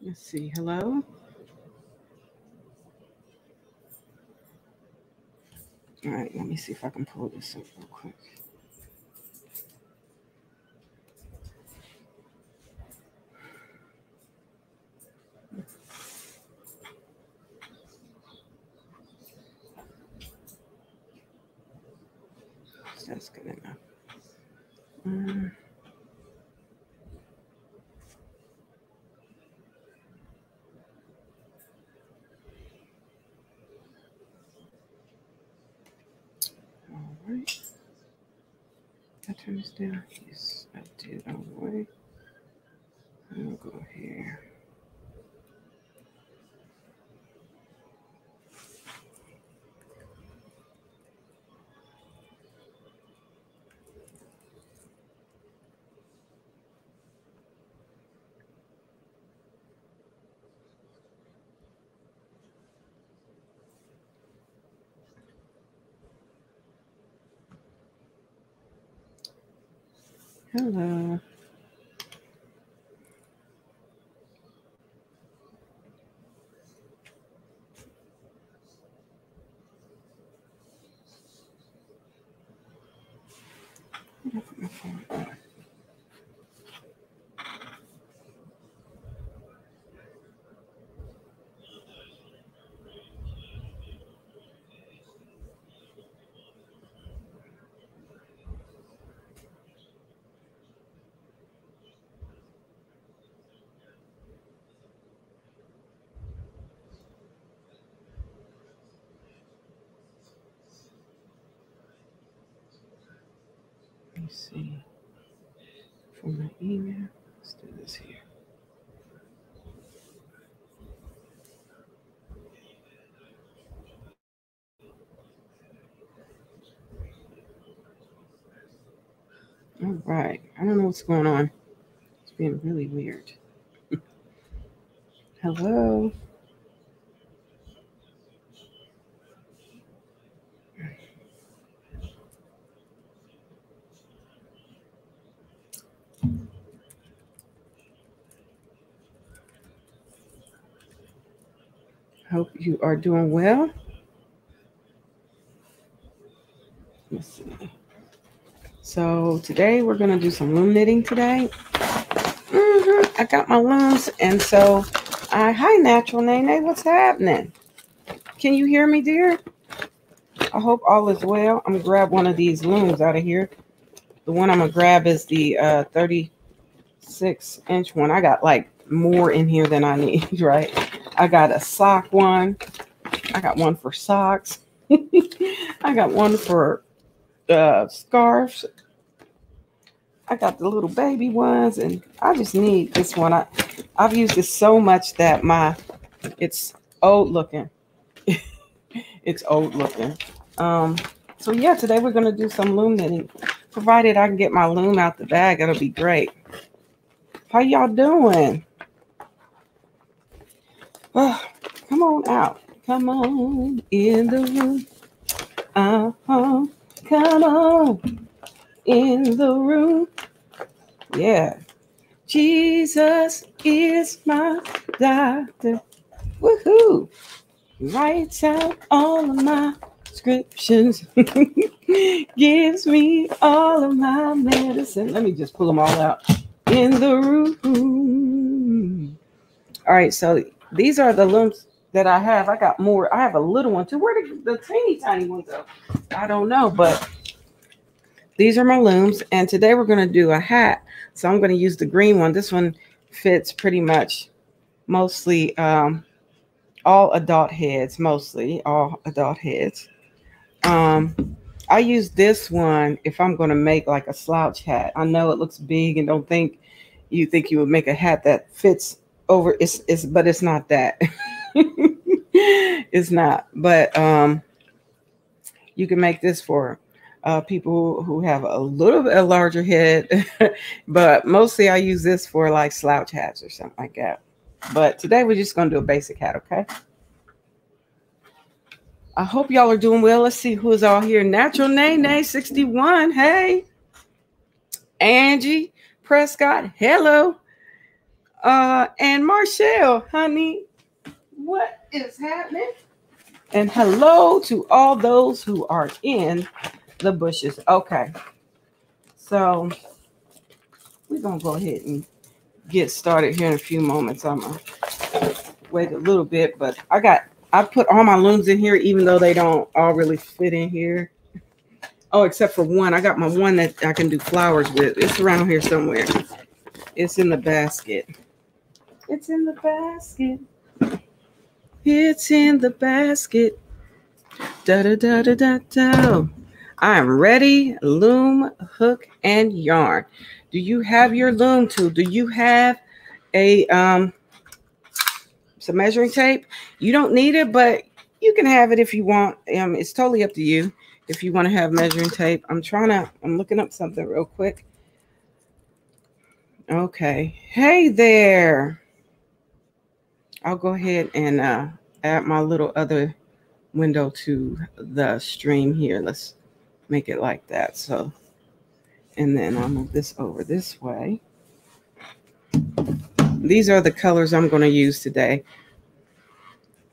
Let's see. Hello. All right. Let me see if I can pull this up real quick. That's good enough. All right. I turn this down. Yes, I did. All right. I'll go here. Hello. I'll put my phone on. Let me see. For my email. Let's do this here. All right. I don't know what's going on. It's being really weird. Hello. Hope you are doing well. Let's see. So today we're going to do some loom knitting today. I got my looms. And so, hi, Natural Nene. What's happening? Can you hear me, dear? I hope all is well. I'm going to grab one of these looms out of here. The one I'm going to grab is the 36-inch one. I got like more in here than I need, right? I got a sock one. I got one for socks. I got one for scarves. I got the little baby ones, and I just need this one. I've used this so much that it's old looking. It's old looking. So yeah, today we're gonna do some loom knitting. Provided I can get my loom out the bag, that'll be great. How y'all doing? Oh, come on out. Come on in the room. Come on in the room. Yeah. Jesus is my doctor. Woohoo. Writes out all of my prescriptions. Gives me all of my medicine. Let me just pull them all out in the room. All right, so these are the looms that I have. I got more. I have a little one too. Where did the teeny tiny ones go? I don't know, but these are my looms. And today we're going to do a hat. So I'm going to use the green one. This one fits pretty much mostly all adult heads, mostly all adult heads. I use this one if I'm going to make like a slouch hat. I know it looks big, and don't think you would make a hat that fits over. But it's not that. It's not. But you can make this for people who have a little bit larger head. But mostly I use this for like slouch hats or something like that. But today we're just going to do a basic hat, okay? I hope y'all are doing well. Let's see who's all here. Natural Nene 61. Hey. Angie Prescott. Hello. And Marshall, honey, what is happening? And hello to all those who are in the bushes. Okay. So we're going to go ahead and get started here in a few moments. I'm going to wait a little bit, but I put all my looms in here, even though they don't all really fit in here. Oh, except for one. I got my one that I can do flowers with. It's around here somewhere. It's in the basket. It's in the basket. It's in the basket. Da da da da da da. I'm ready. Loom, hook, and yarn. Do you have your loom tool? Do you have a some measuring tape? You don't need it, but you can have it if you want. It's totally up to you if you want to have measuring tape. I'm looking up something real quick. Okay. Hey there. I'll go ahead and add my little other window to the stream here. Let's make it like that. So, and then I'll move this over this way. These are the colors I'm going to use today.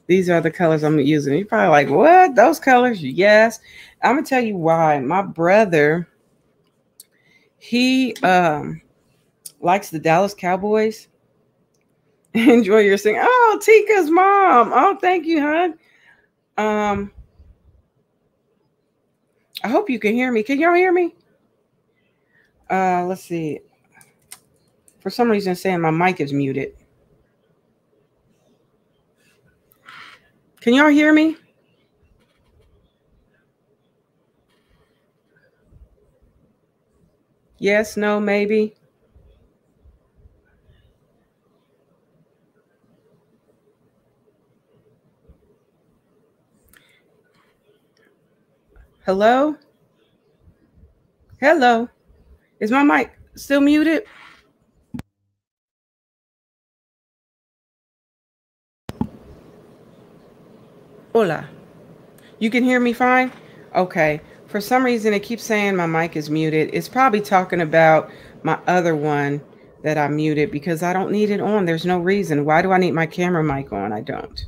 These are the colors I'm using. You're probably like, what? Those colors? Yes. I'm going to tell you why. My brother, he likes the Dallas Cowboys. Enjoy your singing. Oh, Tika's mom. Oh, thank you, hon. I hope you can hear me. Can y'all hear me? Let's see. For some reason, it's saying my mic is muted. Can y'all hear me? Yes, no, maybe. Hello? Hello? Is my mic still muted? Hola. You can hear me fine? Okay. For some reason, it keeps saying my mic is muted. It's probably talking about my other one that I muted because I don't need it on. There's no reason. Why do I need my camera mic on? I don't.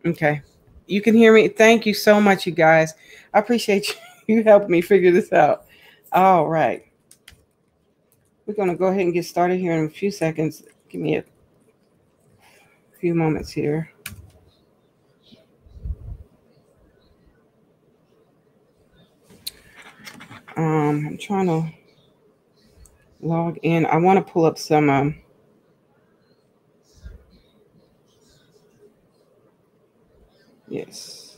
Okay. You can hear me. Thank you so much, you guys. I appreciate you helping me figure this out. All right. We're going to go ahead and get started here in a few seconds. Give me a few moments here. I'm trying to log in. I want to pull up some yes.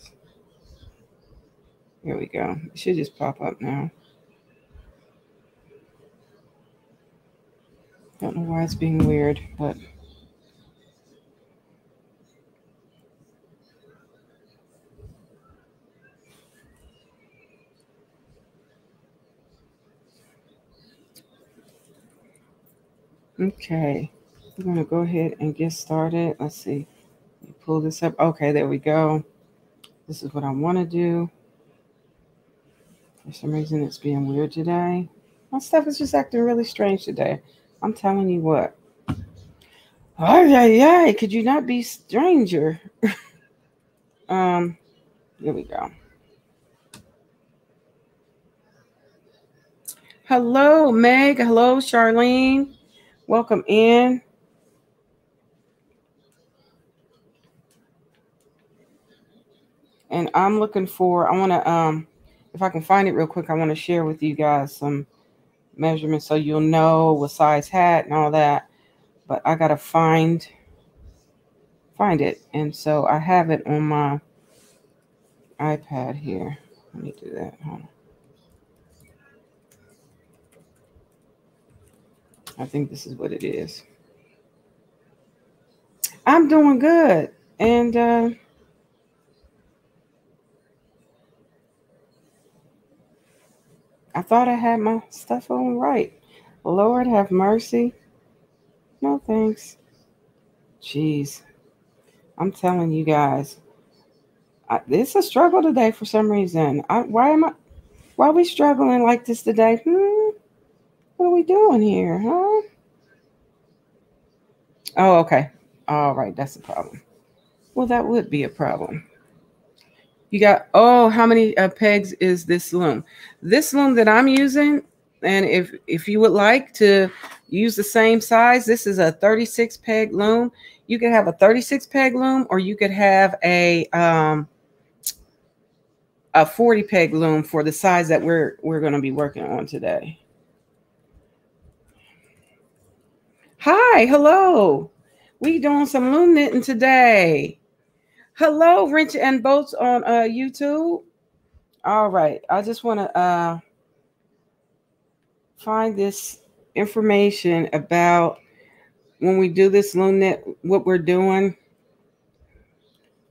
Here we go. It should just pop up now. Don't know why it's being weird, but okay. We're going to go ahead and get started. Let's see. Pull this up. Okay, there we go. This is what I want to do. For some reason, it's being weird today. My stuff is just acting really strange today. I'm telling you what. Ay, could you not be stranger? Here we go. Hello, Meg. Hello, Charlene. Welcome in. And I'm looking for, I want to, if I can find it real quick, I want to share with you guys some measurements so you'll know what size hat and all that. But I got to find it. And so I have it on my iPad here. Let me do that. Hold on. I think this is what it is. I'm doing good. And I thought I had my stuff on right. Lord have mercy. No thanks. Jeez. I'm telling you guys. It's a struggle today for some reason. Why are we struggling like this today? What are we doing here, huh? Oh, okay. All right. That's a problem. Well, that would be a problem. You got, oh, how many pegs is this loom? This loom that I'm using, and if you would like to use the same size, this is a 36 peg loom. You could have a 36 peg loom, or you could have a 40 peg loom for the size that we're going to be working on today. Hi, hello. We doing some loom knitting today. Hello, Wrench and Bolts on YouTube. All right, I just want to find this information about when we do this loom knit, what we're doing.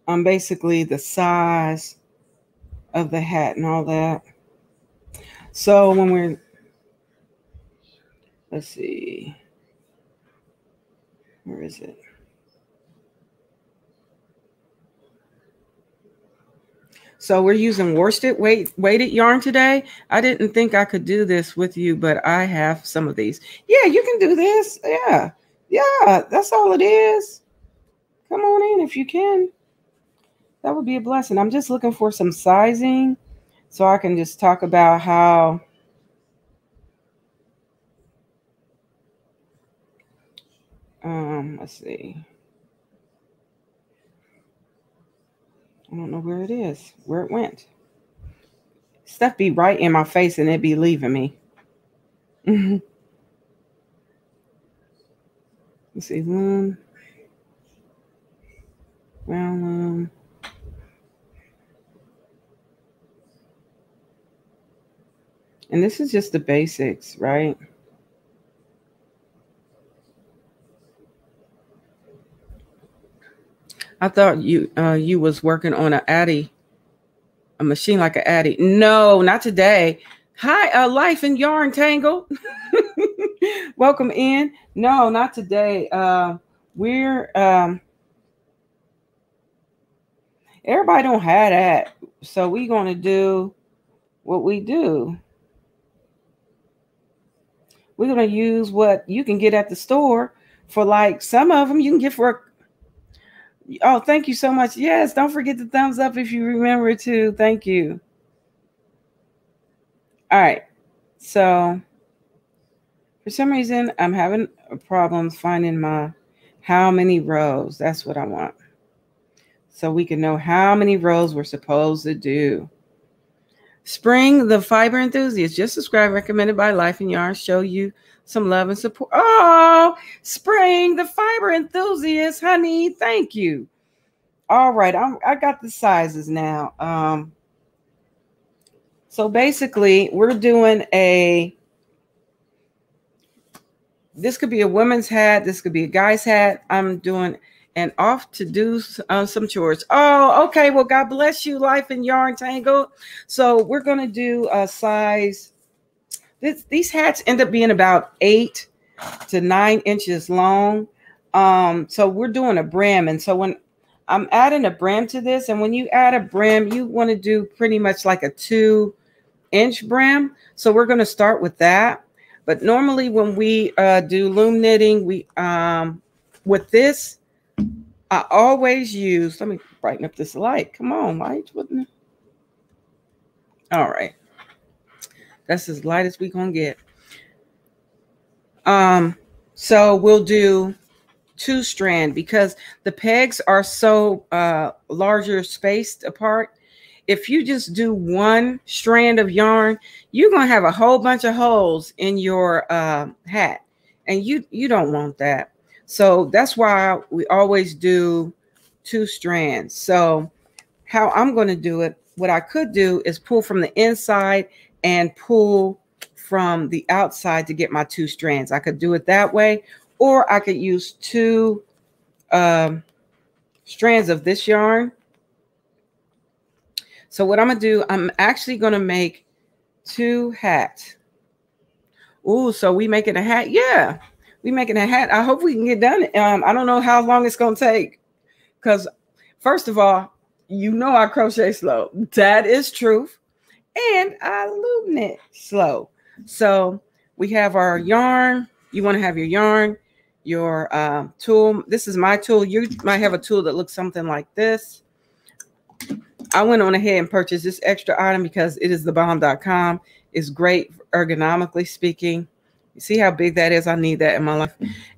Basically the size of the hat and all that. So when we're, let's see, where is it? So we're using worsted weighted yarn today. I didn't think I could do this with you, but I have some of these. Yeah, you can do this. Yeah. Yeah, that's all it is. Come on in if you can. That would be a blessing. I'm just looking for some sizing so I can just talk about how let's see. I don't know where it is, where it went. Stuff be right in my face and it be leaving me. Let's see, loom, round loom. And this is just the basics, right? I thought you was working on a machine like an Addy. No, not today. Hi, Life and Yarn Tangle. Welcome in. No, not today. We're everybody don't have that, so we're gonna do what we do. We're gonna use what you can get at the store for, like some of them you can get for. Oh, thank you so much. Yes, don't forget the thumbs up if you remember to. Thank you. All right. So for some reason, I'm having a problem finding my how many rows. That's what I want. So we can know how many rows we're supposed to do. Spring, the fiber enthusiast. Just subscribe, recommended by Life and Yarn. Show you some love and support. Oh, Spring, the fiber enthusiast, honey. Thank you. All right, I got the sizes now. So basically, we're doing this could be a woman's hat. This could be a guy's hat. I'm doing and off to do some chores. Oh, okay. Well, God bless you, Life and Yarn Tangle. So we're going to do a size. These hats end up being about 8 to 9 inches long. So we're doing a brim. And so when I'm adding a brim to this, and when you add a brim, you want to do pretty much like a 2-inch brim. So we're going to start with that. But normally when we do loom knitting, we with this, I always use, let me brighten up this light. Come on, light. All right. That's as light as we're going to get. So we'll do 2-strand because the pegs are so larger spaced apart. If you just do 1 strand of yarn, you're going to have a whole bunch of holes in your hat. And you don't want that. So that's why we always do 2 strands. So how I'm going to do it, what I could do is pull from the inside and pull from the outside to get my 2 strands. I could do it that way, or I could use 2 strands of this yarn. So what I'm going to do, I'm actually going to make 2 hats. Ooh, so we making a hat? Yeah, we making a hat. I hope we can get done. I don't know how long it's going to take because first of all, you know I crochet slow. That is truth. And I loom knit slow. So we have our yarn. You want to have your yarn. your tool. This is my tool. You might have a tool that looks something like this. I went on ahead and purchased this extra item because it is thebomb.com. It's great ergonomically speaking. You see how big that is? I need that in my life.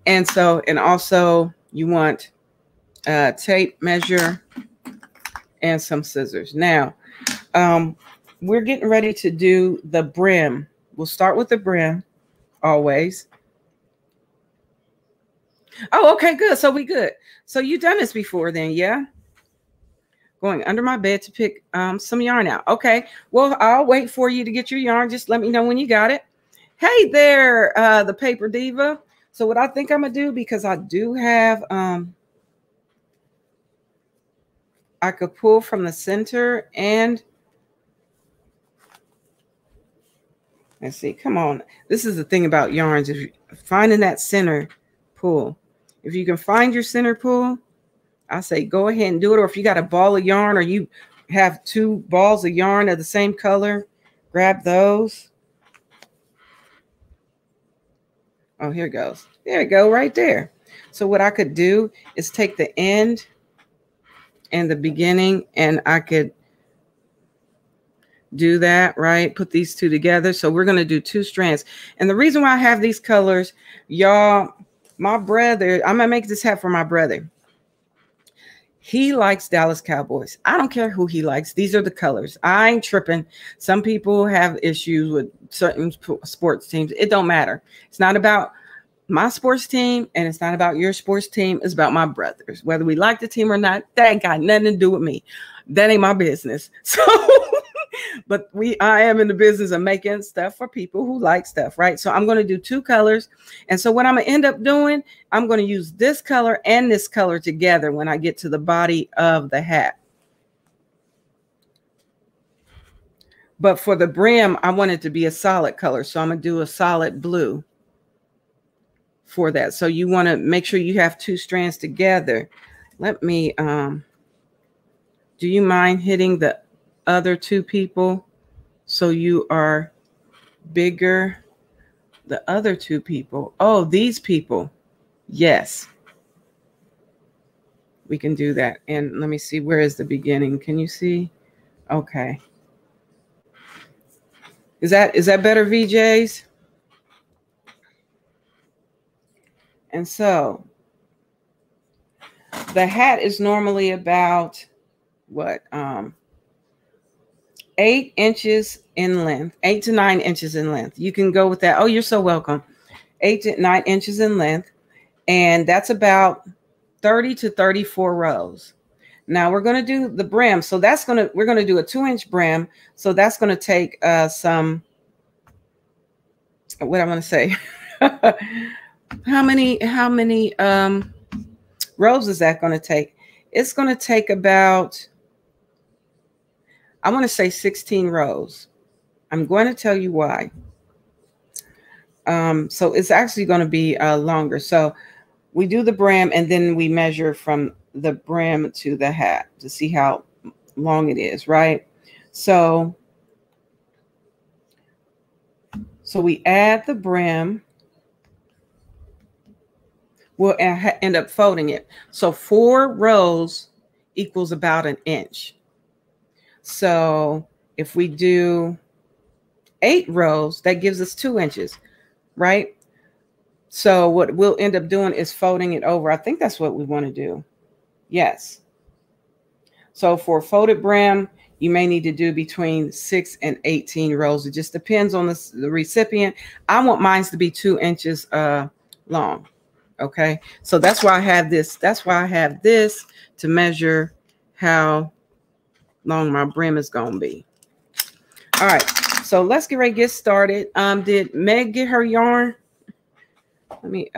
And so, and also you want tape measure and some scissors. Now, we're getting ready to do the brim. We'll start with the brim always. Oh, okay, good. So we good. So you've done this before then, yeah? Going under my bed to pick some yarn out. Okay, well, I'll wait for you to get your yarn. Just let me know when you got it. Hey there, the Paper Diva. So what I think I'm gonna do, because I do have, I could pull from the center and let's see, come on. This is the thing about yarns. If you're finding that center pull, if you can find your center pull, I say go ahead and do it. Or if you got a ball of yarn or you have two balls of yarn of the same color, grab those. Oh, here it goes. There you go, right there. So what I could do is take the end and the beginning, and I could do that, right? Put these two together. So we're going to do 2 strands. And the reason why I have these colors, y'all, my brother, I'm going to make this hat for my brother. He likes Dallas Cowboys. I don't care who he likes. These are the colors. I ain't tripping. Some people have issues with certain sports teams. It don't matter. It's not about my sports team, and it's not about your sports team. It's about my brothers. Whether we like the team or not, that ain't got nothing to do with me. That ain't my business. So, but I am in the business of making stuff for people who like stuff, right? So I'm going to do 2 colors. And so what I'm going to end up doing, I'm going to use this color and this color together when I get to the body of the hat. But for the brim, I want it to be a solid color. So I'm going to do a solid blue for that. So you want to make sure you have 2 strands together. Let me, do you mind hitting the other 2 people so you are bigger? The other 2 people. Oh, these people. Yes. We can do that. And let me see, where is the beginning? Can you see? Okay. Is that better, VJs? And so the hat is normally about what? 8 inches in length, 8 to 9 inches in length. You can go with that. Oh, you're so welcome. 8 to 9 inches in length. And that's about 30 to 34 rows. Now we're going to do the brim. So we're going to do a 2-inch brim. So that's going to take some, what I'm going to say, how many rows is that going to take? It's going to take about, I want to say 16 rows. I'm going to tell you why. So it's actually going to be longer. So we do the brim and then we measure from the brim to the hat to see how long it is, right? So we add the brim. We'll end up folding it. So 4 rows equals about 1 inch. So if we do 8 rows, that gives us 2 inches, right? So what we'll end up doing is folding it over. I think that's what we want to do. Yes. So for folded brim, you may need to do between 6 and 18 rows. It just depends on the recipient. I want mine to be 2 inches long. Okay. So that's why I have this. That's why I have this to measure how long my brim is going to be. All right. So let's get ready to get started. Did Meg get her yarn? Let me,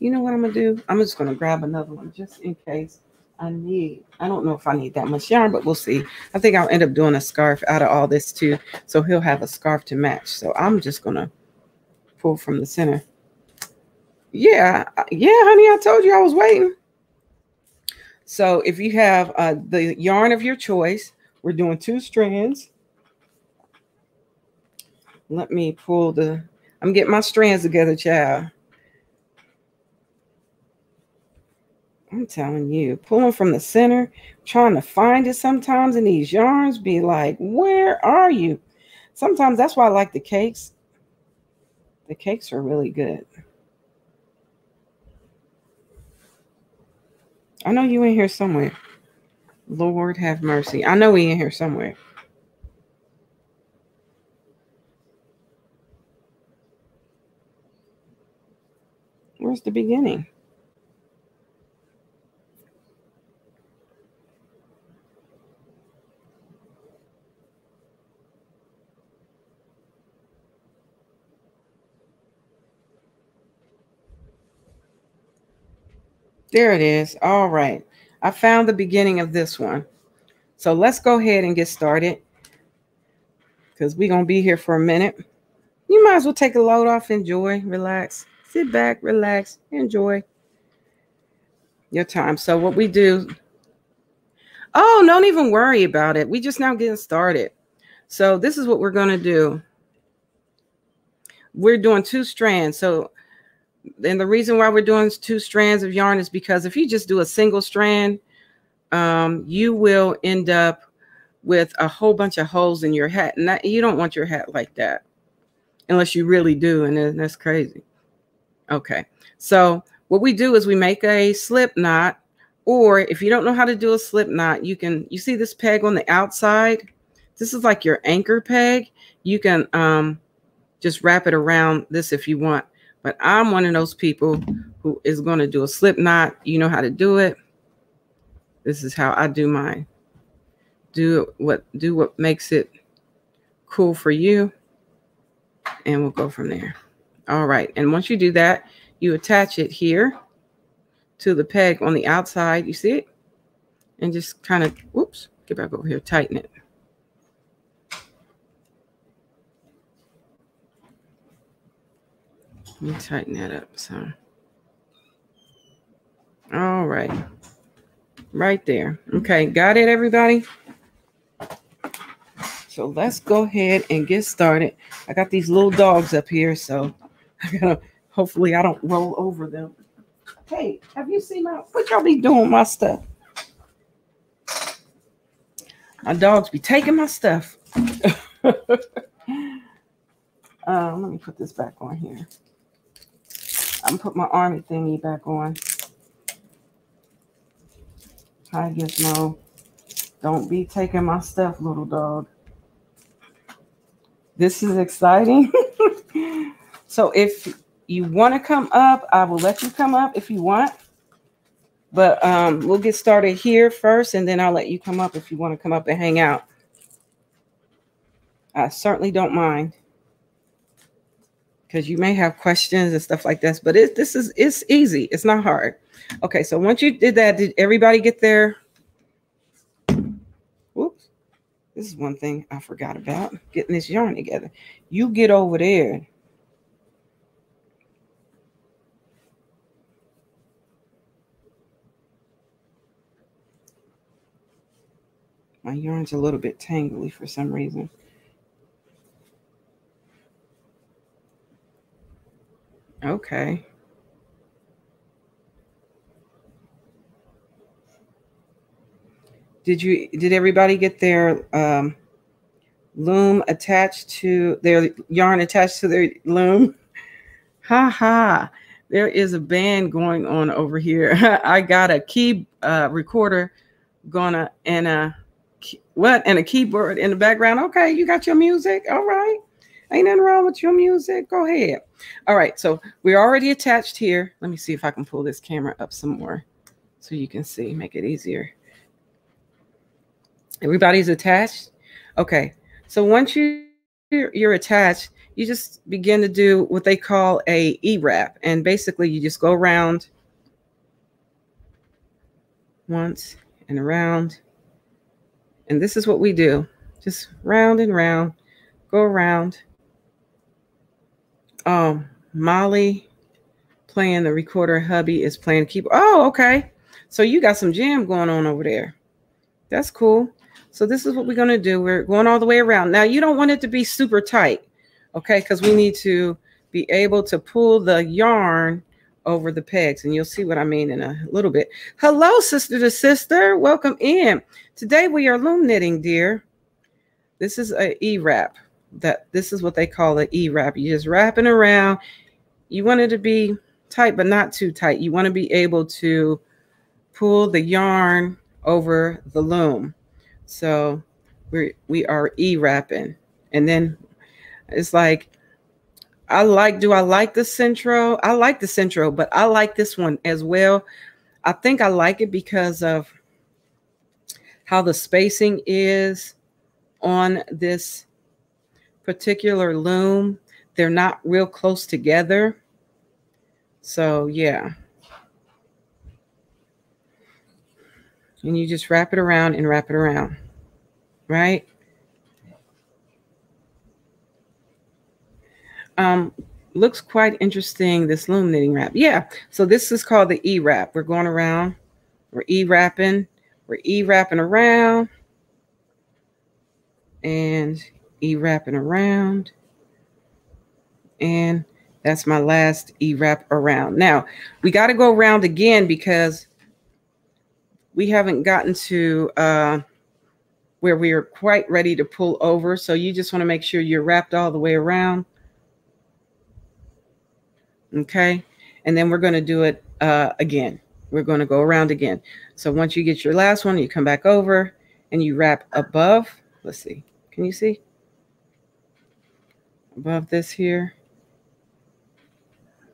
you know what I'm going to do? I'm just going to grab another one just in case I don't know if I need that much yarn, but we'll see. I think I'll end up doing a scarf out of all this too. So he'll have a scarf to match. So I'm just going to pull from the center. Yeah, honey, I told you I was waiting. So if you have the yarn of your choice, we're doing 2 strands. Let me pull I'm getting my strands together, child. I'm telling you, pulling from the center, trying to find it sometimes in these yarns, be like, where are you? Sometimes that's why I like the cakes. The cakes are really good. I know you in here somewhere. Lord have mercy. I know he in here somewhere. Where's the beginning? There it is. All right. I found the beginning of this one. So let's go ahead and get started because we're going to be here for a minute. You might as well take a load off, enjoy, relax, sit back, relax, enjoy your time. So what we do, oh, don't even worry about it. We just now getting started. So this is what we're going to do. We're doing 2 strands. So, and the reason why we're doing 2 strands of yarn is because if you just do a single strand, you will end up with a whole bunch of holes in your hat. And you don't want your hat like that unless you really do. And then that's crazy. Okay. So what we do is we make a slip knot, or if you don't know how to do a slip knot, you see this peg on the outside. This is like your anchor peg. You can just wrap it around this if you want. But I'm one of those people who is going to do a slip knot. You know how to do it. This is how I do mine. Do what makes it cool for you. And we'll go from there. All right. And once you do that, you attach it here to the peg on the outside. You see it? And just kind of, whoops, get back over here, tighten it. Let me tighten that up some. All right. Right there. Okay, got it, everybody? So let's go ahead and get started. I got these little dogs up here, so I gotta, hopefully I don't roll over them. Hey, have you seen what y'all be doing with my stuff? My dogs be taking my stuff. Let me put this back on here. I'm gonna put my army thingy back on. Hi, Gizmo. Don't be taking my stuff, little dog. This is exciting. So if you want to come up, I will let you come up if you want. But we'll get started here first, and then I'll let you come up if you want to come up and hang out. I certainly don't mind, because you may have questions and stuff like this. But it's easy. It's not hard. Okay, so once you did that, did everybody get there? Whoops. This is one thing I forgot about, getting this yarn together. You get over there. My yarn's a little bit tangly for some reason. Okay. Did everybody get their loom attached to their yarn attached to their loom? Ha ha. There is a band going on over here. I got a key recorder and a keyboard in the background. Okay, you got your music. All right. Ain't nothing wrong with your music. Go ahead. All right, so we're already attached here. Let me see if I can pull this camera up some more so you can see, make it easier. Everybody's attached? Okay, so once you're attached, you just begin to do what they call a E-wrap. And basically, you just go around once and around. And this is what we do. Just round and round, go around. Molly playing the recorder. Hubby is playing the keyboard. Oh, okay. So you got some jam going on over there. That's cool. So this is what we're going to do. We're going all the way around. Now, you don't want it to be super tight, okay? Because we need to be able to pull the yarn over the pegs, and you'll see what I mean in a little bit. Hello, sister to sister. Welcome in. Today we are loom knitting, dear. This is a E-wrap. This is what they call an E-wrap. You just wrapping around. You want it to be tight, but not too tight. You want to be able to pull the yarn over the loom. So we are E-wrapping. And then it's like, do I like the Centro? I like the Centro, but I like this one as well. I think I like it because of how the spacing is on this particular loom. They're not real close together. So yeah. And you just wrap it around and wrap it around, right? Looks quite interesting, this loom knitting wrap. Yeah, so this is called the E-wrap. We're going around, we're E-wrapping around, and E-wrapping around, and that's my last E-wrap around. Now, we got to go around again because we haven't gotten to where we are quite ready to pull over. So you just want to make sure you're wrapped all the way around. Okay, and then we're going to do it again. We're going to go around again. So once you get your last one, you come back over and you wrap above. Let's see. Can you see? Above this here.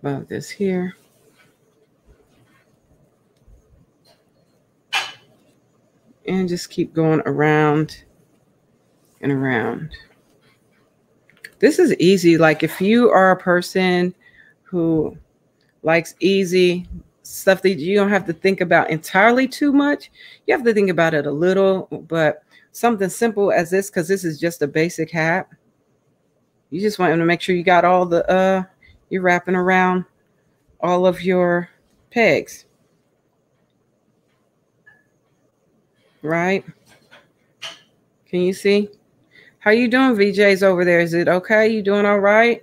Above this here. And just keep going around and around. This is easy. Like if you are a person who likes easy stuff that you don't have to think about entirely too much. You have to think about it a little, but something simple as this, because this is just a basic hat. You just want to make sure you got all the, you're wrapping around all of your pegs. Right? Can you see? How you doing, VJs over there? Is it okay? You doing all right?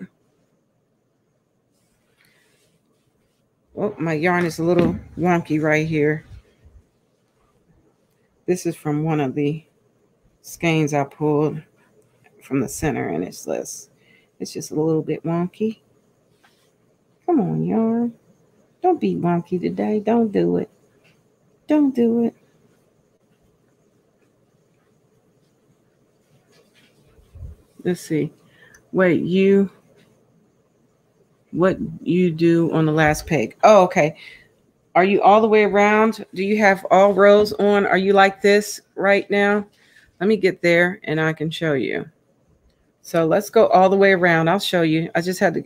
Oh, my yarn is a little wonky right here. This is from one of the skeins I pulled from the center, and it's just a little bit wonky. Come on, yarn. Don't be wonky today. Don't do it. Don't do it. Let's see. Wait, what you do on the last peg? Oh, okay. Are you all the way around? Do you have all rows on? Are you like this right now? Let me get there and I can show you. So let's go all the way around. I'll show you. I just had to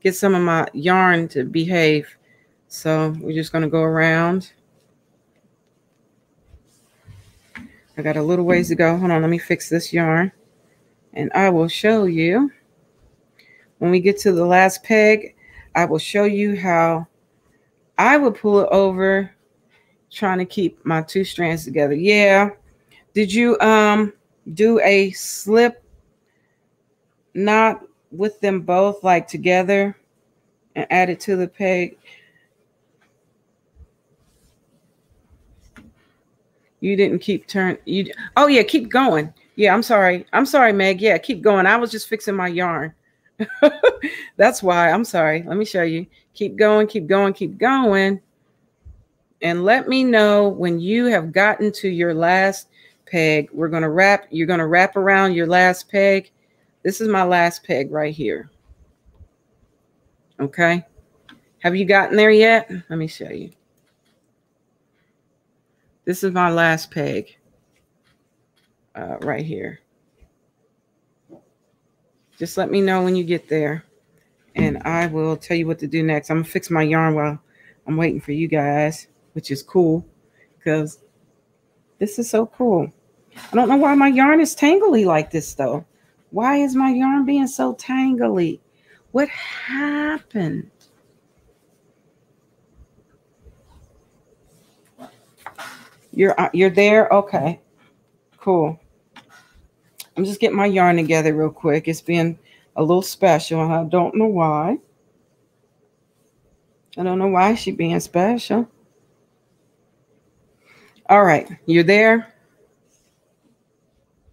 get some of my yarn to behave. So we're just going to go around. I got a little ways to go. Hold on, let me fix this yarn. And I will show you. When we get to the last peg, I will show you how I would pull it over, trying to keep my two strands together. Yeah. Did you do a slip knot with them both like together and add it to the peg? You didn't keep oh yeah, keep going. Yeah, I'm sorry, Meg. Yeah, keep going. I was just fixing my yarn. That's why. I'm sorry. Let me show you. Keep going, keep going, keep going. And let me know when you have gotten to your last peg. You're going to wrap around your last peg. This is my last peg right here. Okay. Have you gotten there yet? Let me show you. This is my last peg right here. Just let me know when you get there, and I will tell you what to do next. I'm going to fix my yarn while I'm waiting for you guys, which is cool because this is so cool. I don't know why my yarn is tangly like this, though. Why is my yarn being so tangly? What happened? You're there? Okay, cool. I'm just getting my yarn together real quick. It's been a little special, and I don't know why. I don't know why she's being special. All right, you're there.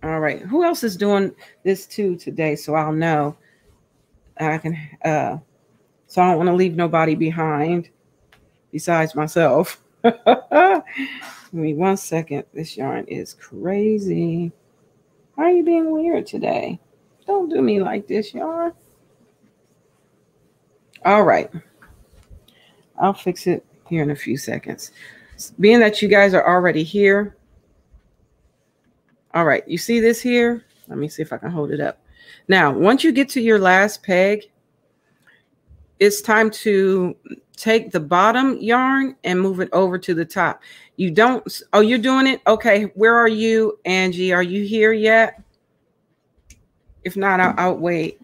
All right, who else is doing this too today? So I'll know. I can. So I don't want to leave nobody behind besides myself. Give me 1 second. This yarn is crazy. Why are you being weird today? Don't do me like this, yarn. All right. I'll fix it here in a few seconds. Being that you guys are already here. All right. You see this here? Let me see if I can hold it up. Now, once you get to your last peg, it's time to take the bottom yarn and move it over to the top. You don't, oh, you're doing it? Okay, where are you, Angie? Are you here yet? If not, I'll wait.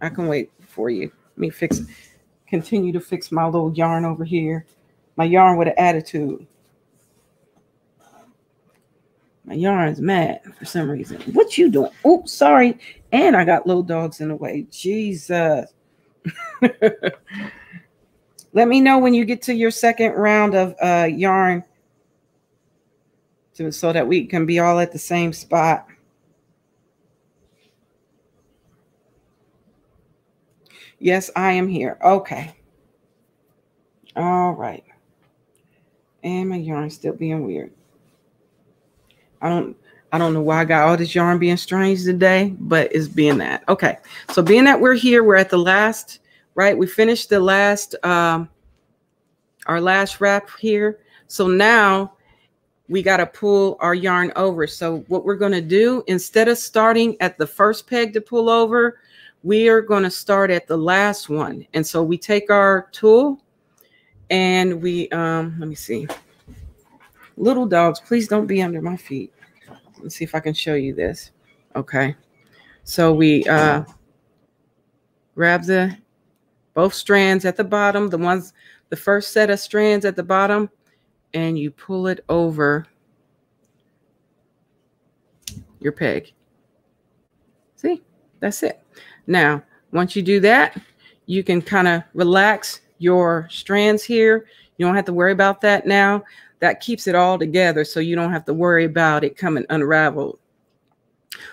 I can wait for you. Let me continue to fix my little yarn over here. My yarn with an attitude. My yarn's mad for some reason. What you doing? Oops, sorry. And I got little dogs in the way. Jesus. Let me know when you get to your second round of yarn so that we can be all at the same spot. Yes, I am here. Okay. All right. And my yarn's still being weird. I don't know why I got all this yarn being strange today, but it's being that. Okay. So being that we're here, we're at the last, right? We finished the last our last wrap here. So now we got to pull our yarn over. So what we're going to do, instead of starting at the first peg to pull over, we are going to start at the last one. And so we take our tool and we, let me see. Little dogs, please don't be under my feet. Let's see if I can show you this. Okay. So we grab both strands at the bottom, the first set of strands at the bottom, and you pull it over your peg. See, that's it. Now, once you do that, you can kind of relax your strands here. You don't have to worry about that now. That keeps it all together, so you don't have to worry about it coming unraveled.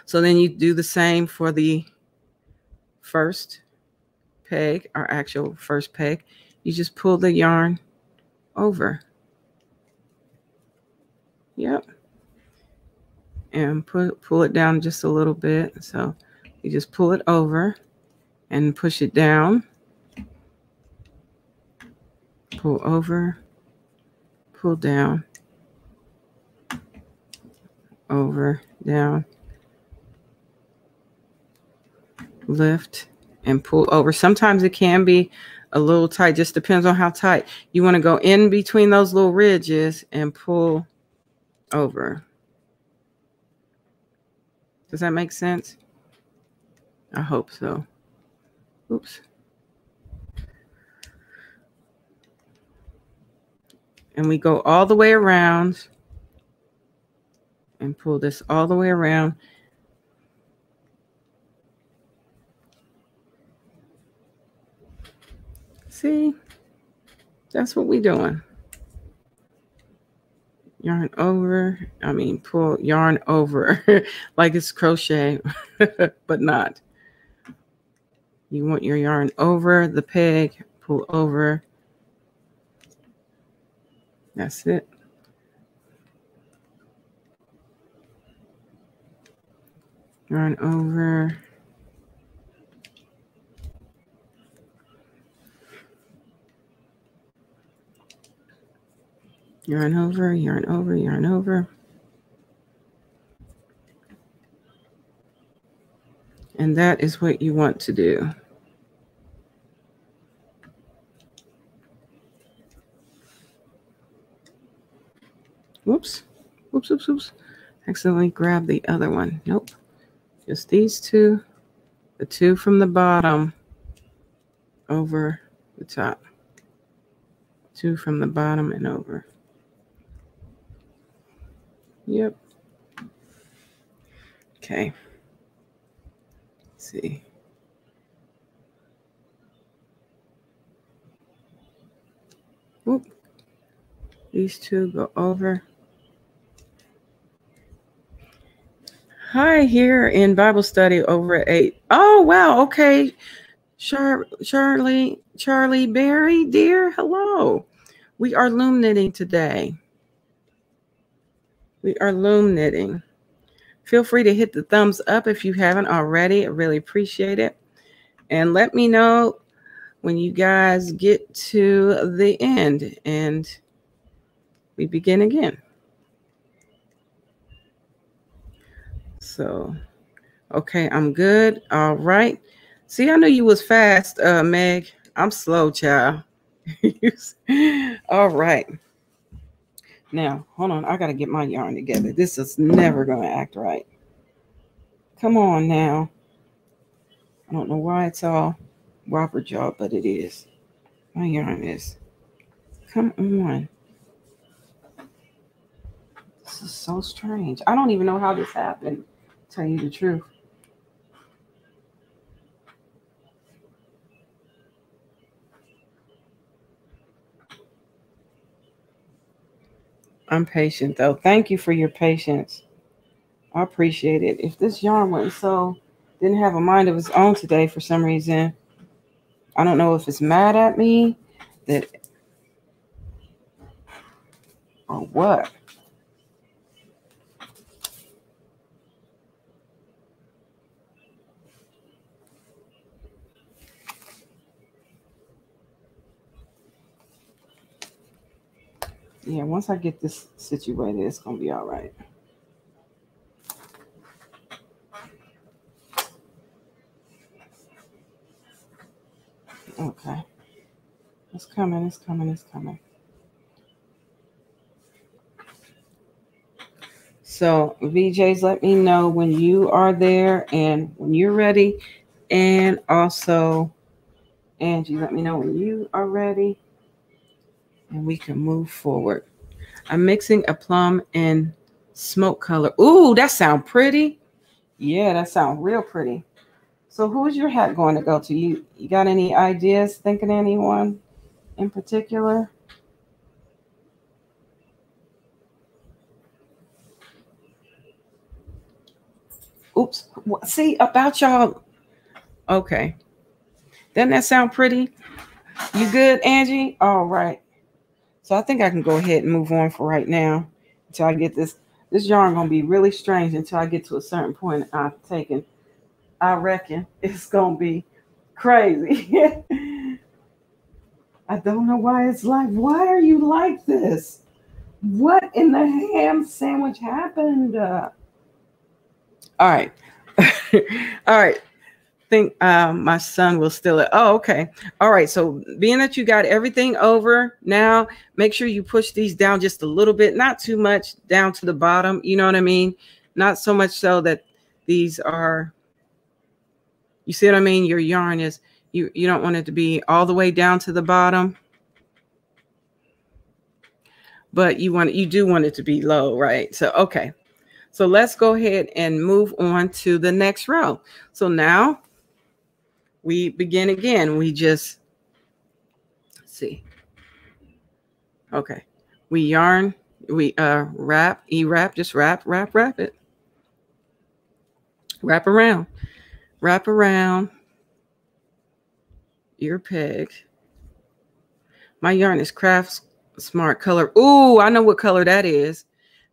So then you do the same for the first peg, our actual first peg. You just pull the yarn over. Yep. And pull it down just a little bit. So you just pull it over and push it down. Pull over, pull down, over, down, lift, and pull over. Sometimes it can be a little tight, just depends on how tight. You want to go in between those little ridges and pull over. Does that make sense? I hope so. Oops. And we go all the way around and pull this all the way around. See, that's what we're doing. Yarn over, pull yarn over like it's crochet, but not. You want your yarn over the peg, pull over. That's it. Yarn over. Yarn over, yarn over, yarn over. And that is what you want to do. Whoops, whoops, whoops, whoops. Accidentally grabbed the other one. Nope. Just these two. The two from the bottom over the top. Two from the bottom and over. Yep. Okay. Let's see. Oop. These two go over. Hi, here in Bible study over at 8. Oh, wow. Okay. Charlie Berry, dear. Hello. We are loom knitting today. We are loom knitting. Feel free to hit the thumbs up if you haven't already. I really appreciate it. And let me know when you guys get to the end and we begin again. So, okay, I'm good. All right. See, I knew you was fast, Meg. I'm slow, child. All right. Now, hold on. I got to get my yarn together. This is never going to act right. Come on now. I don't know why it's all whopper jaw, but it is. My yarn is. Come on. This is so strange. I don't even know how this happened, to tell you the truth. I'm patient, though. Thank you for your patience. I appreciate it. If this yarn didn't have a mind of its own today for some reason, I don't know if it's mad at me or what. Yeah, once I get this situated, it's going to be all right. Okay. It's coming, it's coming, it's coming. So, VJs, let me know when you are there and when you're ready. And also, Angie, let me know when you are ready. And we can move forward. I'm mixing a plum and smoke color. Ooh, that sounds pretty. Yeah, that sounds real pretty. So who's your hat going to go to? You got any ideas? Thinking of anyone in particular? Oops. See, about y'all. Okay. Doesn't that sound pretty? You good, Angie? All right. So I think I can go ahead and move on for right now until I get this. This yarn going to be really strange until I get to a certain point I've taken. I reckon it's going to be crazy. I don't know why it's like, why are you like this? What in the ham sandwich happened? All right. All right. Think my son will steal it. Oh, okay. All right. So being that you got everything over now, make sure you push these down just a little bit, not too much down to the bottom. You know what I mean? Not so much so that these are, you see what I mean? Your yarn is, you don't want it to be all the way down to the bottom, but you do want it to be low, right? So, okay. So let's go ahead and move on to the next row. So now we begin again. We just, let's see. Okay. We yarn, we wrap, E-wrap, just wrap it. Wrap around your peg. My yarn is Craft Smart color. Ooh, I know what color that is.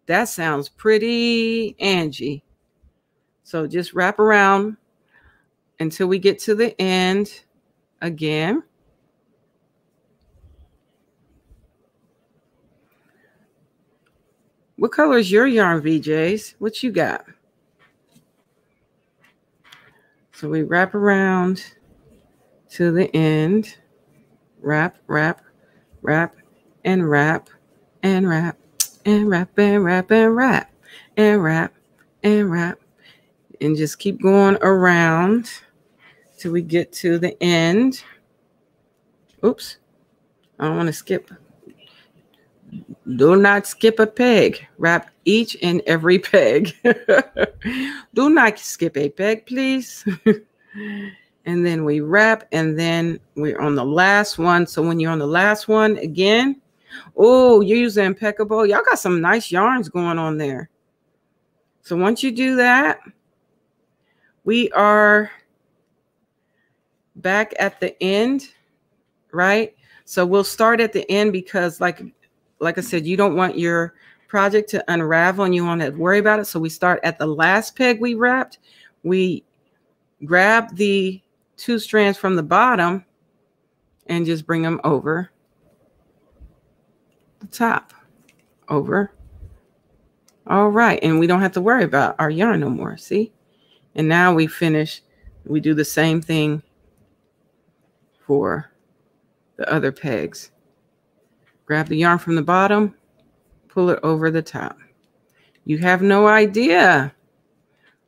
That sounds pretty, Angie. So just wrap around until we get to the end again. What color is your yarn, VJs? What you got? So we wrap around to the end. Wrap, wrap, wrap, and wrap, and wrap, and wrap, and wrap, and wrap, and wrap, and wrap. And just keep going around till we get to the end. Oops. I don't want to skip. Do not skip a peg. Wrap each and every peg. Do not skip a peg, please. And then we wrap, and then we're on the last one. So when you're on the last one, again, Oh, you're using Impeccable. Y'all got some nice yarns going on there. So once you do that, we are back at the end, right? So we'll start at the end because like I said, you don't want your project to unravel and you want to worry about it. So we start at the last peg we wrapped. We grab the 2 strands from the bottom and just bring them over the top, over. All right. And we don't have to worry about our yarn no more. See? And now we finish. We do the same thing for the other pegs. Grab the yarn from the bottom, pull it over the top. You have no idea.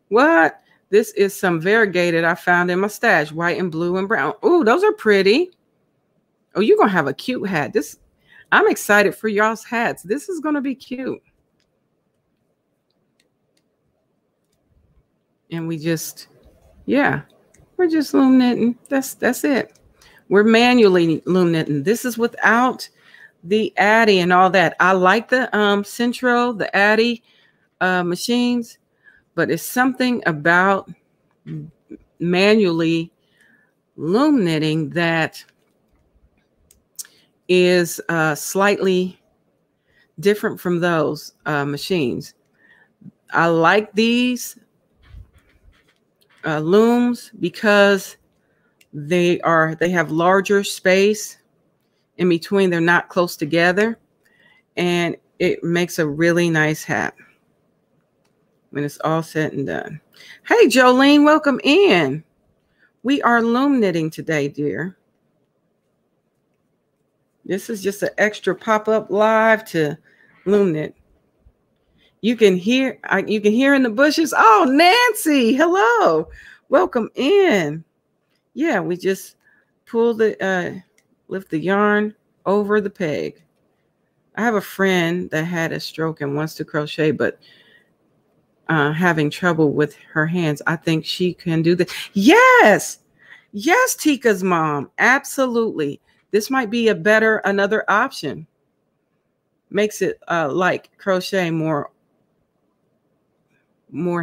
What? This is some variegated I found in my stash, white and blue and brown. Oh, those are pretty. Oh, you're going to have a cute hat. I'm excited for y'all's hats. This is going to be cute. And we just, yeah, we're just loom knitting. That's it. We're manually loom knitting. This is without the Addi and all that. I like the Centro, the Addi machines, but it's something about manually loom knitting that is slightly different from those machines. I like these looms because they have larger space in between. They're not close together, and it makes a really nice hat when it's all said and done. Hey, Jolene, welcome in. We are loom knitting today, dear. This is just an extra pop-up live to loom knit. You can hear in the bushes. Oh, Nancy, hello. Welcome in. Yeah, we just pull lift the yarn over the peg. I have a friend that had a stroke and wants to crochet, but having trouble with her hands. I think she can do this. Yes, Tika's mom. Absolutely. This might be another option. Makes it like crochet more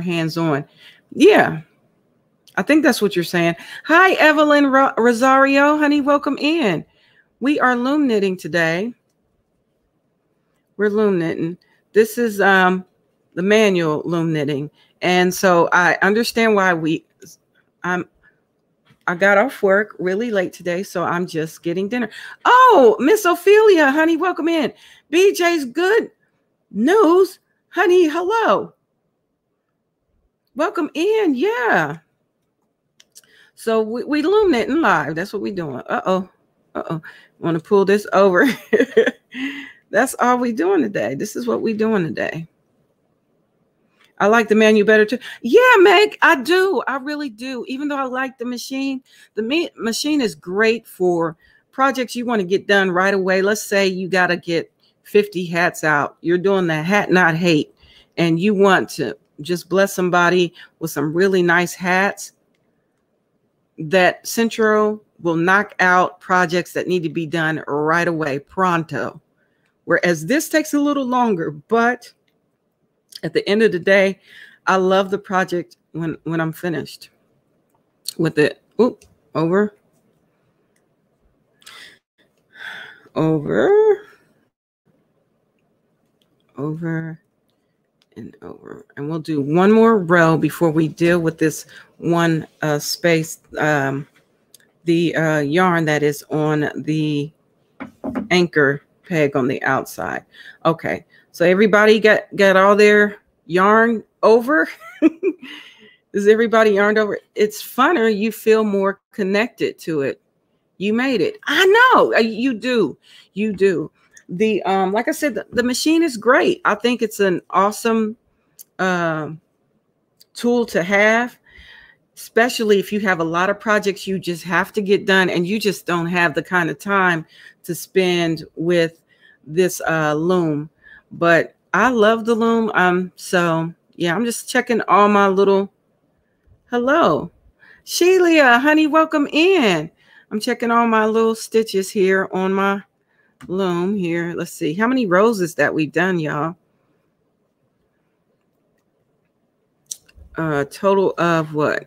hands-on. Yeah, I think that's what you're saying. Hi, Evelyn Rosario, honey, welcome in. We are loom knitting today. We're loom knitting. This is the manual loom knitting. And so I understand why I got off work really late today, so I'm just getting dinner. Oh, Miss Ophelia, honey, welcome in. BJ's Good News, honey, hello. Welcome in, yeah. So we loom knitting live. That's what we're doing. Uh-oh. Want to pull this over. That's all we're doing today. This is what we're doing today. I like the menu better too. Yeah, Meg, I do. I really do. Even though I like the machine is great for projects you want to get done right away. Let's say you got to get 50 hats out. You're doing the hat not hate, and you want to just bless somebody with some really nice hats. That Centro will knock out projects that need to be done right away, pronto. Whereas this takes a little longer, but at the end of the day, I love the project when I'm finished with it. Oop, over, and over. And we'll do one more row before we deal with this one space, the yarn that is on the anchor peg on the outside. Okay, so everybody got all their yarn over. Is everybody yarned over? It's funner. You feel more connected to it. You made it. I know you do. You do. The like I said, the machine is great. I think it's an awesome tool to have, especially if you have a lot of projects you just have to get done and you just don't have the kind of time to spend with this loom. But I love the loom. So yeah, I'm just checking all my little, hello, Sheila, honey, welcome in. I'm checking all my little stitches here on my loom here. Let's see how many rows is that we've done, y'all. Total of what?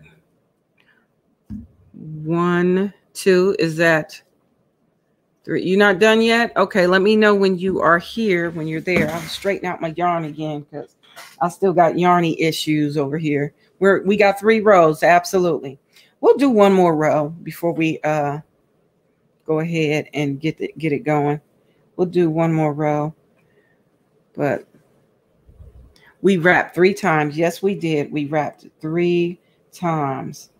1, 2. Is that 3? You're not done yet? Okay, let me know when you are here, when you're there. I'll straighten out my yarn again because I still got yarny issues over here. We got 3 rows, absolutely. We'll do one more row before we go ahead and get it going. We'll do one more row. But we wrapped 3 times. Yes, we did. We wrapped 3 times.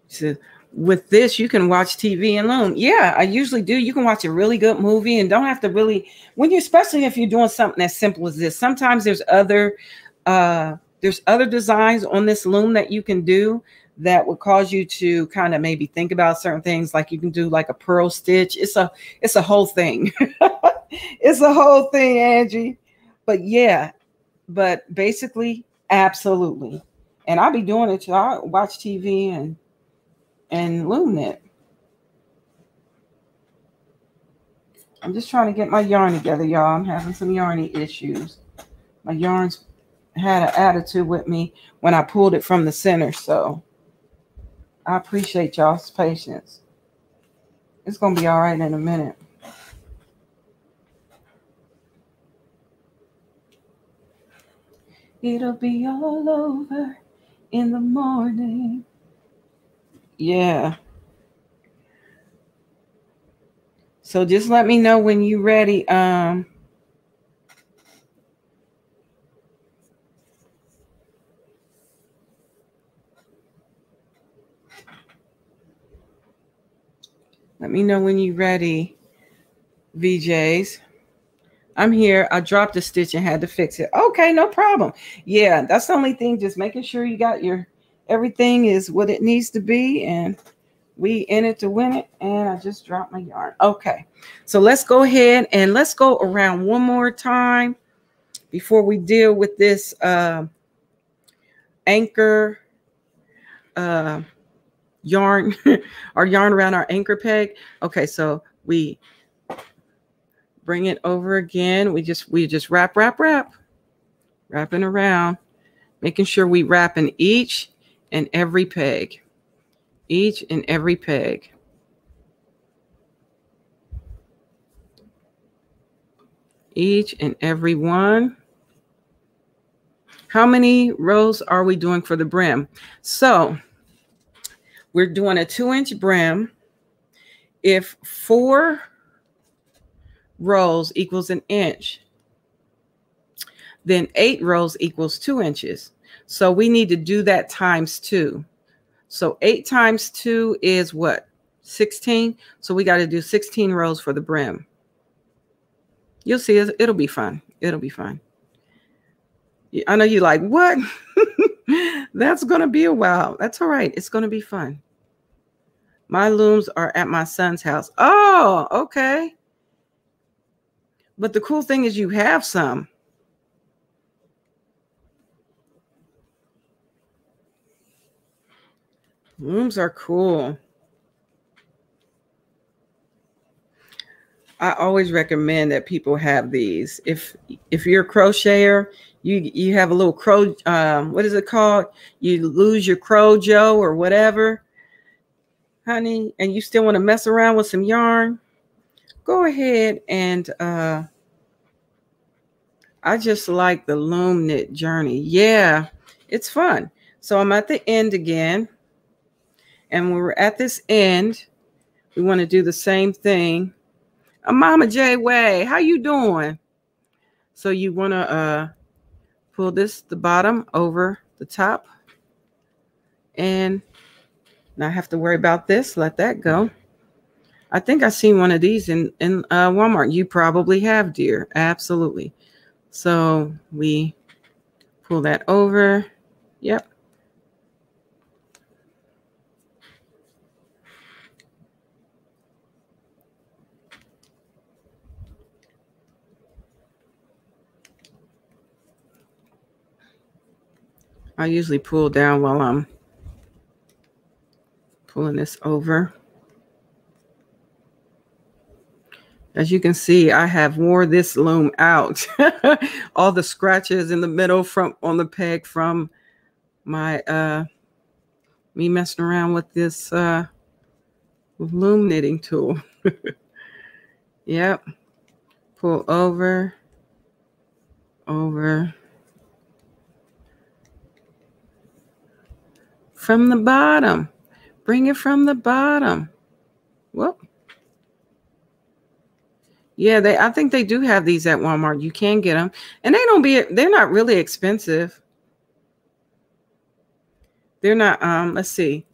So with this, you can watch TV and loom. Yeah, I usually do. You can watch a really good movie and don't have to really, especially if you're doing something as simple as this. Sometimes there's other designs on this loom that you can do that would cause you to kind of maybe think about certain things. Like you can do like a pearl stitch. It's a whole thing. It's a whole thing, Angie. But yeah, but basically, absolutely. And I'll be doing it. I watch TV and loom knit. I'm just trying to get my yarn together, y'all. I'm having some yarny issues. My yarns had an attitude with me when I pulled it from the center, so I appreciate y'all's patience. It's going to be all right in a minute. It'll be all over in the morning. Yeah. So just let me know when you're ready. Let me know when you're ready, VJs. I'm here. I dropped a stitch and had to fix it. Okay, no problem. Yeah, that's the only thing. Just making sure you got everything is what it needs to be. And we in it to win it. And I just dropped my yarn. Okay, so let's go ahead and let's go around one more time before we deal with this anchor yarn, our yarn around our anchor peg. Okay, so we bring it over again. We just wrap, wrapping around, making sure we wrap in each and every peg, each and every peg. Each and every one. How many rows are we doing for the brim? So we're doing a 2-inch brim. If 4 rows equals an inch, then 8 rows equals 2 inches. So we need to do that times 2. So 8 times 2 is what? 16. So we got to do 16 rows for the brim. You'll see, it'll be fun. It'll be fun. I know you're like, what? That's going to be a while. That's all right. It's going to be fun. My looms are at my son's house. Oh, okay. But the cool thing is you have some. Looms are cool. I always recommend that people have these. If you're a crocheter, you have a little crow, what is it called? You lose your Crojo or whatever, honey, and you still want to mess around with some yarn, go ahead and I just like the loom knit journey. Yeah, it's fun. So I'm at the end again. And when we're at this end, we want to do the same thing. Mama J Way, how you doing? So you want to pull the bottom over the top and not have to worry about this. Let that go. I think I seen one of these in Walmart. You probably have, dear. Absolutely. So we pull that over. Yep. I usually pull down while I'm pulling this over. As you can see, I have wore this loom out. All the scratches in the middle from on the peg from my me messing around with this loom knitting tool. Yep. Pull over. From the bottom. Bring it from the bottom. Whoop. Yeah, I think they do have these at Walmart. You can get them. And they're not really expensive. They're not, let's see.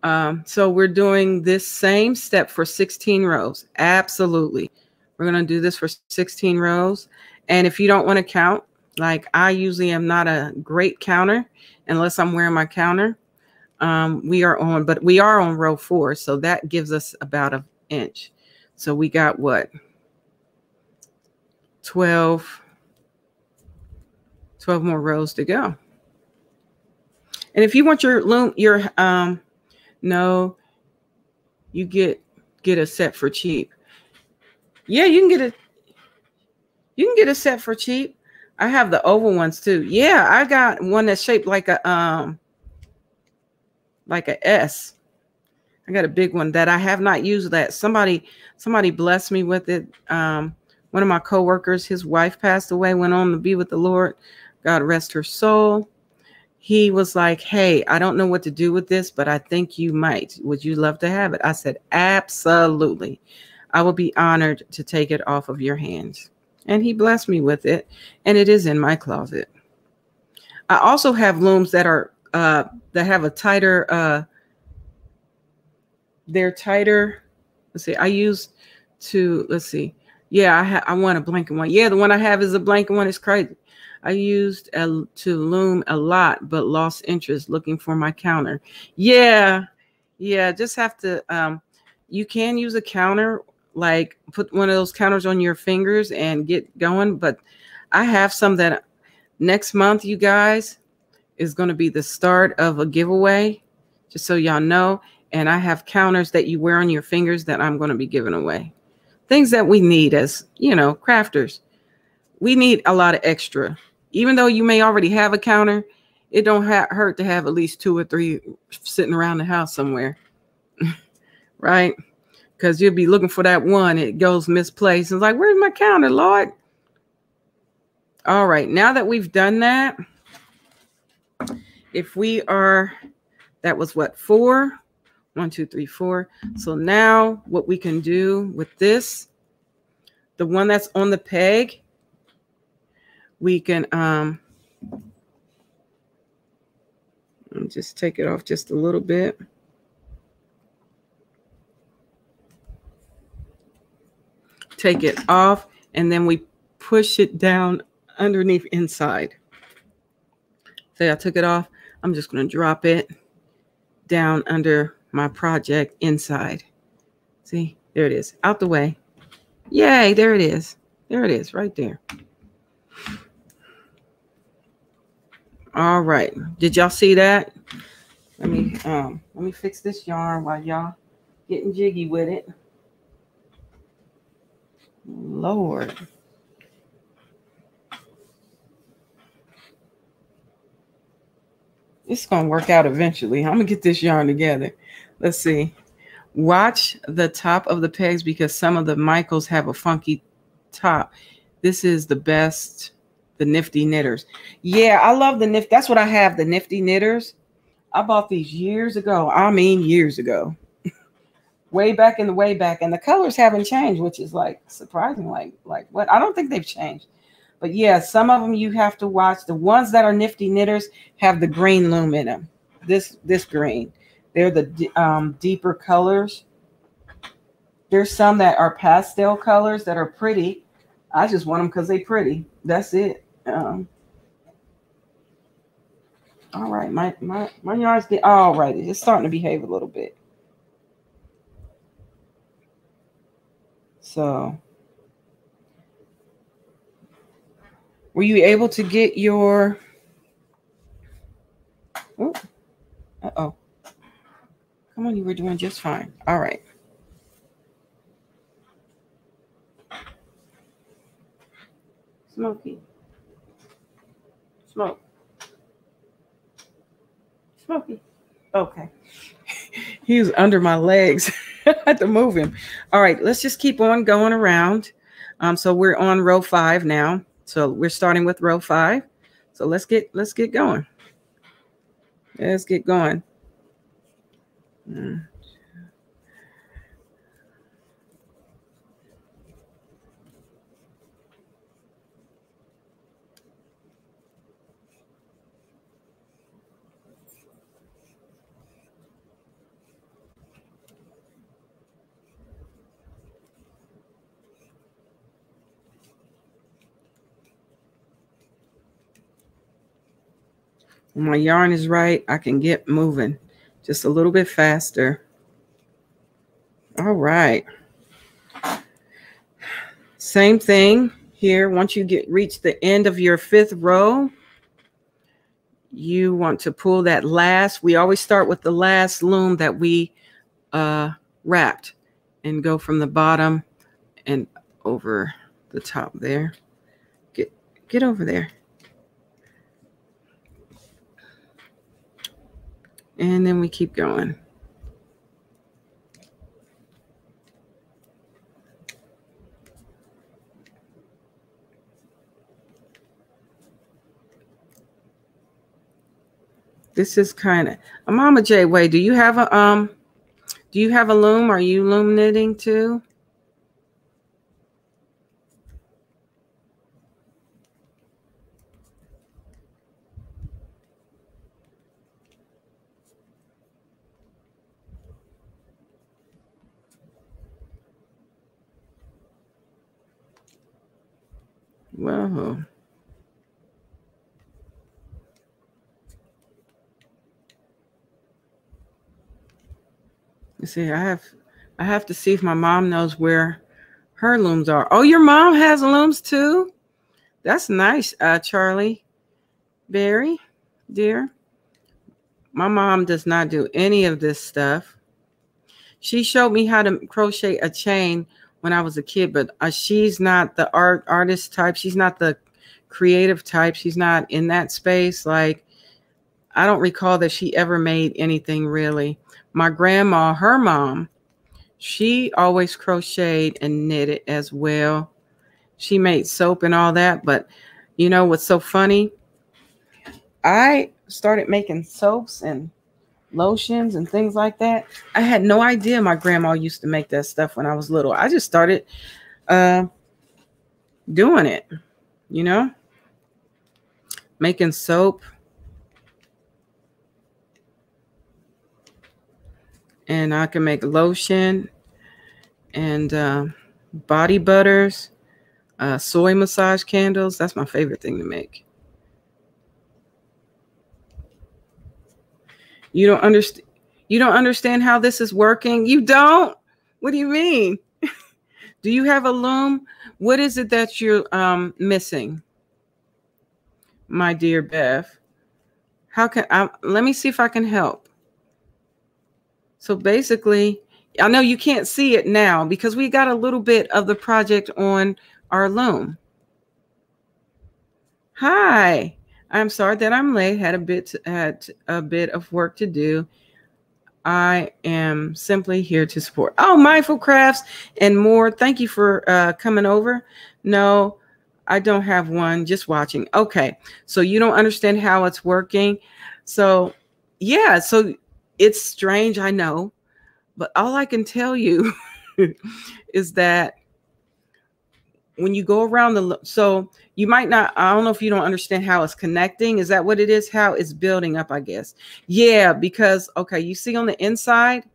So we're doing this same step for 16 rows. Absolutely. We're going to do this for 16 rows. And if you don't want to count, like I usually am not a great counter unless I'm wearing my counter. We are on row 4. So that gives us about an inch. So we got what? 12 more rows to go. And if you want your loom, no, you get a set for cheap. Yeah, you can get a set for cheap. I have the oval ones too. Yeah, I got one that's shaped like a S. I got a big one that I have not used. That somebody blessed me with it. One of my coworkers, his wife passed away, went on to be with the Lord. God rest her soul. He was like, hey, I don't know what to do with this, but I think you might. Would you love to have it? I said, absolutely. I will be honored to take it off of your hands. And he blessed me with it. And it is in my closet. I also have looms that are that have a tighter, they're tighter. Let's see. Yeah, I want a blanket one. Yeah, the one I have is a blanket one. It's crazy. I used to loom a lot, but lost interest looking for my counter. Yeah, just have to, you can use a counter, like put one of those counters on your fingers and get going. But I have some that next month, you guys, is going to be the start of a giveaway, just so y'all know. And I have counters that you wear on your fingers that I'm going to be giving away. Things that we need as, crafters. We need a lot of extra. Even though you may already have a counter, it don't hurt to have at least 2 or 3 sitting around the house somewhere. Right? Because you'll be looking for that one. It goes misplaced. It's like, where's my counter, Lord? All right. Now that we've done that, that was what, 4? 1, 2, 3, 4. So now what we can do with this, the one that's on the peg, we can just take it off just a little bit. Take it off, and then we push it down underneath inside. So I took it off. I'm just going to drop it down under my project inside. See, there it is, out the way. Yay, there it is. There it is, right there. All right. Did y'all see that? Let me fix this yarn while y'all getting jiggy with it. Lord. It's going to work out eventually. I'm going to get this yarn together. Let's see. Watch the top of the pegs because some of the Michaels have a funky top. This is the best, the Nifty Knitters. Yeah, I love the Nifty. That's what I have, the Nifty Knitters. I bought these years ago. I mean, years ago. Way back. And the colors haven't changed, which is like surprising. Like what? I don't think they've changed. But yeah, some of them you have to watch. The ones that are Nifty Knitters have the green loom in them. This green. They're the deeper colors. There's some that are pastel colors that are pretty. I just want them because they're pretty. That's it. All right, my yarn's all right. It's starting to behave a little bit. So, were you able to get your? Uh-oh. Come on, you were doing just fine. All right. Smokey. Smoke. Smokey. Okay. He was under my legs. I had to move him. All right, let's just keep on going around. So we're on row 5 now. So we're starting with row 5. So let's get going. Let's get going. When my yarn is right, I can get moving just a little bit faster. All right. Same thing here. Once you reach the end of your 5th row, you want to pull that last. We always start with the last loom that we wrapped and go from the bottom and over the top there. Get over there. And then we keep going. This is kind of Mama J Way. Do you have a loom? Are you loom knitting too? Whoa. You see, I have to see if my mom knows where her looms are. Oh, your mom has looms too? That's nice, Charlie Berry, dear. My mom does not do any of this stuff. She showed me how to crochet a chain when I was a kid, but she's not the artist type. She's not the creative type. She's not in that space. Like, I don't recall that she ever made anything really. My grandma, her mom, she always crocheted and knitted as well. She made soap and all that. But you know what's so funny? I started making soaps and lotions and things like that. I had no idea my grandma used to make that stuff when I was little. I just started doing it, you know, making soap. And I can make lotion and body butters, soy massage candles. That's my favorite thing to make. You don't understand how this is working? You don't? What do you mean? Do you have a loom? What is it that you're missing, my dear Bev? How can let me see if I can help. So basically, I know you can't see it now because we got a little bit of the project on our loom. Hi, I'm sorry that I'm late. Had a bit of work to do. I am simply here to support. Oh, Mindful Crafts and more. Thank you for coming over. No, I don't have one. Just watching. Okay, so you don't understand how it's working. So yeah, so it's strange, I know, but all I can tell you is that when you go around so you might not, I don't know if you don't understand how it's connecting. Is that what it is? How it's building up, I guess. Yeah, because, okay, you see on the inside,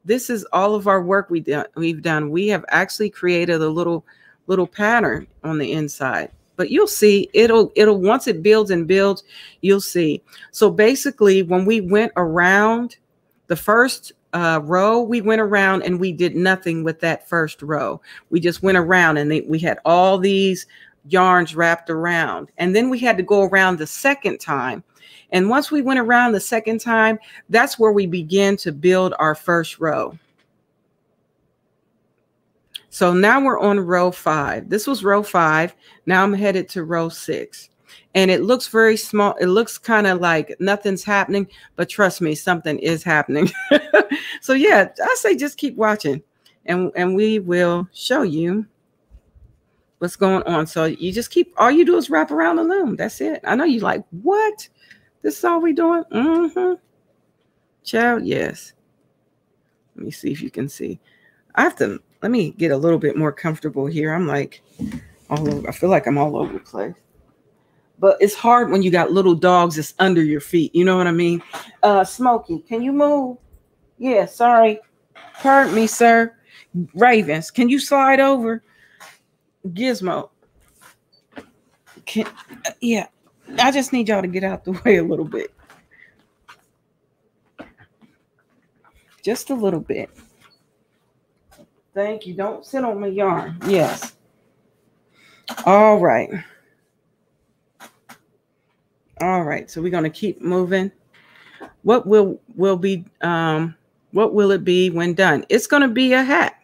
this is all of our work we've done. We have actually created a little pattern on the inside, but you'll see it'll once it builds and builds, you'll see. So basically when we went around the first row, we went around and we did nothing with that first row. We just went around and we had all these yarns wrapped around. And then we had to go around the second time. And once we went around the second time, that's where we began to build our first row. So now we're on row 5. This was row 5. Now I'm headed to row 6. And it looks very small. It looks kind of like nothing's happening, but trust me, something is happening. So yeah, I say just keep watching and we will show you what's going on. So you just keep, all you do is wrap around the loom. That's it. I know you like, what? This is all we doing? Mm-hmm. Child, yes. Let me see if you can see. Let me get a little bit more comfortable here. I'm like all over. I feel like I'm all over the place. But it's hard when you got little dogs that's under your feet. You know what I mean? Smokey, can you move? Yeah, sorry. Pardon me, sir. Ravens, can you slide over? Gizmo. Yeah. I just need y'all to get out the way a little bit. Just a little bit. Thank you. Don't sit on my yarn. Yes. All right. All right. So we're going to keep moving. What will it be when done? It's going to be a hat.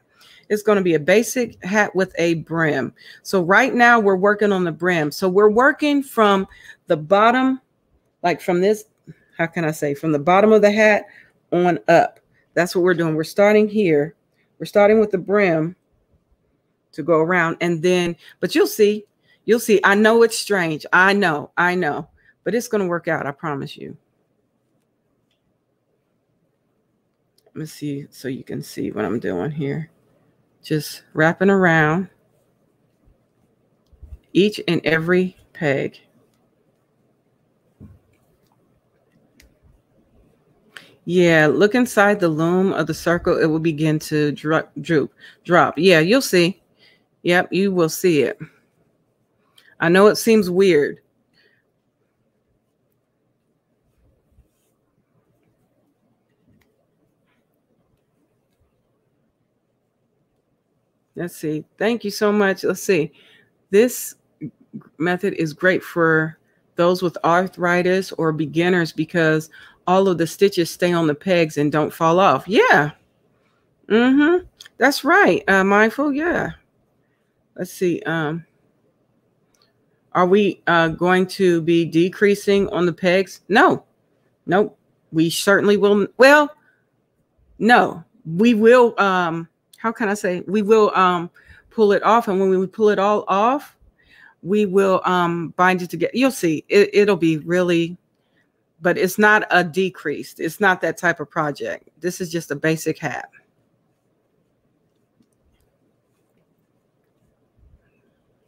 It's going to be a basic hat with a brim. So right now we're working on the brim. So we're working from the bottom, like from this, how can I say, from the bottom of the hat on up. That's what we're doing. We're starting here. We're starting with the brim to go around, and then, but you'll see. I know it's strange. I know, but it's going to work out. I promise you. Let me see so you can see what I'm doing here. Just wrapping around each and every peg. Yeah, look inside the loom of the circle. It will begin to drop. Yeah, you'll see. Yep, you will see it. I know it seems weird. Let's see. Thank you so much. Let's see. This method is great for those with arthritis or beginners because all of the stitches stay on the pegs and don't fall off. Yeah. Mm-hmm. That's right. Mindful. Yeah. Let's see. Are we going to be decreasing on the pegs? No. Nope. We certainly will. Well, no. We will, how can I say? We will pull it off. And when we pull it all off, we will bind it together. You'll see. It'll be really, but it's not a decreased. It's not that type of project. This is just a basic hat.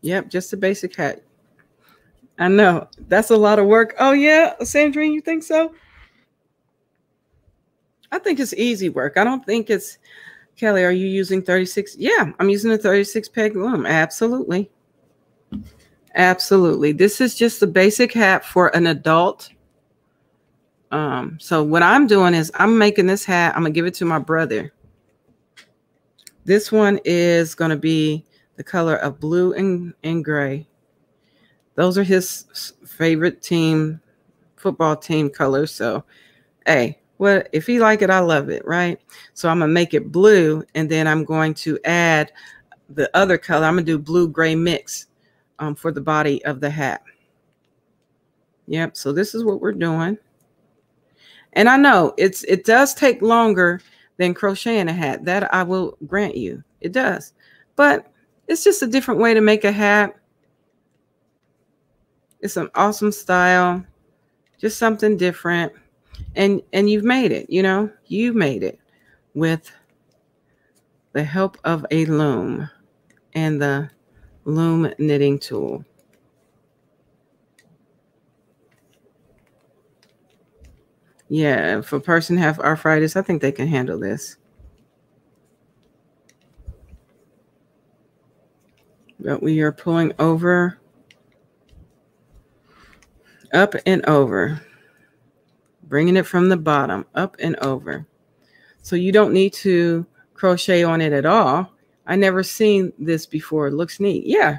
Yep, just a basic hat. I know. That's a lot of work. Oh, yeah. Sandrine, you think so? I think it's easy work. I don't think it's... Kelly, are you using 36? Yeah, I'm using a 36 peg loom. Absolutely. Absolutely. This is just a basic hat for an adult. So what I'm doing is I'm making this hat. I'm going to give it to my brother. This one is going to be the color of blue and gray. Those are his favorite football team colors. So, hey, well, if he like it, I love it, right? So I'm going to make it blue, and then I'm going to add the other color. I'm going to do blue-gray mix for the body of the hat. Yep, so this is what we're doing. And I know it does take longer than crocheting a hat. That I will grant you. It does. But it's just a different way to make a hat. It's an awesome style. Just something different. And you've made it, you know. You made it with the help of a loom and the loom knitting tool. Yeah, if a person have arthritis, I think they can handle this. But we are pulling over, up and over, bringing it from the bottom, up and over. So you don't need to crochet on it at all. I never seen this before. It looks neat. Yeah.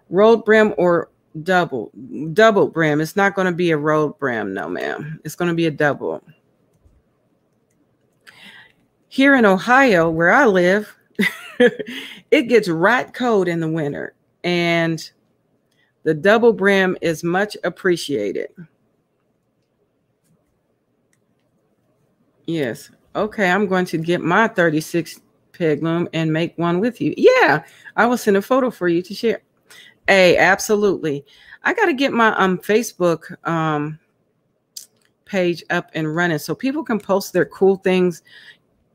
Rolled brim or double brim. It's not going to be a rolled brim. No, ma'am. It's going to be a double. Here in Ohio, where I live, It gets rat cold in the winter, and the double brim is much appreciated. Yes. Okay, I'm going to get my 36 peg loom and make one with you. Yeah, I will send a photo for you to share. Hey, absolutely. I got to get my Facebook page up and running so people can post their cool things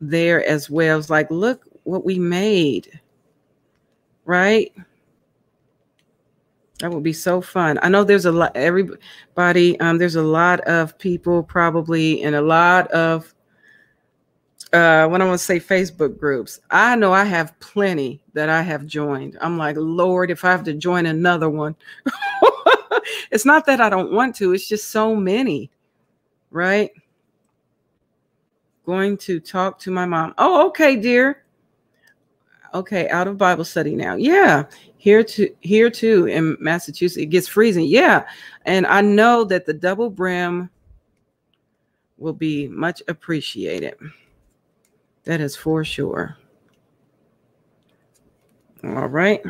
there as well. It's like, look what we made, right? That would be so fun. I know there's a lot, everybody, there's a lot of people probably in a lot of, when I want to say Facebook groups. I know I have plenty that I have joined. I'm like, Lord, if I have to join another one. It's not that I don't want to, it's just so many, right? Going to talk to my mom. Oh, okay, dear. Okay, out of Bible study now. Yeah, here too in Massachusetts, it gets freezing. Yeah, and I know that the double brim will be much appreciated. That is for sure. All right.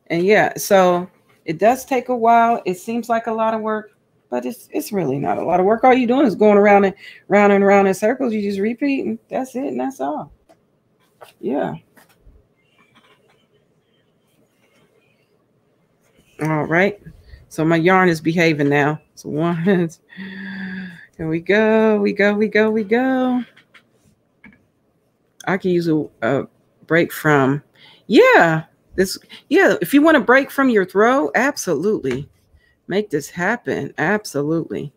And yeah, so it does take a while. It seems like a lot of work, but it's really not a lot of work. All you're doing is going around and round and round in circles. You just repeating. That's it, and that's all. Yeah. All right. So my yarn is behaving now. So one, here we go. We go. I can use a break from, yeah, this, yeah. If you want to break from your throw, absolutely. Make this happen. Absolutely.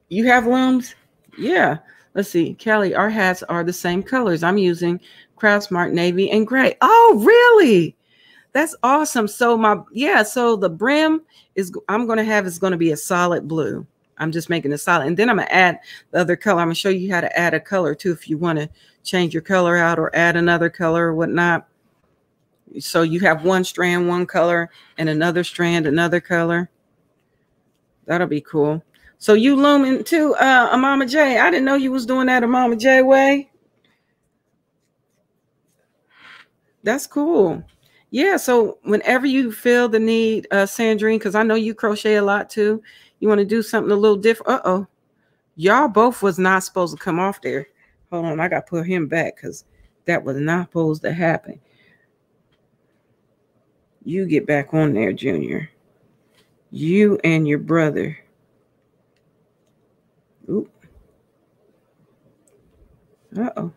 You have looms? Yeah. Let's see. Kelly, our hats are the same colors. I'm using Craftsmart navy and gray. Oh, really? That's awesome. So so the brim is I'm going to have is going to be a solid blue. I'm just making a solid. And then I'm going to add the other color. I'm going to show you how to add a color too if you want to change your color out or add another color or whatnot. So you have one strand, one color, and another strand, another color. That'll be cool. So you looming too, Mama J. I didn't know you was doing that a Mama J way. That's cool. Yeah, so whenever you feel the need, Sandrine, because I know you crochet a lot too, you want to do something a little different. Uh-oh. Y'all both was not supposed to come off there. Hold on, I got to put him back because that was not supposed to happen. You get back on there, Junior. You and your brother. Oop. Uh-oh.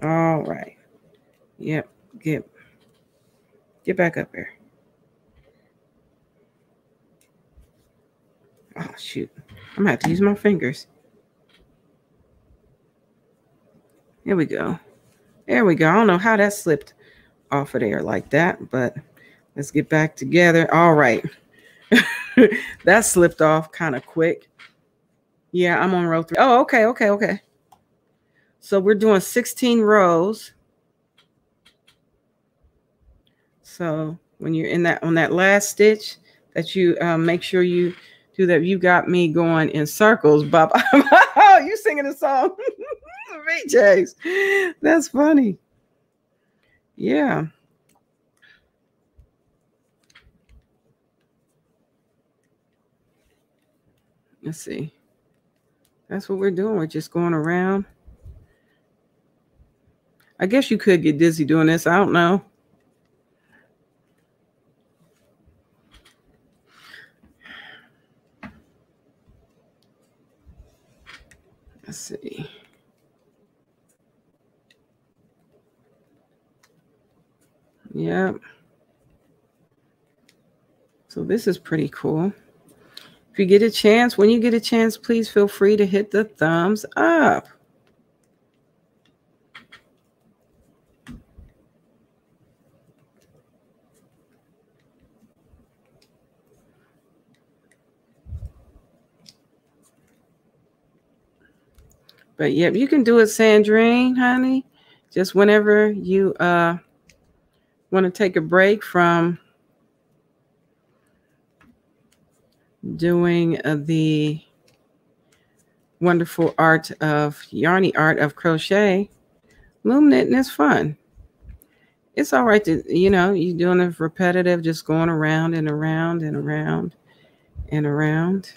All right. Yep. Get back up here. Oh, shoot. I'm going to have to use my fingers. There we go. There we go. I don't know how that slipped off of there like that, but let's get back together. All right. That slipped off kind of quick. Yeah, I'm on row 3. Oh, okay. So we're doing 16 rows. So when you're in that on that last stitch, that you make sure you do that. You got me going in circles, Bob. Oh, you singing a song, VJs. That's funny. Yeah. Let's see. That's what we're doing. We're just going around. I guess you could get dizzy doing this. I don't know. Let's see. Yep. So this is pretty cool. If you get a chance, when you get a chance, please feel free to hit the thumbs up. But yep, you can do it, Sandrine, honey. Just whenever you want to take a break from doing the wonderful art of yarny art of crochet. Loom knitting is fun. It's all right to, you're doing it repetitive, just going around and around and around and around.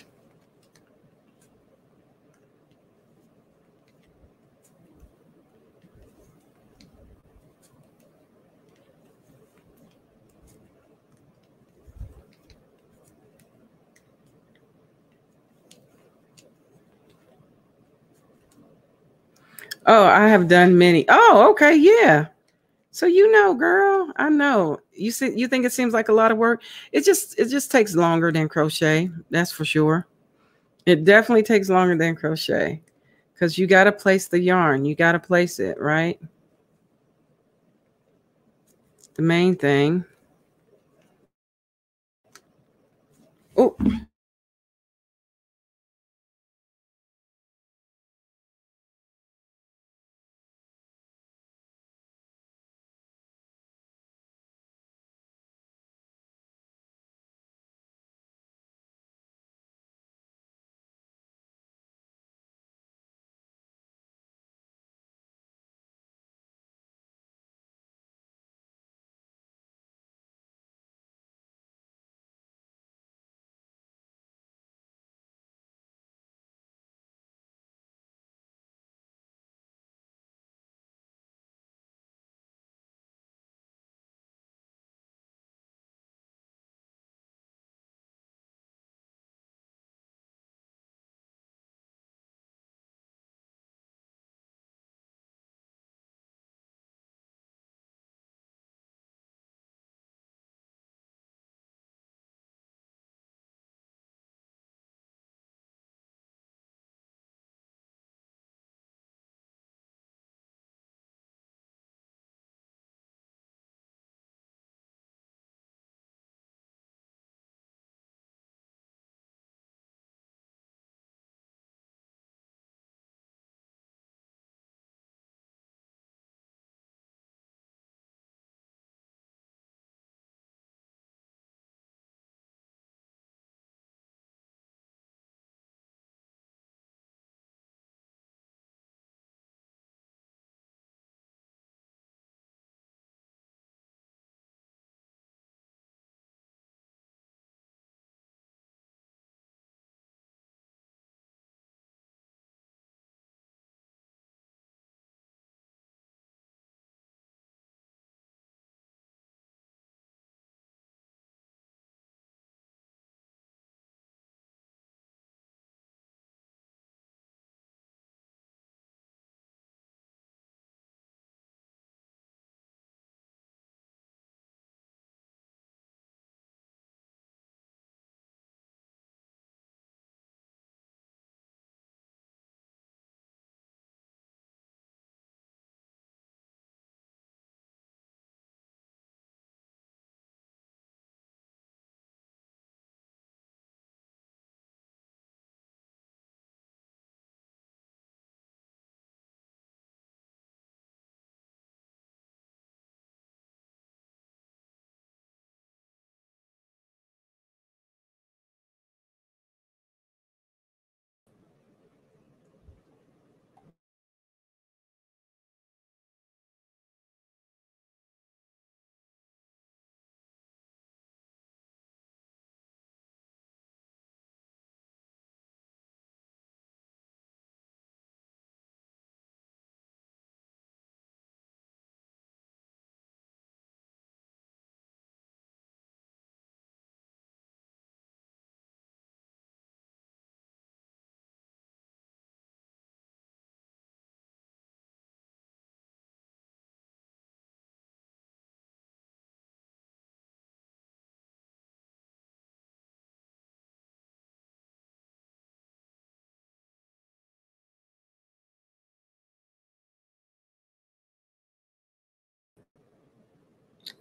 Oh, I have done many. Oh, okay, yeah. So girl, I know. You think it seems like a lot of work. It just takes longer than crochet. That's for sure. It definitely takes longer than crochet because you got to place the yarn. You got to place it, right? The main thing. Oh,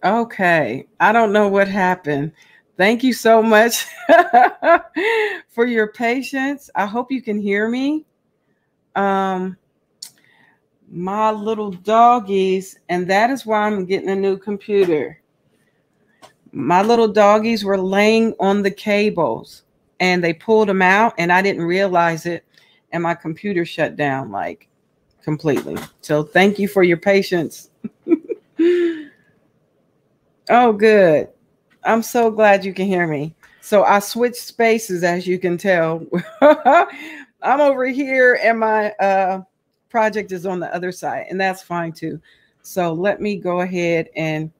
okay. I don't know what happened. Thank you so much for your patience. I hope you can hear me. Um, my little doggies, and that is why I'm getting a new computer. My little doggies were laying on the cables. and they pulled them out and I didn't realize it. And my computer shut down like completely. So thank you for your patience. Oh, good. I'm so glad you can hear me. So I switched spaces, as you can tell. I'm over here and my project is on the other side, and that's fine too. So let me go ahead and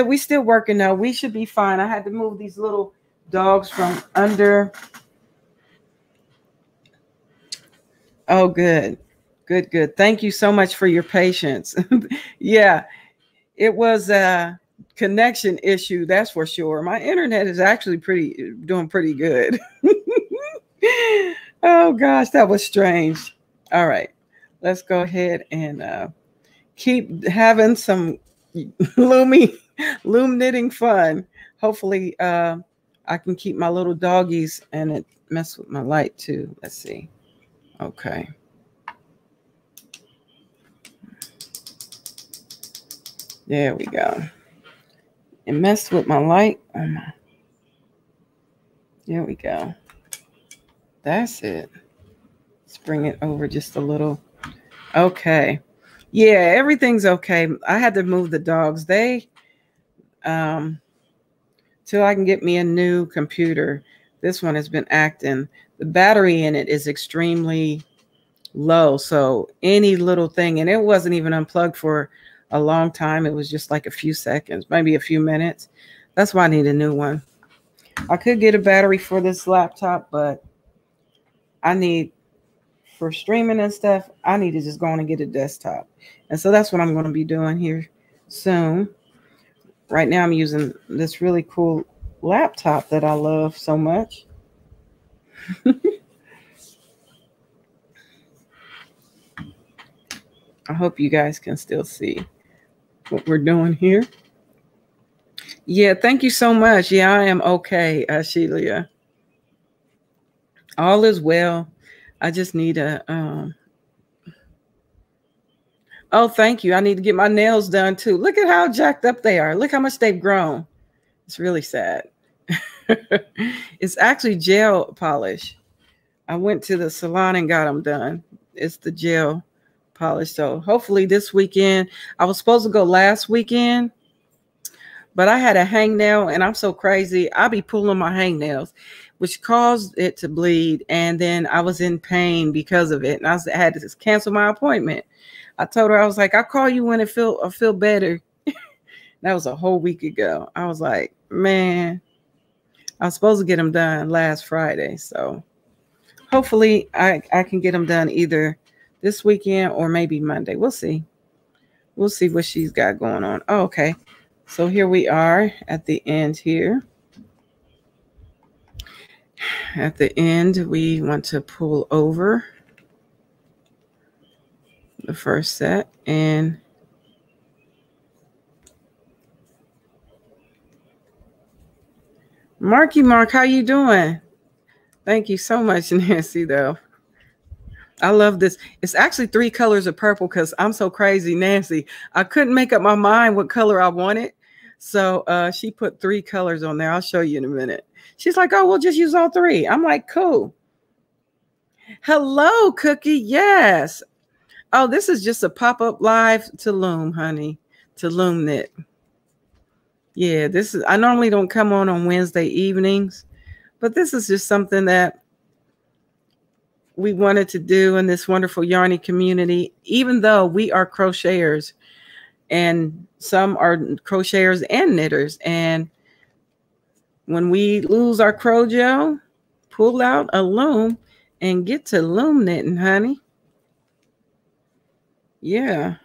we still working though. We should be fine. I had to move these little dogs from under. Oh, good. Good, good. Thank you so much for your patience. Yeah, it was a connection issue, that's for sure. My internet is actually doing pretty good. Oh gosh, that was strange. All right, let's go ahead and keep having some loom knitting fun. Hopefully, I can keep my little doggies, and it messed with my light too. Let's see. Okay. There we go. It messed with my light. Oh my. There we go. That's it. Let's bring it over just a little. Okay. Yeah, everything's okay. I had to move the dogs. Till I can get me a new computer. This one has been acting. The battery in it is extremely low. So any little thing, and it wasn't even unplugged for a long time. It was just like a few seconds, maybe a few minutes. That's why I need a new one. I could get a battery for this laptop, but I need, for streaming and stuff, I need to just go on and get a desktop. And so that's what I'm going to be doing here soon. Right now I'm using this really cool laptop that I love so much. I hope you guys can still see what we're doing here. Yeah, thank you so much. Yeah, I am okay, Sheila. All is well. I just need a oh, thank you. I need to get my nails done too. Look at how jacked up they are. Look how much they've grown. It's really sad. It's actually gel polish. I went to the salon and got them done. It's the gel polish. So hopefully this weekend, I was supposed to go last weekend, but I had a hangnail and I'm so crazy. I'll be pulling my hangnails, which caused it to bleed. And then I was in pain because of it. And I had to cancel my appointment. I told her, I was like, I'll call you when I feel better. That was a whole week ago. I was like, man, I was supposed to get them done last Friday. So hopefully I can get them done either this weekend or maybe Monday. We'll see. We'll see what she's got going on. Oh, okay. So here we are at the end here. At the end, we want to pull over the first set and Marky Mark, how you doing? Thank you so much, Nancy, though. I love this. It's actually 3 colors of purple because I'm so crazy, Nancy. I couldn't make up my mind what color I wanted. So she put 3 colors on there. I'll show you in a minute. She's like, oh, we'll just use all 3. I'm like, cool. Hello, Cookie. Yes. Oh, this is just a pop-up live to Loom, honey, to Loom Knit. Yeah, I normally don't come on Wednesday evenings, but this is just something that we wanted to do in this wonderful Yarny community, even though we are crocheters and some are crocheters and knitters. And when we lose our Crojo, pull out a loom and get to loom knitting, honey. Yeah.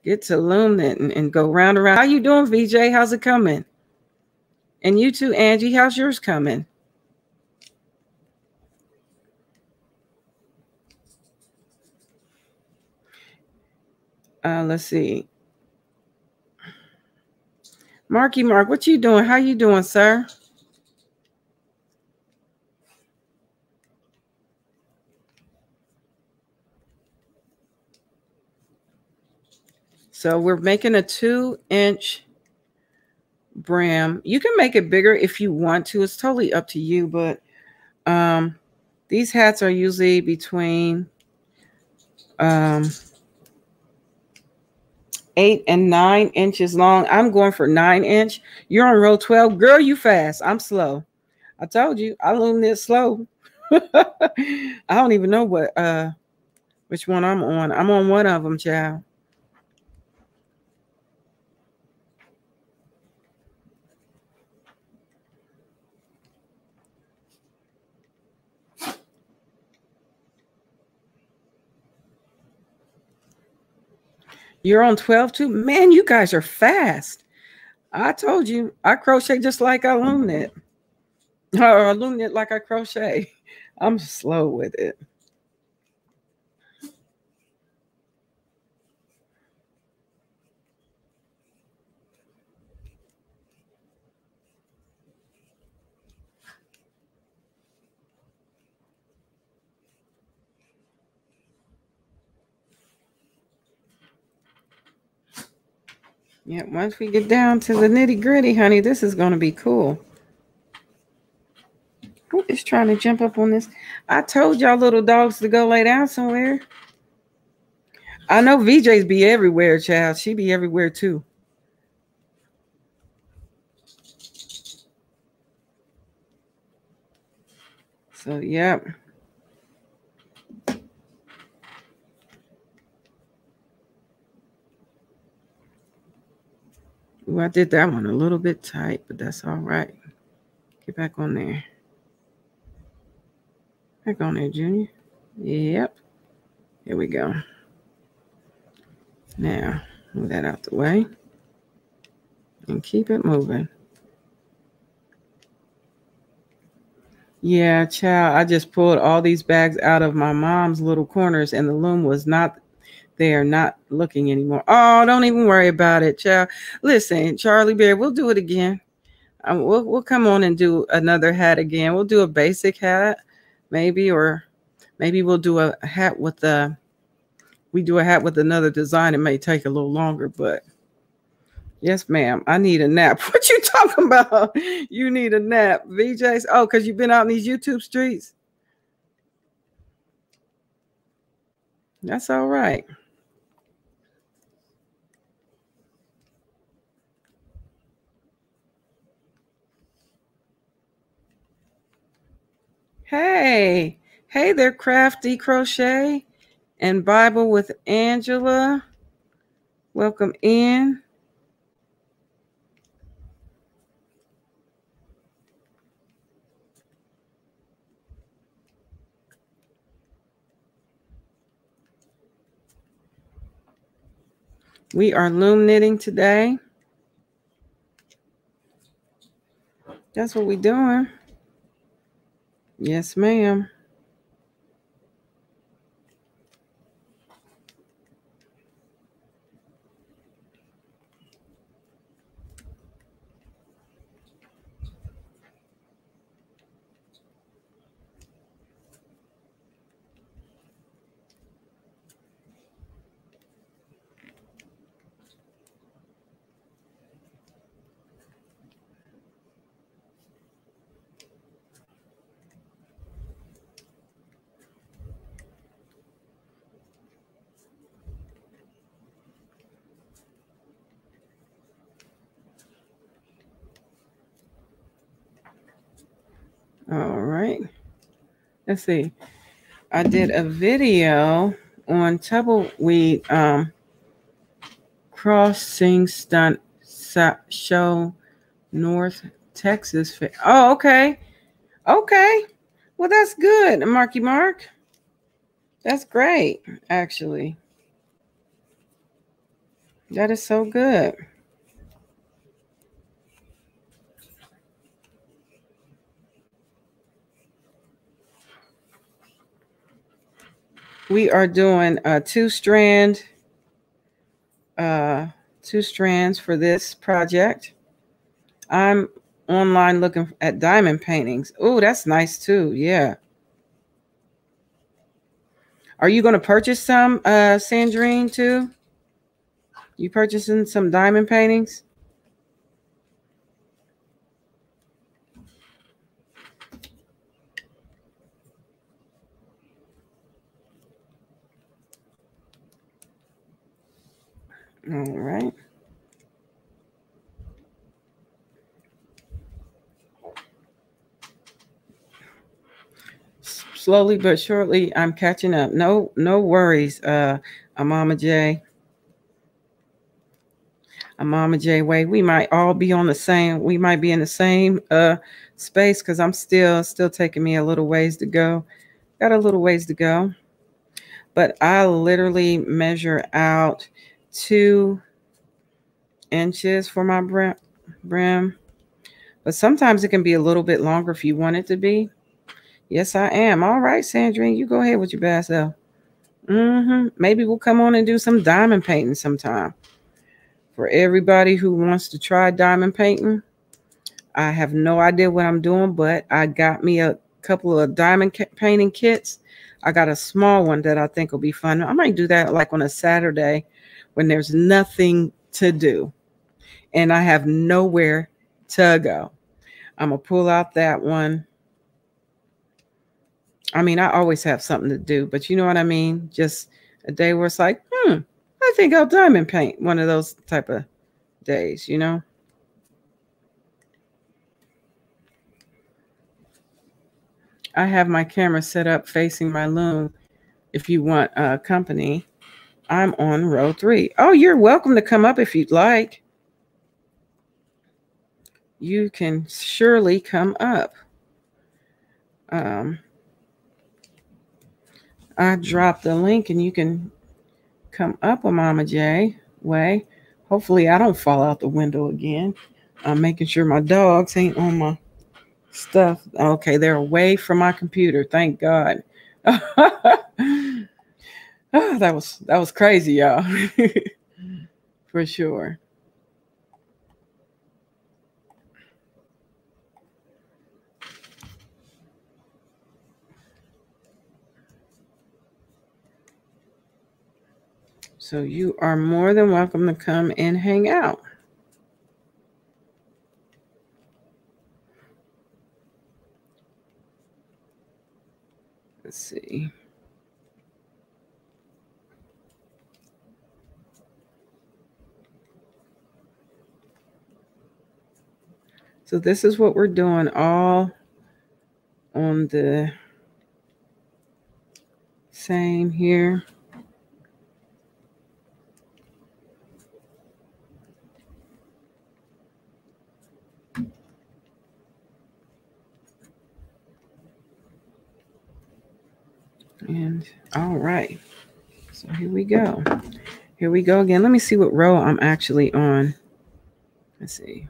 Get to loom knitting and go round and round. How you doing, VJ? How's it coming? And you too, Angie. How's yours coming? Let's see. Marky Mark, what you doing? How you doing, sir? So we're making a 2-inch brim. You can make it bigger if you want to. It's totally up to you, but these hats are usually between 8 and 9 inches long. I'm going for 9-inch. You're on row 12. Girl, you fast. I'm slow. I told you, I learned this slow. I don't even know which one I'm on. I'm on one of them, child. You're on 12 too? Man, you guys are fast. I told you, I crochet just like I loom it. Or I loom it like I crochet. I'm slow with it. Yeah, once we get down to the nitty gritty, honey, this is going to be cool. Who is trying to jump up on this? I told y'all little dogs to go lay down somewhere. I know VJ's be everywhere, child. She be everywhere too. So, yep. Ooh, I did that one a little bit tight, but that's all right. Get back on there. Back on there, Junior. Yep. Here we go. Now, move that out the way. And keep it moving. Yeah, child, I just pulled all these bags out of my mom's little corners, and the loom was not there, not looking anymore. Oh, don't even worry about it, child. Listen, Charlie Bear, we'll do it again. We'll come on and do another hat again. We'll do a basic hat, maybe, or maybe we'll do a hat with another design. It may take a little longer, but yes, ma'am. I need a nap. What you talking about? You need a nap, VJs? Oh, because you've been out in these YouTube streets. That's all right. Hey there, Crafty Crochet and Bible with Angela. Welcome in. We are loom knitting today. That's what we're doing. Yes, ma'am. All right. Let's see. I did a video on tumbleweed crossing stunt show North Texas. Oh, okay. Okay. Well, that's good, Marky Mark. That's great, actually. That is so good. We are doing two strands for this project. I'm online looking at diamond paintings. Oh, that's nice too. Yeah. Are you going to purchase some, Sandrine, too? You purchasing some diamond paintings? All right. Slowly but surely, I'm catching up. No worries, Mama J. Mama J Way. We might all be on the same. We might be in the same space because I'm still taking me a little ways to go. Got a little ways to go, but I literally measure out 2 inches for my brim. But sometimes it can be a little bit longer if you want it to be. Yes, I am. All right, Sandrine, you go ahead with your bad self. Maybe we'll come on and do some diamond painting sometime. For everybody who wants to try diamond painting, I have no idea what I'm doing, but I got me a couple of diamond painting kits. I got a small one that I think will be fun. I might do that like on a Saturday when there's nothing to do and I have nowhere to go. I'm going to pull out that one. I mean, I always have something to do, but you know what I mean? Just a day where it's like, I think I'll diamond paint, one of those type of days, you know? I have my camera set up facing my loom. If you want company, I'm on row 3. Oh, you're welcome to come up if you'd like. You can surely come up. I dropped the link and you can come up with Mama J Way. Hopefully I don't fall out the window again. I'm making sure my dogs ain't on my stuff. Okay, they're away from my computer. Thank God. Oh, that was crazy, y'all. For sure. So you are more than welcome to come and hang out. Let's see. So this is what we're doing all on the same here. And all right. So here we go. Here we go again. Let me see what row I'm actually on. Let's see.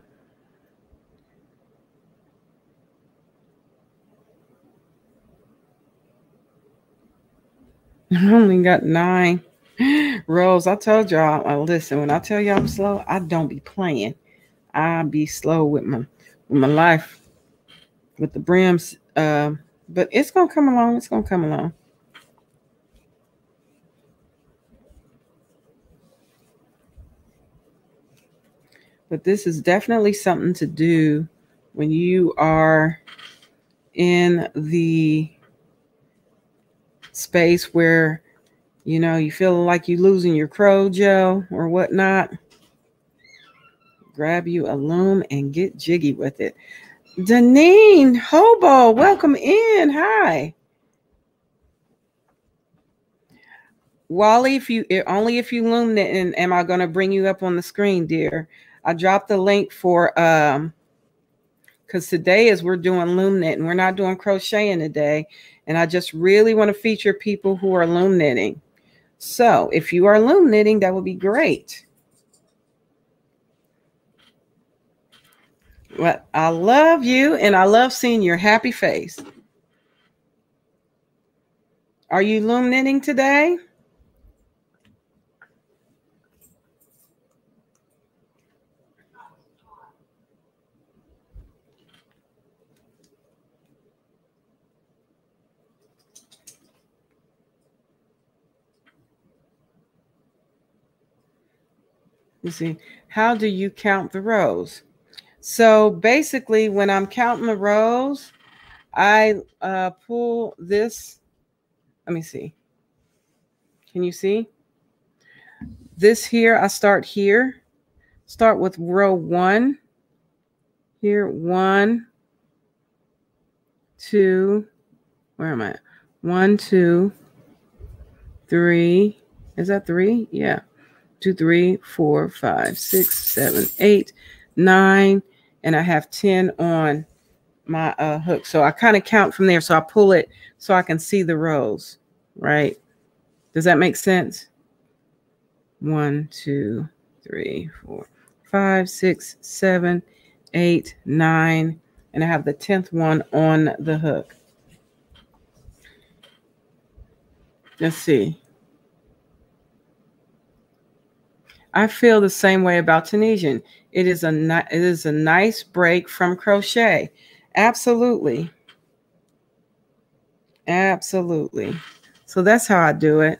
I only got 9 rows. I told y'all, listen, when I tell y'all I'm slow, I don't be playing. I be slow with my life, with the brims. But it's gonna come along. It's gonna come along. But this is definitely something to do when you are in the space where, you know, you feel like you're losing your crow gel or whatnot. Grab you a loom and get jiggy with it. Deneen Hobo, welcome in. Hi. Wally, if you loom knitting, am I going to bring you up on the screen, dear? I dropped the link for because today is we're doing loom knitting. We're not doing crocheting today, and I just really want to feature people who are loom knitting. So if you are loom knitting, that would be great. Well, I love you, and I love seeing your happy face. Are you loom knitting today? You see, how do you count the rows? So basically, when I'm counting the rows, I pull this. Let me see. Can you see? this here, I start here. Start with row 1. Here, 1, 2. Where am I? 1, 2, 3. Is that 3? Yeah. 2, 3, 4, 5, 6, 7, 8, 9, and I have 10 on my hook. So I kind of count from there. So I pull it so I can see the rows, right? Does that make sense? 1, 2, 3, 4, 5, 6, 7, 8, 9, and I have the 10th one on the hook. Let's see. I feel the same way about Tunisian. It is a nice break from crochet. Absolutely. Absolutely. So that's how I do it.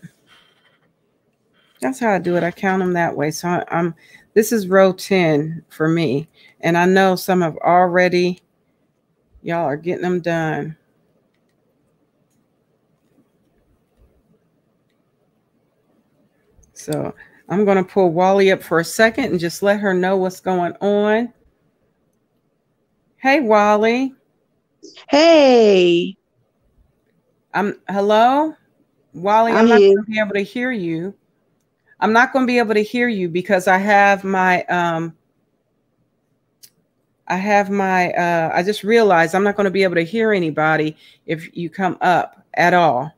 That's how I do it. I count them that way. So this is row 10 for me. And I know some have already, y'all are getting them done. So I'm going to pull Wally up for a second and just let her know what's going on. Hey, Wally. Hey. Hello? Wally, I'm not going to be able to hear you. I'm not going to be able to hear you because I have my, I just realized I'm not going to be able to hear anybody if you come up at all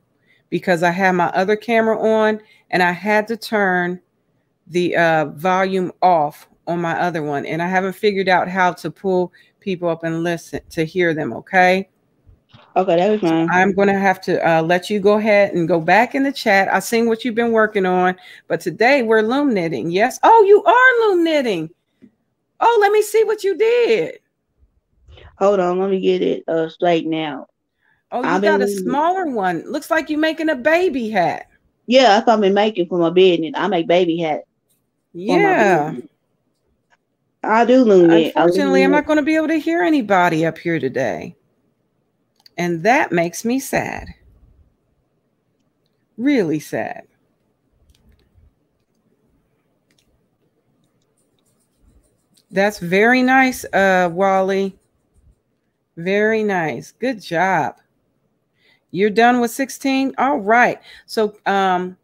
because I have my other camera on and I had to turn the volume off on my other one. And I haven't figured out how to pull people up and listen to hear them. Okay. Okay, that was fine. I'm going to have to let you go ahead and go back in the chat. I've seen what you've been working on, but today we're loom knitting. Yes. Oh, you are loom knitting. Oh, let me see what you did. Hold on. Let me get it straightened out. Oh, you got a smaller one. Looks like you're making a baby hat. Yeah, that's what I've been making for my business. I make baby hats. Yeah. I do loom knit. Unfortunately, I'm not going to be able to hear anybody up here today. And that makes me sad. Really sad. That's very nice, Wally. Very nice. Good job. You're done with 16? All right. So, all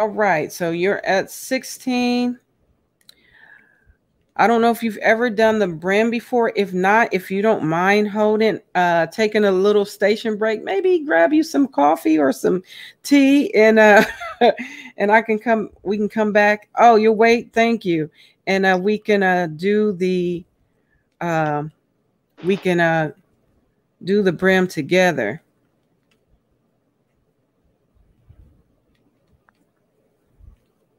right. So you're at 16. I don't know if you've ever done the brim before. If not, if you don't mind holding, taking a little station break, maybe grab you some coffee or some tea and and we can come back. Oh, you'll wait. Thank you. And we can do the brim together.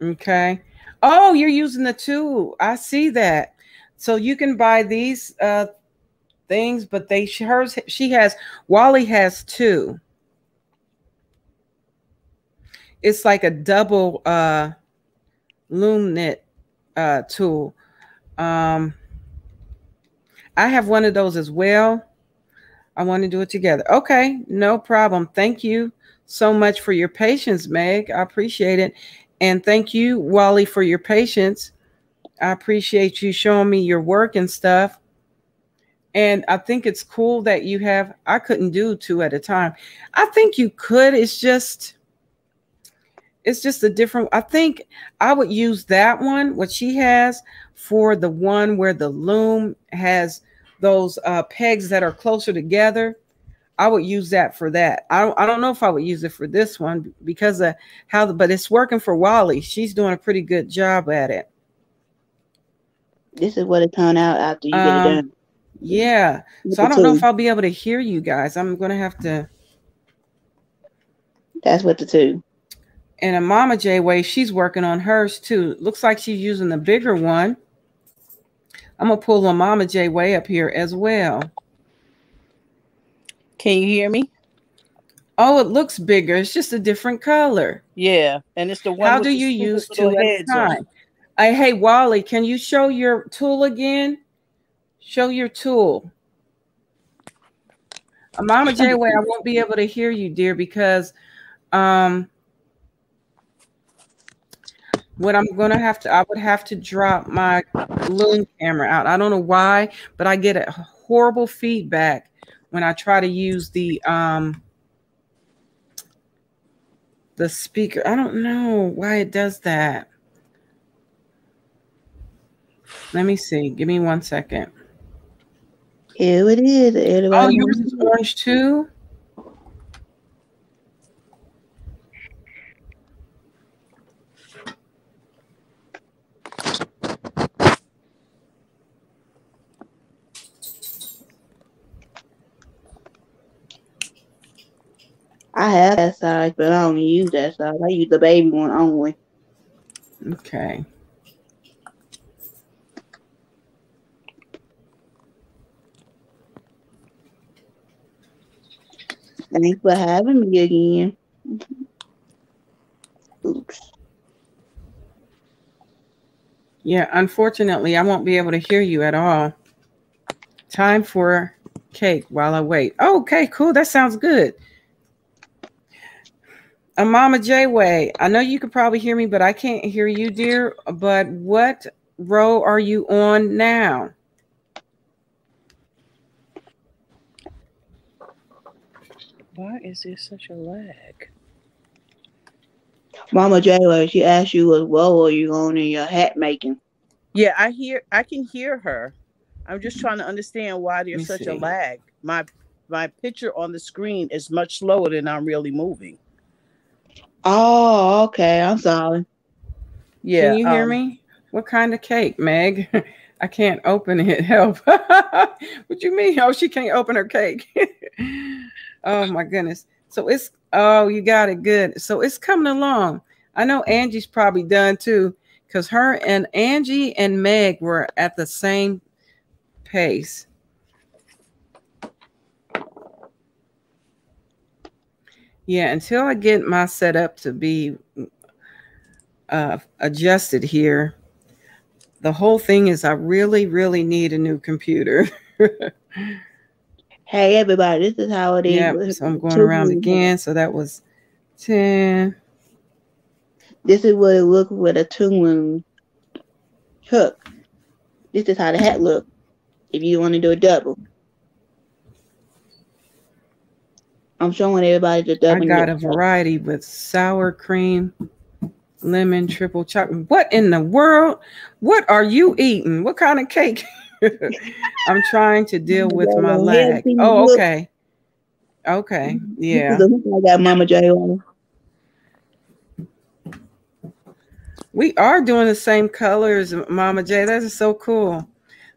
Okay. Oh, you're using the two. I see that. So you can buy these things, but Wally has two. It's like a double loom knit tool. I have one of those as well. I want to do it together. Okay, no problem. Thank you so much for your patience, Meg. I appreciate it. And thank you, Wally, for your patience. I appreciate you showing me your work and stuff. And I think it's cool that I couldn't do two at a time. I think you could. It's just a different, I think I would use that one, what she has, for the one where the loom has those pegs that are closer together. I would use that for that. I don't know if I would use it for this one because of but it's working for Wally. She's doing a pretty good job at it. This is what it turned out after you get it done. Yeah. So I don't know if I'll be able to hear you guys. I'm going to have to. That's what the two. And a Mama J Way, she's working on hers too. Looks like she's using the bigger one. I'm going to pull a Mama J Way up here as well. Can you hear me? Oh, it looks bigger. It's just a different color. Yeah. And it's the one. How do you use two at a time? Hey, Wally, can you show your tool again? Show your tool. Mama J Way, I won't be able to hear you, dear, because what I'm gonna have to, I would have to drop my Loom camera out. I don't know why, but I get a horrible feedback when I try to use the speaker. I don't know why it does that. Let me see. Give me 1 second. Here it is. Oh, yours is orange too? I have that size, but I don't use that size. I use the baby one only. Okay. Thanks for having me again. Oops. Yeah, unfortunately, I won't be able to hear you at all. Time for cake while I wait. Oh, okay, cool. That sounds good. Mama J-Way, I know you could probably hear me, but I can't hear you, dear. But what row are you on now? Why is there such a lag? Mama J, she asked you as well, are you on in your hat making? Yeah, I can hear her. I'm just trying to understand why there's such a lag. My picture on the screen is much slower than I'm really moving. Oh, okay. I'm sorry. Yeah. Can you hear me? What kind of cake, Meg? I can't open it. Help. What you mean? Oh, she can't open her cake. Oh my goodness. So it's, oh, you got it. Good. So it's coming along. I know Angie's probably done too, because her and Angie and Meg were at the same pace. Yeah, until I get my setup to be adjusted here, the whole thing is I really, really need a new computer. Hey, everybody, this is how it is. Yeah, so I'm going around again. So that was 10. This is what it looks with a two-moon hook. This is how the hat looks if you want to do a double. I'm showing everybody the double. I got a variety with sour cream, lemon, triple chocolate. What in the world? What are you eating? What kind of cake? I'm trying to deal with my lag. Oh, okay. Okay. Yeah. I got Mama J on. We are doing the same colors, Mama J. That is so cool.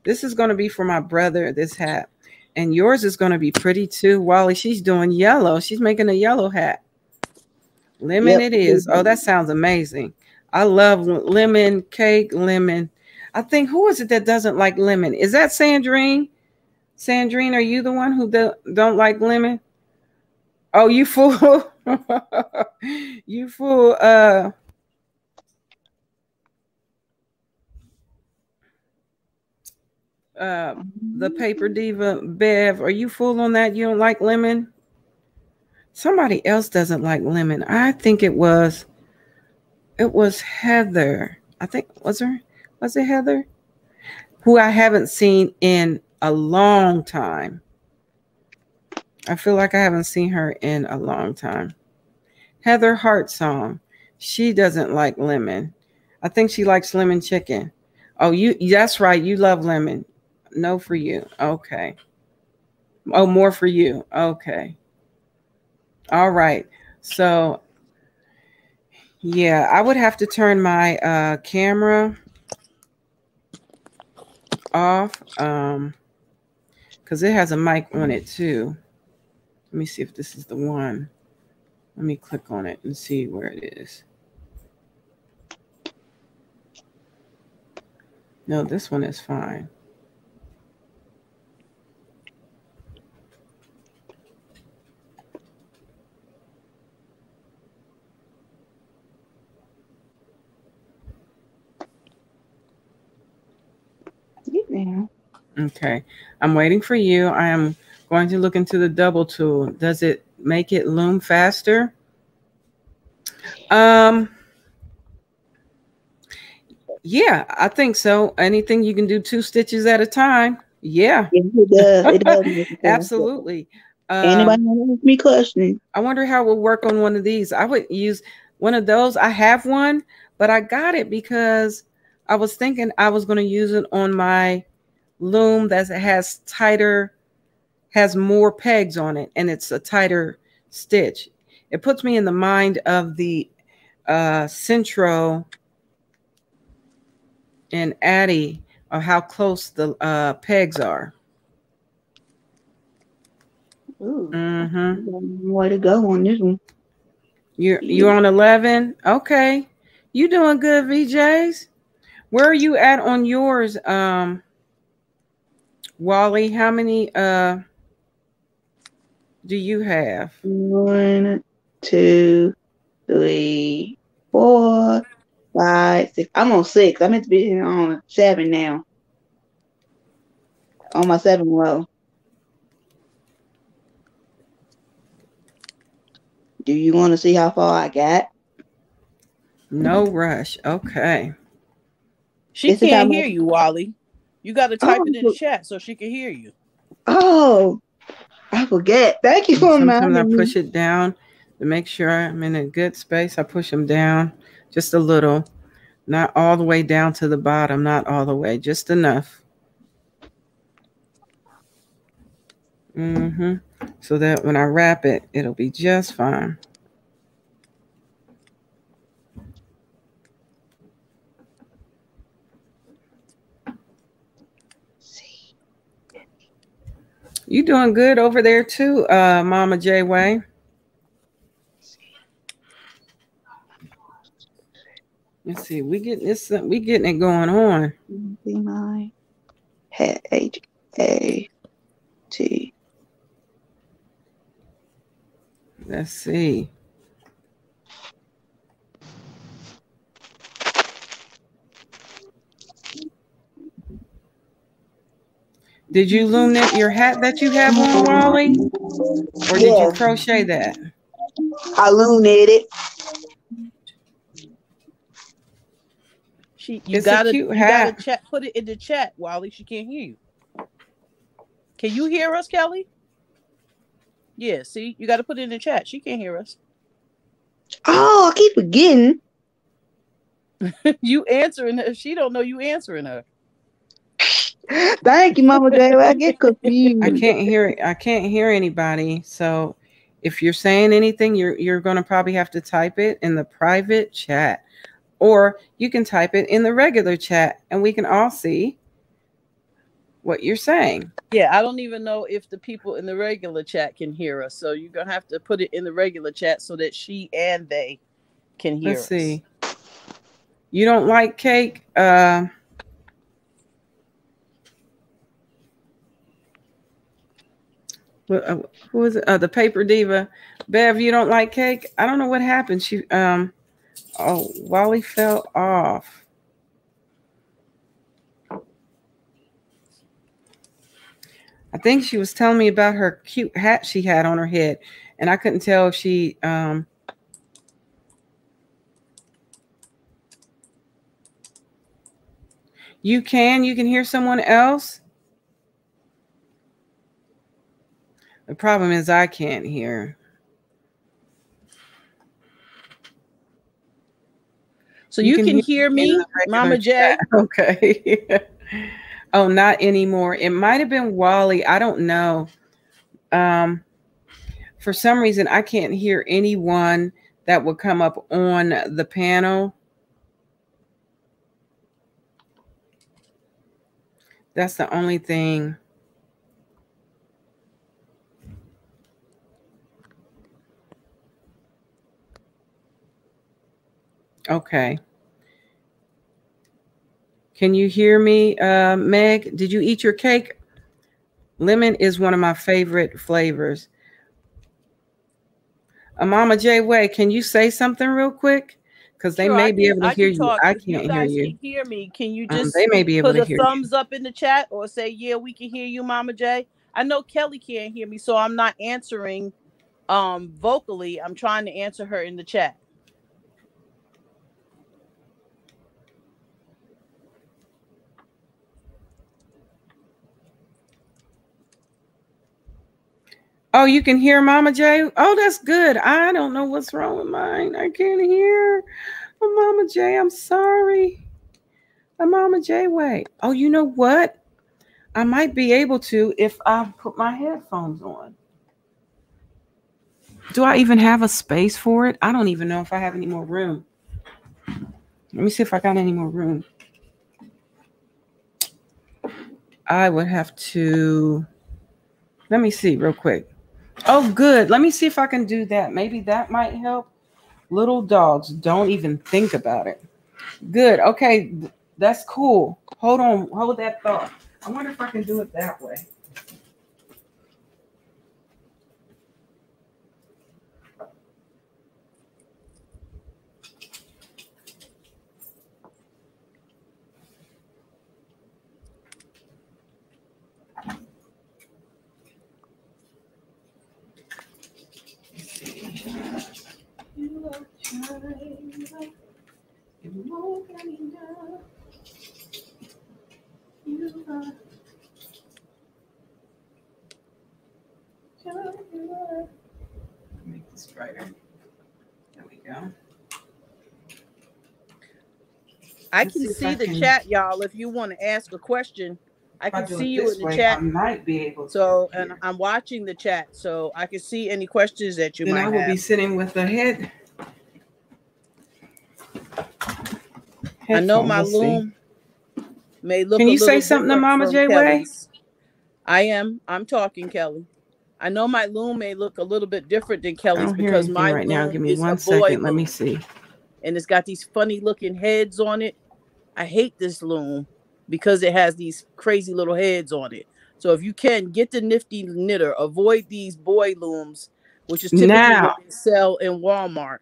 This is going to be for my brother, this hat. And yours is going to be pretty too. Wally, she's doing yellow. She's making a yellow hat. Lemon it is. Oh, that sounds amazing. I love lemon cake, lemon. I think, who is it that doesn't like lemon? Is that Sandrine? Sandrine, are you the one who don't like lemon? Oh, you fool. You fool. The Paper Diva, Bev, are you full on that? You don't like lemon? Somebody else doesn't like lemon. I think it was Heather. I think, was it Heather? Who I haven't seen in a long time. I feel like I haven't seen her in a long time. Heather Hartsong. She doesn't like lemon. I think she likes lemon chicken. Oh, that's right. You love lemon. No for you. Okay. Oh, more for you. Okay. All right. So, yeah, I would have to turn my camera off because it has a mic on it too. Let me see if this is the one. Let me click on it and see where it is. No, this one is fine. Okay, I'm waiting for you. I am going to look into the double tool. Does it make it loom faster? Yeah, I think so. Anything you can do 2 stitches at a time. Yeah. Yes, it does. It does make sense. Absolutely. Anybody want to ask me questions? I wonder how it would work on one of these. I would use one of those. I have one, but I got it because I was thinking I was going to use it on my loom that has more pegs on it, and it's a tighter stitch. It puts me in the mind of the Centro and Addie, of how close the pegs are. Ooh, Mm-hmm. way to go on this one. You're on 11. Okay, you doing good, VJs. Where are you at on yours, Wally? How many do you have? 1, 2, 3, 4, 5, 6. I'm on 6. I'm meant to be on 7 now. On my 7 row. Do you want to see how far I got? No rush. Okay. She can't hear you, Wally. You got to type it in the chat so she can hear you. Oh, I forget. Thank you for reminding me. Sometimes I push it down to make sure I'm in a good space. I push them down just a little, not all the way down to the bottom, not all the way, just enough. So that when I wrap it, it'll be just fine. You doing good over there too, Mama J Way? Let's see, we getting it going on. My HAT. Let's see. Did you loom knit your hat that you have on, Wally? Or did you crochet that? I loom knitted. You gotta chat, put it in the chat, Wally. She can't hear you. Can you hear us, Kelly? Yeah, see, you gotta put it in the chat. She can't hear us. Oh, I keep forgetting. You answering her. She don't know you answering her. Thank you, Mama J. I get confused. I can't hear anybody. So if you're saying anything, you're gonna probably have to type it in the private chat. Or you can type it in the regular chat and we can all see what you're saying. Yeah, I don't even know if the people in the regular chat can hear us. So you're going to have to put it in the regular chat so that she and they can hear us. Let's see. You don't like cake? Who is it? The Paper Diva. Bev, you don't like cake? I don't know what happened. She Wally fell off. I think she was telling me about her cute hat she had on her head, and I couldn't tell if she You can hear someone else? The problem is I can't hear. So you can hear me, Mama J? Okay. Oh, not anymore. It might have been Wally. I don't know. For some reason, I can't hear anyone that would come up on the panel. That's the only thing. Okay. Can you hear me, Meg? Did you eat your cake? Lemon is one of my favorite flavors. Mama J Way, can you say something real quick? Because they may be able to hear you. I can't hear you. You guys can hear me. Can you just they may be able to hear put a thumbs up in the chat or say, yeah, we can hear you, Mama J? I know Kelly can't hear me, so I'm not answering vocally. I'm trying to answer her in the chat. Oh, you can hear Mama J? Oh, that's good. I don't know what's wrong with mine. I can't hear Mama J. I'm sorry. Mama J, wait. Oh, you know what? I might be able to if I put my headphones on. Do I even have a space for it? I don't even know if I have any more room. Let me see if I got any more room. I would have to, let me see real quick. Oh, good. Let me see if I can do that. Maybe that might help. Little dogs, don't even think about it. Good. Okay, that's cool. Hold on. Hold that thought. I wonder if I can do it that way. Make this brighter. There we go. I can see the chat, y'all. If you want to ask a question, I can see you in the chat. I might be able to. So, and I'm watching the chat, so I can see any questions that you might have. Then I will be sitting with the head. I know my loom may look. Can you say something to Mama J Way? I'm talking, Kelly. I know my loom may look a little bit different than Kelly's because my right loom now. Give me is 1 a boy second. Let loom, me see. and it's got these funny looking heads on it. I hate this loom because it has these crazy little heads on it. So if you can get the Nifty Knitter, avoid these boy looms, which is typically what they sell in Walmart.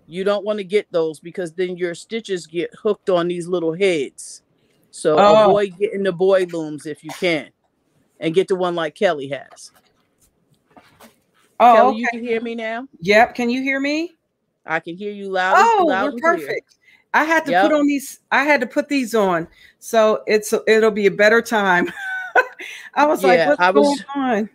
You don't want to get those because then your stitches get hooked on these little heads. So avoid getting the boy looms if you can, and get the one like Kelly has. Kelly, you can hear me now? Yep. Can you hear me? I can hear you loud. We're perfect. I had to put on these. I had to put these on, so it'll be a better time. I was like, what's going on?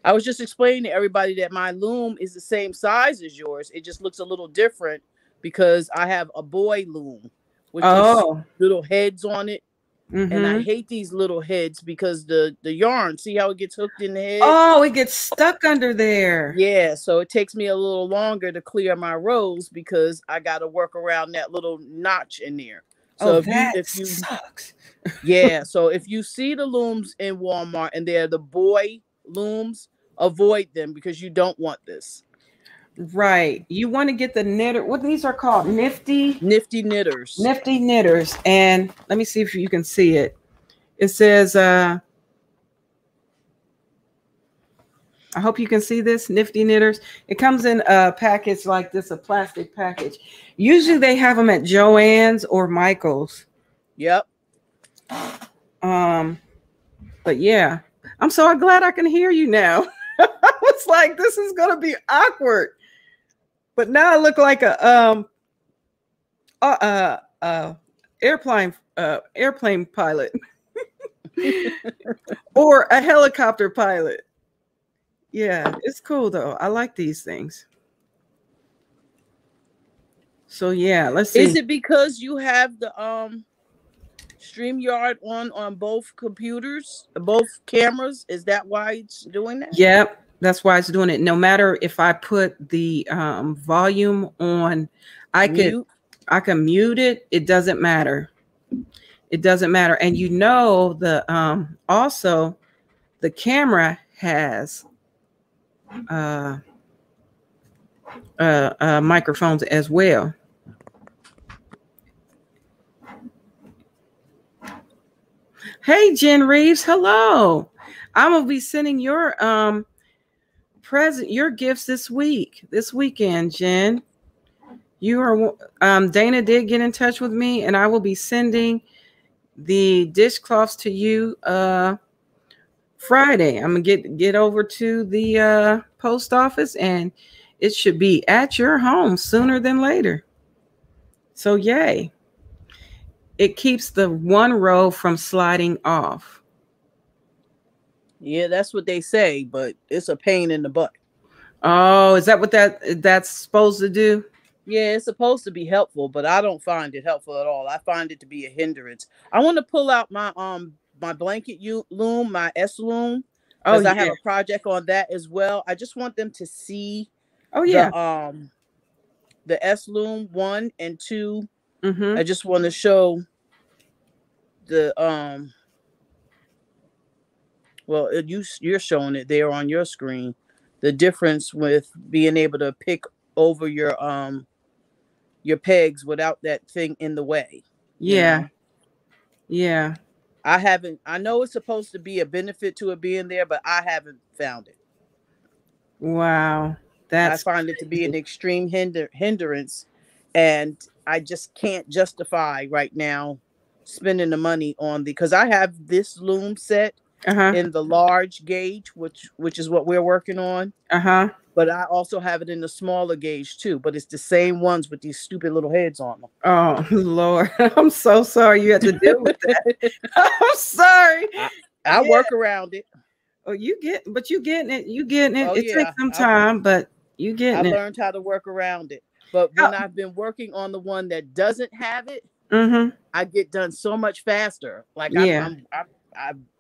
I was just explaining to everybody that my loom is the same size as yours. It just looks a little different because I have a boy loom with just little heads on it. Mm-hmm. And I hate these little heads because the yarn, see how it gets hooked in the head? Oh, it gets stuck under there. Yeah, so it takes me a little longer to clear my rows because I got to work around that little notch in there. So if you sucks. Yeah, so if you see the looms in Walmart and they're the boy looms, avoid them because you don't want this. Right. You want to get the knitter. What these are called? Nifty Knitters. Nifty Knitters. And let me see if you can see it. It says, I hope you can see this, Nifty Knitters. It comes in a package like this, a plastic package. Usually they have them at Joann's or Michael's. Yep. But yeah, I'm so glad I can hear you now. I was like, this is going to be awkward. But now I look like a airplane pilot or a helicopter pilot. Yeah, it's cool though. I like these things. So yeah, let's see. Is it because you have the StreamYard on both computers, both cameras? Is that why it's doing that? Yep. That's why it's doing it. No matter if I put the volume on, I can mute it. It doesn't matter. It doesn't matter. And you know, the also the camera has microphones as well. Hey, Jen Reeves. Hello. I'm gonna be sending your your gifts this weekend, Jen. You are Dana did get in touch with me, and I will be sending the dishcloths to you Friday. I'm gonna get over to the post office, and it should be at your home sooner than later. So yay. It keeps the one row from sliding off. Yeah, that's what they say, but it's a pain in the butt. Oh, is that what that's supposed to do? Yeah, it's supposed to be helpful, but I don't find it helpful at all. I find it to be a hindrance. I want to pull out my blanket loom, my S loom, Oh because I have yeah. a project on that as well. I just want them to see Oh yeah. the S loom 1 and 2. Mm-hmm. I just want to show the well, you're showing it there on your screen, the difference with being able to pick over your pegs without that thing in the way. You Yeah. know, Yeah. I know it's supposed to be a benefit to it being there, but I haven't found it. Wow. I That's find it to be an crazy. extreme hindrance, and I just can't justify right now spending the money on because I have this loom set Uh-huh. in the large gauge, which is what we're working on. Uh-huh. But I also have it in the smaller gauge too. But it's the same ones with these stupid little heads on them. Oh Lord. I'm so sorry you had to deal with that. I'm sorry. I Yeah. work around it. Oh, you getting it. You getting it. Oh It yeah, takes some time, but you I getting it. learned how to work around it. But Oh, when I've been working on the one that doesn't have it, mm-hmm. I get done so much faster. Like Yeah.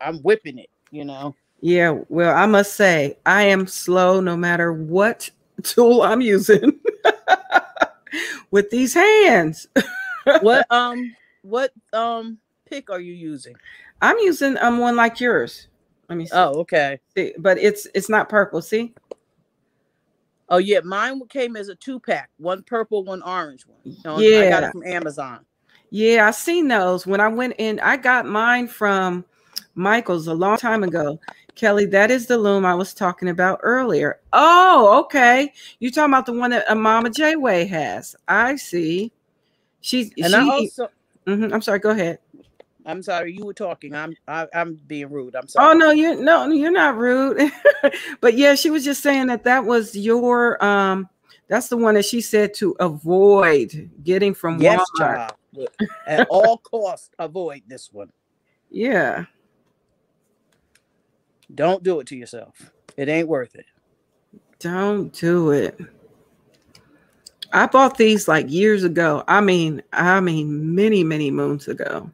I'm whipping it. You know. Yeah. Well, I must say, I am slow no matter what tool I'm using with these hands. What pick are you using? I'm using one like yours. Let me see. Oh, okay. See, but it's not purple. See? Oh yeah, mine came as a 2-pack, one purple, one orange one. I got Yeah. it from Amazon. Yeah, I seen those when I went in. I got mine from Michael's a long time ago. Kelly, that is the loom I was talking about earlier. Oh, okay. You're talking about the one that Mama J Way has. I see. I also I'm sorry, go ahead. I'm sorry, you were talking. I'm being rude. I'm Oh sorry. no, you're not rude. But yeah, she was just saying that was your that's the one that she said to avoid getting from Yes, Walmart. child. At all costs, avoid this one. Yeah. Don't do it to yourself. It ain't worth it. Don't do it. I bought these like years ago. I mean, many, many moons ago.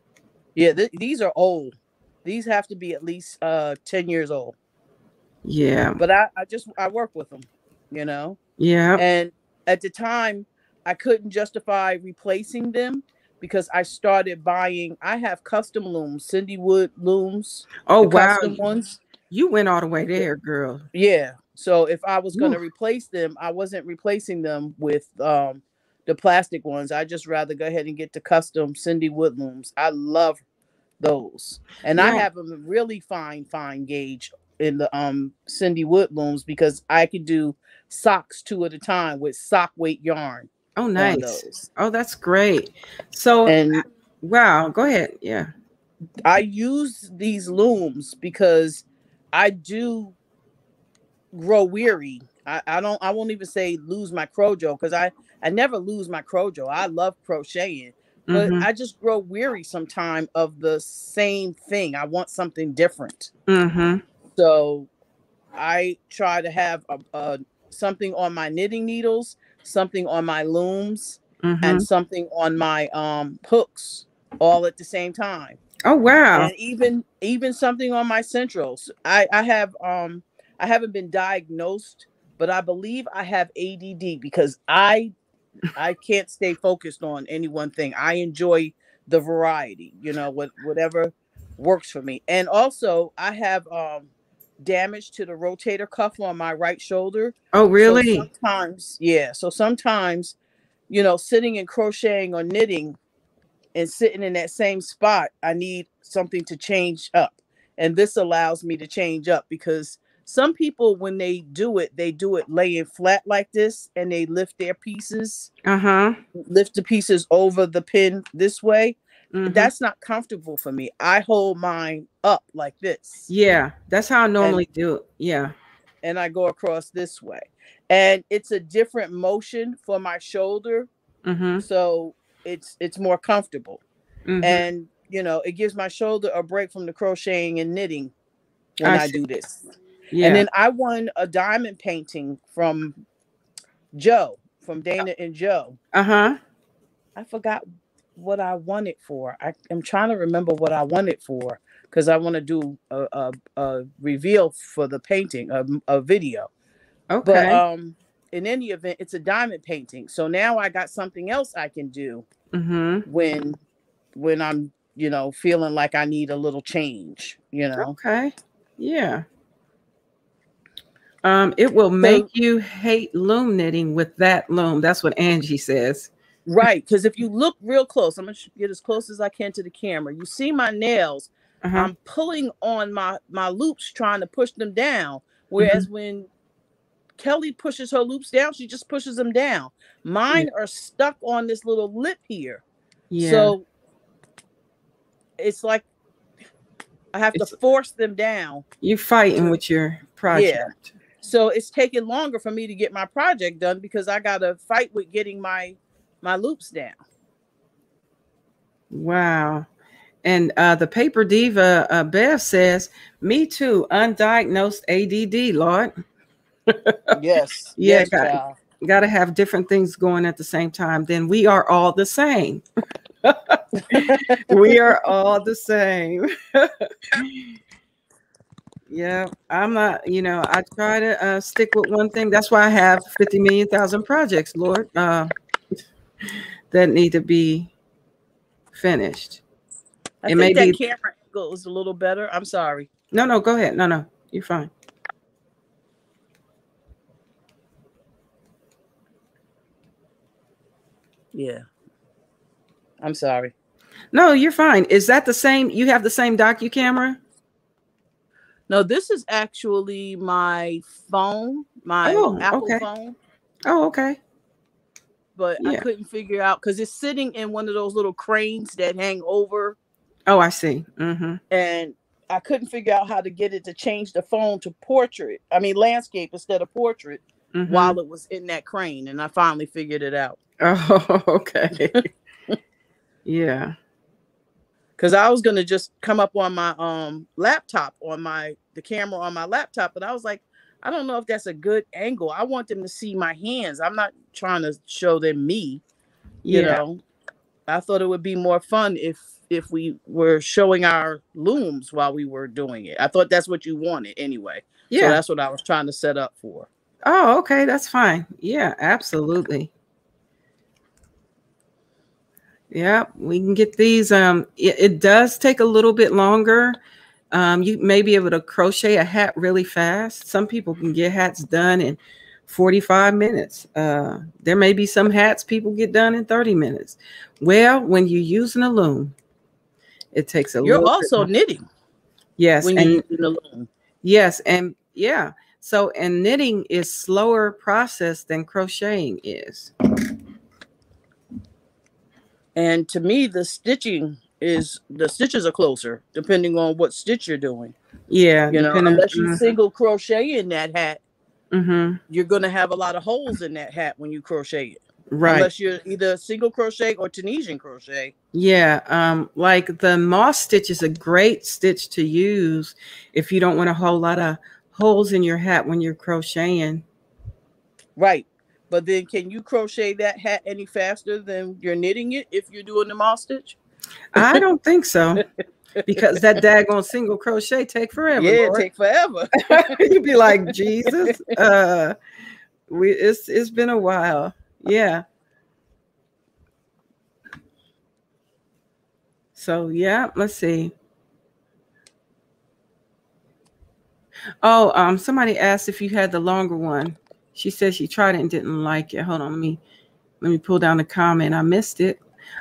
Yeah, these are old. These have to be at least 10 years old. Yeah. But I work with them, you know. Yeah. And at the time, I couldn't justify replacing them because I started buying. I have custom looms, Cindy Wood looms. Oh the wow. custom ones. You went all the way there, girl. Yeah. So if I was going to Oof. replace them, I wasn't replacing them with the plastic ones. I just rather go ahead and get the custom Cindy Wood looms. I love those, and I Yeah. have them really fine gauge in the Cindy Wood looms because I could do socks 2 at a time with sock weight yarn Oh, on nice. those. Oh, that's great. So, And wow, go ahead. Yeah. I use these looms because I do grow weary. I won't even say lose my crojo because I never lose my crojo. I love crocheting, but Mm-hmm. I just grow weary sometime of the same thing. I want something different. Mm-hmm. So I try to have something on my knitting needles, something on my looms, Mm-hmm. and something on my hooks all at the same time. Oh wow. And even something on my centrals. I haven't been diagnosed, but I believe I have ADD because I can't stay focused on any one thing. I enjoy the variety, whatever works for me. And also I have damage to the rotator cuff on my right shoulder. Oh really? So sometimes, sitting and crocheting or knitting and sitting in that same spot, I need something to change up. And this allows me to change up because some people, when they do it laying flat like this and they lift their pieces, Uh-huh. lift the pieces over the pin this way. Mm-hmm. That's not comfortable for me. I hold mine up like this. Yeah, that's how I normally do it. Yeah. And I go across this way. And it's a different motion for my shoulder. Mm-hmm. So it's more comfortable. Mm-hmm. And it gives my shoulder a break from the crocheting and knitting when I see. do this. Yeah. And then I won a diamond painting from Joe, from Dana and Joe. Uh-huh. I forgot what I won it for. I'm trying to remember what I won it for, because I want to do a reveal for the painting, a video. Okay. But in any event, it's a diamond painting. So now I got something else I can do Mm-hmm. when I'm, feeling like I need a little change, Okay. Yeah. It will make you hate loom knitting with that loom. That's what Angie says. Right, because if you look real close, I'm gonna get as close as I can to the camera. You see my nails. Uh-huh. I'm pulling on my loops, trying to push them down. Whereas when Kelly pushes her loops down, she just pushes them down. Mine are stuck on this little lip here. Yeah. So it's like I have to force them down. You fighting with your project. Yeah. So it's taking longer for me to get my project done because I gotta fight with getting my loops down. Wow. And the Paper Diva Bev says, me too, undiagnosed ADD, Lord. Yes. Yeah, yes, got to have different things going at the same time. Then we are all the same. We are all the same. Yeah, I'm not, I try to stick with one thing. That's why I have 50 million thousand projects, Lord, that need to be finished. I think that camera angle is a little better. I'm sorry. No, go ahead. No, you're fine. Yeah. I'm sorry. No, you're fine. Is that the same? You have the same docu camera? No, this is actually my phone, my Apple phone. Oh, okay. But I couldn't figure out because it's sitting in one of those little cranes that hang over. Oh, I see. Mm-hmm. And I couldn't figure out how to get it to change the phone to landscape instead of portrait while it was in that crane. And I finally figured it out. Oh, okay. Yeah. Because I was going to just come up on my laptop, on the camera on my laptop. But I was like, I don't know if that's a good angle. I want them to see my hands. I'm not trying to show them me. You know, I thought it would be more fun if we were showing our looms while we were doing it. I thought that's what you wanted anyway. Yeah. So that's what I was trying to set up for. Oh, okay. That's fine. Yeah, absolutely. Yeah, we can get these. It does take a little bit longer. You may be able to crochet a hat really fast. Some people can get hats done in 45 minutes. There may be some hats people get done in 30 minutes. Well, when you're using a loom, it takes a little bit. You're also knitting. Yes. When you're using a loom. Yes. And yeah. So, and knitting is slower process than crocheting is. And to me, the stitches are closer depending on what stitch you're doing. Yeah. Unless you single crochet in that hat, you're going to have a lot of holes in that hat when you crochet it. Right. Unless you're either single crochet or Tunisian crochet. Yeah. Like the moss stitch is a great stitch to use if you don't want a whole lot of holes in your hat when you're crocheting. Right. But then can you crochet that hat any faster than you're knitting it if you're doing the moss stitch? I don't think so. Because that daggone single crochet take forever. Yeah, take forever. You'd be like, Jesus. It's been a while. Yeah. So yeah, let's see. Oh, somebody asked if you had the longer one. She said she tried it and didn't like it. Hold on, let me pull down the comment. I missed it.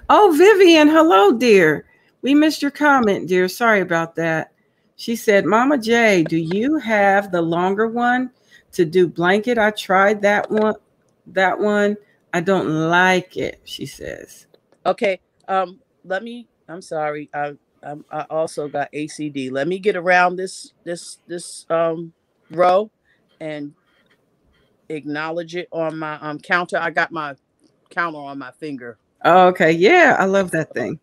Oh, Vivian, hello, dear. We missed your comment, dear. Sorry about that. She said, Mama J, do you have the longer one to do blanket? I tried that one. I don't like it, she says. Okay. I'm sorry. I also got ACD. Let me get around this row and acknowledge it on my counter. I got my counter on my finger. Oh, okay. Yeah, I love that thing.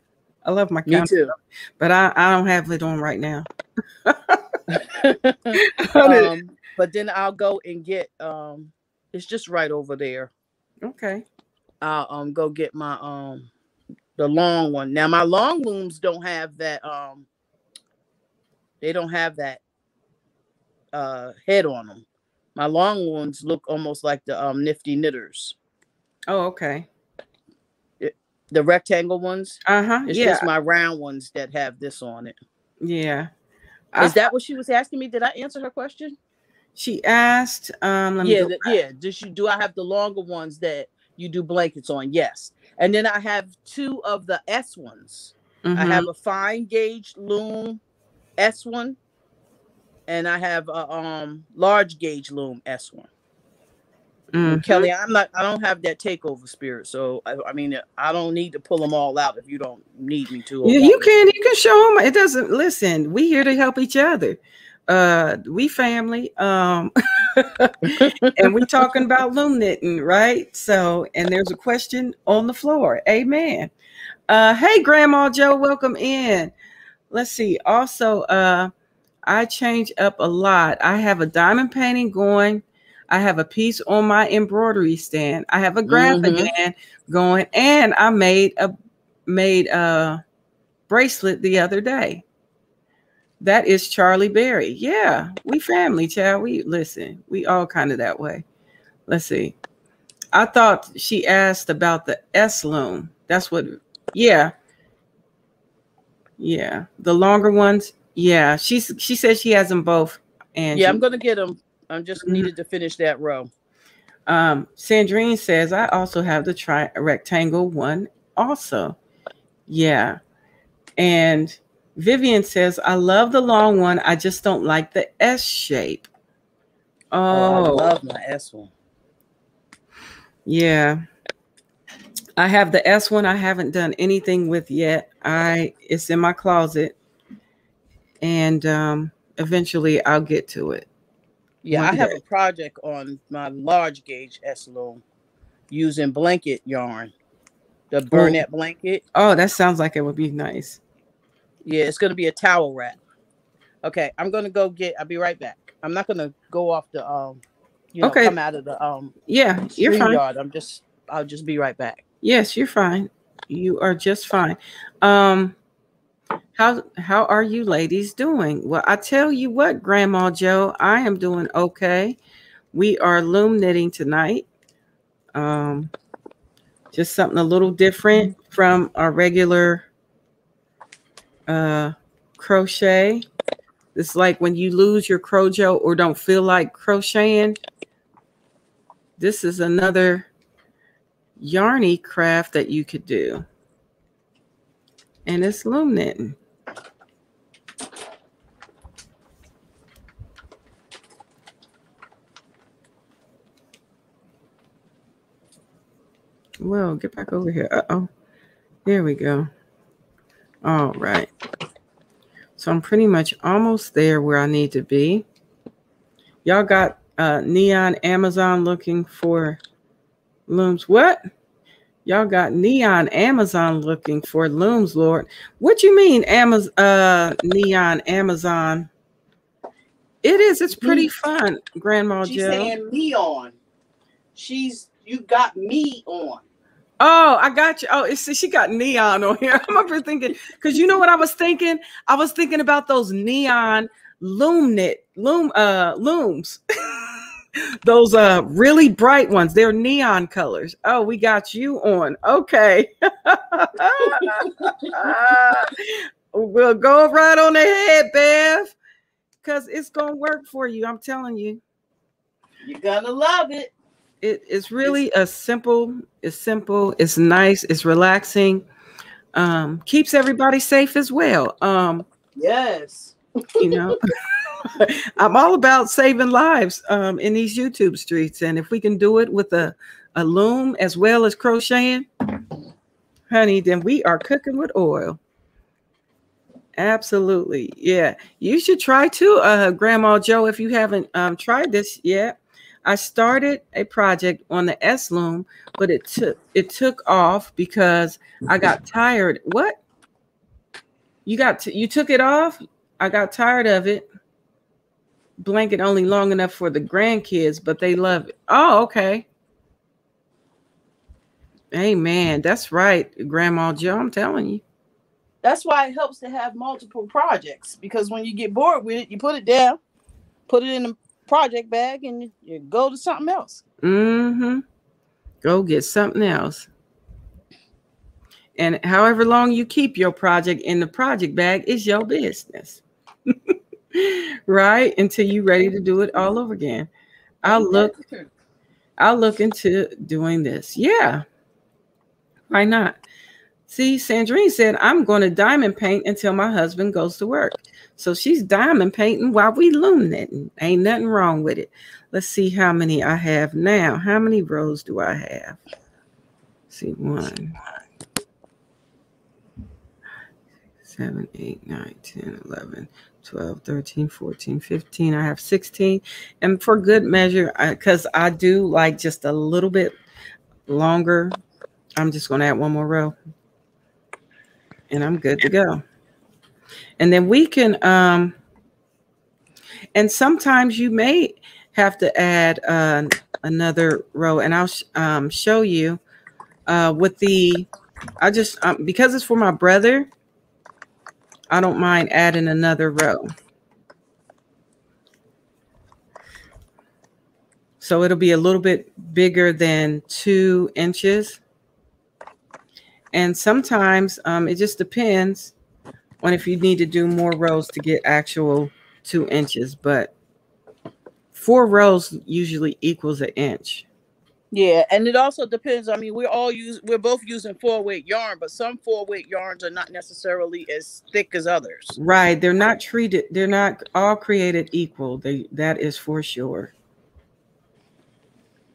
I love my counter. Me too. But I don't have it on right now. But then I'll go and get it's just right over there. Okay. I'll go get my the long one. Now my long looms don't have that they don't have that head on them. My long ones look almost like the Nifty Knitters. Oh, okay. The rectangle ones. It's Yeah. just my round ones that have this on it. Yeah. Is that what she was asking me? Did I answer her question? She asked, let me go back. Do I have the longer ones that you do blankets on? Yes. And then I have 2 of the S ones. I have a fine gauge loom S one, and I have a large gauge loom S one. Kelly, I don't have that takeover spirit, so I mean, I don't need to pull them all out if you don't need me to. You can show them. It doesn't. Listen, we here to help each other. We family. And we talking about loom knitting, right? So, and there's a question on the floor. Amen. Hey, Grandma Joe, welcome in. Let's see. Also, I change up a lot. I have a diamond painting going. I have a piece on my embroidery stand. I have a graphic band going, and I made a bracelet the other day. That is Charlie Berry. Yeah, we family, child. We all kind of that way. Let's see. I thought she asked about the S loom. That's what. Yeah. The longer ones. Yeah, she said she has them both. And yeah, I'm gonna get them. I just needed to finish that row. Sandrine says I also have the rectangle one also. Yeah. And Vivian says I love the long one. I just don't like the S shape. Oh, I love my S one. Yeah. I have the S one I haven't done anything with yet. It's in my closet. And eventually I'll get to it. Yeah, I have a project on my large gauge S loom using blanket yarn, the Burnett blanket. Oh, that sounds like it would be nice. Yeah, it's going to be a towel wrap. Okay, I'm going to go I'll be right back. I'm not going to go off the, come out of the, yeah, you're fine. Yard. I'll just be right back. Yes, you're fine. You are just fine. How are you ladies doing? Well, I tell you what, Grandma Joe, I am doing okay. We are loom knitting tonight. Just something a little different from our regular crochet. It's like when you lose your crojo or don't feel like crocheting. This is another yarny craft that you could do. And it's loom knitting. Well, get back over here. Uh-oh. There we go. All right. So I'm pretty much almost there where I need to be. Y'all got Neon Amazon looking for looms. What? Y'all got Neon Amazon looking for looms, Lord. What you mean, Neon Amazon? It is. It's pretty fun, Grandma Joe. She's saying neon. You got me on. Oh, I got you. Oh, she got neon on here. I'm over thinking, because you know what I was thinking? I was thinking about those neon looms. Those really bright ones. They're neon colors. Oh, we got you on. Okay. We'll go right on ahead, Bev, because it's gonna work for you. I'm telling you. You're gonna love it. It's really simple. It's nice. It's relaxing. Keeps everybody safe as well. Yes. You know, I'm all about saving lives in these YouTube streets. And if we can do it with a loom as well as crocheting, honey, then we are cooking with oil. Absolutely. Yeah. You should try too, Grandma Joe, if you haven't tried this yet. I started a project on the S loom, but it took off because I got tired. What? You took it off? I got tired of it. blanket only long enough for the grandkids, but they love it. Oh, okay. Amen. That's right, Grandma Joe. I'm telling you. That's why it helps to have multiple projects, because when you get bored with it, you put it down, put it in a project bag, and you go to something else. Mm-hmm. Go get something else. And however long you keep your project in the project bag is your business. Right? Until you're ready to do it all over again. I'll look into doing this. Yeah. Why not? See, Sandrine said, I'm going to diamond paint until my husband goes to work. So she's diamond painting while we loom knitting. Ain't nothing wrong with it. Let's see how many I have now. How many rows do I have? Let's see, 1, 7, 8, 9, 10, 11, 12, 13, 14, 15. I have 16. And for good measure, because I do like just a little bit longer, I'm just going to add one more row. And I'm good to go. And then we can, and sometimes you may have to add another row. And I'll show you with the, I just, because it's for my brother, I don't mind adding another row. So it'll be a little bit bigger than 2 inches. And sometimes it just depends on if you need to do more rows to get actual 2 inches. But 4 rows usually equals an inch. Yeah, and it also depends. I mean, we're both using 4-weight yarn, but some 4-weight yarns are not necessarily as thick as others. Right. They're not all created equal. That is for sure.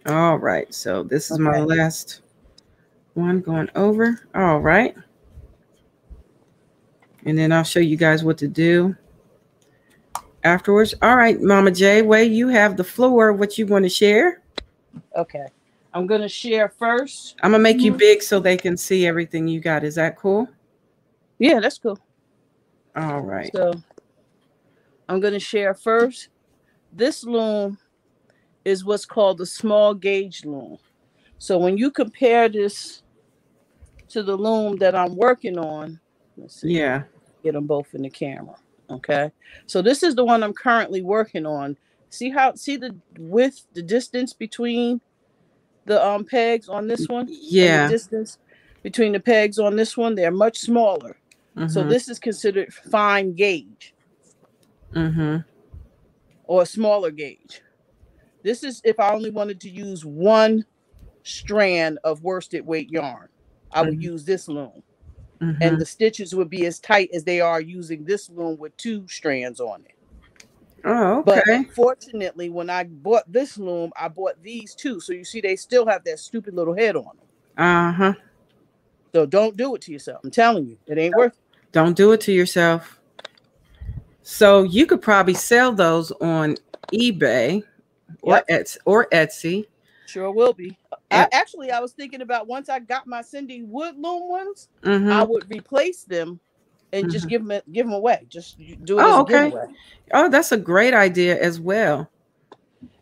All right. So this is my last one going over. All right. And then I'll show you guys what to do afterwards. All right, Mama J, Way, you have the floor. What you want to share? Okay. I'm going to share first. I'm going to make you big so they can see everything you got. Is that cool? Yeah, that's cool. All right. So I'm going to share first. This loom is what's called the small gauge loom. So when you compare this to the loom that I'm working on, let's see. Yeah. Get them both in the camera. Okay. So this is the one I'm currently working on. See the width, the distance between the pegs on this one? Yeah. And the distance between the pegs on this one, they're much smaller. Mm-hmm. So this is considered fine gauge. Mm-hmm. Or a smaller gauge. This is if I only wanted to use 1 strand of worsted weight yarn. I would use this loom. Mm-hmm. And the stitches would be as tight as they are using this loom with 2 strands on it. Oh, okay. But unfortunately, when I bought this loom, I bought these 2. So you see, they still have that stupid little head on them. Uh-huh. So don't do it to yourself. I'm telling you, it ain't worth it. Don't do it to yourself. So you could probably sell those on eBay or Etsy. Sure will be. I was thinking about once I got my Cindy Wood loom ones, I would replace them and just give them away. Just do it as a giveaway. Oh, that's a great idea as well.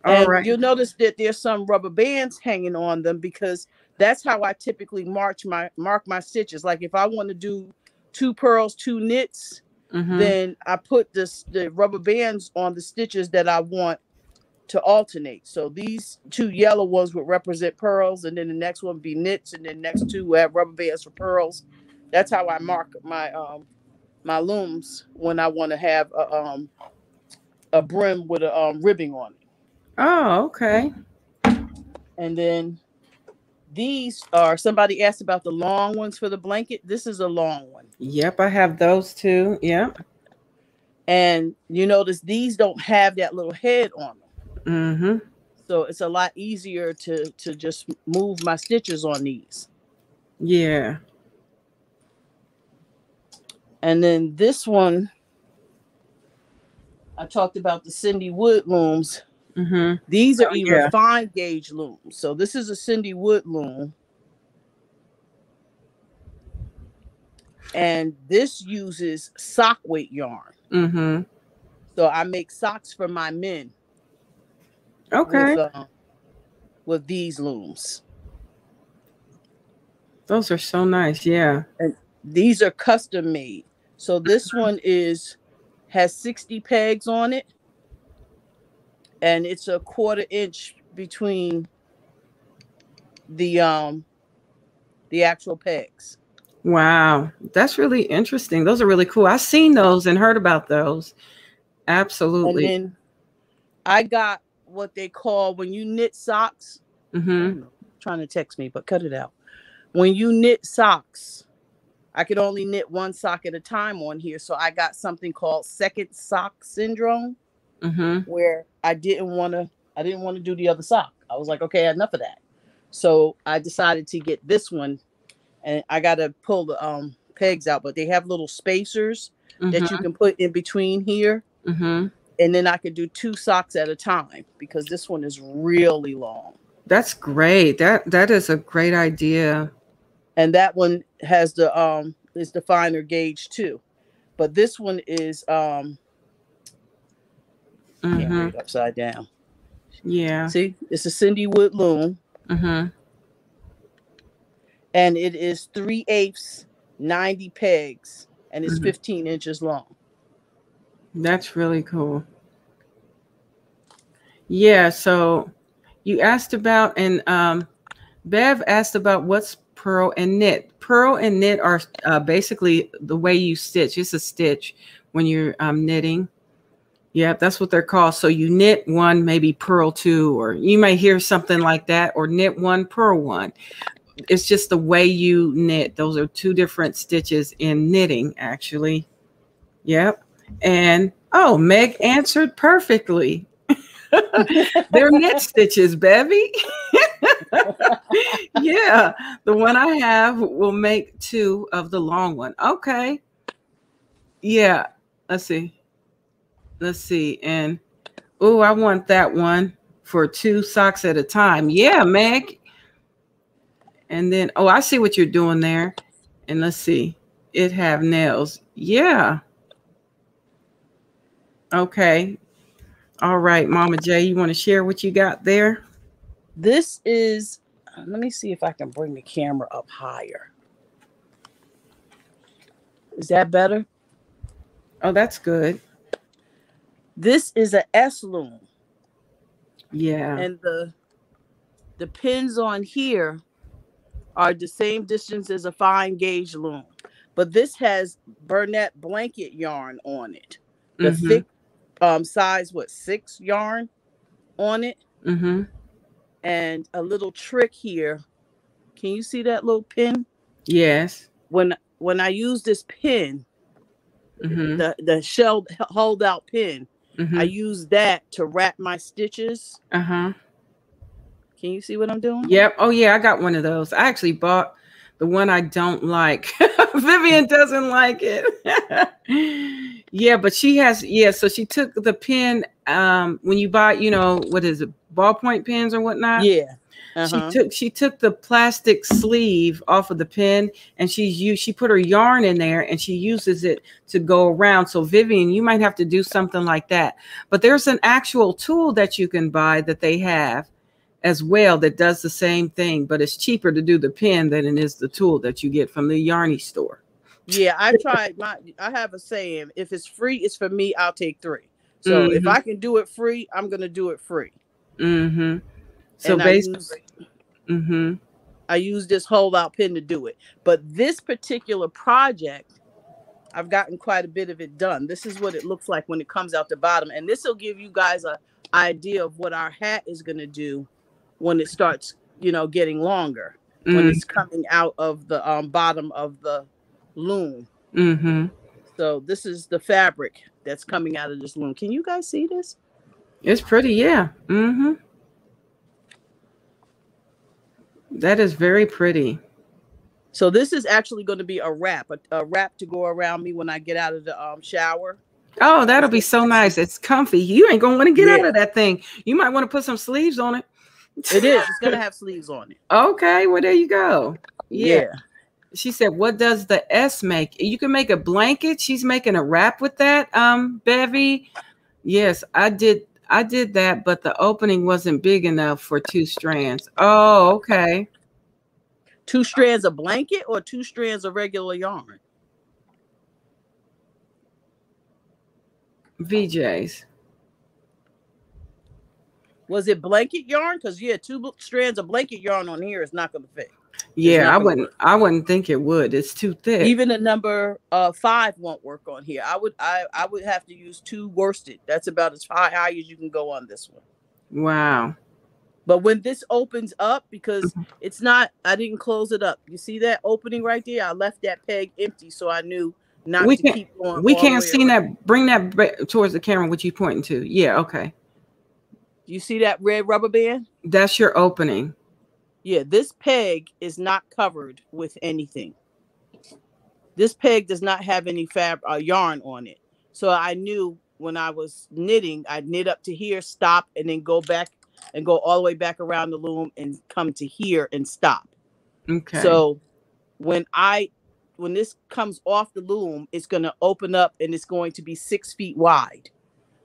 All right. You'll notice that there's some rubber bands hanging on them because that's how I typically mark my stitches. Like if I want to do 2 purls, 2 knits, then I put the rubber bands on the stitches that I want to alternate. So these 2 yellow ones would represent purls, and then the next one would be knits, and then next 2 will have rubber bands for purls. That's how I mark my my looms when I want to have a brim with a ribbing on it. Oh, okay. And then these are, somebody asked about the long ones for the blanket. This is a long one. Yep, I have those too. Yep. And you notice these don't have that little head on them. Mm-hmm. So it's a lot easier to just move my stitches on these. Yeah. And then this one, I talked about the Cindy Wood looms. Mm-hmm. These are even fine gauge looms. So this is a Cindy Wood loom. And this uses sock weight yarn. Mm-hmm. So I make socks for my men Okay. with these looms. Those are so nice. Yeah. And these are custom made. So this one has 60 pegs on it, and it's a 1/4 inch between the actual pegs. Wow. That's really interesting. Those are really cool. I've seen those and heard about those. Absolutely. And then I got what they call, when you knit socks. Trying to text me, but cut it out. When you knit socks, I could only knit one sock at a time on here. So I got something called second sock syndrome, where I didn't want to do the other sock. I was like, okay, enough of that. So I decided to get this one, and I got to pull the pegs out, but they have little spacers that you can put in between here. And then I could do 2 socks at a time, because this one is really long. That's great. That is a great idea. And that one has the finer gauge too. But this one is can't read upside down. Yeah. See, it's a Cindy Wood loom. And it is 3/8 90 pegs, and it's 15 inches long. That's really cool. Yeah, so you asked about, and Bev asked about what's purl and knit. Purl and knit are basically the way you stitch. It's a stitch when you're knitting. Yeah, that's what they're called. So you knit 1, maybe purl 2, or you may hear something like that, or knit 1, purl 1. It's just the way you knit. Those are 2 different stitches in knitting, actually. Yep. And Meg answered perfectly. They're knit stitches, Bevy. Yeah, the one I have will make 2 of the long one. Okay. Yeah, let's see. And I want that one for 2 socks at a time. Yeah, Meg. And then I see what you're doing there. And let's see, it have nails. Yeah. Okay. All right, Mama J, you want to share what you got there? This is, let me see if I can bring the camera up higher. Is that better? Oh, that's good. This is a S loom. Yeah. And the pins on here are the same distance as a fine gauge loom. But this has Bernat blanket yarn on it. The thick size 6 yarn on it. And a little trick here. Can you see that little pin? Yes. When I use this pin, the shell hold out pin, I use that to wrap my stitches. Can you see what I'm doing? Yep. Oh yeah, I got one of those. I actually bought the one I don't like. Vivian doesn't like it. Yeah, but she has, so she took the pin, when you buy, what is it, ballpoint pins or whatnot? Yeah. She took the plastic sleeve off of the pin, and she put her yarn in there, and she uses it to go around. So Vivian, you might have to do something like that. But there's an actual tool that you can buy that they have as well that does the same thing, but it's cheaper to do the pin than it is the tool that you get from the Yarny store. Yeah, I tried. I have a saying: if it's free, it's for me. I'll take 3. So if I can do it free, I'm gonna do it free. So basically, I use this hold-out pin to do it. But this particular project, I've gotten quite a bit of it done. This is what it looks like when it comes out the bottom, and this will give you guys an idea of what our hat is gonna do when it starts, getting longer. When it's coming out of the bottom of the loom. So this is the fabric that's coming out of this loom. Can you guys see this? It's pretty, yeah. That is very pretty. So this is actually going to be a wrap to go around me when I get out of the shower. Oh, that'll be so nice. It's comfy. You ain't gonna want to get out of that thing. You might want to put some sleeves on it. It is. It's gonna have sleeves on it. Okay, well there you go. Yeah. She said, what does the S make? You can make a blanket. She's making a wrap with that, Bevy. Yes, I did that, but the opening wasn't big enough for 2 strands. Oh, okay. 2 strands of blanket or 2 strands of regular yarn? VJs. Was it blanket yarn? Because 2 strands of blanket yarn on here is not going to fit. Yeah, I wouldn't think it would. It's too thick. Even the number 5 won't work on here. I would have to use 2 worsted. That's about as high as you can go on this one. Wow. But when this opens up, because it's not, I didn't close it up. You see that opening right there? I left that peg empty, so I knew not to keep going. We can't see that. Bring that towards the camera. What you pointing to? Yeah, okay. You see that red rubber band? That's your opening. Yeah, this peg is not covered with anything. This peg does not have any yarn on it. So I knew when I was knitting, I'd knit up to here, stop, and then go back and go all the way back around the loom and come to here and stop. Okay. So when this comes off the loom, it's going to open up and it's going to be 6 feet wide.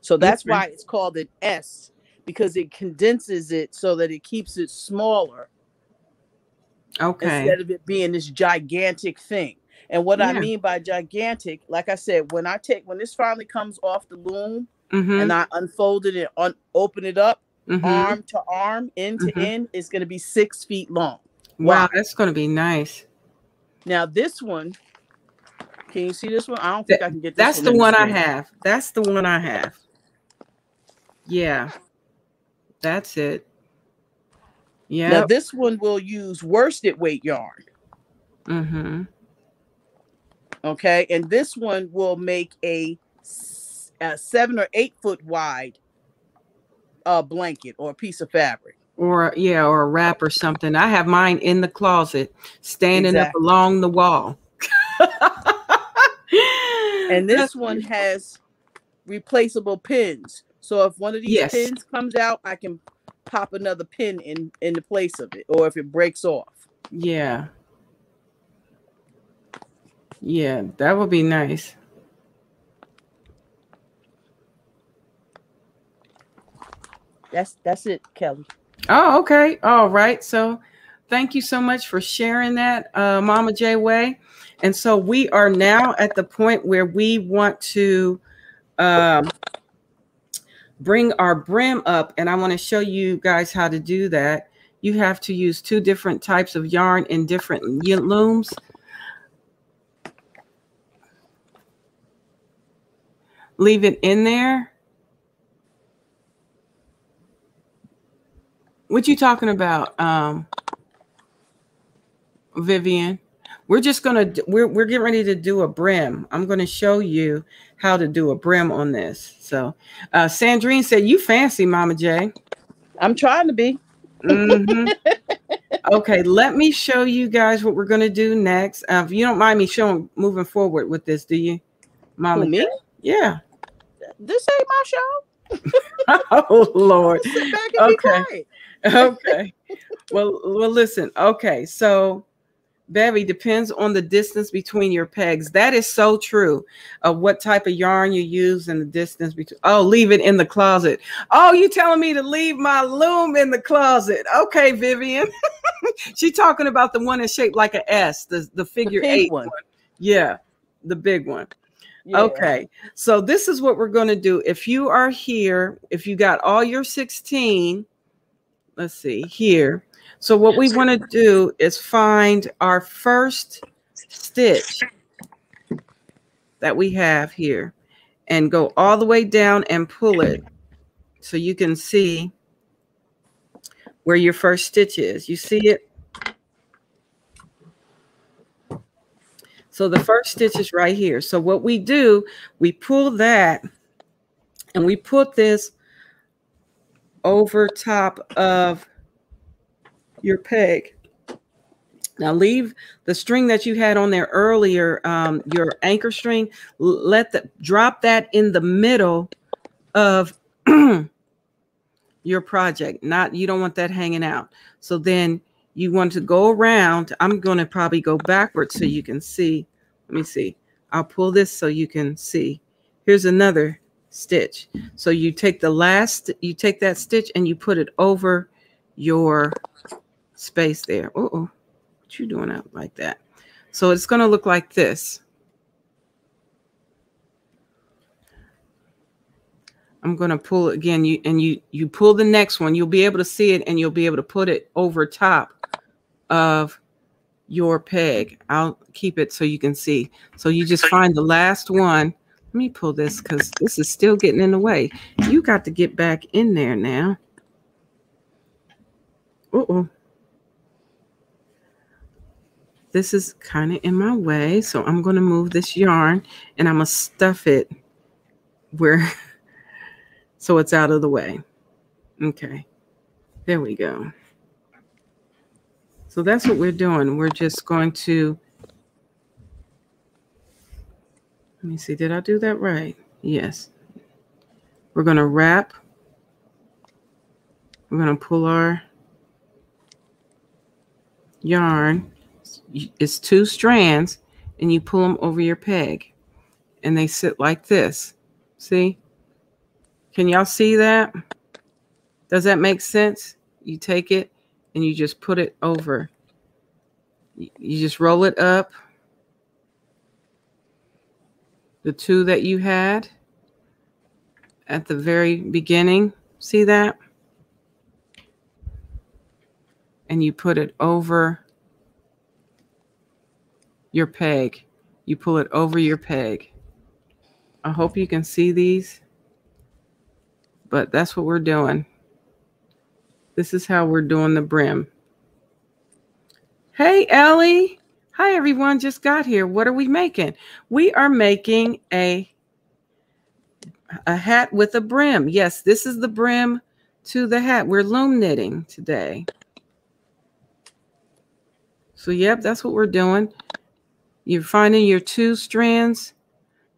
So that's why it's called an S, because it condenses it so that it keeps it smaller. Okay. Instead of it being this gigantic thing. And what I mean by gigantic, like I said, when this finally comes off the loom and I unfold it and open it up, arm to arm, end to end, it's going to be 6 feet long. Wow, that's going to be nice. Now this one, can you see this one? I don't think I can get this. That's the one I have. That's the one I have. Yeah, that's it. Yeah. Now this one will use worsted weight yarn. Okay, and this one will make a 7 or 8 foot wide blanket or a piece of fabric. Or a wrap or something. I have mine in the closet, standing up along the wall. And this one has replaceable pins. So if one of these pins comes out, I can pop another pin in the place of it, or if it breaks off. Yeah, that would be nice. That's it, Kelly. Oh, okay. All right. So thank you so much for sharing that, Mama J Way. And so we are now at the point where we want to bring our brim up, and I want to show you guys how to do that. You have to use 2 different types of yarn in different looms. Leave it in there. What you talking about, Vivian? We're just gonna we're getting ready to do a brim. I'm gonna show you how to do a brim on this. So Sandrine said, "You fancy, Mama J." I'm trying to be. Okay, let me show you guys what we're gonna do next. If you don't mind me moving forward with this, do you, Mama? Me? Yeah. This ain't my show. Oh Lord. Sit back and be quiet. Okay. Well, listen. Okay, so Bevy, depends on the distance between your pegs. That is so true. Of what type of yarn you use and the distance between. Oh, leave it in the closet. Oh, you telling me to leave my loom in the closet? Okay, Vivian. She's talking about the one that's shaped like an S, the figure 8 one. Yeah, the big one. Yeah. Okay, so this is what we're going to do. If you are here, if you got all your 16, let's see here. So what we want to do is find our first stitch that we have here and go all the way down and pull it so you can see where your first stitch is. You see it? So the first stitch is right here. So what we do, we pull that and we put this over top of your peg. Now leave the string that you had on there earlier, your anchor string, drop that in the middle of your project. You don't want that hanging out. So then you want to go around. I'm going to probably go backwards so you can see. Let me see. I'll pull this so you can see. Here's another stitch. So you take that stitch and you put it over your space there. Uh-oh, what you doing out like that? So it's going to look like this. I'm going to pull it again. You pull the next one. You'll be able to see it, and you'll be able to put it over top of your peg. I'll keep it so you can see. So you just find the last one. Let me pull this because this is still getting in the way. You got to get back in there now. Uh-oh. This is kind of in my way. So I'm going to move this yarn and I'm going to stuff it where, so it's out of the way. Okay. There we go. So that's what we're doing. We're just going to, let me see, did I do that right? Yes. We're going to wrap. We're going to pull our yarn. It's 2 strands, and you pull them over your peg, and they sit like this. See? Can y'all see that? Does that make sense? You take it, and you just put it over. You just roll it up. The 2 that you had at the very beginning. See that? And you put it over your peg. You pull it over your peg. I hope you can see these, but that's what we're doing. This is how we're doing the brim. Hey, Ellie. Hi, everyone. Just got here. What are we making? We are making a hat with a brim. Yes, this is the brim to the hat. We're loom knitting today. So, yep, that's what we're doing. You're finding your 2 strands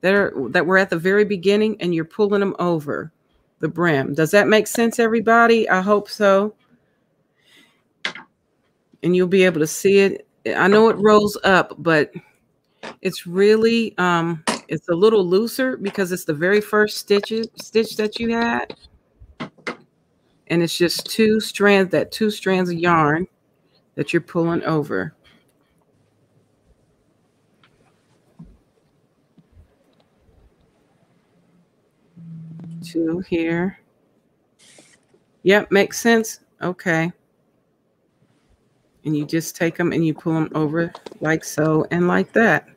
that were at the very beginning, and you're pulling them over the brim. Does that make sense, everybody? I hope so. And you'll be able to see it. I know it rolls up, but it's really it's a little looser because it's the very first stitch that you had, and it's just 2 strands of yarn that you're pulling over. 2 here. Yep, makes sense. Okay. And you just take them and you pull them over like so and like that.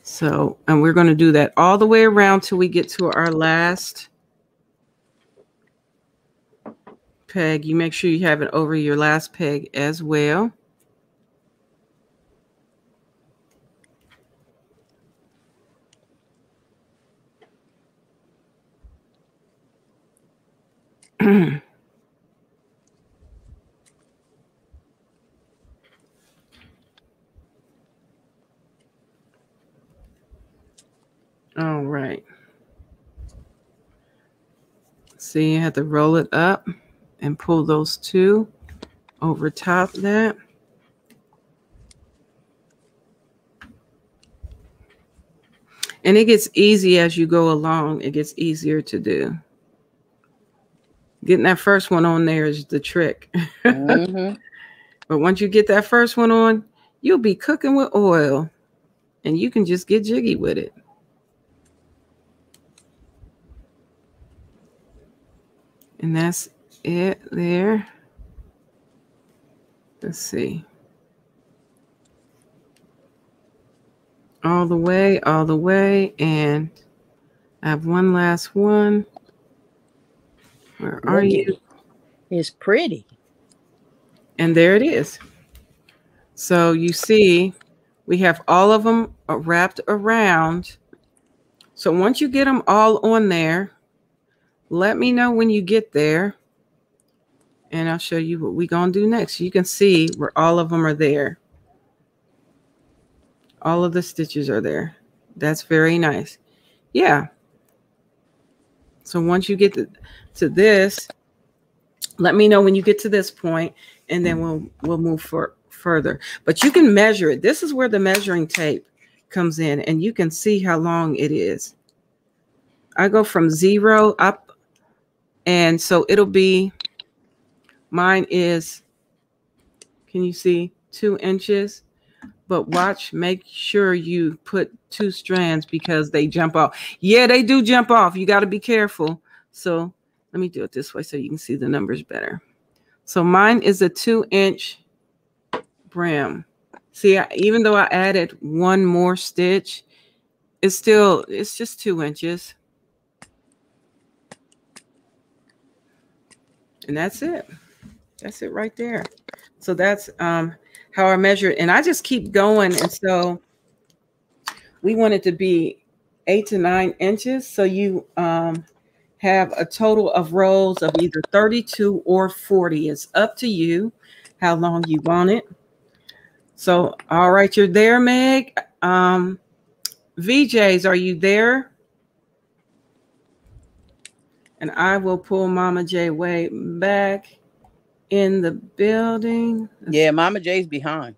So, and we're going to do that all the way around till we get to our last peg. You make sure you have it over your last peg as well. All right. See, you have to roll it up and pull those 2 over top of that. And it gets easy as you go along. It gets easier to do. Getting that first one on there is the trick. Mm-hmm. But once you get that first one on, you'll be cooking with oil, and you can just get jiggy with it. And that's it there. Let's see. All the way. And I have one last one. Where are you? It's pretty. And there it is. So you see, we have all of them wrapped around. So once you get them all on there, let me know when you get there, and I'll show you what we're going to do next. You can see where all of them are there. All of the stitches are there. That's very nice. Yeah. So once you get to this, let me know when you get to this point, and then we'll move further, but you can measure it. This is where the measuring tape comes in, and you can see how long it is. I go from 0 up, and so it'll be, mine is, can you see, 2 inches? But watch, make sure you put 2 strands because they jump off. Yeah, they do jump off. You got to be careful. So let me do it this way so you can see the numbers better. So mine is a 2-inch brim. See, even though I added 1 more stitch, it's just 2 inches. And that's it. That's it right there. So that's how I measure it. And I just keep going. And so we want it to be 8 to 9 inches. So you have a total of rows of either 32 or 40. It's up to you how long you want it. So, all right, you're there, Meg. VJs, are you there? And I will pull Mama J way back in the building. Yeah, Mama J's behind.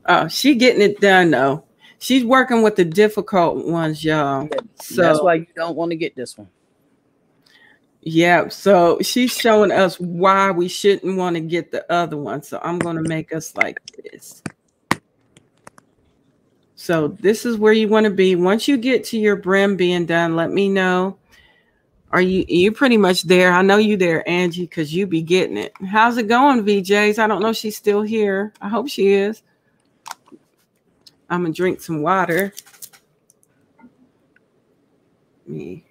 Oh, she getting it done though. She's working with the difficult ones, y'all. Yeah, so that's why you don't want to get this one. Yeah, so she's showing us why we shouldn't want to get the other one. So I'm going to make us like this. So this is where you want to be. Once you get to your brim being done, let me know. Are you pretty much there? I know you there, Angie, because you be getting it. How's it going, VJs? I don't know if she's still here. I hope she is. I'm going to drink some water. Me.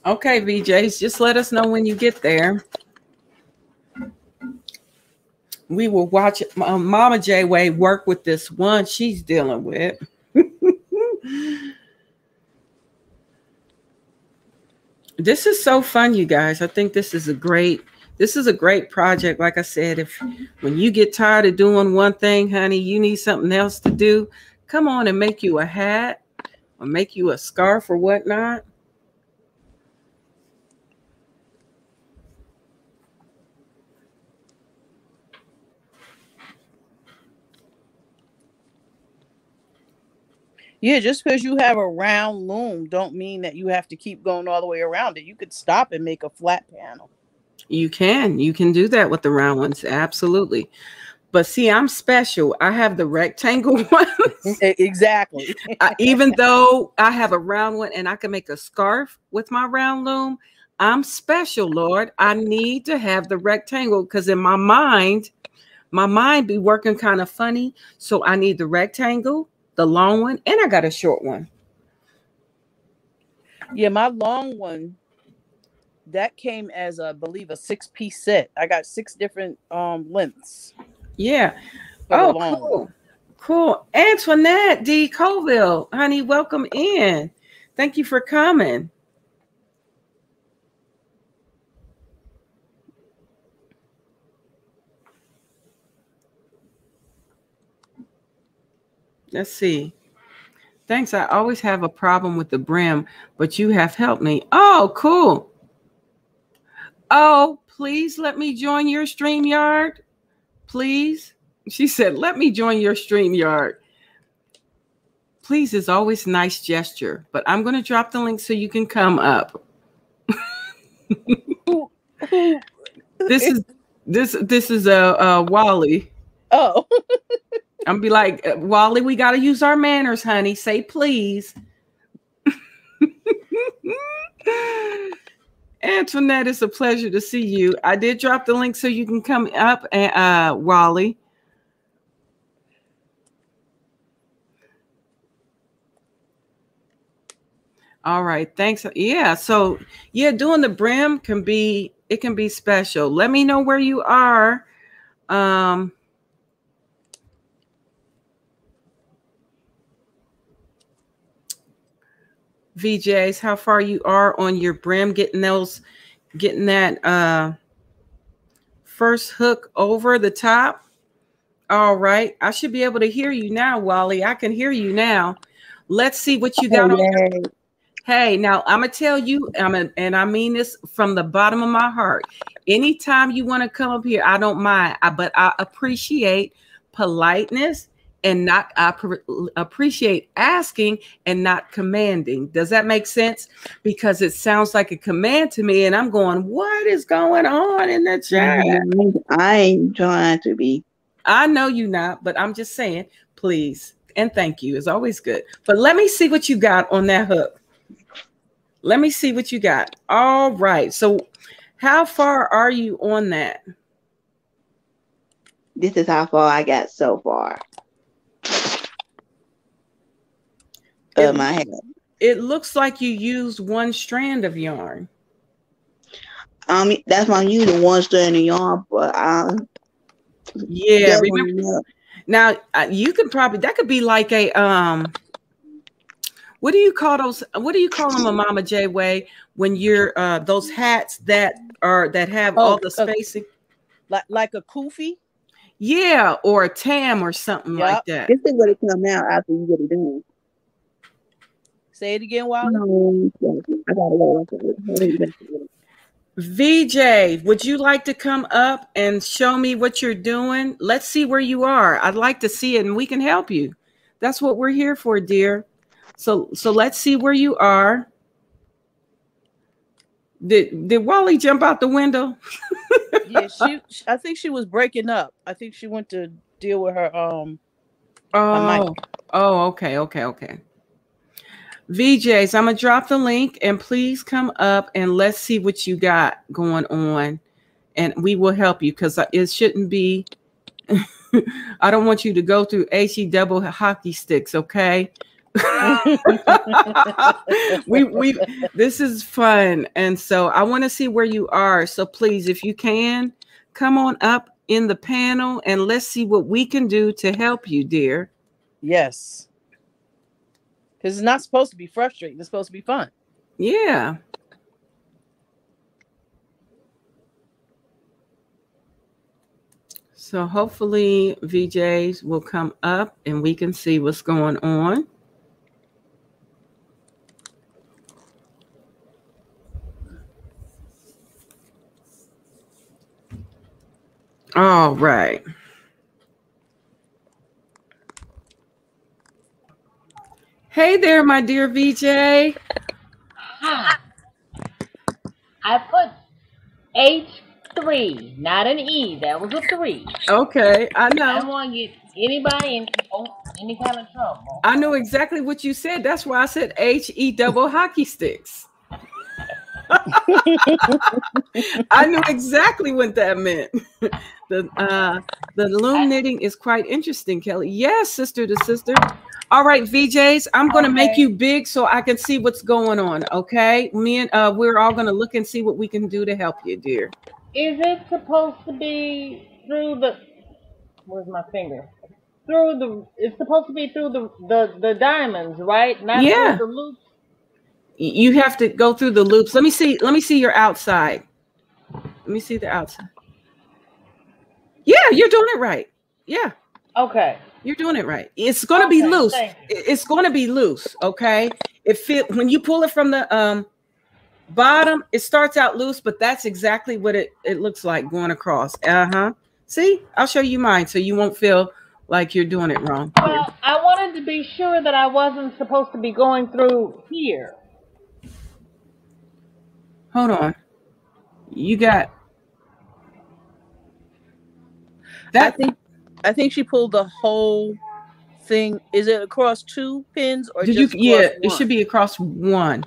Okay, VJs, just let us know when you get there. We will watch Mama J Way work with this one she's dealing with. This is so fun, you guys. I think this is a great project. Like I said, when you get tired of doing one thing, honey, you need something else to do, come on and make you a hat or make you a scarf or whatnot. Yeah, just because you have a round loom don't mean that you have to keep going all the way around it. You could stop and make a flat panel. You can do that with the round ones. Absolutely. But see, I'm special. I have the rectangle ones. Exactly. Even though I have a round one and I can make a scarf with my round loom, I'm special, Lord. I need to have the rectangle because in my mind be working kind of funny. So I need the rectangle, the long one, and I got a short one. Yeah, my long one, that came as I believe a 6-piece set. I got 6 different lengths. Yeah. Oh, cool. Antoinette D. Colville, honey, welcome in. Thank you for coming. Let's see. Thanks. I always have a problem with the brim, but you have helped me. Oh, cool. Oh, please let me join your StreamYard. Please. She said, let me join your StreamYard. Please is always a nice gesture, but I'm going to drop the link so you can come up. This is a Wally. Oh. I'm be like, Wally, we got to use our manners, honey. Say please. Antoinette, it's a pleasure to see you. I did drop the link so you can come up, Wally. All right, thanks. Yeah, so yeah, doing the brim can be special. Let me know where you are. VJs, how far you are on your brim, getting that first hook over the top. All right. I should be able to hear you now, Wally. I can hear you now. Let's see what you got on. Yay. Hey, now I'm gonna tell you, and I mean this from the bottom of my heart. Anytime you want to come up here, I don't mind. But I appreciate politeness and not. Appreciate asking and not commanding. Does that make sense? Because it sounds like a command to me, and I'm going, "What is going on in the chat?" I ain't trying to be. I know you not, but I'm just saying, please and thank you. It's always good. But let me see what you got on that hook. Let me see what you got. All right. So how far are you on that? This is how far I got so far. My head. It looks like you used one strand of yarn. That's why I'm using one strand of yarn, but yeah. Remember, now you could probably, that could be like a what do you call those? What do you call them, a Mama J way, when you're those hats that have all the spacing? Like a kufi? Yeah, or a tam or something like that. This is what it come out after you get it done. Say it again, Wally. I gotta wait. VJ, would you like to come up and show me what you're doing? Let's see where you are. I'd like to see it, and we can help you. That's what we're here for, dear. So let's see where you are. Did Wally jump out the window? Yeah, I think she was breaking up. I think she went to deal with her her mic. Okay. VJs, I'm gonna drop the link, and please come up and let's see what you got going on, and we will help you, because it shouldn't be. I don't want you to go through HE double hockey sticks, okay? This is fun, and so I want to see where you are. So please, if you can, come on up in the panel and let's see what we can do to help you, dear. Yes, because it's not supposed to be frustrating. It's supposed to be fun. Yeah. So hopefully VJs will come up and we can see what's going on. All right. Hey there, my dear VJ. Hi. I put H3, not an E. That was a 3. Okay, I know. I don't want to get anybody in any kind of trouble. I know exactly what you said. That's why I said HE double hockey sticks. I knew exactly what that meant. The loom knitting is quite interesting, Kelly. Yes, sister to sister. All right, VJs, I'm going to make you big so I can see what's going on, okay? Me and we're all going to look and see what we can do to help you, dear. Is it supposed to be through the... Where's my finger? Through the... It's supposed to be through the diamonds, right? Not through the loops? You have to go through the loops. Let me see your outside. Let me see the outside. Yeah, you're doing it right. Yeah. Okay. You're doing it right. It's going to be loose. It's going to be loose, okay? When you pull it from the bottom, it starts out loose, but that's exactly what it looks like going across. See, I'll show you mine so you won't feel like you're doing it wrong. Well, I wanted to be sure that I wasn't supposed to be going through here. Hold on. You got that. I think she pulled the whole thing. Is it across 2 pins or just across one? It should be across 1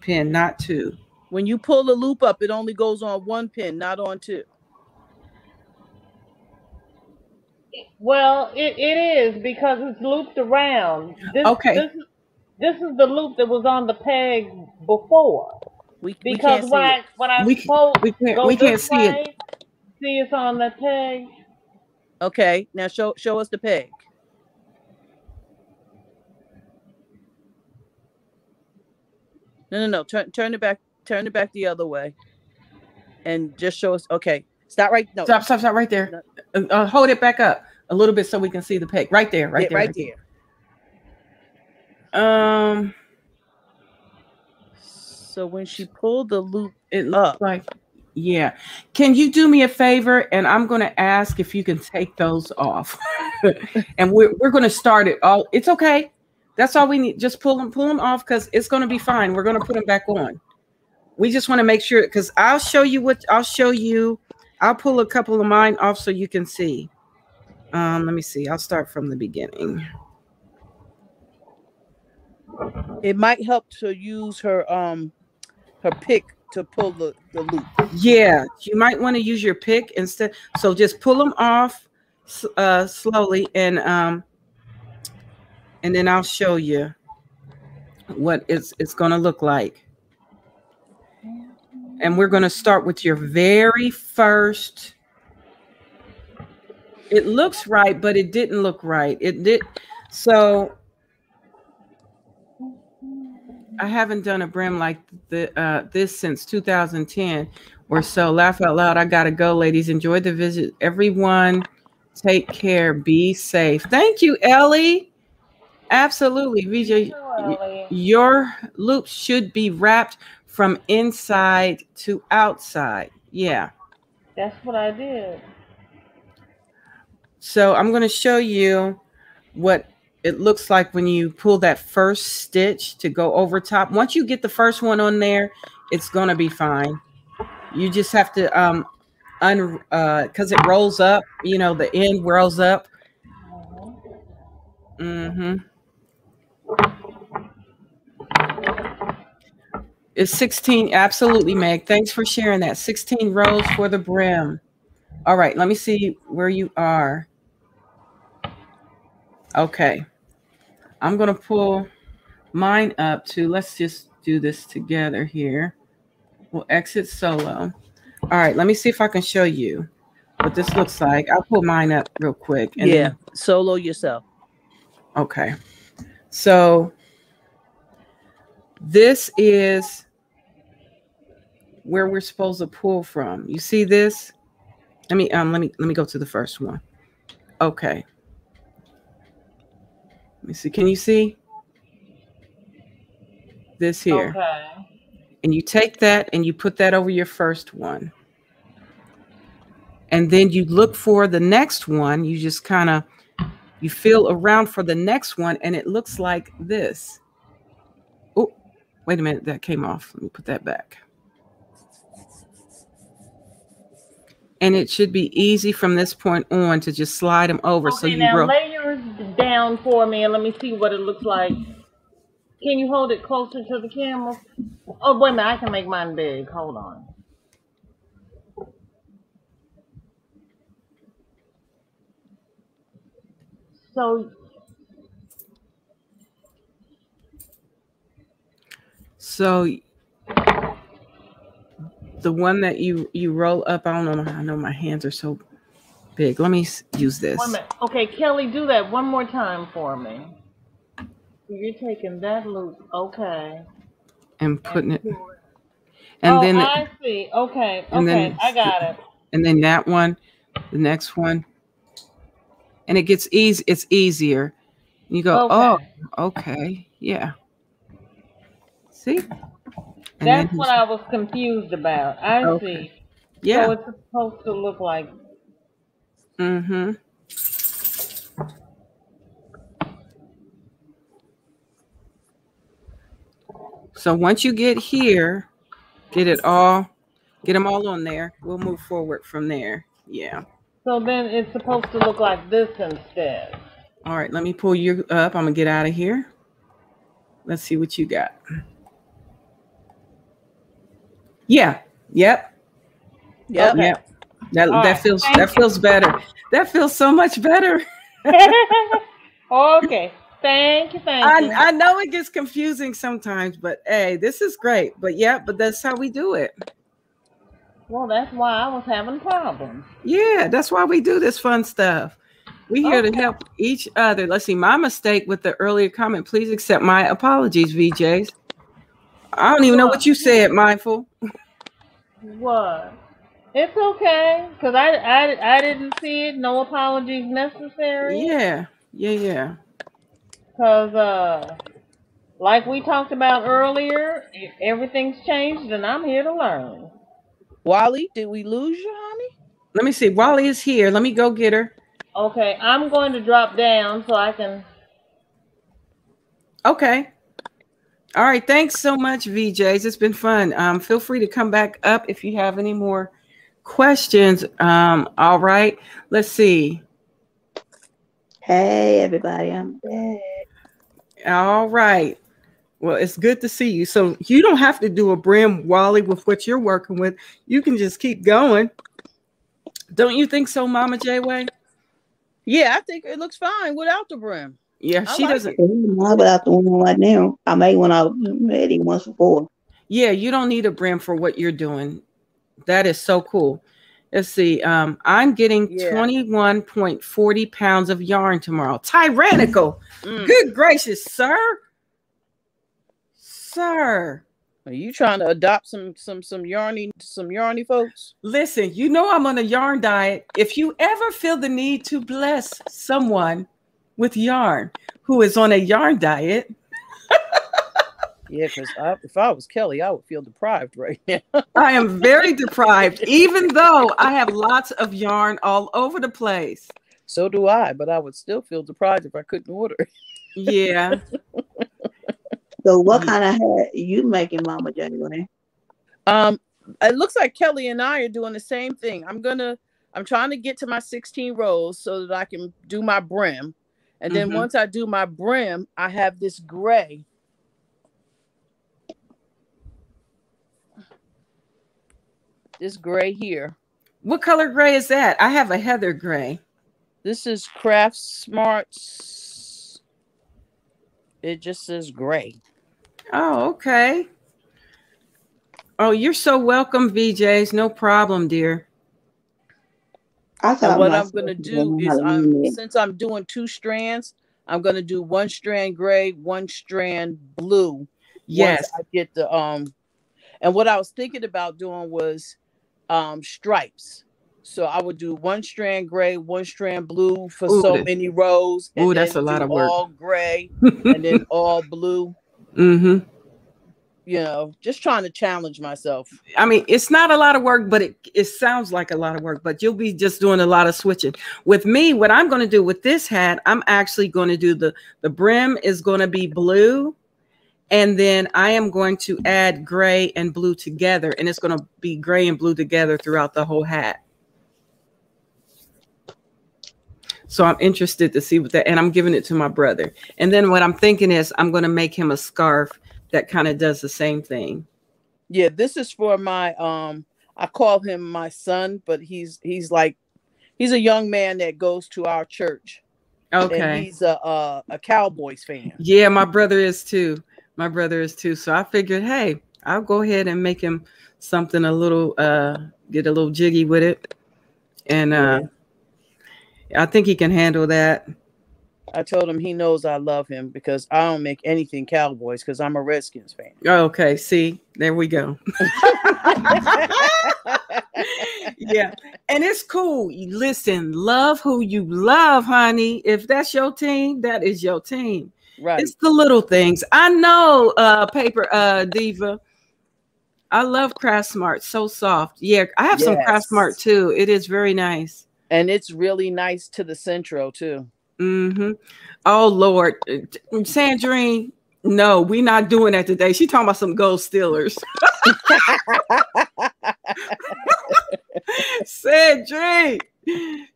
pin, not 2. When you pull the loop up, it only goes on 1 pin, not on 2. Well, it is, because it's looped around. This is the loop that was on the peg before. We can't see it. See, it's on the peg. Okay, now show us the peg. No. Turn it back. Turn it back the other way, and just show us. Okay, stop right. No, Stop right there. Hold it back up a little bit so we can see the peg. Right there. Right there. Right there. So when she pulled the loop, it looks like, yeah. Can you do me a favor? And I'm going to ask if you can take those off. And we're going to start it all. It's okay. That's all we need. Just pull them off because it's going to be fine. We're going to put them back on. We just want to make sure, because I'll show you. I'll pull a couple of mine off so you can see. Let me see. I'll start from the beginning. It might help to use her pick to pull the loop. Yeah, you might want to use your pick instead. So just pull them off slowly, and then I'll show you what it's going to look like. And we're going to start with your very first. It looks right, but it didn't look right. It did. So I haven't done a brim like this since 2010 or so. Laugh out loud. I got to go, ladies. Enjoy the visit. Everyone, take care. Be safe. Thank you, Ellie. Absolutely. VJ, your loop should be wrapped from inside to outside. Yeah. That's what I did. So I'm going to show you what it looks like when you pull that first stitch to go over top. Once you get the first one on there, it's going to be fine. You just have to because it rolls up, you know, the end rolls up. It's 16. Absolutely, Meg. Thanks for sharing that. 16 rows for the brim. All right, let me see where you are. Okay. I'm going to pull mine up to, let's just do this together here. We'll exit solo. All right, let me see if I can show you what this looks like. I'll pull mine up real quick. And yeah, solo yourself. Okay. So this is where we're supposed to pull from. You see this? Let me go to the first one. Okay. Let me see. Can you see this here? Okay. And you take that and you put that over your first one. And then you look for the next one. You just kind of, you feel around for the next one, and it looks like this. Oh, wait a minute. That came off. Let me put that back. And it should be easy from this point on to just slide them over. Okay, so you now lay yours down for me and let me see what it looks like. Can you hold it closer to the camera? Oh, wait a minute. I can make mine big. Hold on. So the one that you roll up, I don't know. I know my hands are so big. Let me use this. 1 minute. Okay, Kelly, do that one more time for me. You're taking that loop, okay, and putting it. And then I see. Okay, I got it. And then that one, the next one, and it gets easy. It's easier. You go, oh, okay, yeah. See? And that's what I was confused about. I see. Yeah. So it's supposed to look like. Mm-hmm. So once you get here, get them all on there. We'll move forward from there. Yeah. So then it's supposed to look like this instead. All right, let me pull you up. I'm gonna get out of here. Let's see what you got. Yeah. Yep. Okay. Yep. That feels better. That feels so much better. Okay. Thank you. I know it gets confusing sometimes, but hey, this is great. But that's how we do it. Well, that's why I was having problems. Yeah, that's why we do this fun stuff. We're here to help each other. Let's see, my mistake with the earlier comment. Please accept my apologies, VJs. I don't even know what you said, Mindful. What? It's okay, because I didn't see it. No apologies necessary. Yeah. Yeah. Because, like we talked about earlier, everything's changed, and I'm here to learn. Wally, did we lose you, honey? Let me see. Wally is here. Let me go get her. Okay, I'm going to drop down so I can. Okay. All right. Thanks so much, VJs. It's been fun. Feel free to come back up if you have any more questions. All right. Let's see. Hey, everybody, I'm back. All right. Well, it's good to see you. So you don't have to do a brim, Wally, with what you're working with. You can just keep going. Don't you think so, Mama J-Way? Yeah, I think it looks fine without the brim. Yeah, I she like doesn't. Not without the one right now. I made one. I made it once before. Yeah, you don't need a brim for what you're doing. That is so cool. Let's see. I'm getting 21.40 pounds of yarn tomorrow. Tyrannical. Good gracious, sir. Sir. Are you trying to adopt some yarny folks? Listen, you know I'm on a yarn diet. If you ever feel the need to bless someone with yarn who is on a yarn diet. Yeah, because if I was Kelly, I would feel deprived right now. I am very deprived, even though I have lots of yarn all over the place. So do I, but I would still feel deprived if I couldn't order. Yeah. So what kind of hat you making, Mama J-Way? It looks like Kelly and I are doing the same thing. I'm trying to get to my 16 rows so that I can do my brim. And then once I do my brim, I have this gray. This gray here. What color gray is that? I have a heather gray. This is Craft Smarts. It just says gray. Oh, okay. Oh, you're so welcome, VJs. No problem, dear. And what I'm going to do is, since I'm doing 2 strands, I'm going to do 1 strand gray, 1 strand blue. Yes. Once I get the and what I was thinking about doing was stripes. So I would do 1 strand gray, 1 strand blue for many rows. Oh, that's a lot of work. All gray and then all blue. Mm-hmm. You know, just trying to challenge myself. I mean, it's not a lot of work, but it sounds like a lot of work, but you'll be just doing a lot of switching. With me, what I'm going to do with this hat, I'm actually going to do the brim is going to be blue. And then I am going to add gray and blue together. And it's going to be gray and blue together throughout the whole hat. So I'm interested to see what that, and I'm giving it to my brother. And then what I'm thinking is I'm going to make him a scarf that kind of does the same thing. Yeah, this is for my, I call him my son, but he's a young man that goes to our church. Okay. And he's a Cowboys fan. Yeah, my brother is too. So I figured, hey, I'll go ahead and make him something a little, get a little jiggy with it. And I think he can handle that. I told him he knows I love him because I don't make anything Cowboys because I'm a Redskins fan. Okay, see, there we go. Yeah, and it's cool. Listen, love who you love, honey. If that's your team, that is your team. Right. It's the little things. I know, Paper Diva. I love Craft Smart. So soft. Yeah, I have some Craft Smart too. It is very nice. And it's really nice to the Centro too. Mm-hmm. Oh Lord, Sandrine, no, we're not doing that today. She talking about some gold stealers. Sandrine,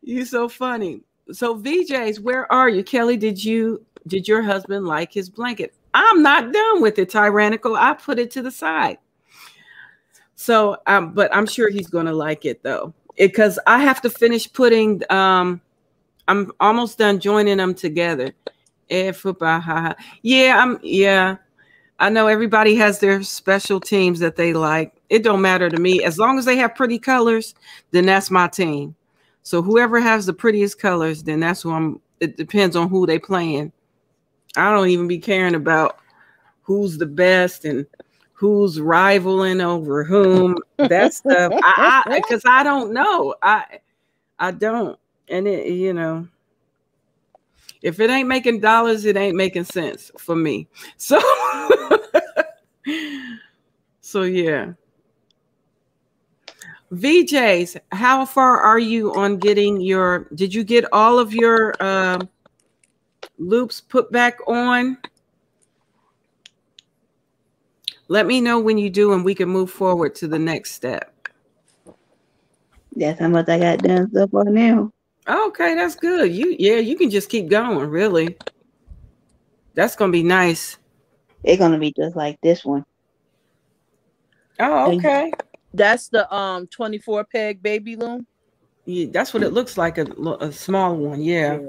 you so funny. So VJs, where are you? Kelly, did your husband like his blanket? I'm not done with it, Tyrannical. I put it to the side. So, but I'm sure he's gonna like it though, because I have to finish putting. I'm almost done joining them together. Yeah, I know everybody has their special teams that they like. It don't matter to me. As long as they have pretty colors, then that's my team. So whoever has the prettiest colors, then that's who it depends on who they playing. I don't even be caring about who's the best and who's rivaling over whom. That stuff, because I don't know. I don't, and it, you know, if it ain't making dollars, it ain't making sense for me. So, so yeah. VJs, how far are you on getting your? Did you get all of your loops put back on? Let me know when you do, and we can move forward to the next step. That's how much I got done so far now. Okay, that's good. You can just keep going, really. That's gonna be nice. It's gonna be just like this one. Oh, okay. That's the 24 peg baby loom. Yeah, that's what it looks like, a small one. Yeah.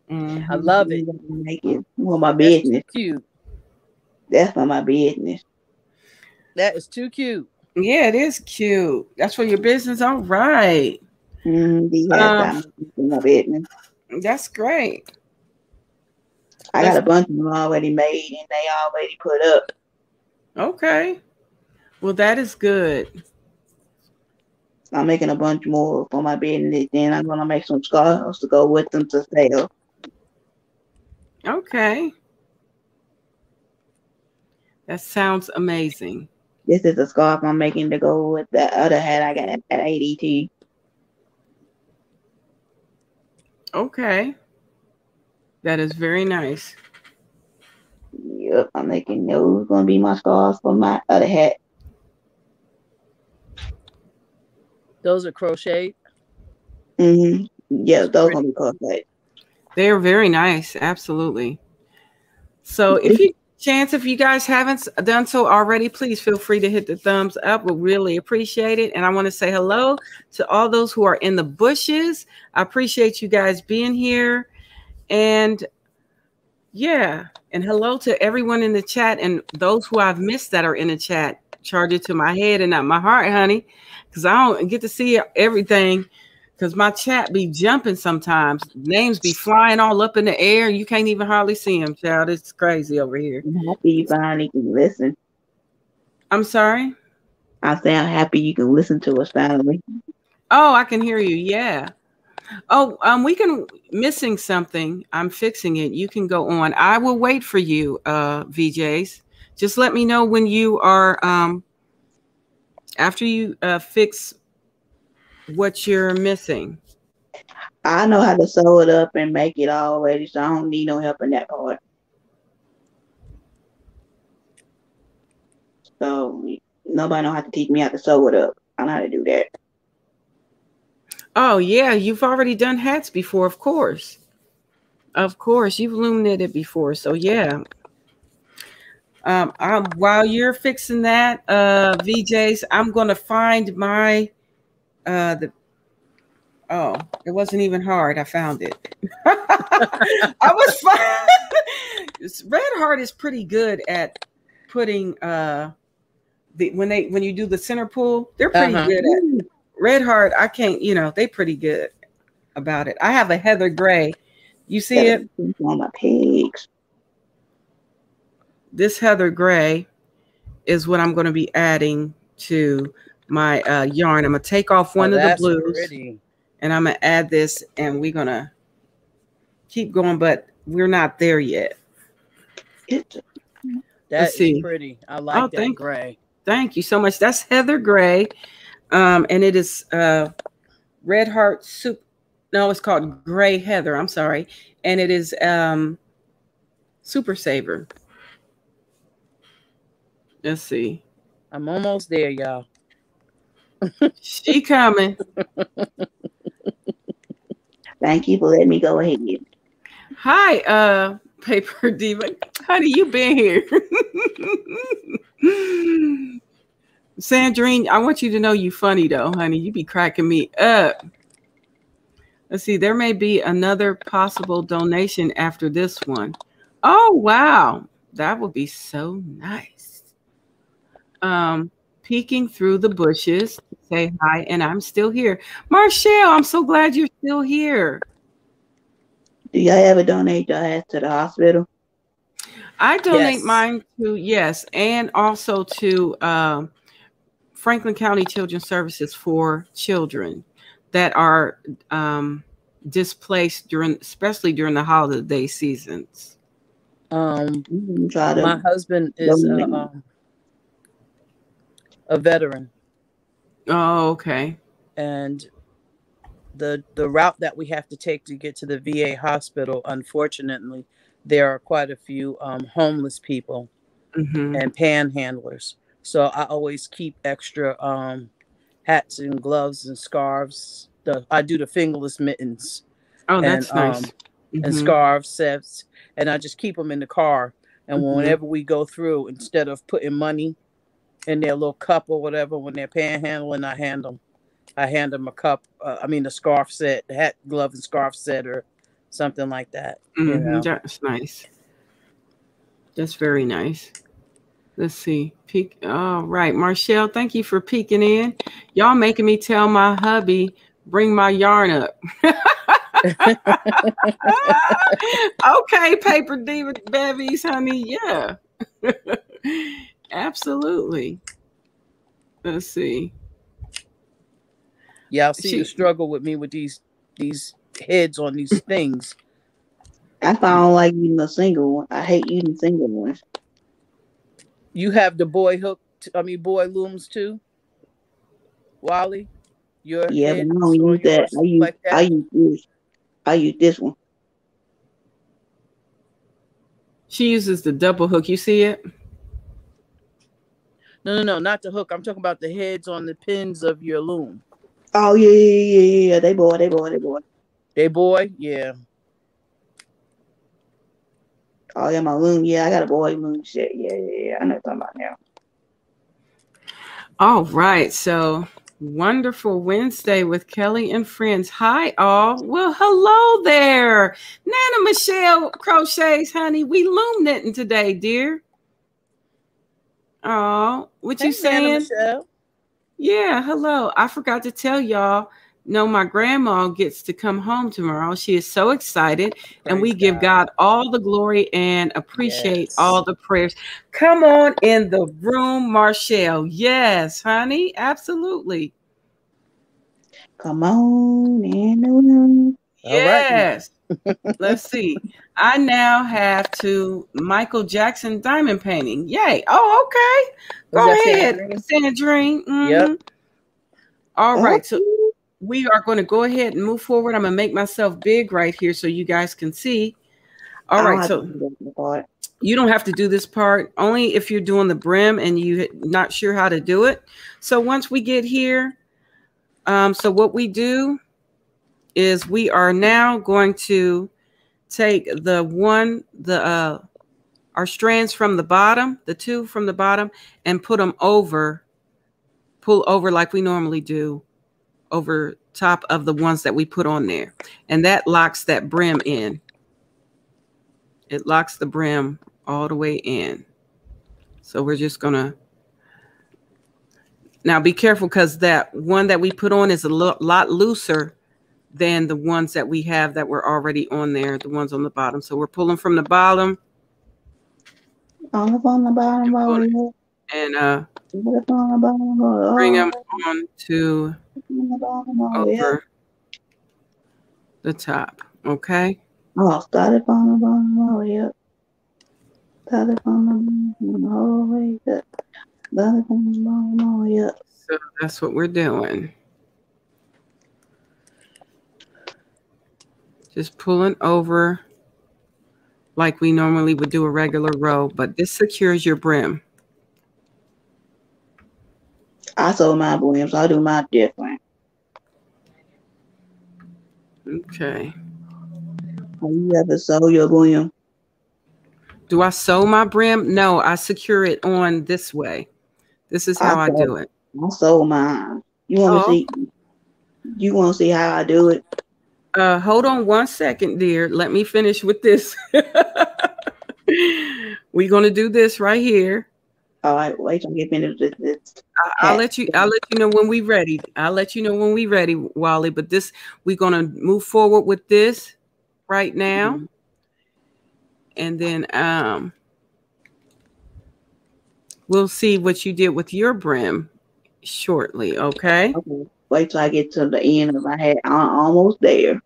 I love it. Make it for my business. Cute. That's for my business. That is too cute. Yeah, it is cute. That's for your business. All right. My business. That's great. I got a bunch of them already made and they already put up. Okay. Well, that is good. I'm making a bunch more for my business. Then I'm gonna make some scarves to go with them to sell. Okay. That sounds amazing. This is a scarf I'm making to go with the other hat I got at ADT. Okay. That is very nice. Yep, I'm making those gonna be my scarves for my other hat. Those are crocheted. Yeah, those gonna be crocheted. They are very nice. Absolutely. So if you guys haven't done so already, please feel free to hit the thumbs up. We'll really appreciate it. And I want to say hello to all those who are in the bushes. I appreciate you guys being here. And yeah, and hello to everyone in the chat and those who I've missed that are in the chat. Charge it to my head and not my heart, honey, because I don't get to see everything because my chat be jumping sometimes. Names be flying all up in the air and you can't even hardly see them, child. It's crazy over here. I'm happy you finally can listen. I'm sorry? I say I'm happy you can listen to us finally. Oh, I can hear you. Yeah. Oh, we can missing something. I'm fixing it. You can go on. I will wait for you, VJs. Just let me know when you are after you fix what you're missing. I know how to sew it up and make it already, so I don't need no help in that part. So nobody know how to teach me how to sew it up. I know how to do that. Oh yeah, you've already done hats before, of course. Of course, you've loom knitted before, so yeah. While you're fixing that, VJs, I'm gonna find my it wasn't even hard. I found it. I was fine. Red Heart is pretty good at putting when you do the center pull, they're pretty good at Red Heart. I can't, they pretty good about it. I have a Heather Gray. You see it on my page. This Heather Gray is what I'm going to be adding to my yarn. I'm going to take off one of the blues and I'm going to add this and we're going to keep going, but we're not there yet. That's pretty. I like that gray. Thank you so much. That's Heather Gray. And it is Red Heart Soup. No, it's called Gray Heather. I'm sorry. And it is Super Saver. Let's see. I'm almost there, y'all. She coming. Thank you for letting me go ahead. Hi, Paper Diva. Honey, you been here. Sandrine, I want you to know you funny though, honey. You be cracking me up. Let's see. There may be another possible donation after this one. Oh, wow. That would be so nice. Peeking through the bushes, say hi, and I'm still here. Marshall, I'm so glad you're still here. Do y'all ever donate your ass to the hospital? I donate Yes. mine to, yes, and also to Franklin County Children's Services for children that are displaced especially during the holiday seasons. Try My to husband is a veteran, Oh, okay. and the route that we have to take to get to the VA hospital, unfortunately, there are quite a few homeless people Mm-hmm. and panhandlers. So I always keep extra hats and gloves and scarves. I do the fingerless mittens Oh, and that's nice. and Mm-hmm. scarves, sets, and I just keep them in the car. And Mhm. whenever we go through, instead of putting money in their little cup or whatever, when they're panhandling, I hand them a cup. A scarf set, hat, glove, and scarf set, or something like that. You know. That's nice. That's very nice. Let's see. Peek. All right, Marshall, thank you for peeking in. Y'all making me tell my hubby bring my yarn up. Okay, paper diva bevies, honey. Yeah. Absolutely. Let's see. Yeah, I'll see you struggle with me with these heads on these things. That's why I don't like eating a single one. I hate eating single ones. You have the boy looms too, Wally. Your Yeah, but head I don't use on that. yours like that. I use this one. She uses the double hook. You see it? No, not the hook. I'm talking about the heads on the pins of your loom. Oh yeah. They boy. They boy, yeah. Oh yeah, my loom. Yeah, I got a boy loom shit. Yeah. I know what you're talking about now. All right. So wonderful Wednesday with Kelly and friends. Hi, all. Well, hello there. Nana Michelle Crochets, honey. We loom knitting today, dear. Oh, what you saying? Nana Michelle. Yeah, hello. I forgot to tell y'all. No, my grandma gets to come home tomorrow. She is so excited. And we give God all the glory and appreciate all the prayers. Come on in the room, Marshall. Yes, honey. Absolutely. Come on in the room. Yes. Let's see. I now have to Michael Jackson diamond painting. Yay. Oh, okay. Go ahead, Sandrine. Yep. All right. So we are going to go ahead and move forward. I'm going to make myself big right here so you guys can see. All right. So you don't have to do this part, only if you're doing the brim and you're not sure how to do it. So once we get here, so what we do is we are now going to take our strands from the bottom, the two from the bottom, and pull over like we normally do over top of the ones that we put on there. And that locks that brim in. It locks the brim all the way in. So we're just gonna, now be careful because that one that we put on is a lot looser than the ones that we have that were already on there, the ones on the bottom. So we're pulling from the bottom. On the bottom, and bring them on to over the top. Okay. Oh, started on the bottom. Yep. Started on the whole way up. Started on the bottom. Yep. So that's what we're doing. Just pulling over like we normally would do a regular row, but this secures your brim. I sew my brim, so I do mine different. Okay. Have you ever sew your brim? Do I sew my brim? No, I secure it on this way. This is how I do it. I sew mine. You want to see? You want to see how I do it? Hold on one second, dear. Let me finish with this. We're gonna do this right here. All right, wait till I get finished with this. I'll let you know when we're ready. I'll let you know when we're ready, Wally. But this, we're gonna move forward with this right now. And then we'll see what you did with your brim shortly. Okay. Okay. Wait till I get to the end of my hat. I'm almost there.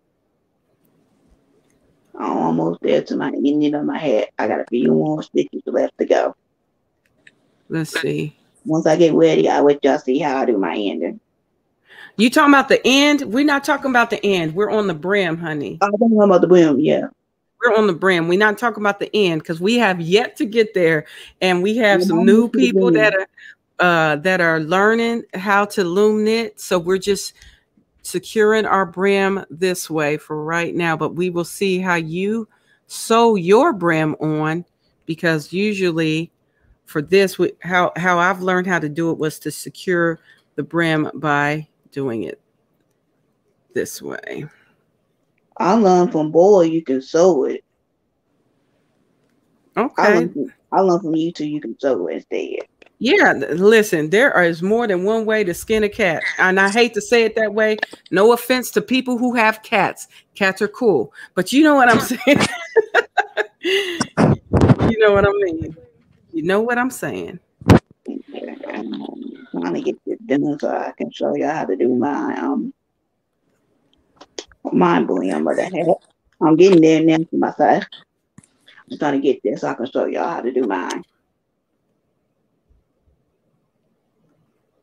I'm almost there to my ending of my hat. I got a few more stitches left to go. Let's see. Once I get ready, I let y'all see how I do my ending. You talking about the end? We're not talking about the end. We're on the brim, honey. I'm talking about the brim, yeah. We're on the brim. We're not talking about the end because we have yet to get there, and we have some new people that are learning how to loom knit. So we're just securing our brim this way for right now, but we will see how you sew your brim on, because usually for this, how I've learned how to do it was to secure the brim by doing it this way. I learned from Boy you can sew it. Okay. I learned from YouTube you can sew it instead. Yeah, listen, there is more than one way to skin a cat. And I hate to say it that way. No offense to people who have cats. Cats are cool. But you know what I'm saying? You know what I mean? You know what I'm saying? I'm trying to get this done so I can show you how to do my brim of the hat. I'm getting there now for my side. I'm trying to get there so I can show y'all how to do mine.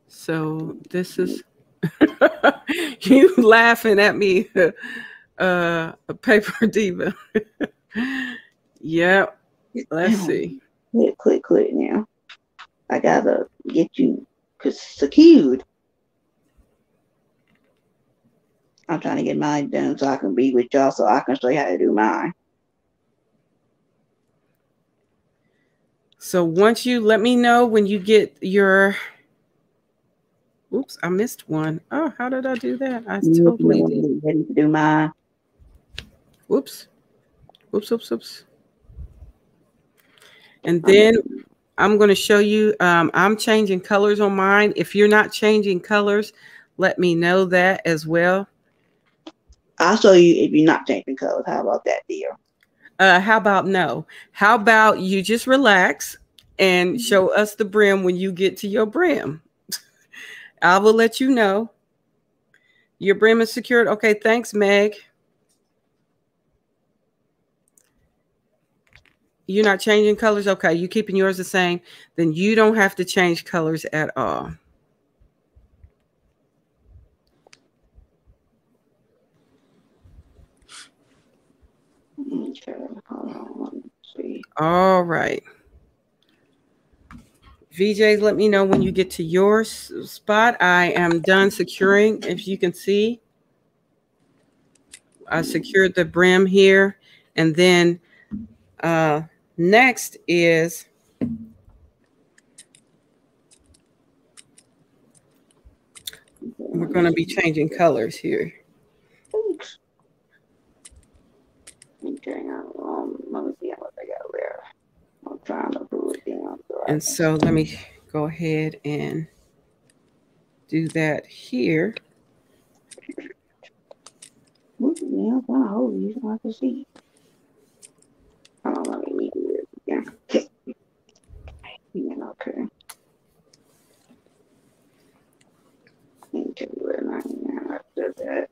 So this is you laughing at me, a paper diva. Yep. Let's see. Click now. I gotta get you secured. I'm trying to get mine done so I can be with y'all so I can show you how to do mine. So once you let me know when you get your, oops, I missed one. Oh, how did I do that? I totally did. Ready to do mine. Whoops. Whoops. And then I'm going to show you, I'm changing colors on mine. If you're not changing colors, let me know that as well. I'll show you if you're not changing colors. How about that, dear? How about no? How about you just relax and show us the brim when you get to your brim? I will let you know. Your brim is secured. Okay, thanks, Meg. You're not changing colors? Okay, you keeping yours the same. Then you don't have to change colors at all. Okay, hold on, let me see. All right. VJs, let me know when you get to your spot. I am done securing. If you can see, I secured the brim here. And then next is we're going to be changing colors here. Oops. Okay, let me see what I got there. I'm trying to pull it down. And so let me go ahead and do that here. I'm trying to hold you so I can see. Hold on, let me do this again. Yeah, okay. Okay, that.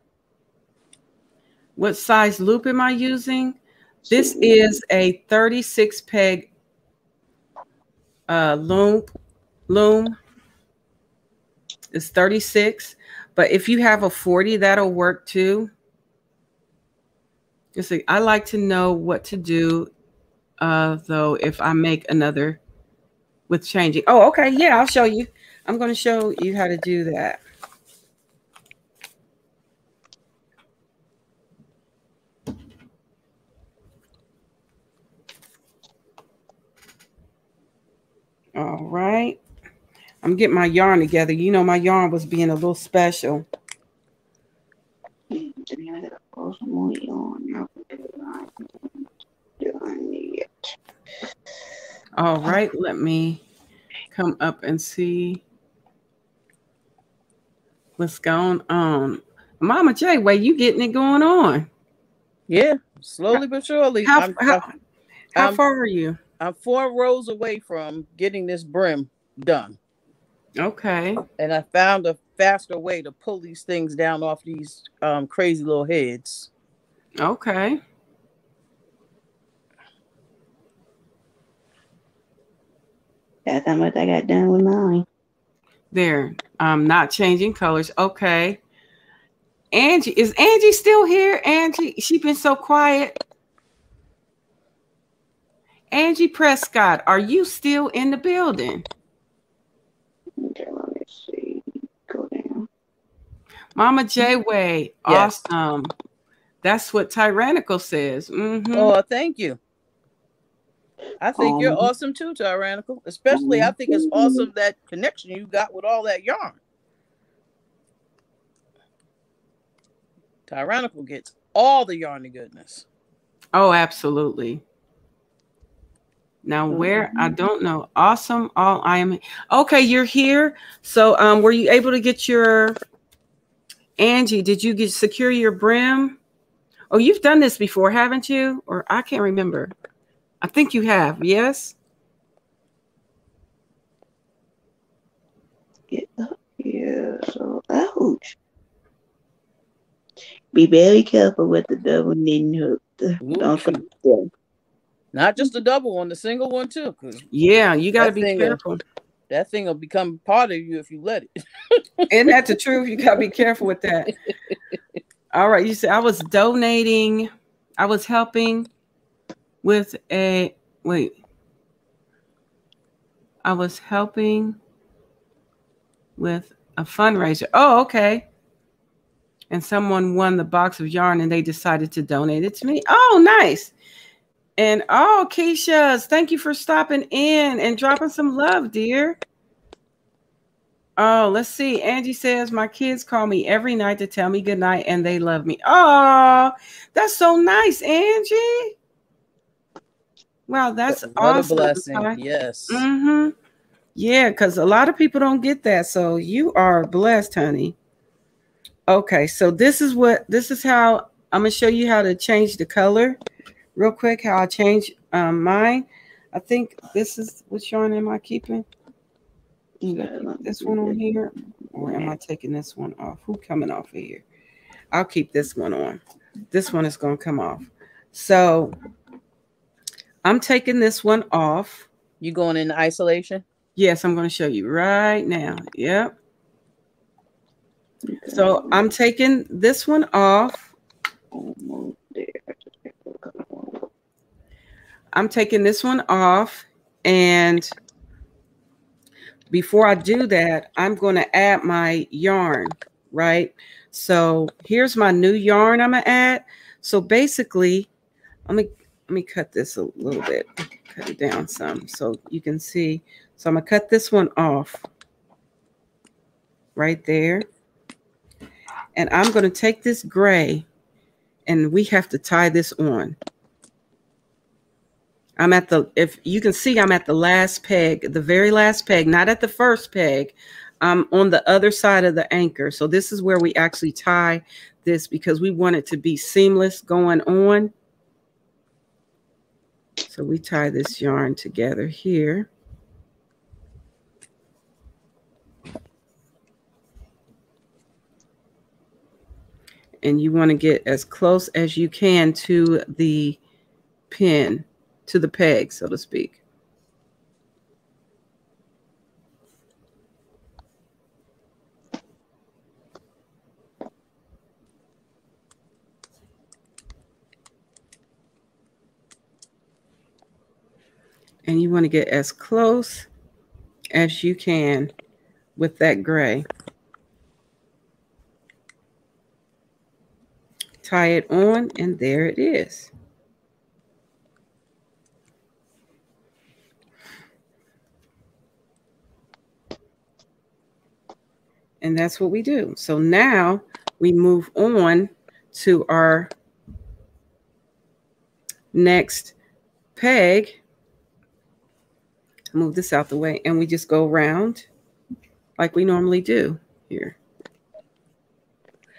What size loop am I using? This is a 36 peg loom. It's 36, but if you have a 40, that'll work too. Just like, I like to know what to do though if I make another with changing. Oh, okay, yeah, I'll show you. I'm going to show you how to do that. All right. I'm getting my yarn together. You know, my yarn was being a little special. All right. Let me come up and see what's going on. Mama J, wait, you getting it going on? Yeah, slowly but surely. How far are you? I'm 4 rows away from getting this brim. done. Okay. And I found a faster way to pull these things down off these crazy little heads. Okay. That's how much I got done with mine. There. Not changing colors. Okay. Angie, is Angie still here? Angie, she been so quiet. Angie Prescott, are you still in the building? Okay, let me see. Go down. Mama J Way, Yes. awesome. That's what Tyrannical says. Mm-hmm. Oh, thank you. I think you're awesome too, Tyrannical. Especially, I think it's awesome that connection you got with all that yarn. Tyrannical gets all the yarny goodness. Oh, absolutely. Now, where I don't know. Awesome. All I am. Okay, you're here. So, were you able to get your Angie? Did you secure your brim? Oh, you've done this before, haven't you? Or I can't remember. I think you have. Yes. Get up here. So, ouch. Be very careful with the double knitting hook. Don't forget. Not just the double one, the single one too. Yeah, you got to be careful. That thing will become part of you if you let it. Isn't that the truth? You got to be careful with that. All right. You said I was donating. I was helping with I was helping with a fundraiser. Oh, okay. And someone won the box of yarn and they decided to donate it to me. Oh, nice. And oh, Keisha, thank you for stopping in and dropping some love, dear. Oh, let's see. Angie says, my kids call me every night to tell me good night and they love me. Oh, that's so nice, Angie. Wow, that's awesome. What a blessing. Yes. Mm-hmm. Yeah, because a lot of people don't get that. So you are blessed, honey. Okay, so this is how I'm going to show you how to change the color real quick, how I change mine. I think this is, which yarn am I keeping? This one on here, or am I taking this one off? Who coming off of here? I'll keep this one on. This one is going to come off. So I'm taking this one off. You going into isolation? Yes, I'm going to show you right now. Yep. So I'm taking this one off. I'm taking this one off, and before I do that, I'm going to add my yarn, right? So here's my new yarn I'm going to add. So basically, let me cut this a little bit, cut it down some so you can see. So I'm going to cut this one off right there. And I'm going to take this gray, and we have to tie this on. I'm at the, if you can see, I'm at the last peg, the very last peg, not at the first peg. I'm on the other side of the anchor. So this is where we actually tie this because we want it to be seamless going on. So we tie this yarn together here. And you want to get as close as you can to the pin, to the peg, so to speak. And you want to get as close as you can with that gray. Tie it on, and there it is. And that's what we do. So now we move on to our next peg. Move this out the way, and we just go around like we normally do here.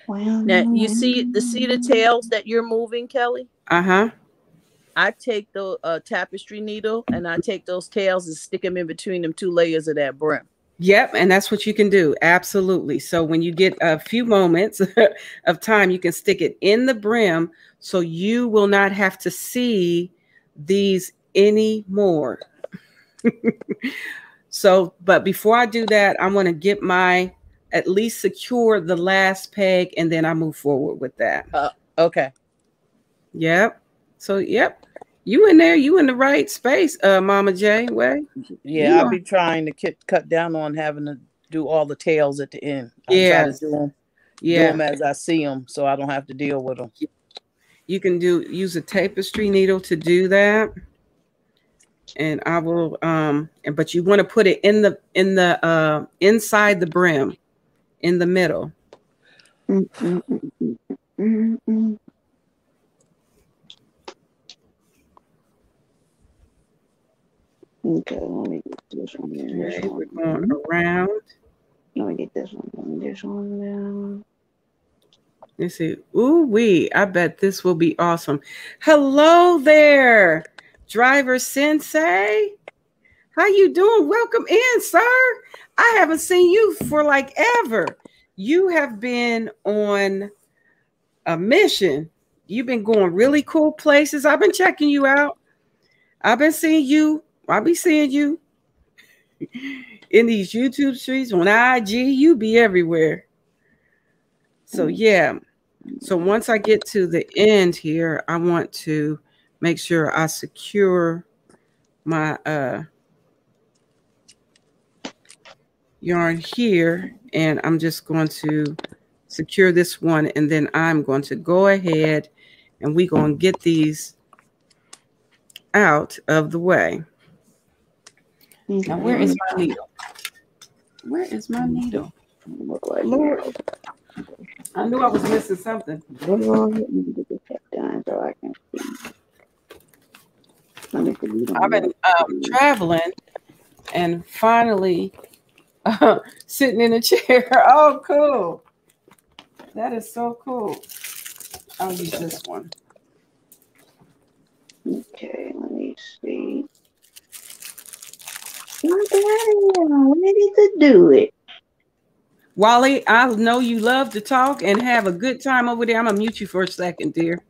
Now you see the tails that you're moving, Kelly? Uh-huh. I take the tapestry needle and I take those tails and stick them in between them 2 layers of that brim. Yep, and that's what you can do. Absolutely. So when you get a few moments of time, you can stick it in the brim so you will not have to see these anymore. So, but before I do that, I want to get my, at least secure the last peg, and then I move forward with that. Okay. Yep. So, yep. You in there, you in the right space, Mama J. Way. Yeah, I'll be trying to cut down on having to do all the tails at the end. I try to do them as I see them, so I don't have to deal with them. You can use a tapestry needle to do that, and I will. But you want to put it in the inside the brim, in the middle. Okay, let me get this one there. Okay, we're going around. Let me get this one. This one down. Let's see. Ooh wee! I bet this will be awesome. Hello there, Driver Sensei. How you doing? Welcome in, sir. I haven't seen you for like ever. You have been on a mission. You've been going really cool places. I've been checking you out. I've been seeing you. I'll be seeing you in these YouTube streets on IG. You be everywhere. So yeah. So once I get to the end here, I want to make sure I secure my yarn here, and I'm just going to secure this one, and then I'm going to go ahead and we're going to get these out of the way. Now, where is my needle? Where is my needle? Lord, I knew I was missing something. Let me get this done so I can see. I've been traveling and finally sitting in a chair. Oh, cool. That is so cool. I'll use this one. Okay, let me see. I'm ready to do it. Wally, I know you love to talk and have a good time over there. I'm going to mute you for a second, dear.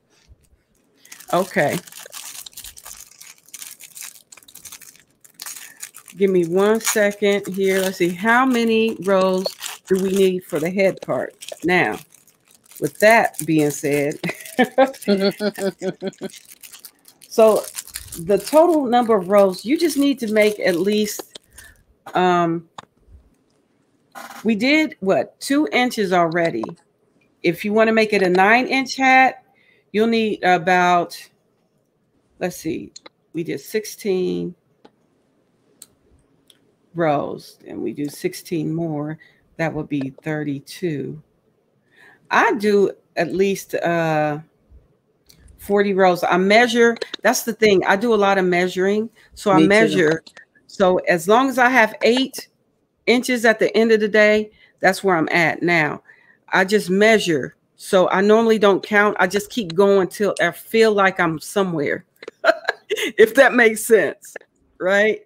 Okay. Give me 1 second here. Let's see. How many rows do we need for the head part? Now, with that being said, so the total number of rows, you just need to make at least, we did what, 2 inches already. If you want to make it a 9-inch hat, you'll need about, let's see, we did 16 rows, and we do 16 more. That would be 32. I do at least 40 rows. I measure. That's the thing. I do a lot of measuring. So I measure. So as long as I have 8 inches at the end of the day, that's where I'm at now. I just measure. So I normally don't count. I just keep going till I feel like I'm somewhere, if that makes sense, right?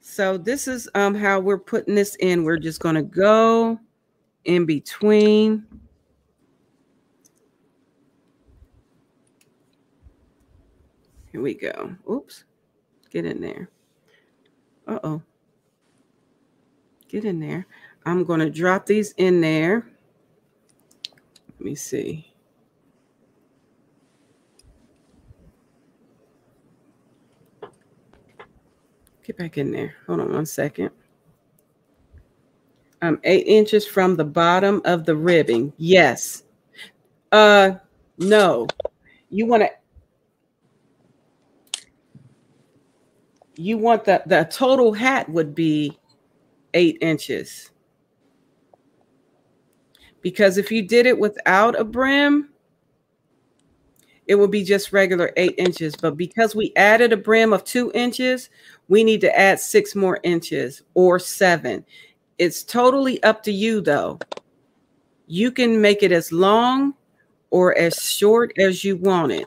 So this is how we're putting this in. We're just going to go in between. Here we go. Oops. Get in there. Uh-oh. Get in there. I'm going to drop these in there. Let me see. Get back in there. Hold on 1 second. 8 inches from the bottom of the ribbing. Yes. No. You want the total hat would be 8 inches. Because if you did it without a brim, it would be just regular 8 inches. But because we added a brim of 2 inches, we need to add 6 more inches or 7. It's totally up to you, though. You can make it as long or as short as you want it.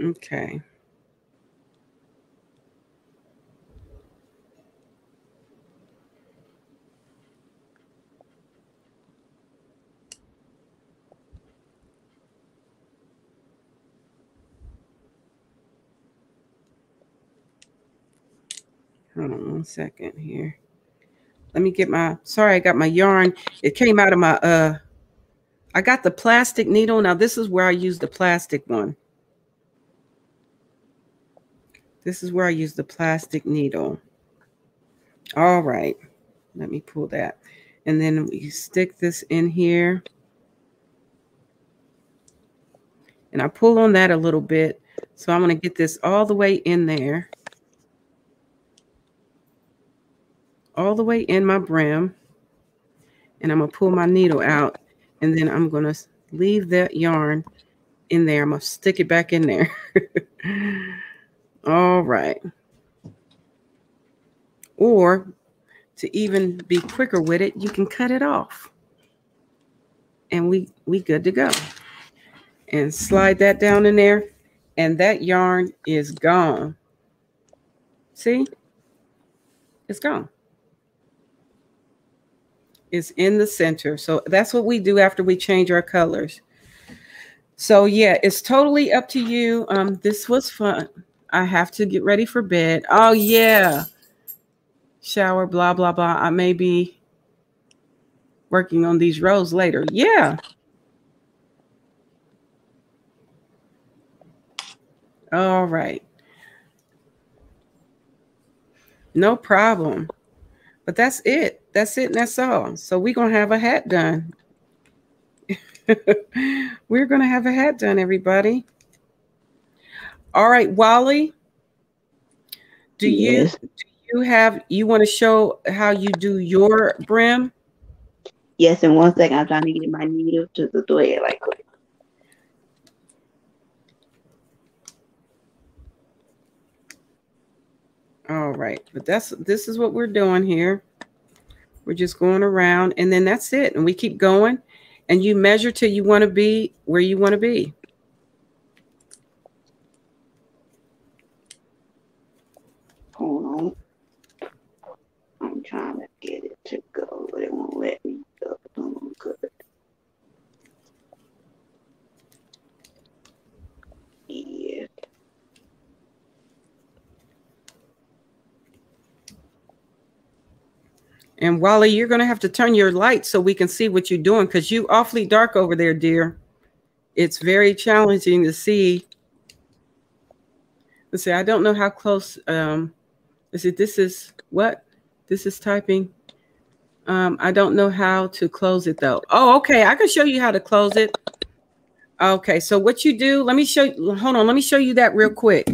Okay. Hold on 1 second here. Let me get my, sorry, I got my yarn. It came out of my, I got the plastic needle. Now this is where I use the plastic one. This is where I use the plastic needle. All right. Let me pull that. And then we stick this in here. And I pull on that a little bit. So I'm going to get this all the way in there. All the way in my brim. And I'm going to pull my needle out. And then I'm going to leave that yarn in there. I'm going to stick it back in there. All right. Or to even be quicker with it, you can cut it off. And we good to go. And slide that down in there. And that yarn is gone. See? It's gone. It's in the center. So that's what we do after we change our colors. So yeah, it's totally up to you. This was fun. I have to get ready for bed. Oh yeah. Shower, blah, blah, blah. I may be working on these rows later. Yeah. All right. No problem. But that's it. That's it and that's all. So we're going to have a hat done. We're going to have a hat done, everybody. All right, Wally. Do you want to show how you do your brim? Yes, in 1 second. I'm trying to get my needle to the thread right quick. All right, but this is what we're doing here. We're just going around, and then that's it. And we keep going, and you measure till you want to be where you want to be. Hold on. I'm trying to get it to go, but it won't let me go. Oh, good. Yeah. And Wally, you're going to have to turn your light so we can see what you're doing, because you're awfully dark over there, dear. It's very challenging to see. Let's see, I don't know how close. Let's see, this is what? This is typing. I don't know how to close it, though. Oh, okay. I can show you how to close it. Okay, so what you do, let me show you. Hold on, let me show you that real quick.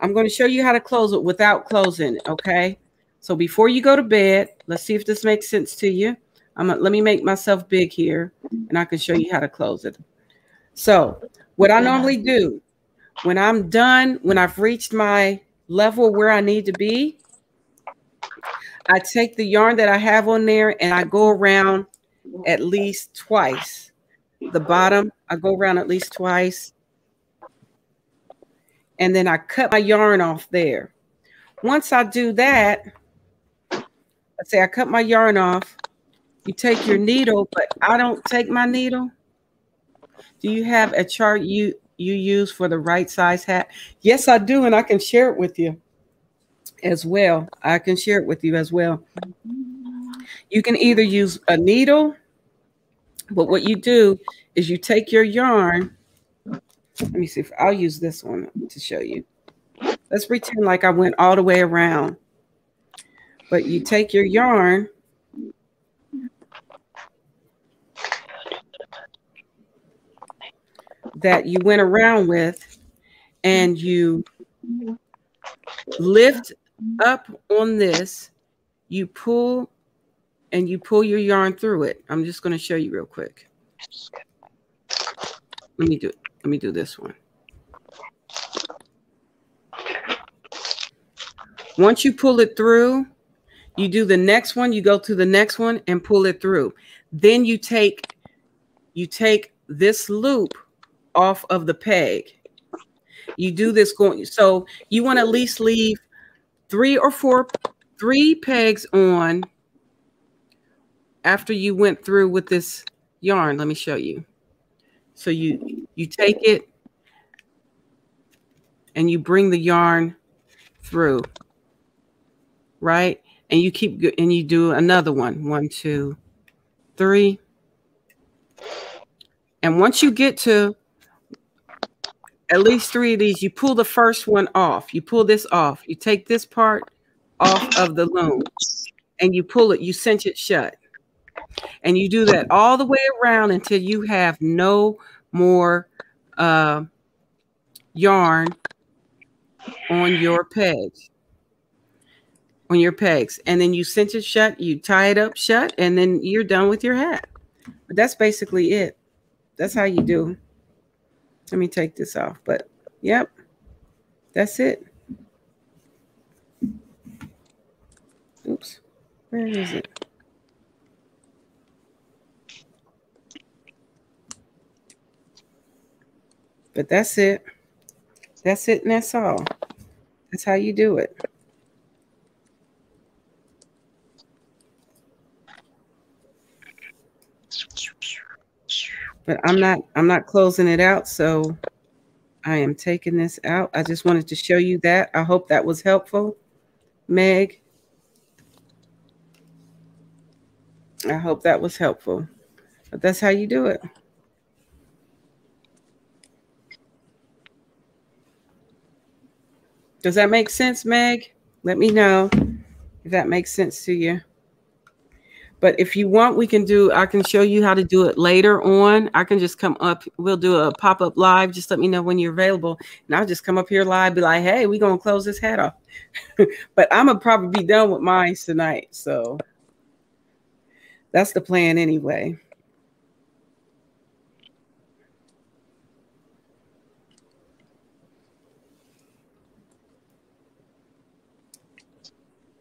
I'm going to show you how to close it without closing it, okay? So before you go to bed, let's see if this makes sense to you. Let me make myself big here, and I can show you how to close it. So what I normally do, when I'm done, when I've reached my level where I need to be, I take the yarn that I have on there and I go around at least twice. The bottom, I go around at least twice. And then I cut my yarn off there. Once I do that, let's say I cut my yarn off, you take your needle, but I don't take my needle. Do you have a chart you use for the right size hat? Yes, I do, and I can share it with you as well. I can share it with you as well. You can either use a needle, but what you do is you take your yarn. Let me see if I'll use this one to show you. Let's pretend like I went all the way around. But you take your yarn that you went around with and you lift up on this, you pull and you pull your yarn through it. I'm just going to show you real quick. Let me do it. Let me do this one. Once you pull it through, you do the next one, you go to the next one and pull it through. Then you take this loop off of the peg. You do this going, so you want to at least leave 3 pegs on after you went through with this yarn. Let me show you. So you take it and you bring the yarn through, right? And you keep, and you do another one. 1, 2, 3. And once you get to at least 3 of these, you pull the first one off. You pull this off. You take this part off of the loom and you pull it, you cinch it shut. And you do that all the way around until you have no more yarn on your pegs. And then you cinch it shut, you tie it up shut, and then you're done with your hat. But that's basically it. That's how you do. Let me take this off, but yep, that's it. Oops, where is it? But that's it. That's it, and that's all. That's how you do it. But I'm not closing it out, so I am taking this out. I just wanted to show you that. I hope that was helpful, Meg. I hope that was helpful. But that's how you do it. Does that make sense, Meg? Let me know if that makes sense to you. But if you want, I can show you how to do it later on. I can just come up. We'll do a pop-up live. Just let me know when you're available. And I'll just come up here live, be like, hey, we're going to close this hat off. But I'm going to probably be done with mine tonight. So that's the plan anyway.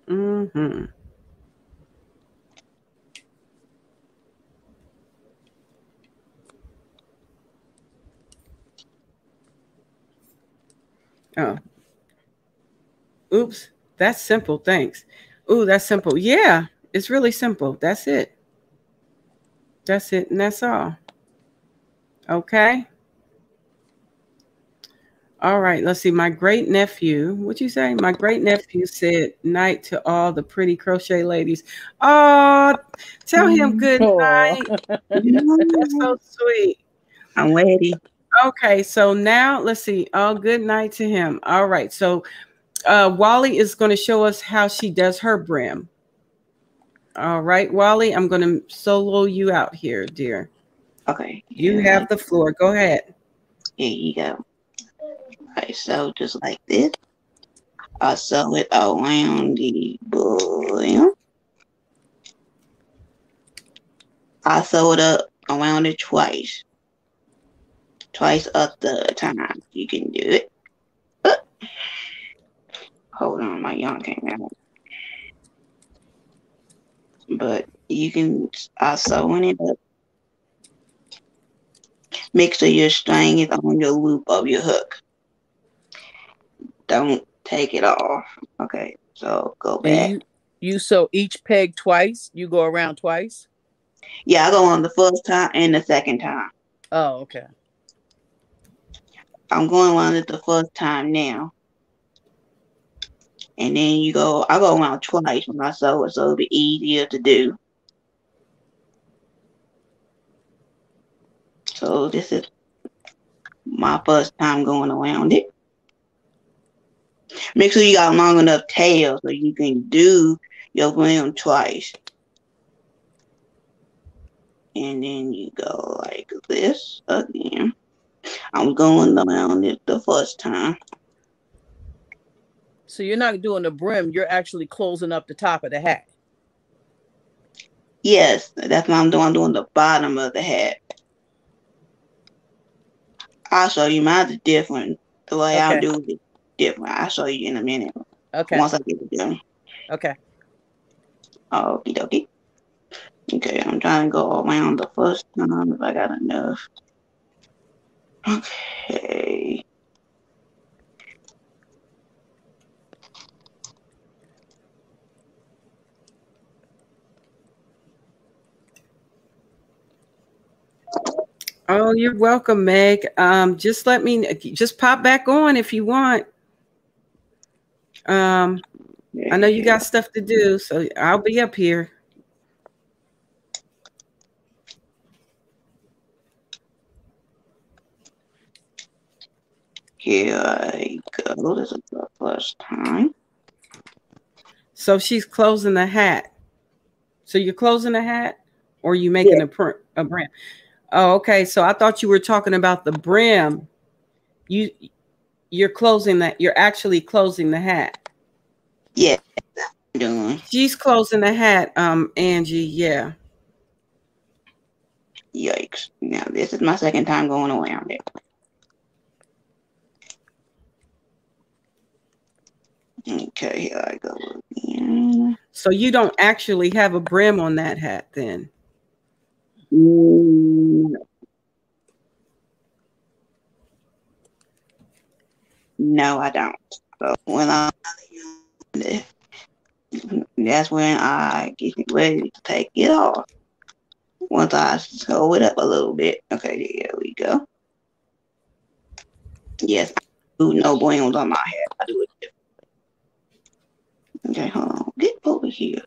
Mm-hmm. Oh. Oops. That's simple. Thanks. Ooh, that's simple. Yeah, it's really simple. That's it. That's it. And that's all. Okay. All right. Let's see. My great nephew. What'd you say? My great nephew said night to all the pretty crochet ladies. Oh, tell him good night. That's so sweet. I'm ready. Okay, so now let's see. Oh, good night to him. All right, so Wally is going to show us how she does her brim. All right, Wally, I'm going to solo you out here, dear. Okay. You have the floor. Go ahead. Here you go. All right, so just like this, I sew it around the brim. I sew it up around it twice. Twice a third time. You can do it. Hold on, my yarn came out. But you can sewing it up. Make sure your string is on your loop of your hook. Don't take it off. Okay, so go back. And you sew each peg twice? You go around twice? Yeah, I go on the first time and the second time. Oh, okay. I'm going around it the first time now. And then I go around twice when I sew it, so it'll be easier to do. So this is my first time going around it. Make sure you got a long enough tail so you can do your brim twice. And then you go like this again. I'm going around it the first time. So you're not doing the brim, you're actually closing up the top of the hat. Yes, that's what I'm doing. I'm doing the bottom of the hat. I'll show you mine different. The way Okay. I do it different. I'll show you in a minute. Okay. Once I get it done. Okay. Okie dokie. Okay, I'm trying to go around the first time if I got enough. Okay. Oh, you're welcome, Meg. Just pop back on if you want. I know you got stuff to do, so I'll be up here. Here I go. This is the first time. So she's closing the hat. So you're closing the hat, or are you making a brim? Oh, okay. So I thought you were talking about the brim. You're closing that. You're actually closing the hat. Yeah, I'm doing. She's closing the hat, Angie. Yeah. Yikes. Now this is my second time going around it. Okay, here I go again. So you don't actually have a brim on that hat then? No, I don't. So when that's when I get ready to take it off. Once I sew it up a little bit. Okay, there we go. Yes, I do no brims on my head. I do it differently. Okay, hold on. Get over here.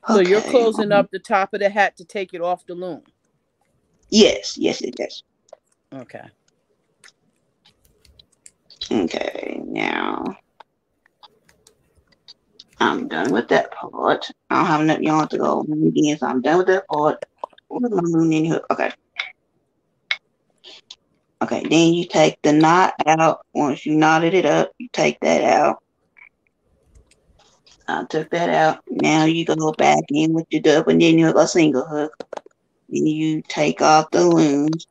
So you're closing up the top of the hat to take it off the loom? Yes. Okay. Okay, now I'm done with that part. I don't have enough yarn to go again, so I'm done with that part. Where's my loom in here? Okay. Okay, then you take the knot out. Once you knotted it up, you take that out. I took that out. Now you go back in with your double, and then you have a single hook. Then you take off the looms.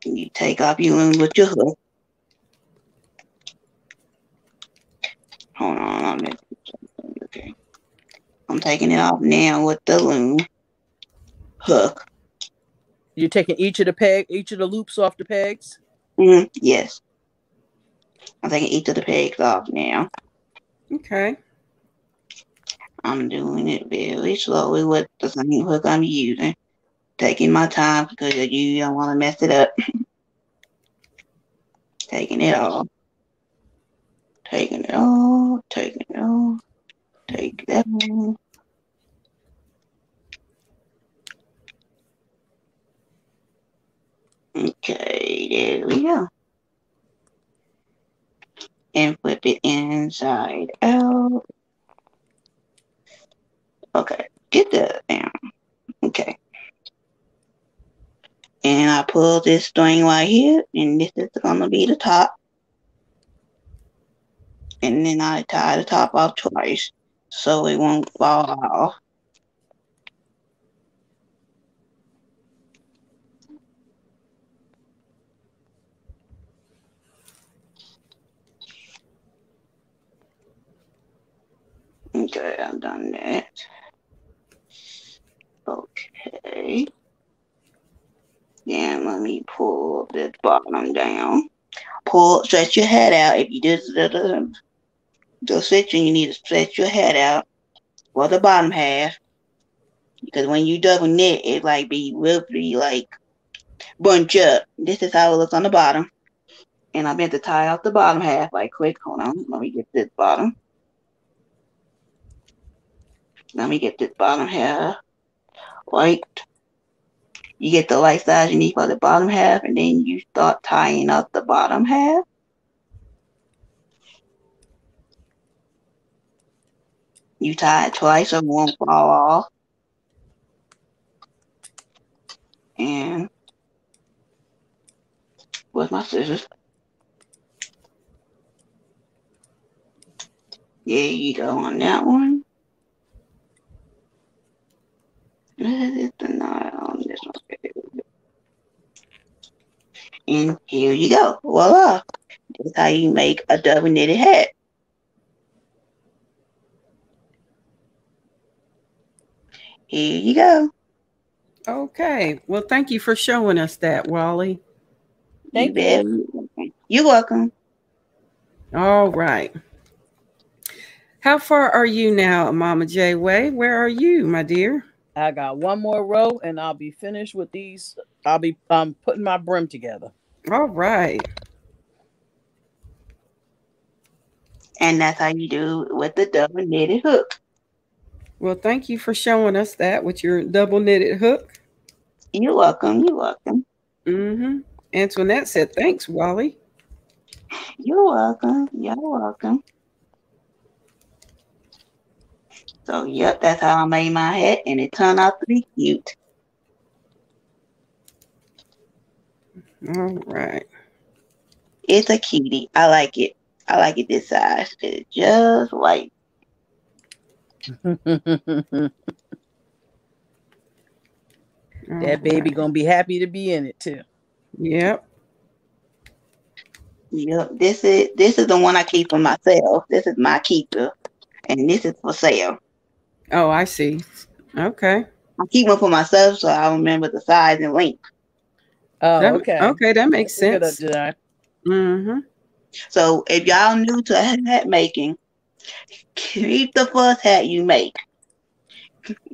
You take off your loom with your hook. Hold on, okay. I'm taking it off now with the loom hook. You're taking each of the loops off the pegs? Yes. I'm taking each of the pegs off now. Okay. I'm doing it very slowly with the same hook I'm using. Taking my time because you don't want to mess it up. Taking it off. Taking it off. Taking it off. Take that off. Okay, there we go. And flip it inside out. Okay, get that down. Okay. And I pull this string right here, and this is going to be the top. And then I tie the top off twice so it won't fall off. Okay, I've done that. Okay. Then let me pull this bottom down. Stretch your head out. If you did the stitching, you need to stretch your head out for the bottom half. Because when you double knit, it will be like bunch up. This is how it looks on the bottom. And I meant to tie off the bottom half right quick. Hold on. Let me get this bottom. Let me get this bottom half right. You get the right size you need for the bottom half, and then you start tying up the bottom half. You tie it twice so it won't fall off. And where's my scissors? There you go on that one. This is the knot on this one. And here you go. Voila. That's how you make a double knitted hat. Here you go. Okay. Well, thank you for showing us that, Wally. Thank you. You're welcome. All right. How far are you now, Mama J Way? Where are you, my dear? I got one more row and I'll be finished with these. I'll be putting my brim together. All right. And that's how you do it with the double knitted hook. Well, thank you for showing us that with your double knitted hook. You're welcome. You're welcome. Mm-hmm. Antoinette said, thanks, Wally. You're welcome. You're welcome. So, yep, that's how I made my hat, and it turned out to be cute. All right. It's a cutie. I like it. I like it this size. It's just right. That baby gonna be happy to be in it too. Yep. Yep. This is the one I keep for myself. This is my keeper, and this is for sale. Oh, I see. Okay. I keep one for myself so I remember the size and length. Oh, That, okay. Okay, that makes That's a good sense. design. Mm-hmm. So if y'all new to hat making, keep the first hat you make.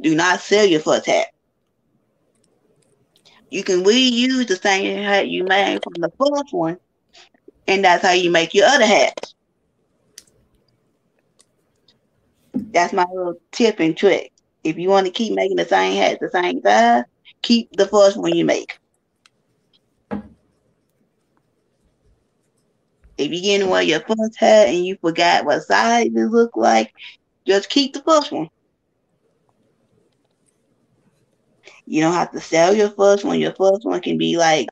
Do not sell your first hat. You can reuse the same hat you made from the first one, and that's how you make your other hats. That's my little tip and trick. If you want to keep making the same hat the same size, keep the first one you make. If you're getting away your first hat and you forgot what size it looked like, just keep the first one. You don't have to sell your first one. Your first one can be like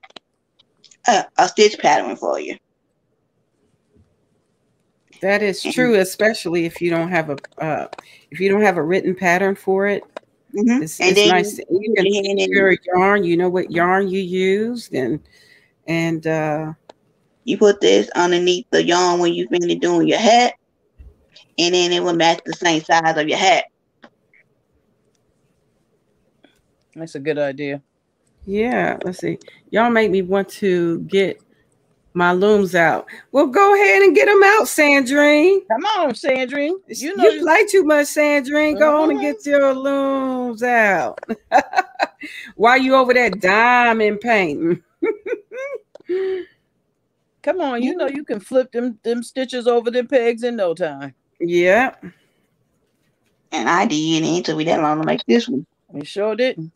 a stitch pattern for you. That is true, especially if you don't have a written pattern for it. Mm-hmm. It's nice. You can teach your yarn. You know what yarn you used, and you put this underneath the yarn when you finish doing your hat, and then it will match the same size of your hat. That's a good idea. Yeah, let's see. Y'all make me want to get my looms out. Well, go ahead and get them out, Sandrine. Come on, Sandrine. You know you play too much, Sandrine. Go on and get your looms out. While you over there diamond painting. Come on, you know you can flip them stitches over them pegs in no time. Yeah. And I did, and it took me that long to make this one. We sure didn't.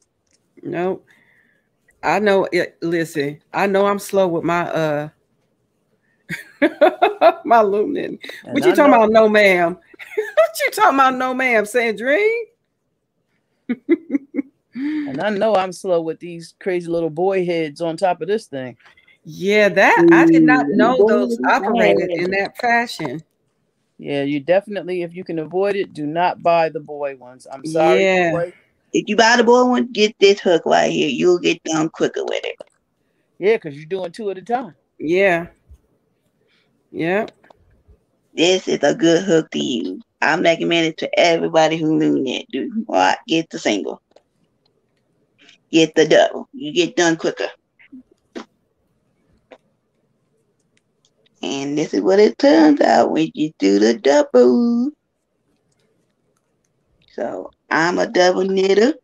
No. I know it. Listen, I know I'm slow with my my loom knitting. What you talking about? No, ma'am. What you talking about? No, ma'am, Sandrine. And I know I'm slow with these crazy little boy heads on top of this thing. Yeah, that I did not know those operated in that fashion. Yeah, you definitely, if you can avoid it, do not buy the boy ones. I'm sorry. Yeah. Boy. If you buy the boy one, get this hook right here. You'll get done quicker with it. Yeah, because you're doing 2 at a time. Yeah. Yeah. This is a good hook to use. I'm recommending it to everybody who loom knit. Do not get the single. Get the double. You get done quicker. And this is what it turns out when you do the double. So I'm a double knitter,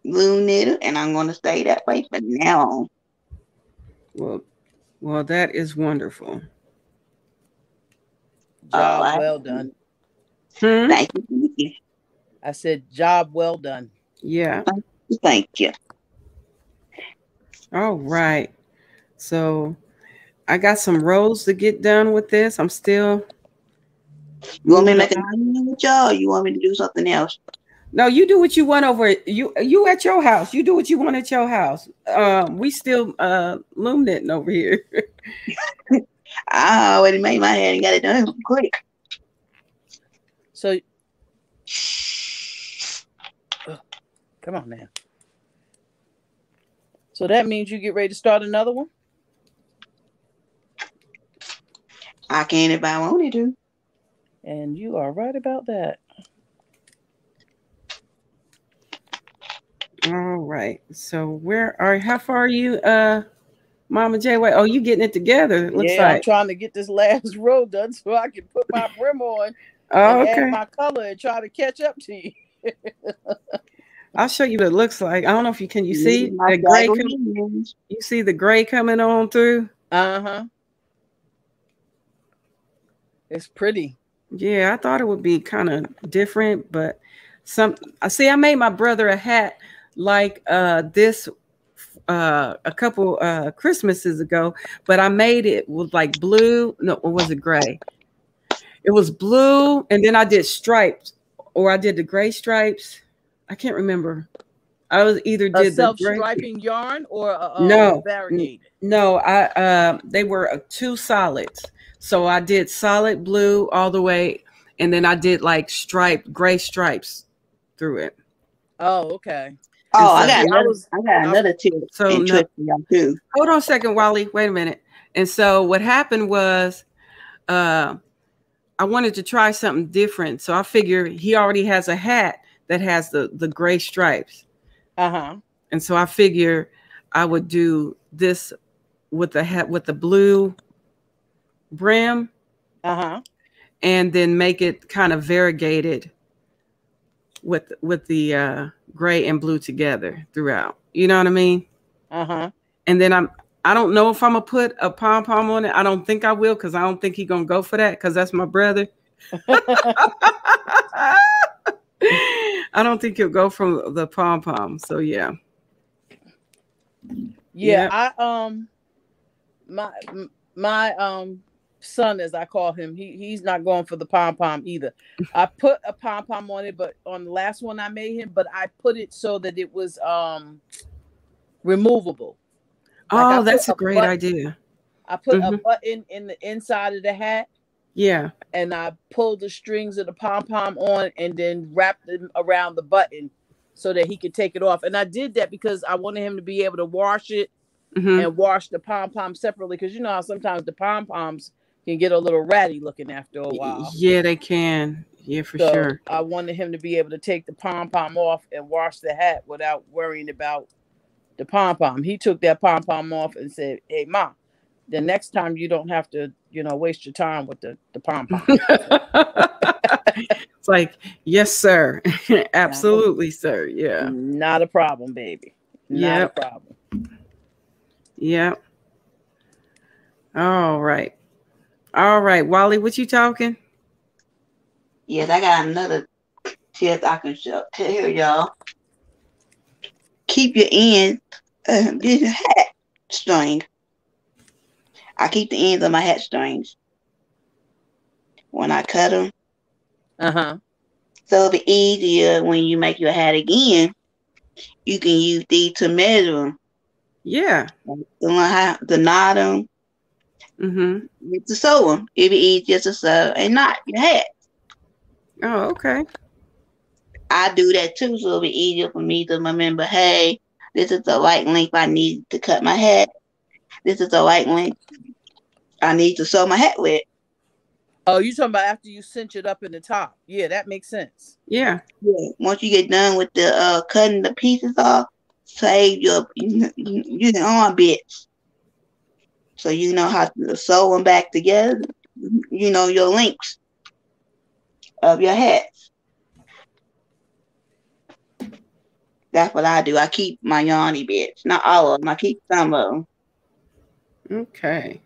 loom knitter, and I'm going to stay that way from now on. Well, that is wonderful. Job well done. Thank you. I said job well done. Yeah. Thank you. All right. So I got some rows to get done with this. I'm still. You want me to make another one with y'all, or you want me to do something else? No, you do what you want over it. You at your house. You do what you want at your house. We still loom knitting over here. I already made my head and got it done quick. So, come on now. So that means you get ready to start another one? I can if I wanted to. And you are right about that. All right. So how far are you, Mama J? Oh, you getting it together. It looks like. I'm trying to get this last row done so I can put my brim on and add my color and try to catch up to you. I'll show you what it looks like. I don't know if you can. You This see is my the gray? daggone You see the gray coming on through? Uh-huh. It's pretty. Yeah, I thought it would be kind of different, but I see. I made my brother a hat like this a couple Christmases ago, but I made it with like blue. No, or was it gray? It was blue, and then I did stripes, or I did the gray stripes. I can't remember. I was either A did the self-striping yarn or no variegated. No, they were two solids. So I did solid blue all the way, and then I did like gray stripes through it. Oh, okay. Oh, And I so- got another tip So and no- trick for y'all too. Hold on a second, Wally. Wait a minute. And so what happened was I wanted to try something different. So I figured he already has a hat that has the gray stripes. Uh-huh. And so I figure I would do this with the hat with the blue brim, Uh-huh. and then make it kind of variegated with the gray and blue together throughout. You know what I mean? Uh-huh. And then I don't know if I'm gonna put a pom-pom on it. I don't think I will, because I don't think he's gonna go for that, because that's my brother. I don't think he'll go from the pom-pom. So yeah. Yeah, my son, as I call him, he's not going for the pom-pom either. I put a pom-pom on it, but on the last one I made him, but I put it so that it was removable. Like Oh, that's a great idea. I put a button in the inside of the hat, Yeah. and I pulled the strings of the pom-pom on and then wrapped them around the button so that he could take it off. And I did that because I wanted him to be able to wash it Mhm. and wash the pom-pom separately, because you know how sometimes the pom-poms can get a little ratty looking after a while. Yeah, they can. Yeah, for So sure. I wanted him to be able to take the pom-pom off and wash the hat without worrying about the pom-pom. He took that pom-pom off and said, "Hey, Ma, the next time you don't have to, waste your time with the pom-pom." It's like, yes, sir. Absolutely, sir. Yeah. Not a problem, baby. Not a problem. Yeah. All right. All right. Wally, what you talking? Yes, I got another tip I can tell y'all. Keep your ends. This is hat string. I keep the ends of my hat strings when I cut them. Uh-huh. So it'll be easier when you make your hat again. You can use these to measure them. Yeah. To knot them. Mm-hmm. To sew them. It'll be easier to sew and knot your hat. Oh, okay. I do that too, so it'll be easier for me to remember, hey, this is the right length I need to cut my hat. This is the right length I need to sew my hat with. Oh, you talking about after you cinch it up in the top? Yeah, that makes sense. Yeah. Once you get done with the cutting the pieces off, save your arm bits, so you know how to sew them back together. You know your links of your hats. That's what I do. I keep my yarny bits, not all of them. I keep some of them. Okay.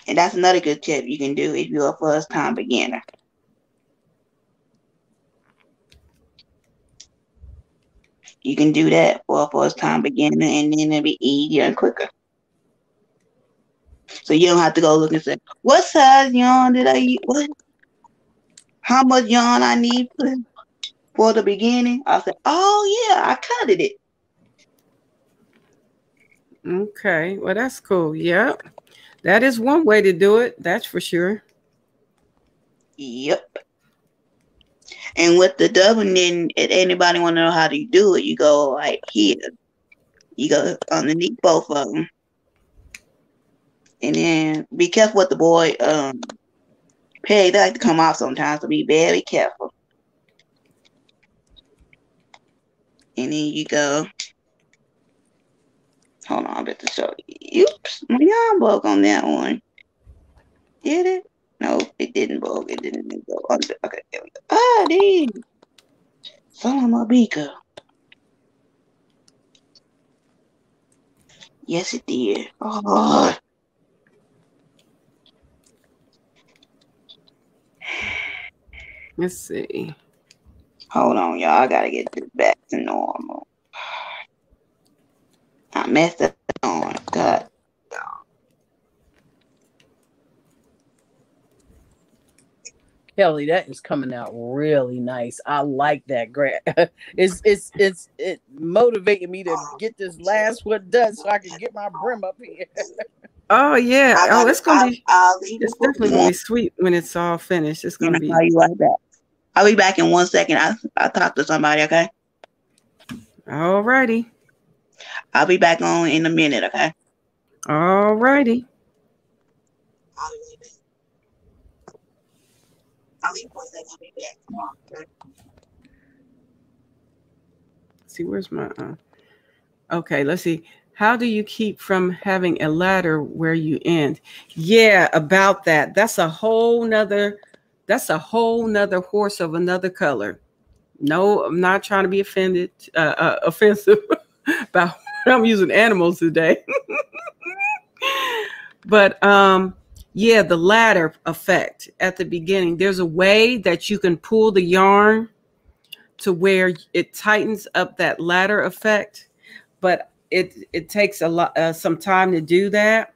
And that's another good tip you can do if you're a first-time beginner. You can do that for a first-time beginner, and then it'll be easier and quicker. So you don't have to go look and say, what size yarn did I use? What? How much yarn I need for the beginning? I'll say, oh, yeah, I cutted it. Okay. Well, that's cool. Yep. That is one way to do it. That's for sure. Yep. And with the double knitting, if anybody want to know how to do it, you go like here. You go underneath both of them. And then be careful with the boy peg. They like to come off sometimes, so be very careful. And then you go. Hold on, I better show you. Oops, my yarn broke on that one. Did it? No, it didn't broke. It didn't go under. Okay, there we go. Ah, dang. Son of a beaker. Yes, it did. Oh, Let's see. hold on, y'all. I gotta get this back to normal. I messed up on God. Kelly, that is coming out really nice. I like that. Great. It motivated me to get this last one done so I can get my brim up here. Oh yeah. Oh, it's gonna be. I'll leave It's it for definitely gonna be sweet when it's all finished. It's and gonna I'll be. call you right back. I'll be back in 1 second. I'll talk to somebody, okay? All righty. I'll be back on in a minute, okay? All righty. I'll leave 1 second. I'll be back. See, where's my okay, let's see. How do you keep from having a ladder where you end? Yeah, about that. That's a whole nother horse of another color. No, I'm not trying to be offensive about I'm using animals today. But yeah, the ladder effect at the beginning. There's a way that you can pull the yarn to where it tightens up that ladder effect, but it takes a lot some time to do that.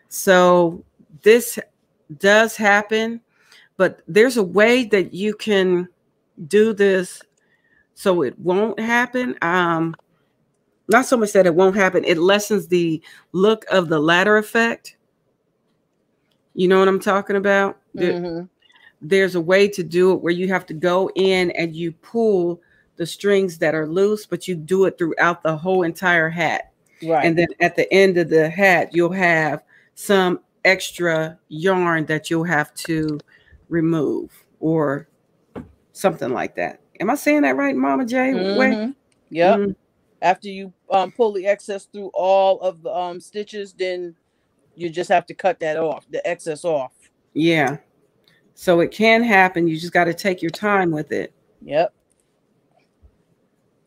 So this does happen, but there's a way that you can do this so it won't happen. Not so much that it won't happen, it lessens the look of the ladder effect. You know what I'm talking about? Mm-hmm. There's a way to do it where you have to go in and you pull the strings that are loose, but you do it throughout the whole entire hat. Right. And then at the end of the hat, you'll have some extra yarn that you'll have to remove or something like that. Am I saying that right, Mama J? Mm-hmm. Yep. Mm-hmm. After you pull the excess through all of the stitches, then you just have to cut that off, the excess off. Yeah. So it can happen. You just got to take your time with it. Yep.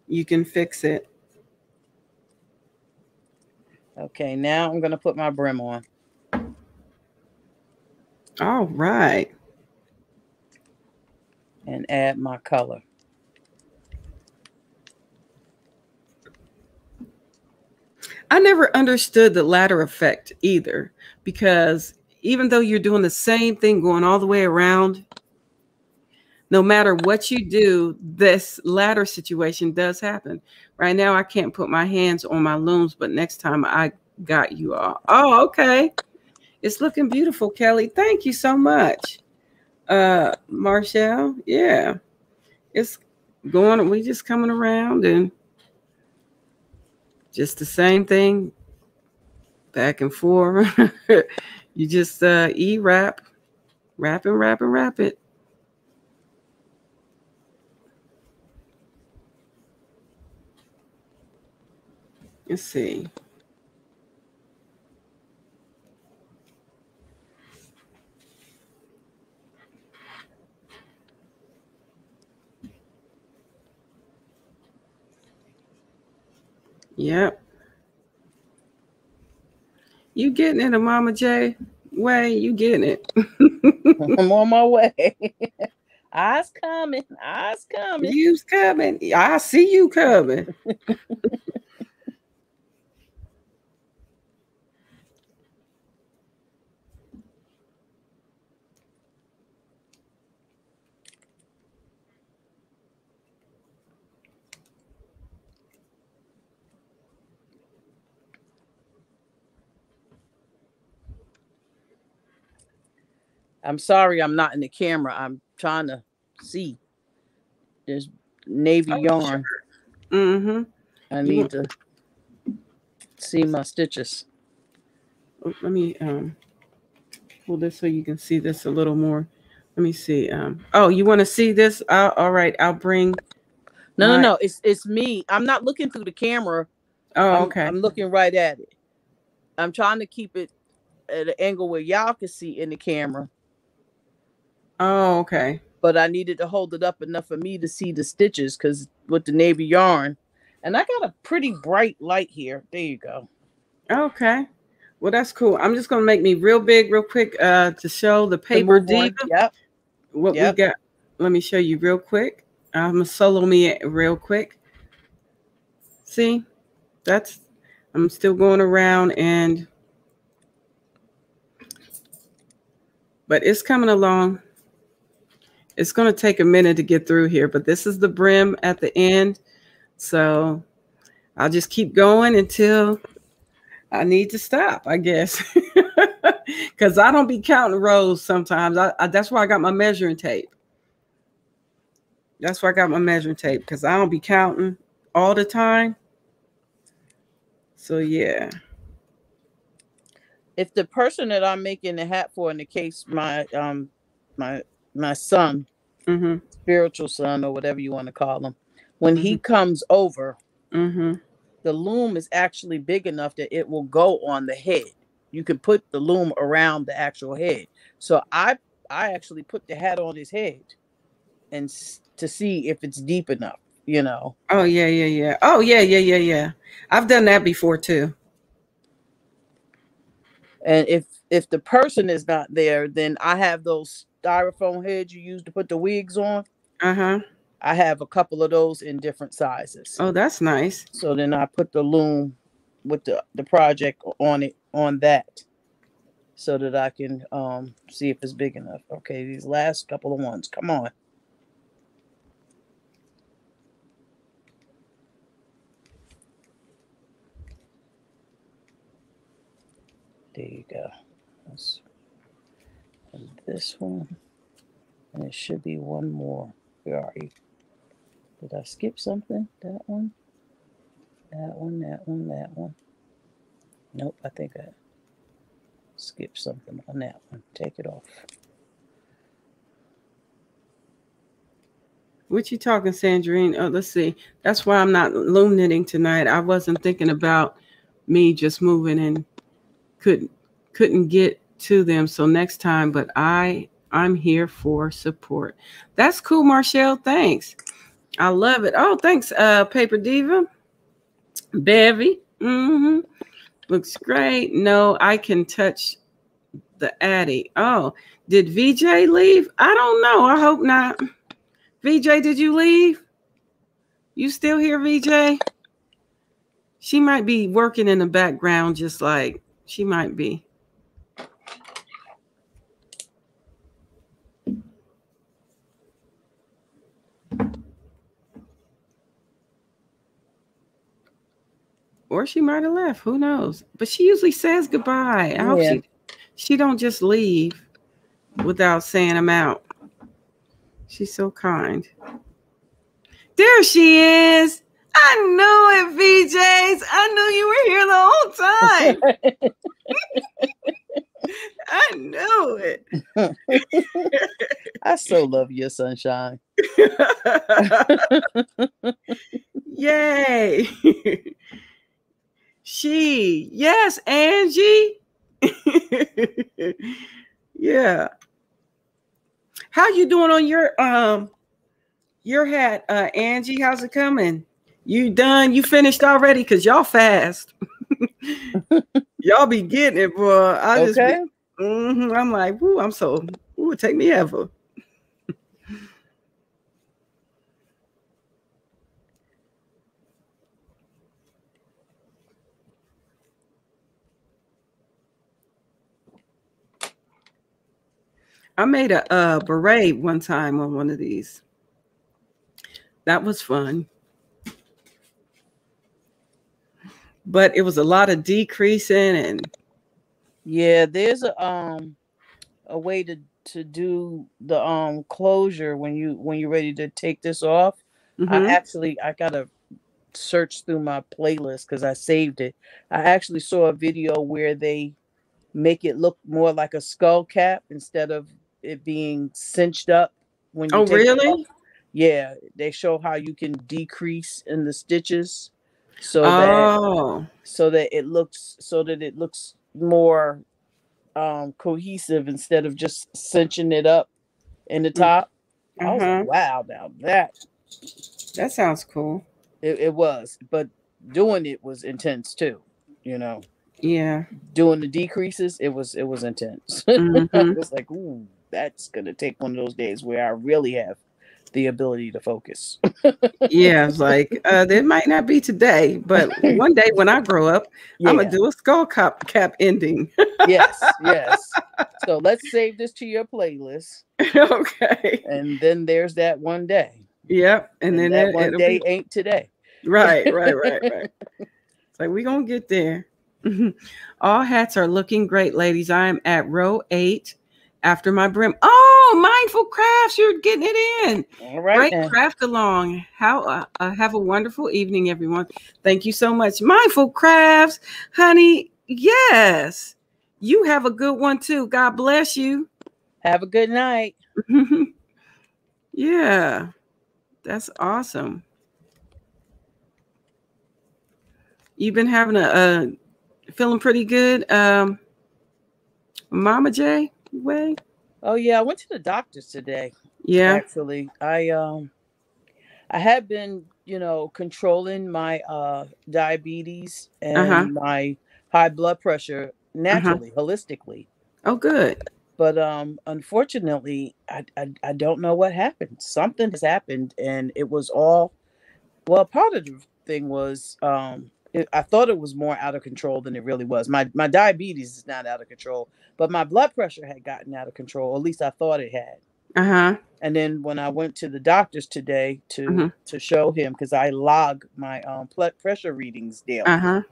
You can fix it. Okay, now I'm going to put my brim on. All right. And add my color. I never understood the ladder effect either, because even though you're doing the same thing going all the way around, no matter what you do, this ladder situation does happen. Right now, I can't put my hands on my looms, but next time I got you all. Oh, okay. It's looking beautiful, Kelly. Thank you so much. Marshall, yeah. It's going, we just coming around and just the same thing, back and forth. You just wrap it. Let's see. Yep. You getting it, Mama J? Way, you getting it. I'm on my way. I's coming. You's coming. I see you coming. I'm sorry I'm not in the camera. I'm trying to see. There's navy yarn. Sure. Mm-hmm. I need to see my stitches. Let me pull this so you can see this a little more. Let me see. Oh, you want to see this? All right. I'll bring. No. It's me. I'm not looking through the camera. Oh, okay. I'm looking right at it. I'm trying to keep it at an angle where y'all can see in the camera. Oh, okay. But I needed to hold it up enough for me to see the stitches because with the navy yarn. And I got a pretty bright light here. There you go. Okay. Well, that's cool. I'm just gonna make me real big, real quick, to show the To Paper move on. Diva Yep. what we Yep. got. Let me show you real quick. I'm gonna solo me it real quick. See, that's I'm still going around but it's coming along. It's gonna take a minute to get through here, but this is the brim at the end. So I'll just keep going until I need to stop, I guess. Because I don't be counting rows sometimes. That's why I got my measuring tape. That's why I got my measuring tape, because I don't be counting all the time. So yeah. If the person that I'm making the hat for, in the case my my son, Mm-hmm. spiritual son, or whatever you want to call him, when he Mm-hmm. comes over, Mm-hmm. the loom is actually big enough that it will go on the head. You can put the loom around the actual head. So I actually put the hat on his head and to see if it's deep enough, you know. Oh yeah, yeah, yeah. Oh yeah, yeah, yeah, yeah. I've done that before too. And if the person is not there, then I have those styrofoam heads you use to put the wigs on. Uh-huh. I have a couple of those in different sizes. Oh, that's nice. So then I put the loom with the project on it, on that, so that I can see if it's big enough. Okay, these last couple of ones. Come on. There you go. And this one. And it should be one more. Where are you? Did I skip something? That one? That one, that one, that one. Nope, I think I skipped something on that one. Take it off. What you talking, Sandrine? Oh, let's see. That's why I'm not loom knitting tonight. I wasn't thinking about me just moving and couldn't get to them. So next time, but I'm here for support. That's cool, Marshall. Thanks. I love it. Oh, thanks, Paper Diva. Bevy. Mm-hmm. Looks great. No, I can touch the Addy. Oh, did VJ leave? I don't know. I hope not. VJ, did you leave? You still here, VJ? She might be working in the background, just like she might be. Or she might have left. Who knows? But she usually says goodbye. I hope she don't just leave without saying I'm out. She's so kind. There she is. I knew it, VJs. I knew you were here the whole time. I knew it. I so love your sunshine. Yay. Yes, Angie. Yeah. How you doing on your hat, Angie? How's it coming? You done? You finished already? Cause y'all fast. Y'all be getting it, boy. I'm like, woo, it take me ever. I made a beret one time on one of these. That was fun. But it was a lot of decreasing and yeah, there's a way to do the closure when you're ready to take this off. mm-hmm. I gotta search through my playlist because I saved it. I actually saw a video where they make it look more like a skull cap instead of it being cinched up when you take it off. Yeah, they show how you can decrease in the stitches so that it looks more cohesive instead of just cinching it up in the top. I was like, wow, now that sounds cool. It was, but doing it was intense too, you know. Yeah. Doing the decreases, it was intense. Mhm. I was like, ooh, that's gonna take one of those days where I really have the ability to focus. Yeah, it's like there might not be today, but one day when I grow up, I'm gonna Yeah. do a skull cap ending. Yes, yes. So let's save this to your playlist. Okay. And then there's that one day. Yep. And And then that one it'll day be ain't today. right. It's like we're gonna get there. All hats are looking great, ladies. I am at row 8 after my brim. Oh, Mindful Crafts, you're getting it in. All right. Great Now. craft along. How have a wonderful evening, everyone. Thank you so much. Mindful Crafts, honey. Yes. You have a good one too. God bless you. Have a good night. Yeah. That's awesome. You've been having a feeling pretty good, Mama J way. Oh yeah, I went to the doctor's today. Yeah. Actually, I had been, controlling my diabetes and my high blood pressure naturally, holistically. Oh, good. But unfortunately, I don't know what happened. Something has happened, and it was all part of the thing was I thought it was more out of control than it really was. My diabetes is not out of control, but my blood pressure had gotten out of control. At least I thought it had. And then when I went to the doctor's today to show him, because I log my blood pressure readings daily.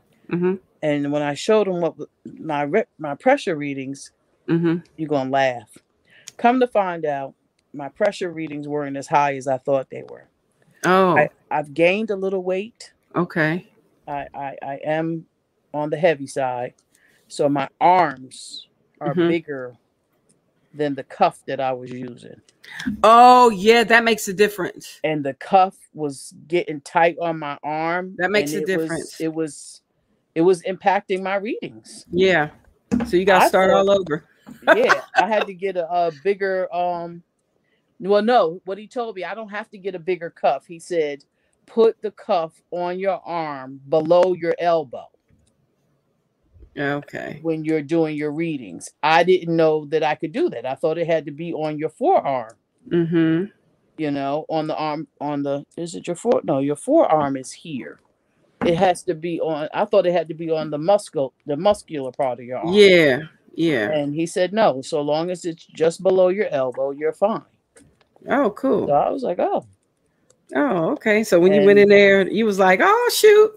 And when I showed him what my pressure readings, you're gonna laugh. Come to find out, my pressure readings weren't as high as I thought they were. Oh, I've gained a little weight. Okay. I am on the heavy side, so my arms are bigger than the cuff that I was using. Oh yeah, that makes a difference. And the cuff was getting tight on my arm. That makes a difference. It was impacting my readings. Yeah. So you got to start all over. Yeah, I had to get a bigger. Well, no, what he told me, I don't have to get a bigger cuff. He said, put the cuff on your arm below your elbow. Okay. When you're doing your readings. I didn't know that I could do that. I thought it had to be on your forearm. On the arm, is it your forearm? No, your forearm is here. It has to be on, I thought it had to be on the muscular part of your arm. Yeah. Yeah. And he said, no, so long as it's just below your elbow, you're fine. Oh, cool. So I was like, oh, okay. So when you went in there, you was like, oh, shoot.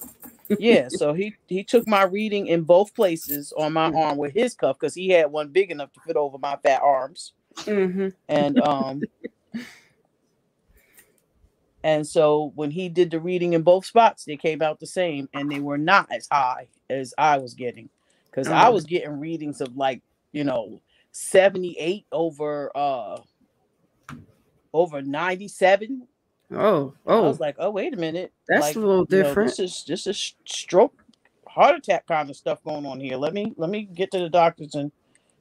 Yeah. So he took my reading in both places on my arm with his cuff, because he had one big enough to fit over my fat arms. And and so when he did the reading in both spots, they came out the same, and they were not as high as I was getting, because I was getting readings of 78 over 97. I was like, oh, wait a minute, that's a little different. This is stroke, heart attack kind of stuff going on here. Let me get to the doctors and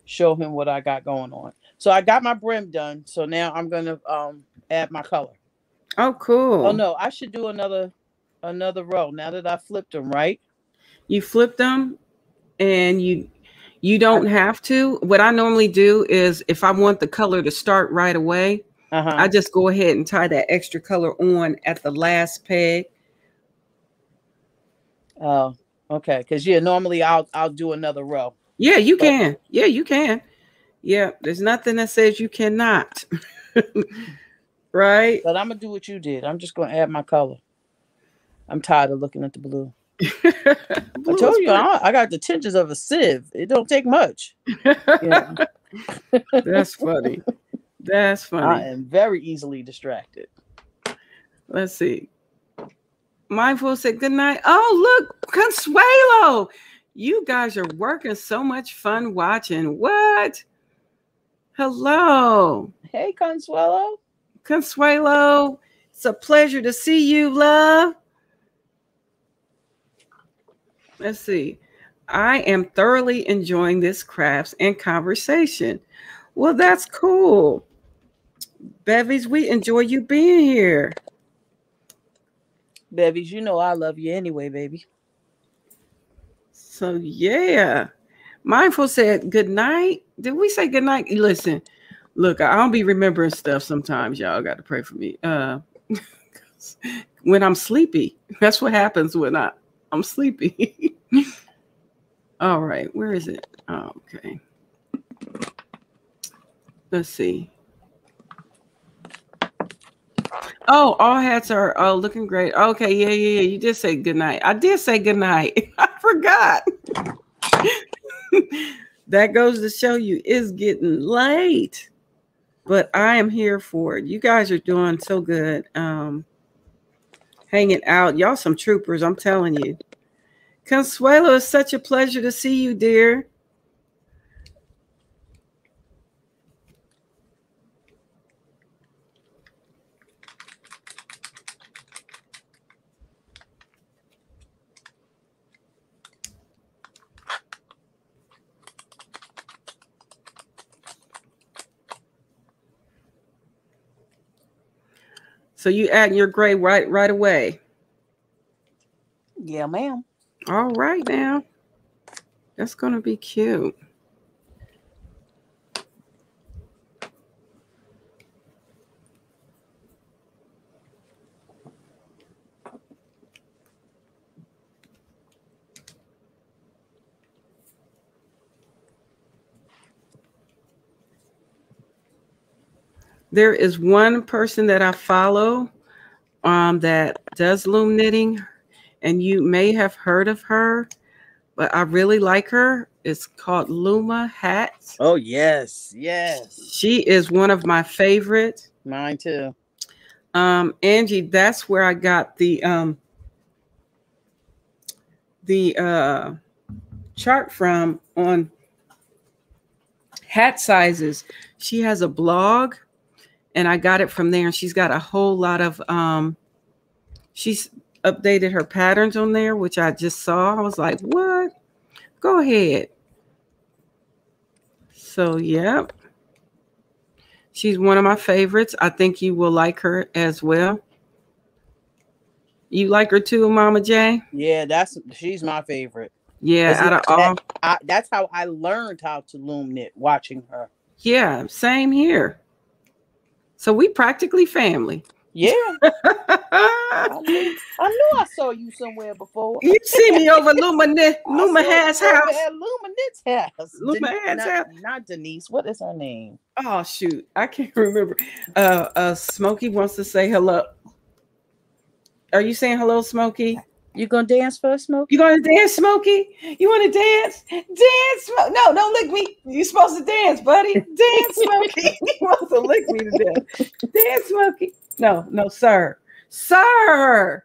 show him what I got going on. So I got my brim done. So now I'm gonna add my color. Oh, cool. Oh no, I should do another row now that I flipped them. Right? You flipped them, and you don't have to. What I normally do is, if I want the color to start right away, I just go ahead and tie that extra color on at the last peg. Oh, okay. Because normally I'll do another row. Yeah, you can. Yeah, you can. Yeah, there's nothing that says you cannot. Right? But I'm gonna do what you did. I'm just gonna add my color. I'm tired of looking at the blue. I told you I got the tinges of a sieve. It don't take much. That's funny. That's funny. I am very easily distracted. Let's see. Mindful said good night. Oh, look, Consuelo. You guys are working. So much fun watching. What? Hello. Hey, Consuelo. Consuelo. It's a pleasure to see you, love. Let's see. I am thoroughly enjoying this crafts and conversation. Well, that's cool. Bevies, we enjoy you being here. Bevies, you know I love you anyway, baby. So yeah. Mindful said good night. Did we say good night? Listen, look, I don't be remembering stuff sometimes. Y'all got to pray for me. When I'm sleepy. That's what happens when I'm sleepy. All right, where is it? Oh, okay. Let's see. Oh, all hats are looking great. Okay, yeah. You did say good night. I did say good night. I forgot. That goes to show you it's getting late. But I am here for it. You guys are doing so good. Hanging out. Y'all some troopers, I'm telling you. Consuelo, it's such a pleasure to see you, dear. So you adding your gray right away. Yeah, ma'am. All right now. That's going to be cute. There is one person that I follow that does loom knitting, and you may have heard of her, but I really like her. It's called Luma Hats. Oh, yes. She is one of my favorites. Mine too. Angie, that's where I got the chart from on hat sizes. She has a blog, and I got it from there. And she's got a whole lot of she's updated her patterns on there, which I just saw. I was like, what? Go ahead. So, yep. She's one of my favorites. I think you will like her as well. You like her too, Mama J? Yeah, she's my favorite. Yeah, out of all. That's how I learned how to loom knit, watching her. Yeah, same here. So we practically family. Yeah. I knew I saw you somewhere before. You see me over Luma Hat's house. At Luma Knit's house. Luma Hat's house. Not Denise. What is her name? Oh, shoot. I can't remember. Smokey wants to say hello. Are you saying hello, Smokey? You gonna dance first, Smokey? You gonna dance, Smokey? You want to dance? Dance, no, don't lick me. You're supposed to dance, buddy. Dance, Smokey. He wants to lick me to death. Dance, Smokey. No, sir. Dance.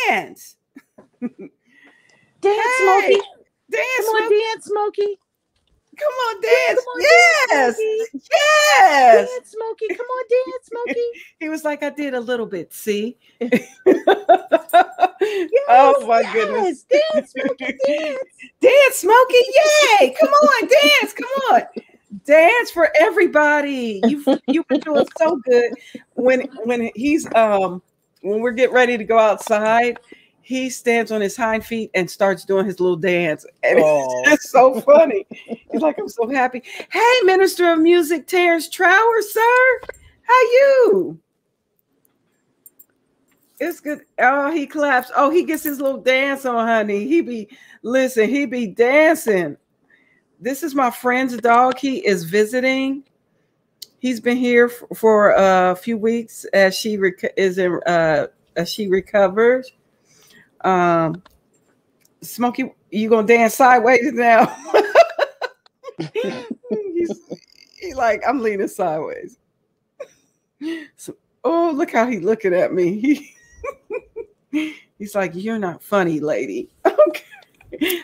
Dance, Smokey. Dance, Come on, Smokey. dance, Smokey. Come on, dance. Come on, Yes. dance, Yes. Dance, Smokey. Come on, dance, Smokey. He was like, I did a little bit. See? Yes, Oh, my goodness. Dance, Smokey, dance. Dance, Smokey. Yay. Come on, dance. Come on. Dance for everybody. You've been doing so good. When he's when we're getting ready to go outside, he stands on his hind feet and starts doing his little dance. And it's just so funny. He's like, I'm so happy. Hey, Minister of Music, Terrence Trower, sir. How you? It's good. Oh, he claps. Oh, he gets his little dance on, honey. He be dancing. This is my friend's dog. He is visiting. He's been here for a few weeks as she recovers. Smokey, you gonna dance sideways now? He's like, I'm leaning sideways. So, oh, look how he's looking at me. He's like, you're not funny, lady.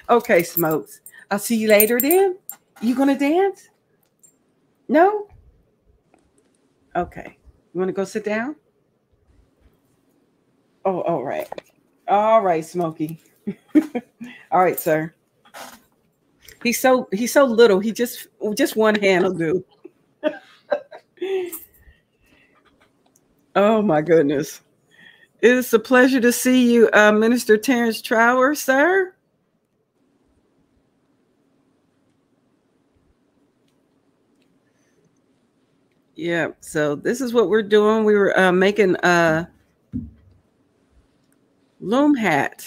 Okay, Smokes. I'll see you later then. You gonna dance? No? Okay. You want to go sit down? Oh, all right. All right, Smokey. All right, sir. He's so little. He just one hand will do. Oh my goodness. It's a pleasure to see you, Minister Terrence Trower, sir. Yeah, so this is what we're doing. We were making a loom hat.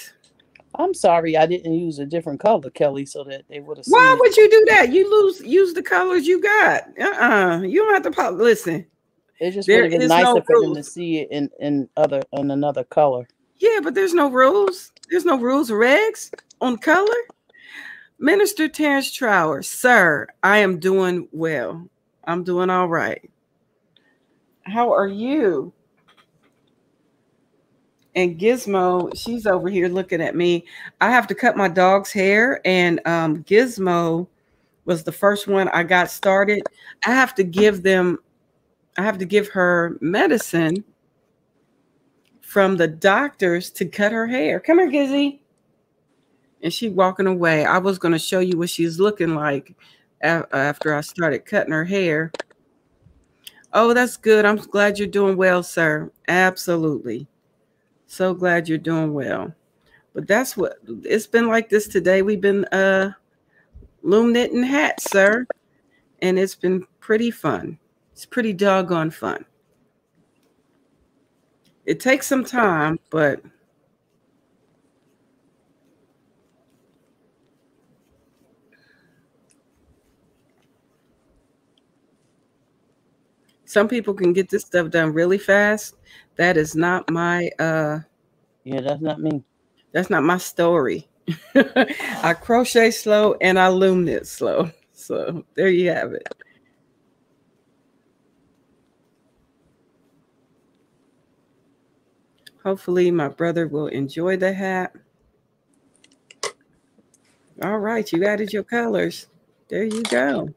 I'm sorry I didn't use a different color, Kelly, so that they would have seen Why it. would you do that? Use the colors you got. You don't have to listen. It just There would have been is nicer no for them to rules. see it in another color. Yeah, but there's no rules. There's no rules or regs on color. Minister Terrence Trower, sir, I am doing well. I'm doing all right. How are you? And Gizmo, she's over here looking at me. I have to cut my dog's hair, and Gizmo was the first one I got started. I have to give her medicine from the doctors to cut her hair. Come here, Gizzy. And she walking away. I was going to show you what she's looking like after I started cutting her hair. Oh, that's good. I'm glad you're doing well, sir. Absolutely. So glad you're doing well. But that's what it's been like this today. We've been loom knitting hats, sir. And it's been pretty fun. It's pretty doggone fun. It takes some time, but some people can get this stuff done really fast. That is not my yeah, that's not me. That's not my story. I crochet slow and I loom knit slow. So there you have it. Hopefully my brother will enjoy the hat. All right, you added your colors. There you go.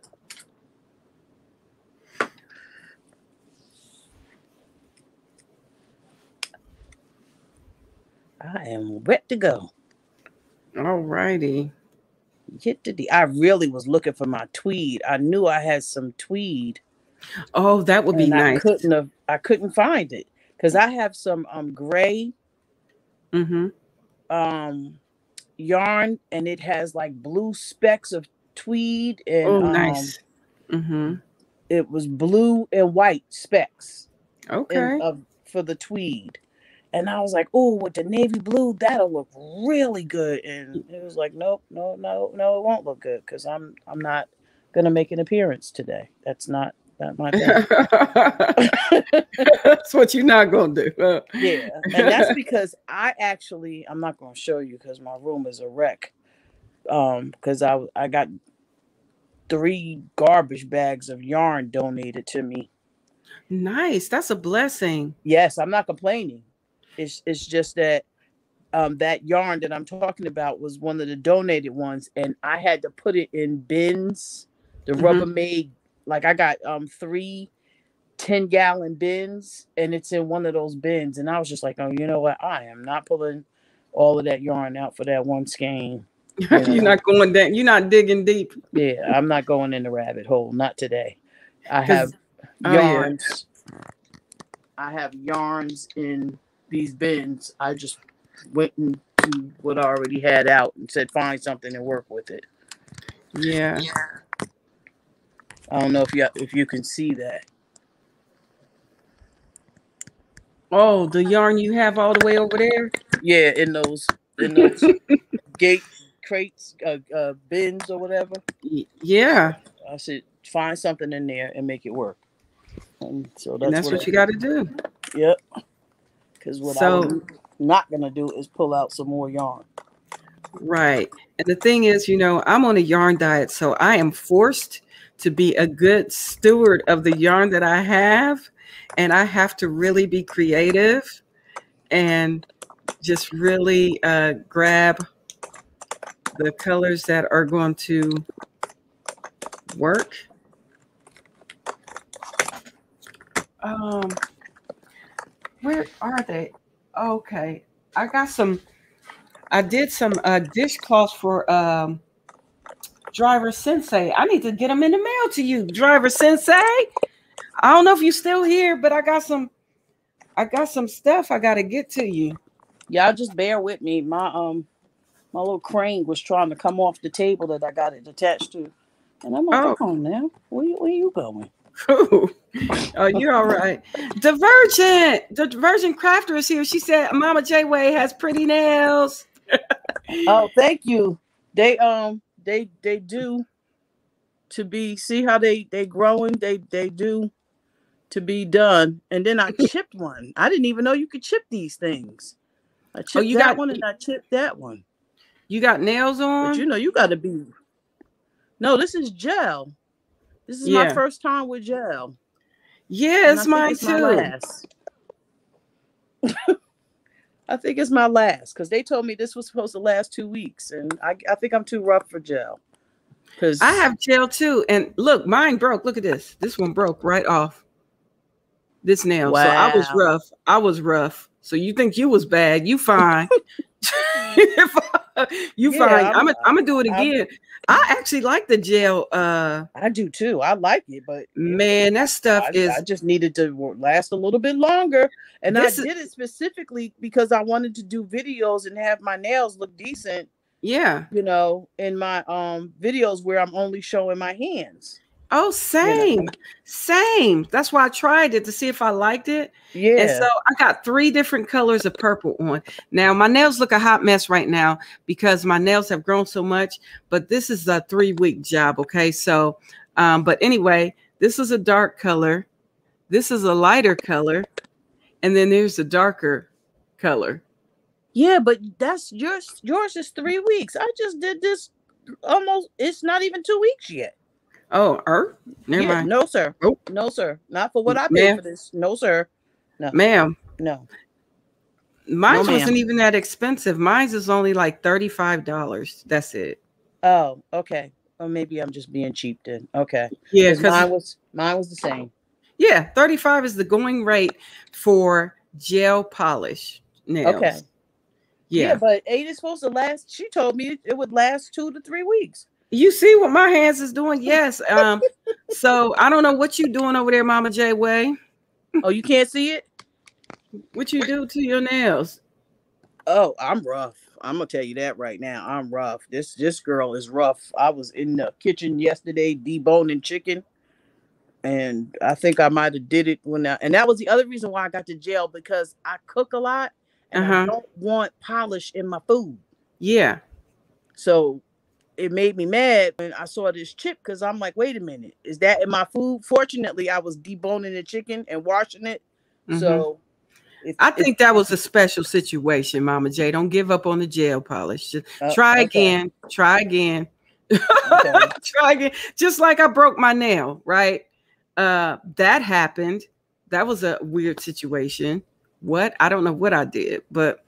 I am ready to go. All righty. I really was looking for my tweed. I knew I had some tweed. Oh, that would be nice. I couldn't find it because I have some gray yarn, and it has like blue specks of tweed, and nice. It was blue and white specks. Okay. For the tweed. And I was like, oh, with the navy blue, that'll look really good. And it was like, nope, no, it won't look good because I'm not gonna make an appearance today. That's not my thing. That's what you're not gonna do. Yeah, and that's because I'm not gonna show you because my room is a wreck. Because I got 3 garbage bags of yarn donated to me. Nice, that's a blessing. Yes, I'm not complaining. It's just that that yarn that I'm talking about was one of the donated ones, and I had to put it in bins, the Rubbermaid. Like I got 3 10-gallon bins, and it's in one of those bins. And I was just like, oh, you know what? I am not pulling all of that yarn out for that one skein. You're not going down. You're not digging deep. Yeah, I'm not going in the rabbit hole. Not today. I have yarns. Yeah. I have yarns in these bins. I just went into what I already had out and said, find something and work with it. Yeah. I don't know if you can see that. Oh, the yarn you have all the way over there? Yeah, in those gate crates, bins or whatever. Yeah. I said, find something in there and make it work. And so that's what you got to do. Yep. Because what I'm not going to do is pull out some more yarn. Right. And the thing is, I'm on a yarn diet, so I am forced to be a good steward of the yarn that I have. And I have to really be creative and just really grab the colors that are going to work. Where are they? Okay. I did some dishcloths for Driver Sensei. I need to get them in the mail to you, Driver Sensei. I don't know if you're still here, but I got some I got some stuff I gotta get to you. Y'all just bear with me. My little crane was trying to come off the table that I got it attached to. And I'm like, Oh. come on now. Where you going? Oh, you're all right. Divergent Crafter is here. She said Mama J Way has pretty nails. Oh, thank you. They do to be, see how they growing. They do to be done. And then I chipped one. I didn't even know you could chip these things. I chipped one and I chipped that one. You got nails on? But you know, you got to be. No, this is gel. This is my first time with gel. Yeah, it's mine too. I think it's my last because they told me this was supposed to last 2 weeks, and I think I'm too rough for gel. Because I have gel too, and look, mine broke. Look at this. This one broke right off. This nail. Wow. So I was rough. So you think you was bad? You fine. You fine. I'm gonna do it again. I actually like the gel. I do too. I like it, but man, that stuff I just needed to last a little bit longer. And I did it specifically because I wanted to do videos and have my nails look decent. Yeah. You know, in my videos where I'm only showing my hands. Oh, same. You know? Same. That's why I tried it to see if I liked it. Yeah. And so I got 3 different colors of purple on. Now my nails look a hot mess right now because my nails have grown so much, but this is a 3-week job. Okay. So, but anyway, this is a dark color. This is a lighter color. And then there's a darker color. Yeah, but that's yours. Yours is 3 weeks. I just did this almost. It's not even 2 weeks yet. Oh, never mind. No, sir. Oh. No, sir. Not for what I paid for this. No, sir. No, ma'am. No. Mine wasn't even that expensive. Mine's is only like $35. That's it. Oh, okay. Or maybe I'm just being cheap then. Okay. Yeah, because mine was the same. Yeah, $35 is the going rate for gel polish nails. Okay. Yeah, but ain't it supposed to last? She told me it would last 2 to 3 weeks. You see what my hands is doing? Yes. So I don't know what you doing over there, Mama J Way. Oh, you can't see it? What you do to your nails? Oh, I'm rough. I'm gonna tell you that right now. I'm rough. This girl is rough. I was in the kitchen yesterday deboning chicken, and I think I might have did it and that was the other reason why I got the gel, because I cook a lot and I don't want polish in my food. Yeah. So it made me mad when I saw this chip, because I'm like, wait a minute, is that in my food? Fortunately, I was deboning the chicken and washing it. So I think that was a special situation, Mama J. Don't give up on the gel polish. Just try again. Try again. Try again. Just like I broke my nail, right? That happened. That was a weird situation. I don't know what I did, but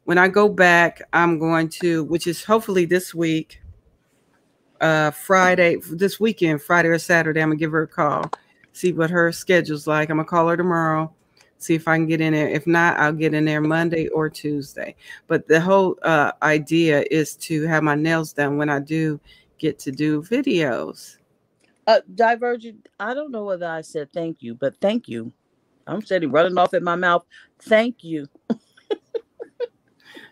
when I go back, I'm going to, which is hopefully this week, this weekend, Friday or Saturday, I'm gonna give her a call, see what her schedule's like. I'm gonna call her tomorrow, see if I can get in there. If not, I'll get in there Monday or Tuesday. But the whole idea is to have my nails done when I do get to do videos. Divergent, I don't know whether I said thank you, but thank you. I'm sitting running off in my mouth. Thank you.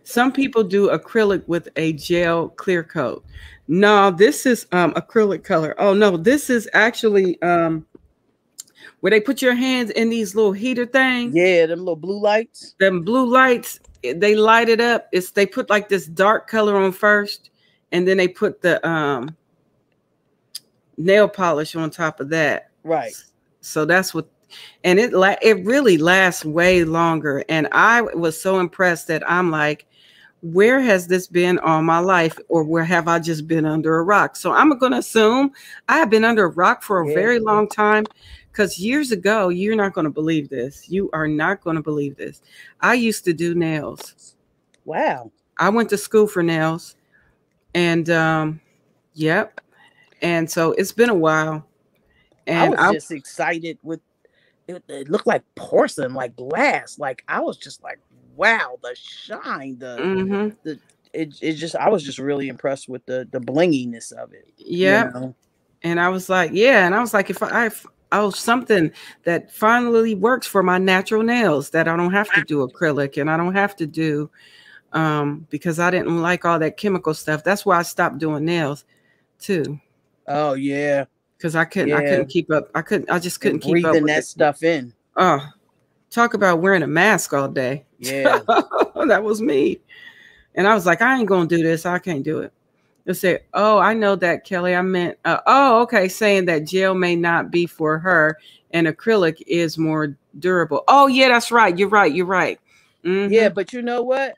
Some people do acrylic with a gel clear coat. No, this is acrylic color. Oh no, this is actually where they put your hands in these little heater things. Yeah, them little blue lights. Them blue lights, they light it up. They put like this dark color on first, and then they put the nail polish on top of that. Right. So that's what, and it really lasts way longer. And I was so impressed that I'm like, where has this been all my life, or where have I just been under a rock? So I'm going to assume I have been under a rock for a very long time, because years ago, you're not going to believe this. You are not going to believe this. I used to do nails. Wow. I went to school for nails, and yep. And so it's been a while. And I was just excited with it. It looked like porcelain, like glass. Like I was just like, wow, the shine, I was just really impressed with the blinginess of it. Yeah. You know? And I was like, yeah. And I was like, if something that finally works for my natural nails, that I don't have to do acrylic and I don't have to do because I didn't like all that chemical stuff. That's why I stopped doing nails too. Oh yeah. Because I couldn't keep up. I just couldn't keep up breathing with that stuff in. Oh, talk about wearing a mask all day. Yeah. That was me. And I was like, I ain't gonna do this. I can't do it. They say, oh, I know that, Kelly. I meant, okay, saying that gel may not be for her and acrylic is more durable. Oh, yeah, that's right. You're right. Mm-hmm. Yeah, but you know what?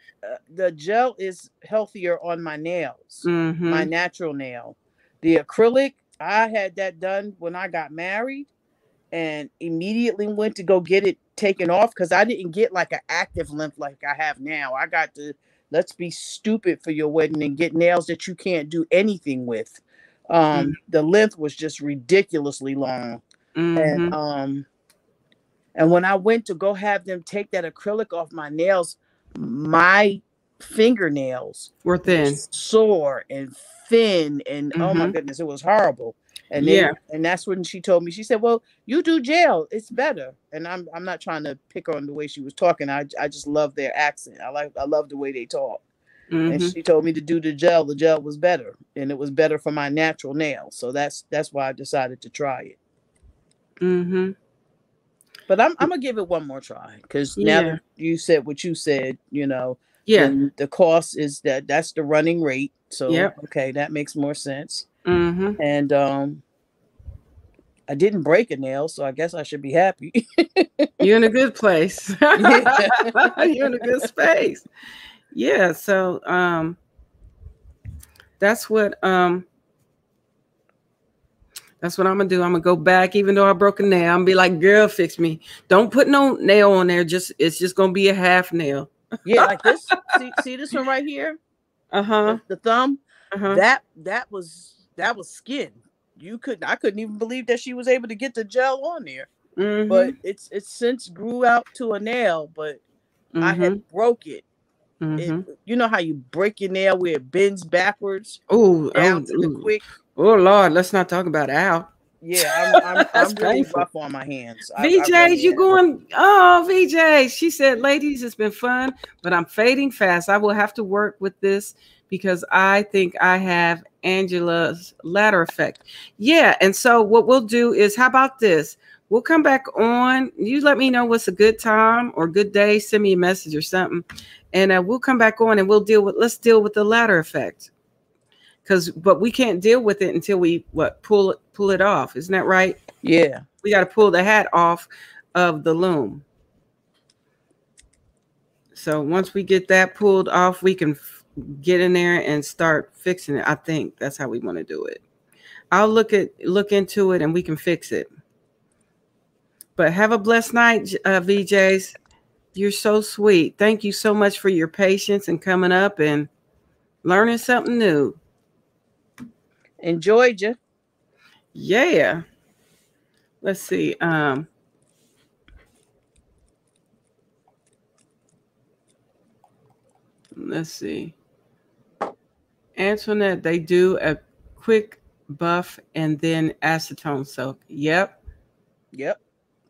The gel is healthier on my nails, my natural nail. The acrylic, I had that done when I got married and immediately went to go get it taken off because I didn't get like an active length like I have now. I got to, let's be stupid for your wedding and get nails that you can't do anything with. The length was just ridiculously long. And when I went to go have them take that acrylic off my nails, my fingernails were thin, sore and thin, and oh my goodness, it was horrible. And then, and that's when she told me, she said, well, you do gel, it's better. And I'm not trying to pick on the way she was talking. I just love their accent. I love the way they talk. And she told me to do the gel. The gel was better, and it was better for my natural nails. So that's why I decided to try it. But I'm gonna give it one more try because now that you said what you said, you know, the cost is that's the running rate. So okay, that makes more sense. And I didn't break a nail, so I guess I should be happy. You're in a good place. You're in a good space. Yeah. So that's what I'm gonna do. I'm gonna go back, even though I broke a nail. I'm gonna be like, girl, fix me. Don't put no nail on there. It's just gonna be a half nail. Yeah, like this. See this one right here? The thumb. That was skin. I couldn't even believe that she was able to get the gel on there. But it's since grew out to a nail, but I had broke it. You know how you break your nail where it bends backwards? Down to the quick. Oh Lord, let's not talk about Al. Yeah, I'm really rough on my hands. VJ, you going? Oh, VJ. She said, ladies, it's been fun, but I'm fading fast. I will have to work with this because I think I have Angela's ladder effect. Yeah, and so what we'll do is, how about this? We'll come back on. You let me know what's a good time or good day. Send me a message or something, and we'll come back on and let's deal with the ladder effect. But we can't deal with it until we pull it off. Isn't that right? Yeah. We got to pull the hat off of the loom. So once we get that pulled off, we can get in there and start fixing it. I think that's how we want to do it. I'll look into it and we can fix it. But have a blessed night, VJs. You're so sweet. Thank you so much for your patience and coming up and learning something new. Enjoyed you. Yeah. Let's see. Let's see. Antoinette, they do a quick buff and then acetone soak. Yep.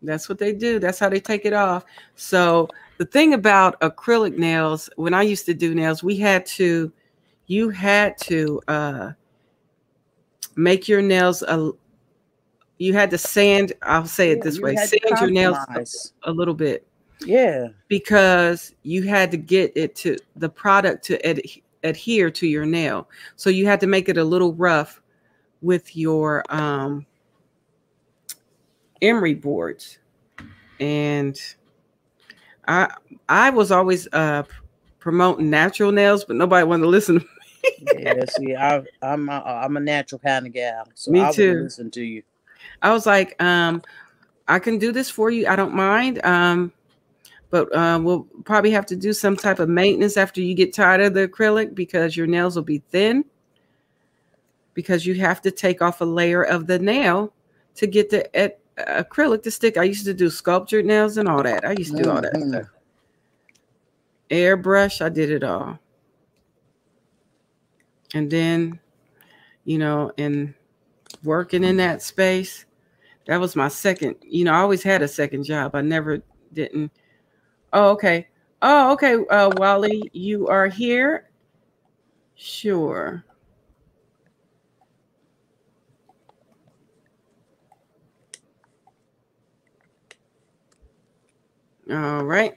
That's what they do. That's how they take it off. So the thing about acrylic nails, when I used to do nails, you had to make your nails you had to sand, I'll say it this way, sand your nails a little bit. Yeah. Because you had to get it to the product to adhere to your nail. So you had to make it a little rough with your emery boards. And I was always promoting natural nails, but nobody wanted to listen to me. Yeah, see, I'm a natural kind of gal, so me I too. would listen to you. I was like, I can do this for you. I don't mind. But we'll probably have to do some type of maintenance after you get tired of the acrylic because your nails will be thin. Because you have to take off a layer of the nail to get the acrylic to stick. I used to do sculptured nails and all that. I used to do all that stuff. Airbrush, I did it all. And then, and working in that space, That was my second. You know, I always had a second job. I never didn't. Oh, okay. Oh, okay. Wally, you are here. Sure. All right.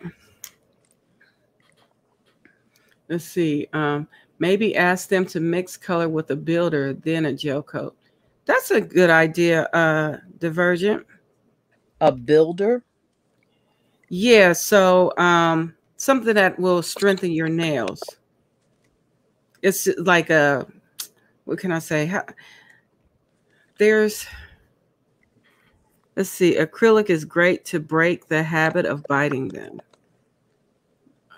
Let's see. Maybe ask them to mix color with a builder, then a gel coat. That's a good idea, Divergent. A builder? Yeah, so something that will strengthen your nails. It's like a, what can I say? Let's see, acrylic is great to break the habit of biting them.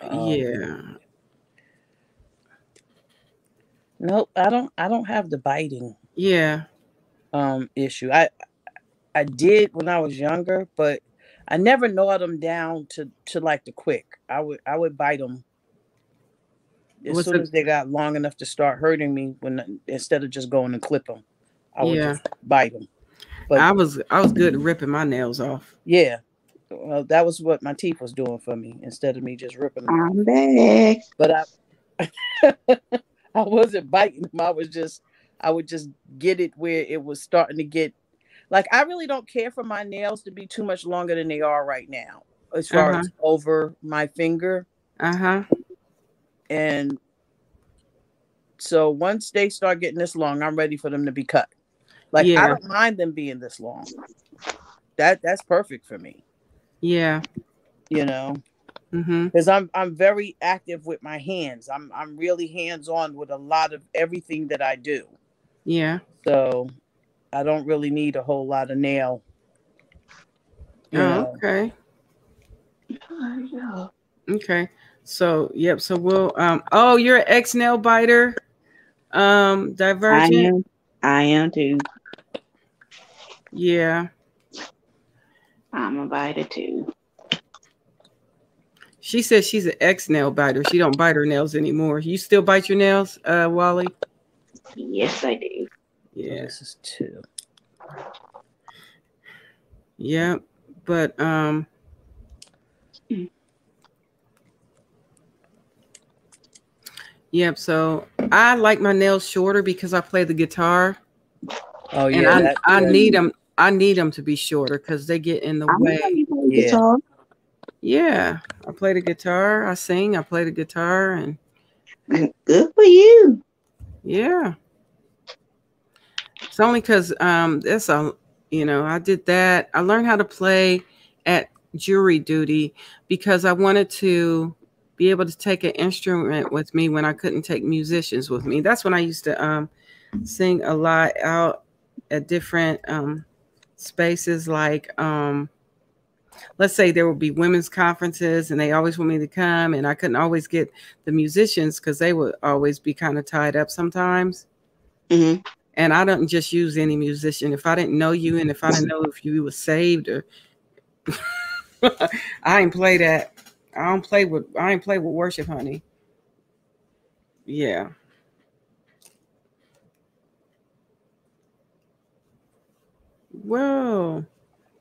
Yeah. Nope, I don't have the biting Yeah. issue. I did when I was younger, but I never gnawed them down to like the quick. I would bite them as soon as they got long enough to start hurting me. Instead of just going and clip them, I would just bite them. But I was good at ripping my nails off. Yeah, well, that was what my teeth was doing for me instead of me just ripping them. I'm back. But I wasn't biting them. I would just get it where it was starting to get. Like, I really don't care for my nails to be too much longer than they are right now, as far as over my finger. And so once they start getting this long, I'm ready for them to be cut. Like, I don't mind them being this long. That's perfect for me. Yeah. You know, because I'm very active with my hands. I'm really hands-on with a lot of everything that I do. Yeah. So I don't really need a whole lot of nail. Okay. Okay. So, yep. So we'll, oh, you're an ex-nail biter, Divergent. I am too. Yeah. I'm a biter too. She says she's an ex-nail biter. She don't bite her nails anymore. You still bite your nails, Wally? Yes, I do. Yeah. This is 2. Yeah, but yep. So I like my nails shorter because I play the guitar. Oh yeah, and I need them. I need them to be shorter because they get in the way. Guitar. Yeah, I play the guitar. I sing. I play the guitar, and good for you. Yeah. It's only because that's a, you know, I did that. I learned how to play at jury duty because I wanted to be able to take an instrument with me when I couldn't take musicians with me. That's when I used to sing a lot out at different spaces, like let's say there would be women's conferences and they always want me to come, and I couldn't always get the musicians because they would always be kind of tied up sometimes. And I don't just use any musician. If I didn't know you and if I didn't know if you were saved, or I ain't play that. I ain't play with worship, honey. Yeah. Whoa.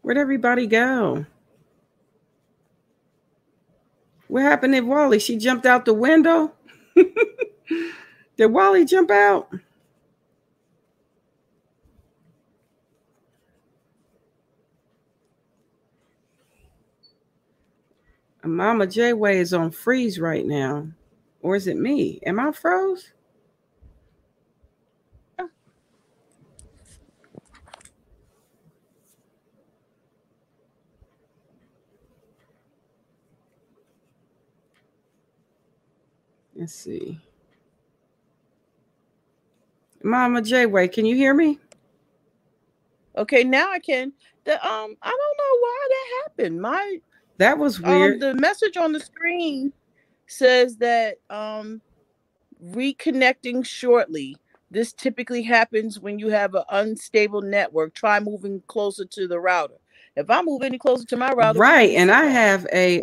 Where'd everybody go? What happened to Wally? She jumped out the window? Did Wally jump out? Mama J-Way is on freeze right now. Or is it me? Am I froze? Let's see. Mama J-Way, can you hear me? Okay, now I can. I don't know why that happened. That was weird. The message on the screen says that reconnecting shortly. This typically happens when you have an unstable network. Try moving closer to the router. If I move any closer to my router, right, and I have a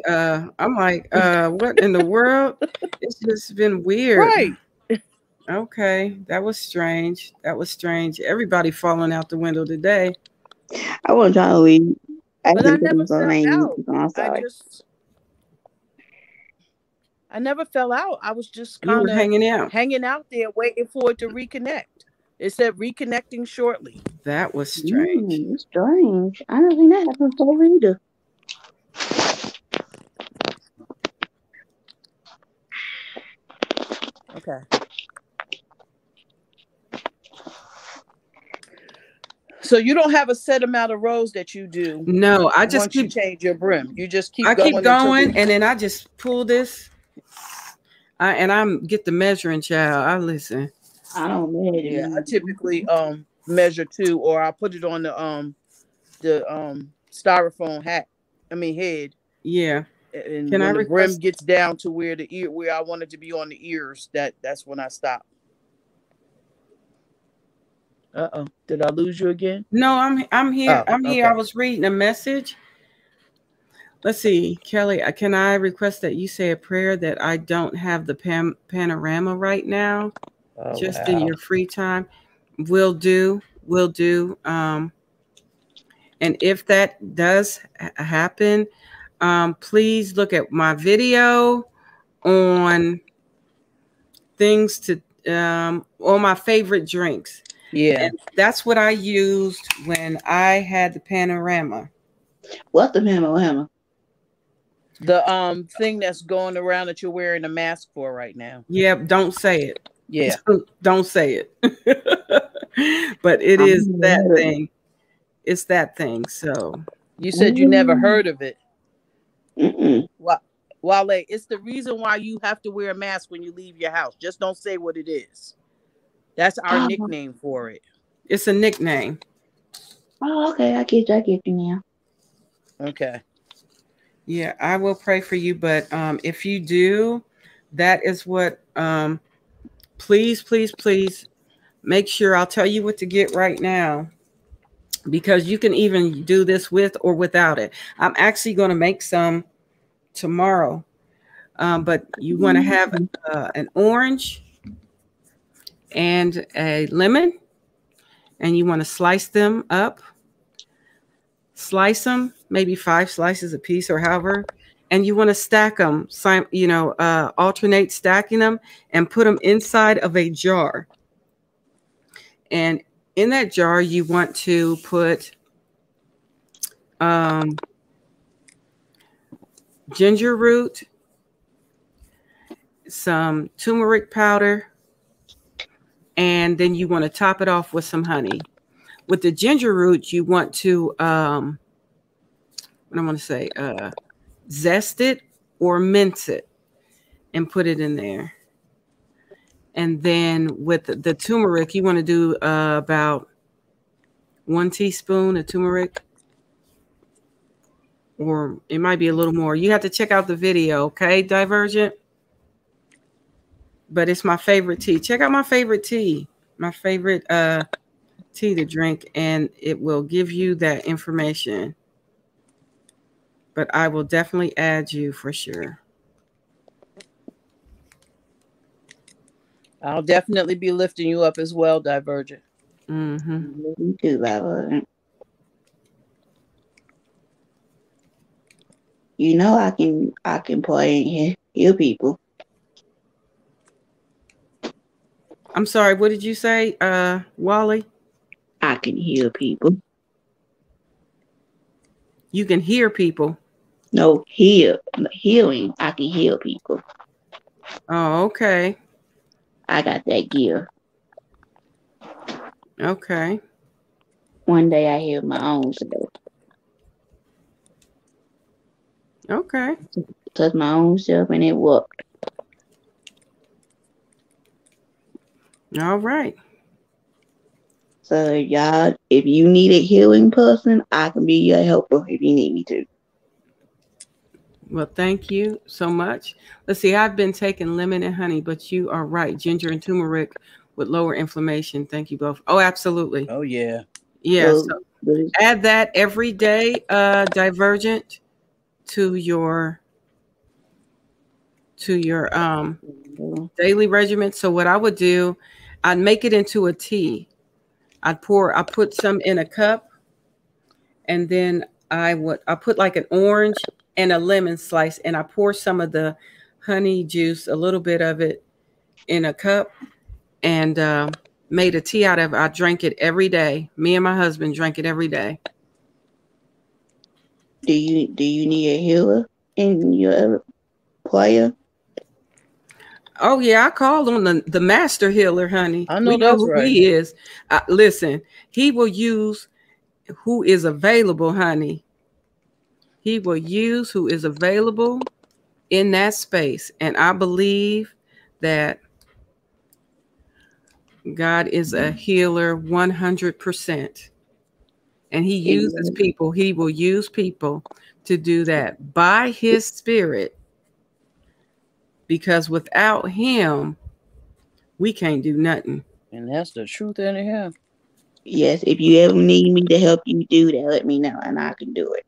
I'm like, what in the world? It's just been weird. Right. Okay, that was strange. That was strange. Everybody falling out the window today. I wasn't trying to leave. I But I didn't think it never was her fell name. out. So I'm sorry. I never fell out. I was just You were kind of hanging out. there waiting for it to reconnect. It said reconnecting shortly. That was strange. It's strange. I don't think that happened before either. Okay. So you don't have a set amount of rows that you do. No, I just once you change your brim. You just keep I going. keep going, and then I just pull this. And I'm get the measuring child. I listen. I don't measure. Yeah, I typically measure 2, or I put it on the styrofoam head. Yeah. And when the brim gets down to where I want it to be on the ears, that's when I stop. Did I lose you again? No, I'm here. Oh, I'm here. okay. I was reading a message. Let's see, Kelly, can I request that you say a prayer that I don't have the panorama right now? Just in your free time. Will do. And if that does happen, please look at my video on things to on my favorite drinks. Yeah. And that's what I used when I had the panorama. What's the panorama? The thing that's going around that you're wearing a mask for right now. Yeah, don't say it. Yeah. Don't say it. But it is that thing. It's that thing. So you said you never heard of it. Wale, it's the reason why you have to wear a mask when you leave your house. Just don't say what it is. That's our nickname for it. It's a nickname. Oh, okay. I get you now. Okay. Yeah, I will pray for you. But if you do, that is what please make sure. I'll tell you what to get right now, because you can even do this with or without it. I'm actually going to make some tomorrow. But you want to have an orange and a lemon, and you want to slice them up. Slice them, maybe 5 slices a piece or however, and you want to stack them, alternate stacking them and put them inside of a jar. And in that jar, you want to put ginger root, some turmeric powder, and then you want to top it off with some honey. With the ginger root, you want to, zest it or mince it and put it in there. And then with the turmeric, you want to do about 1 teaspoon of turmeric, or it might be a little more. You have to check out the video, okay, Divergent? But it's my favorite tea. Check out my favorite tea. My favorite tea to drink, and it will give you that information. But I will definitely add you for sure. I'll definitely be lifting you up as well, Divergent. Mm-hmm. Me too, Divergent. You know I can play and heal people. I'm sorry, what did you say, Wally? I can heal people. You can hear people? No, healing. I can heal people. Oh, okay. I got that gift. Okay. One day I healed my own self. Okay. Touched my own self and it worked. All right. So y'all, if you need a healing person, I can be your helper if you need me to. Well, thank you so much. Let's see, I've been taking lemon and honey, but you are right. Ginger and turmeric would lower inflammation. Thank you both. Oh, absolutely. Oh, yeah. Yeah. So add that every day, Divergent, to your daily regimen. So what I would do, I'd make it into a tea. I put some in a cup, and then I put like an orange and a lemon slice, and I pour some of the honey juice, a little bit of it, in a cup, and made a tea out of it. I drank it every day. Me and my husband drank it every day. Do you need a healer in your prayer? Oh yeah, I called on the master healer, honey. I know we know that's who right. he is. Listen, he will use who is available, honey. He will use who is available in that space. And I believe that God is a healer 100%. And he uses people. He will use people to do that by his spirit. Because without him, we can't do nothing. And that's the truth anyhow. Yes, if you ever need me to help you do that, let me know and I can do it.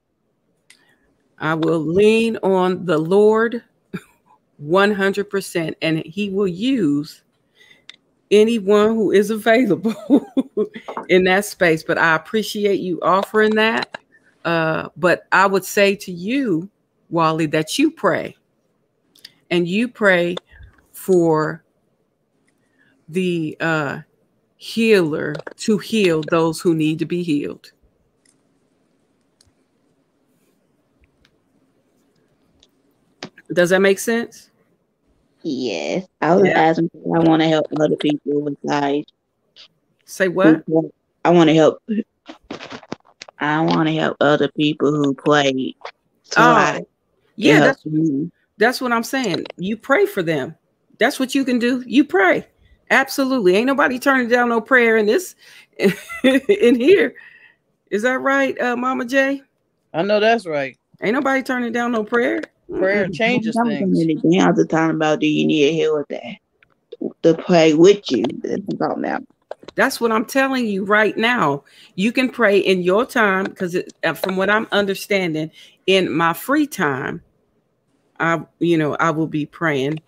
I will lean on the Lord 100%, and he will use anyone who is available in that space. But I appreciate you offering that. But I would say to you, Wally, that you pray. And you pray for the healer to heal those who need to be healed. Does that make sense? Yes. I was asking if I want to help other people with guys. Say what? I want to help other people who play. So yeah, that's what I'm saying. You pray for them. That's what you can do. You pray. Absolutely. Ain't nobody turning down no prayer in this in here. Is that right, Mama J? I know that's right. Ain't nobody turning down no prayer. Prayer changes things. I'm just talking about, do you need a healer to pray with you? That's what I'm telling you right now. You can pray in your time, because from what I'm understanding, in my free time, I will be praying.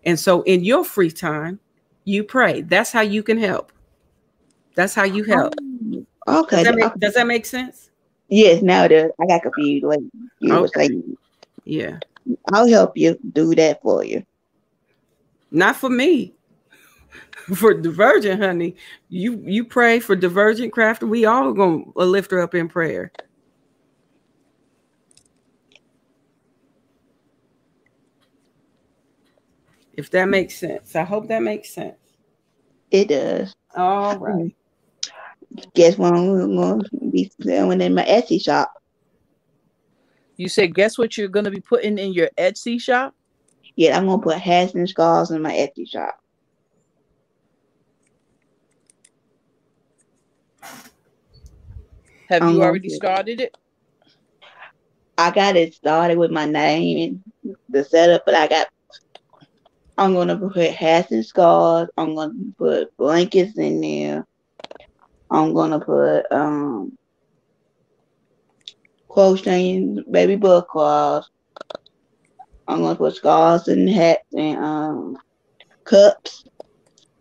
And so in your free time, you pray. That's how you can help. That's how you help. Okay. Does that make sense? Yes, now it does. I got confused when you were saying. Yeah. I'll help you do that for you. Not for me. For Divergent, honey. You pray for Divergent Crafter. We all gonna lift her up in prayer. If that makes sense. I hope that makes sense. It does. All right. Guess what I'm going to be selling in my Etsy shop? You said, guess what you're going to be putting in your Etsy shop? Yeah, I'm going to put hats and scarves in my Etsy shop. Have you already started it? I got it started with my name and the setup, but I'm going to put hats and scarves. I'm going to put blankets in there. I'm going to put crocheting baby book cloths. I'm going to put scarves and hats and cups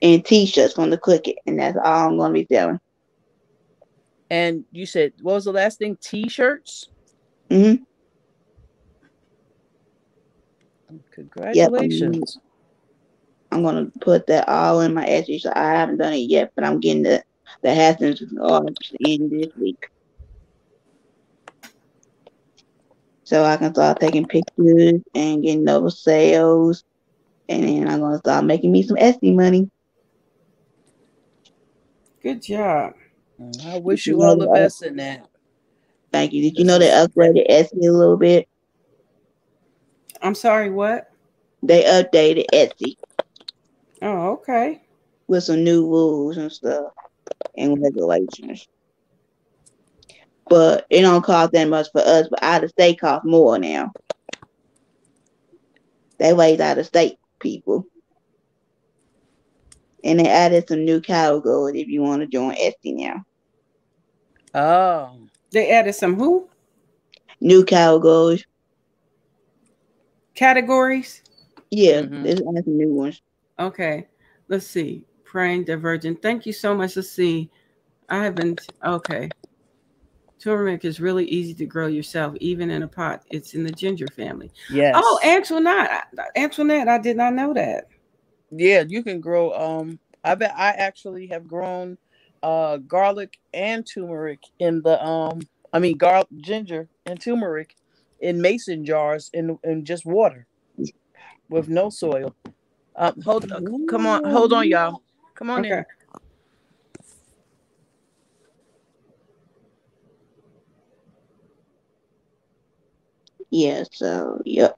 and t-shirts from the Cricut, and that's all I'm going to be selling. And you said, what was the last thing? T-shirts? Mm-hmm. Congratulations. Yep, I'm going to put that all in my Etsy. So I haven't done it yet, but I'm getting the hats and scarves in this week. So I can start taking pictures and getting those sales. And then I'm going to start making me some Etsy money. Good job. I wish you all the best in that. Thank you. Did you know they upgraded Etsy a little bit? I'm sorry, what? They updated Etsy. Oh, okay. With some new rules and stuff and regulations. But it don't cost that much for us, but out of state costs more now. They raise out of state people. And they added some new categories if you want to join Etsy now. Oh. They added some who? New categories. Categories? Yeah, there's some new ones. Okay. Let's see. Praying Divergent. Thank you so much. Let's see. I haven't. Okay. Turmeric is really easy to grow yourself, even in a pot. It's in the ginger family. Yes. Oh, Antoinette, I did not know that. Yeah, you can grow. I bet I actually have grown garlic and turmeric in the ginger and turmeric in mason jars in just water with no soil. Hold on, y'all. Come on Okay. in. Yeah, so yep.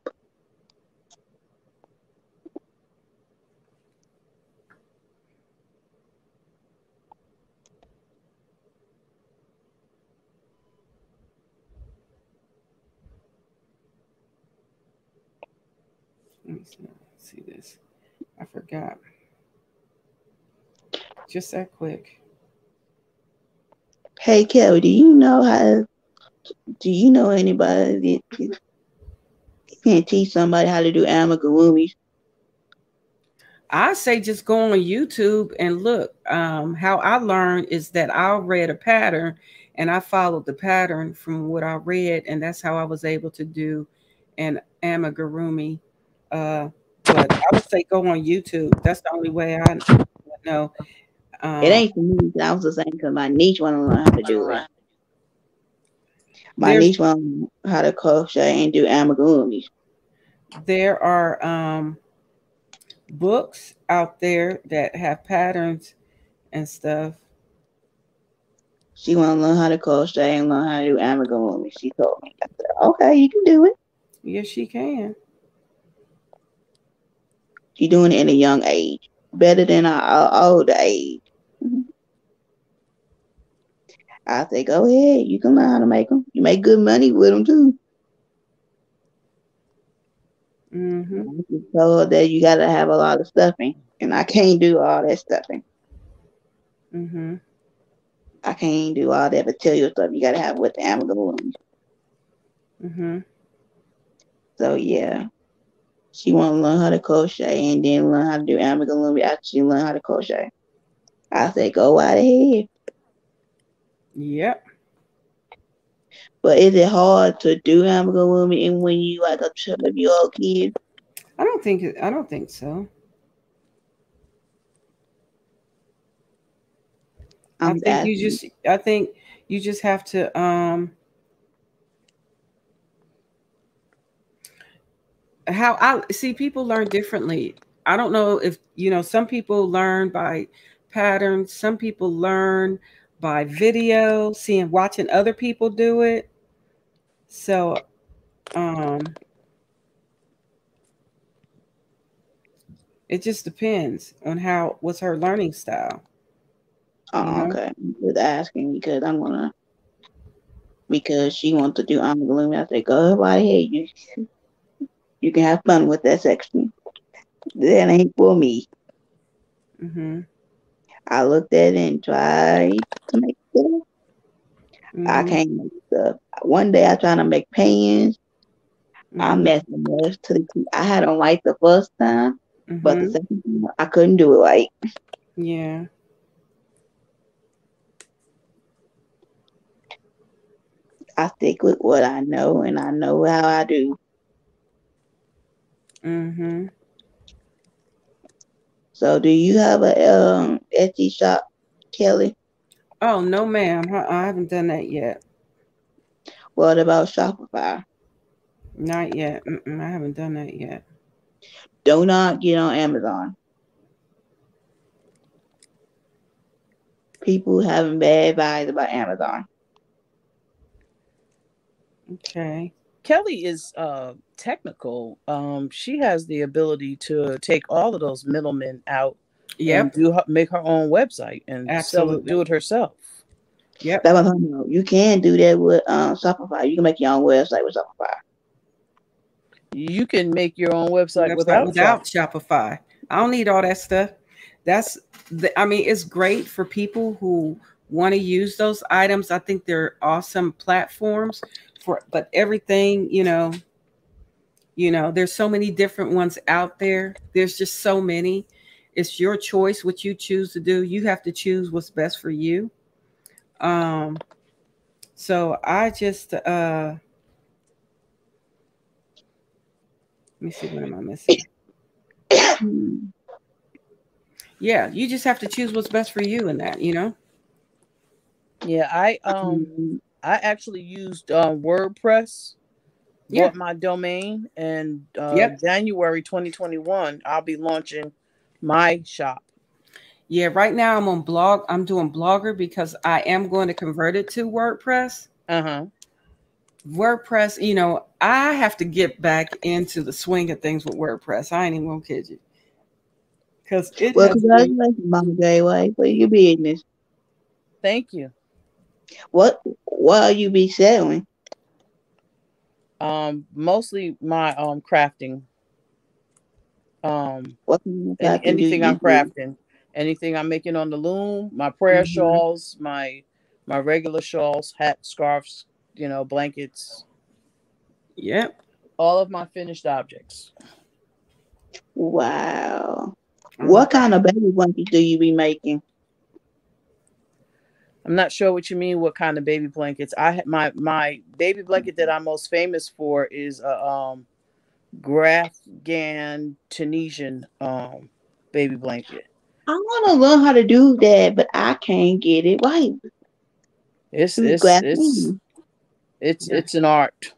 Let me see this. I forgot. Just that quick. Hey Kelly, do you know anybody that can teach somebody how to do amigurumis? I say just go on YouTube and look. How I learned is that I read a pattern and I followed the pattern from what I read, and that's how I was able to do an amigurumi. But I would say go on YouTube. That's the only way I know. It Um, ain't for me. I was just saying because my niece want to learn how to do it. My there's niece want to learn how to crochet and do amigurumis. there are books out there that have patterns and stuff. She want to learn how to crochet and learn how to do amigurumi. She told me. I said, okay, you can do it. Yes, she can. She doing it in a young age, better than our older age. I say, go ahead. You can learn how to make them. You make good money with them too. Mm-hmm. I just told her that you got to have a lot of stuffing, and I can't do all that stuffing. Mm-hmm. I can't do all that material stuff you got to have with the amigurumi. Mm-hmm. So yeah, she want to learn how to crochet and then learn how to do amigurumi after she learn how to crochet. I say, go right ahead. Yep. But is it hard to do amigurumi and when you like a 12-year-old kid? I don't think so. I'm asking. I think you just have to how I see people learn differently. I don't know if some people learn by patterns, some people learn by video, watching other people do it. So um it just depends on what's her learning style, you Oh, know? okay. I'm just asking because she wants to do amigurumi. I say, go right ahead. You can have fun with that section. That ain't for me. Mm-hmm. I looked at it and tried to make stuff. I Mm-hmm. can't make stuff. One day I tried to make pans. I Mm-hmm. messed them up to the T. I had them right the first time, but the Mm-hmm. second time I couldn't do it right. Yeah. I stick with what I know and I know how I do. Mm-hmm. So do you have a Etsy shop, Kelly? Oh no, ma'am. I haven't done that yet. What about Shopify? Not yet. I haven't done that yet. Do not get on Amazon. People having bad vibes about Amazon. Okay. Kelly is technical. She has the ability to take all of those middlemen out and Yep. make her own website and Absolutely. do it herself. Yep. That's what I'm talking about. You can do that with Shopify. You can make your own website with Shopify. You can make your own website Website without without Shopify. Shopify. I don't need all that stuff. I mean, it's great for people who want to use those items. I think they're awesome platforms but everything, there's so many different ones out there. There's just so many. It's your choice what you choose to do. You have to choose what's best for you. Um, So I just let me see, what am I missing? Yeah, you just have to choose what's best for you in that, you know? Yeah, I actually used WordPress, Yeah. bought my domain, and Yep. January 2021 I'll be launching my shop. Yeah, right now I'm on blog. I'm doing Blogger because I am going to convert it to WordPress. Uh-huh. WordPress, you know, I have to get back into the swing of things with WordPress. I ain't even gonna kid you. Because it Well, has been, congratulations, Mama J-Way, for your business. Thank you. What will you be selling? Mostly my crafting. What kind of crafting do Anything you I'm do? crafting, anything I'm making on the loom, my prayer mhm. shawls, my regular shawls, hats, scarves, blankets, Yep. all of my finished objects. Wow. All What kind right. of baby blankets do you be making? I'm not sure what you mean. What kind of baby blankets? My baby blanket that I'm most famous for is a Grafgan Tunisian baby blanket. I want to learn how to do that, but I can't get it right. It's Who's it's glass? it's it's Yeah. it's an art.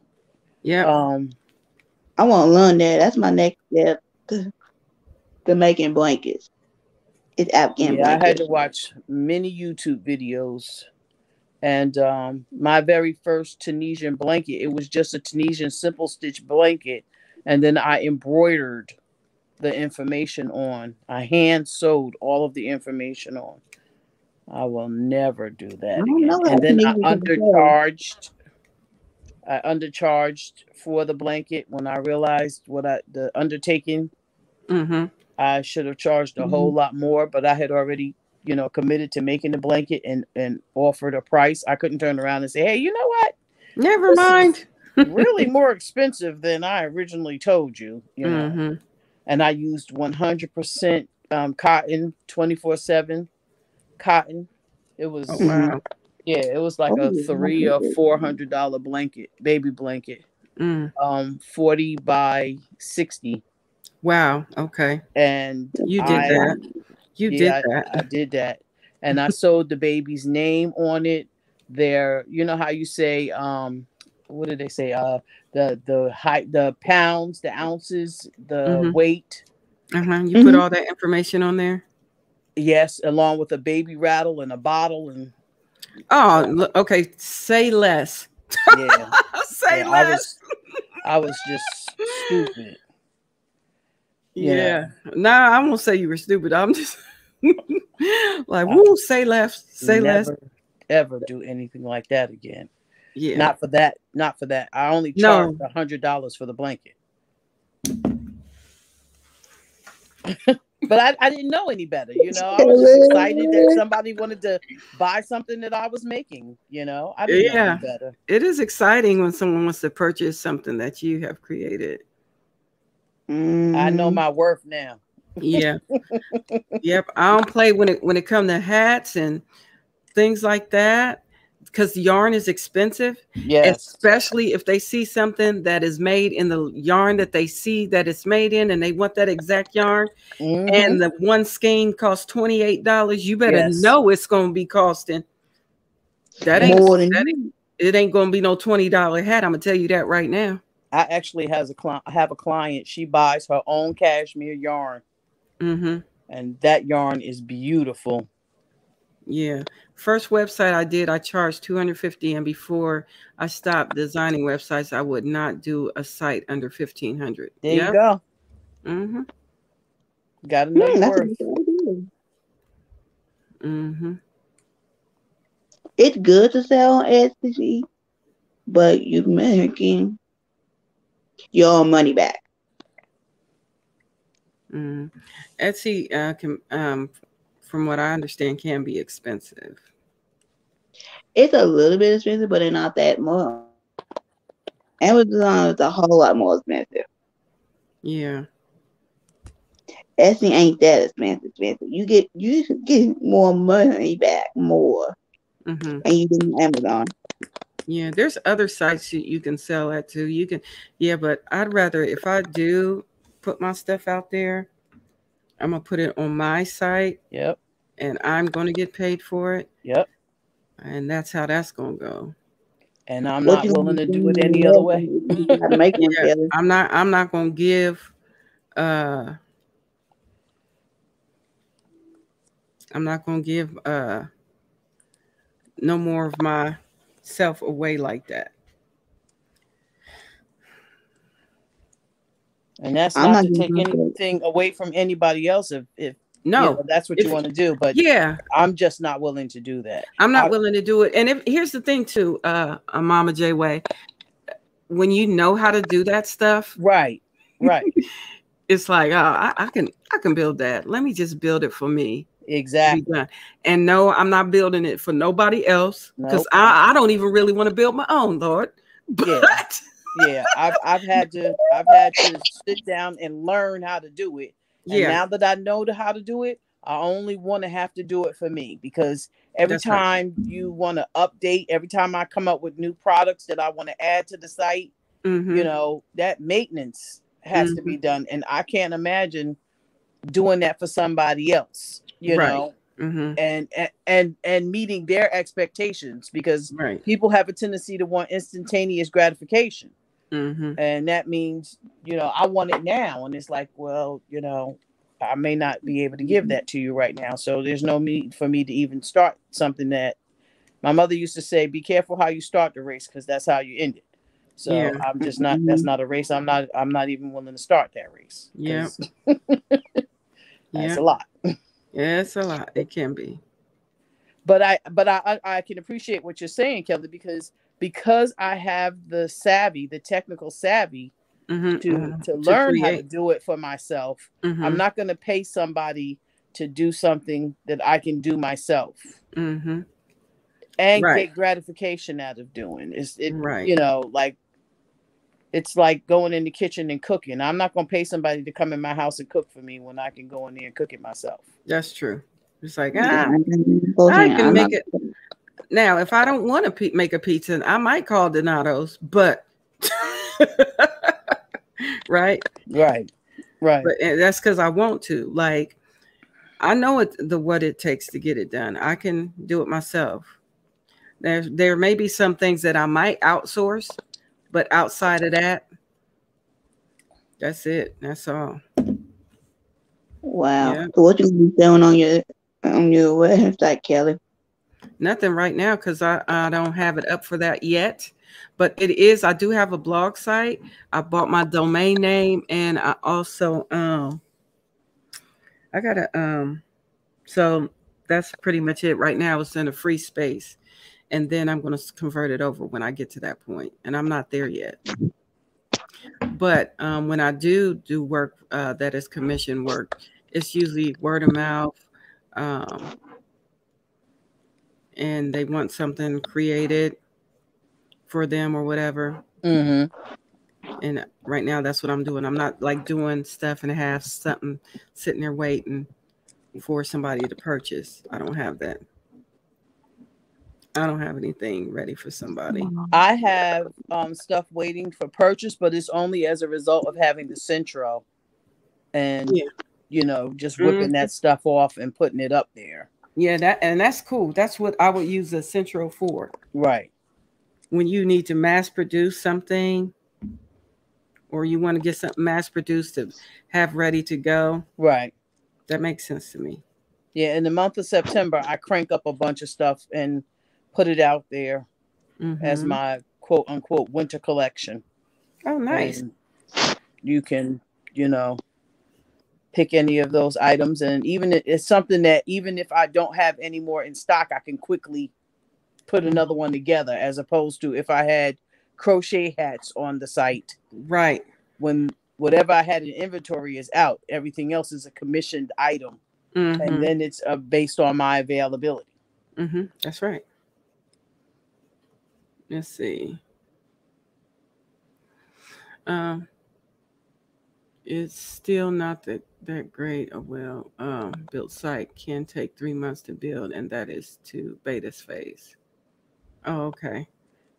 Yep. Um, I want to learn that. That's my next step to making blankets. It's Afghan yeah, I had blankets. to watch many YouTube videos. And my very first Tunisian blanket, it was just a Tunisian simple stitch blanket. And then I embroidered the information on. I hand sewed all of the information on. I will never do I that don't again. know how And to then make it myself. I undercharged for the blanket when I realized the undertaking. Mm-hmm. I should have charged a whole lot more, but I had already, committed to making the blanket and offered a price. I couldn't turn around and say, "Hey, you know what? Never This is mind. really more expensive than I originally told you." Mm-hmm. And I used 100% cotton, 24/7 cotton. It Oh was Mm-hmm. wow. Yeah, it was like Oh, a $300 or $400 blanket, baby blanket, Mm. 40 by 60, Wow. Okay. and You did I that. You did yeah, that. I did that. And I sewed the baby's name on it. You know how you say, what did they say? The height, the pounds, the ounces, the Mm-hmm. weight. Uh-huh. You put Mm-hmm. all that information on there. Yes, along with a baby rattle and a bottle, and Oh, okay. Say less. yeah, Say yeah. I less. was, I was just stupid. You know, Yeah. Nah, I won't say you were stupid. I'm just like, I woo, say less. Say less. never ever do anything like that again. Yeah. Not for that. Not for that. I only charged No. $100 for the blanket. But I didn't know any better, I was just excited that somebody wanted to buy something that I was making, I didn't know any Yeah. better. It is exciting when someone wants to purchase something that you have created. I know Mm-hmm. my worth now. Yeah. Yep. I don't play when it comes to hats and things like that, because the yarn is expensive, Yes. especially if they see something that is made in the yarn that they see that it's made in and they want that exact yarn, Mm-hmm. and the one skein costs $28. You better Yes. know it's going to be costing. That ain't More than it ain't going to be no $20 hat. I'm going to tell you that right now. I actually have a client. She buys her own cashmere yarn, Mm-hmm. and that yarn is beautiful. Yeah. First website I did, I charged $250, and before I stopped designing websites, I would not do a site under $1,500. There you go. Mm-hmm. Got to know your that's worth. a good idea. Mm-hmm. It's good to sell on Etsy, but you're making your money back. Mm. Etsy can, from what I understand, can be expensive. It's a little bit expensive, but it's not that much. Amazon is a whole lot more expensive. Yeah. Etsy ain't that expensive. You get more money back more Mm-hmm. than you do on Amazon. Yeah, there's other sites you can sell at too. You can, yeah, but I'd rather if I do put my stuff out there, I'm gonna put it on my site Yep. and I'm gonna get paid for it. Yep. And that's how that's gonna go. And I'm What not you gonna willing be to do it doing any in other that? way. You gotta make one, Yeah, Kelly. I'm not gonna give uh I'm not gonna give no more of my self away like that. And that's I'm not not to gonna take do that. anything away from anybody else if you No. know that's what you If want to do. But yeah, I'm just not willing to do that. I'm not I, willing to do it. And if here's the thing too, Mama J Way, when you know how to do that stuff, right. Right. it's like, oh, I can build that. Let me just build it for me. Be Exactly. done. And no, I'm not building it for nobody else because Nope. I don't even really want to build my own, Lord. Yeah. But Yeah. I've had to sit down and learn how to do it. And yeah, now that I know how to do it, I only want to have to do it for me because every that's right. time you want to update, every time I come up with new products that I want to add to the site, Mm-hmm. that maintenance has to Mm-hmm. be done. And I can't imagine doing that for somebody else, Right. Mm-hmm. and meeting their expectations because Right. people have a tendency to want instantaneous gratification. Mm-hmm. And that means, I want it now. And it's like, well, I may not be able to give that to you right now. So there's no need for me to even start something that my mother used to say, be careful how you start the race because that's how you end it. Yeah. So I'm just not, that's not a race. I'm not even willing to start that race. Yeah. 'Cause Yeah. that's a lot. Yeah, it's a lot. It can be. But I can appreciate what you're saying, Kelly, because I have the technical savvy Mm-hmm. to Mm-hmm. To learn how to create. do it for myself. Mm-hmm. I'm not going to pay somebody to do something that I can do myself Mm-hmm. and Right. get gratification out of doing. Right. Like it's like going in the kitchen and cooking. I'm not going to pay somebody to come in my house and cook for me when I can go in there and cook it myself. That's true. It's like, Yeah, I can I'm make not. it. Now, if I don't want to make a pizza, I might call Donato's, but right. Right. Right. But that's because I want to. Like, I know what it takes to get it done. I can do it myself. There may be some things that I might outsource, but outside of that, that's it. That's all. Wow. Yeah. So what you gonna be doing on your website, Kelly? Nothing right now because I don't have it up for that yet. But it is, I do have a blog site. I bought my domain name and I also I gotta so that's pretty much it right now. It's in a free space. And then I'm gonna convert it over when I get to that point. And I'm not there yet. But when I do work that is commission work, it's usually word of mouth. And they want something created for them or whatever. Mm-hmm. And right now that's what I'm doing. I'm not like doing stuff and have something sitting there waiting for somebody to purchase. I don't have that. I don't have anything ready for somebody. I have stuff waiting for purchase, but it's only as a result of having the Centro and just whipping that stuff off and putting it up there. Yeah, that's cool. That's what I would use the Centro for. Right. When you need to mass produce something or you want to get something mass produced to have ready to go. Right. That makes sense to me. Yeah, in the month of September, I crank up a bunch of stuff and put it out there as my quote unquote winter collection. Oh, nice. And you can, pick any of those items. And even it's something that even if I don't have any more in stock, I can quickly put another one together as opposed to if I had crochet hats on the site. Right. When whatever I had in inventory is out, everything else is a commissioned item. And then it's based on my availability. That's right. Let's see. It's still not that great a well built site. Can take 3 months to build, and that is to beta phase. Oh, okay.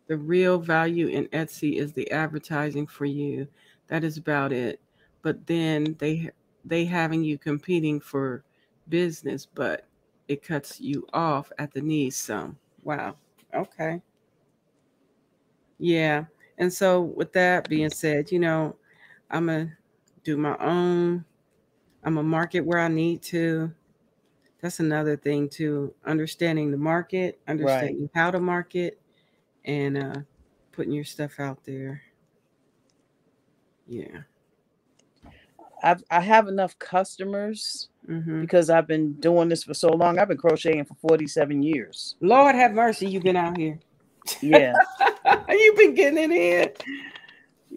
The real value in Etsy is the advertising for you. That is about it. But then they having you competing for business, but it cuts you off at the knees some. Wow. Okay. Yeah. And so with that being said, I'm gonna do my own. I'm gonna market where I need to. That's another thing too. Understanding the market, Right. understanding how to market, and putting your stuff out there. Yeah. I have enough customers Mm-hmm. because I've been doing this for so long. I've been crocheting for 47 years. Lord have mercy, you've been out here. Yeah. You've been getting it in.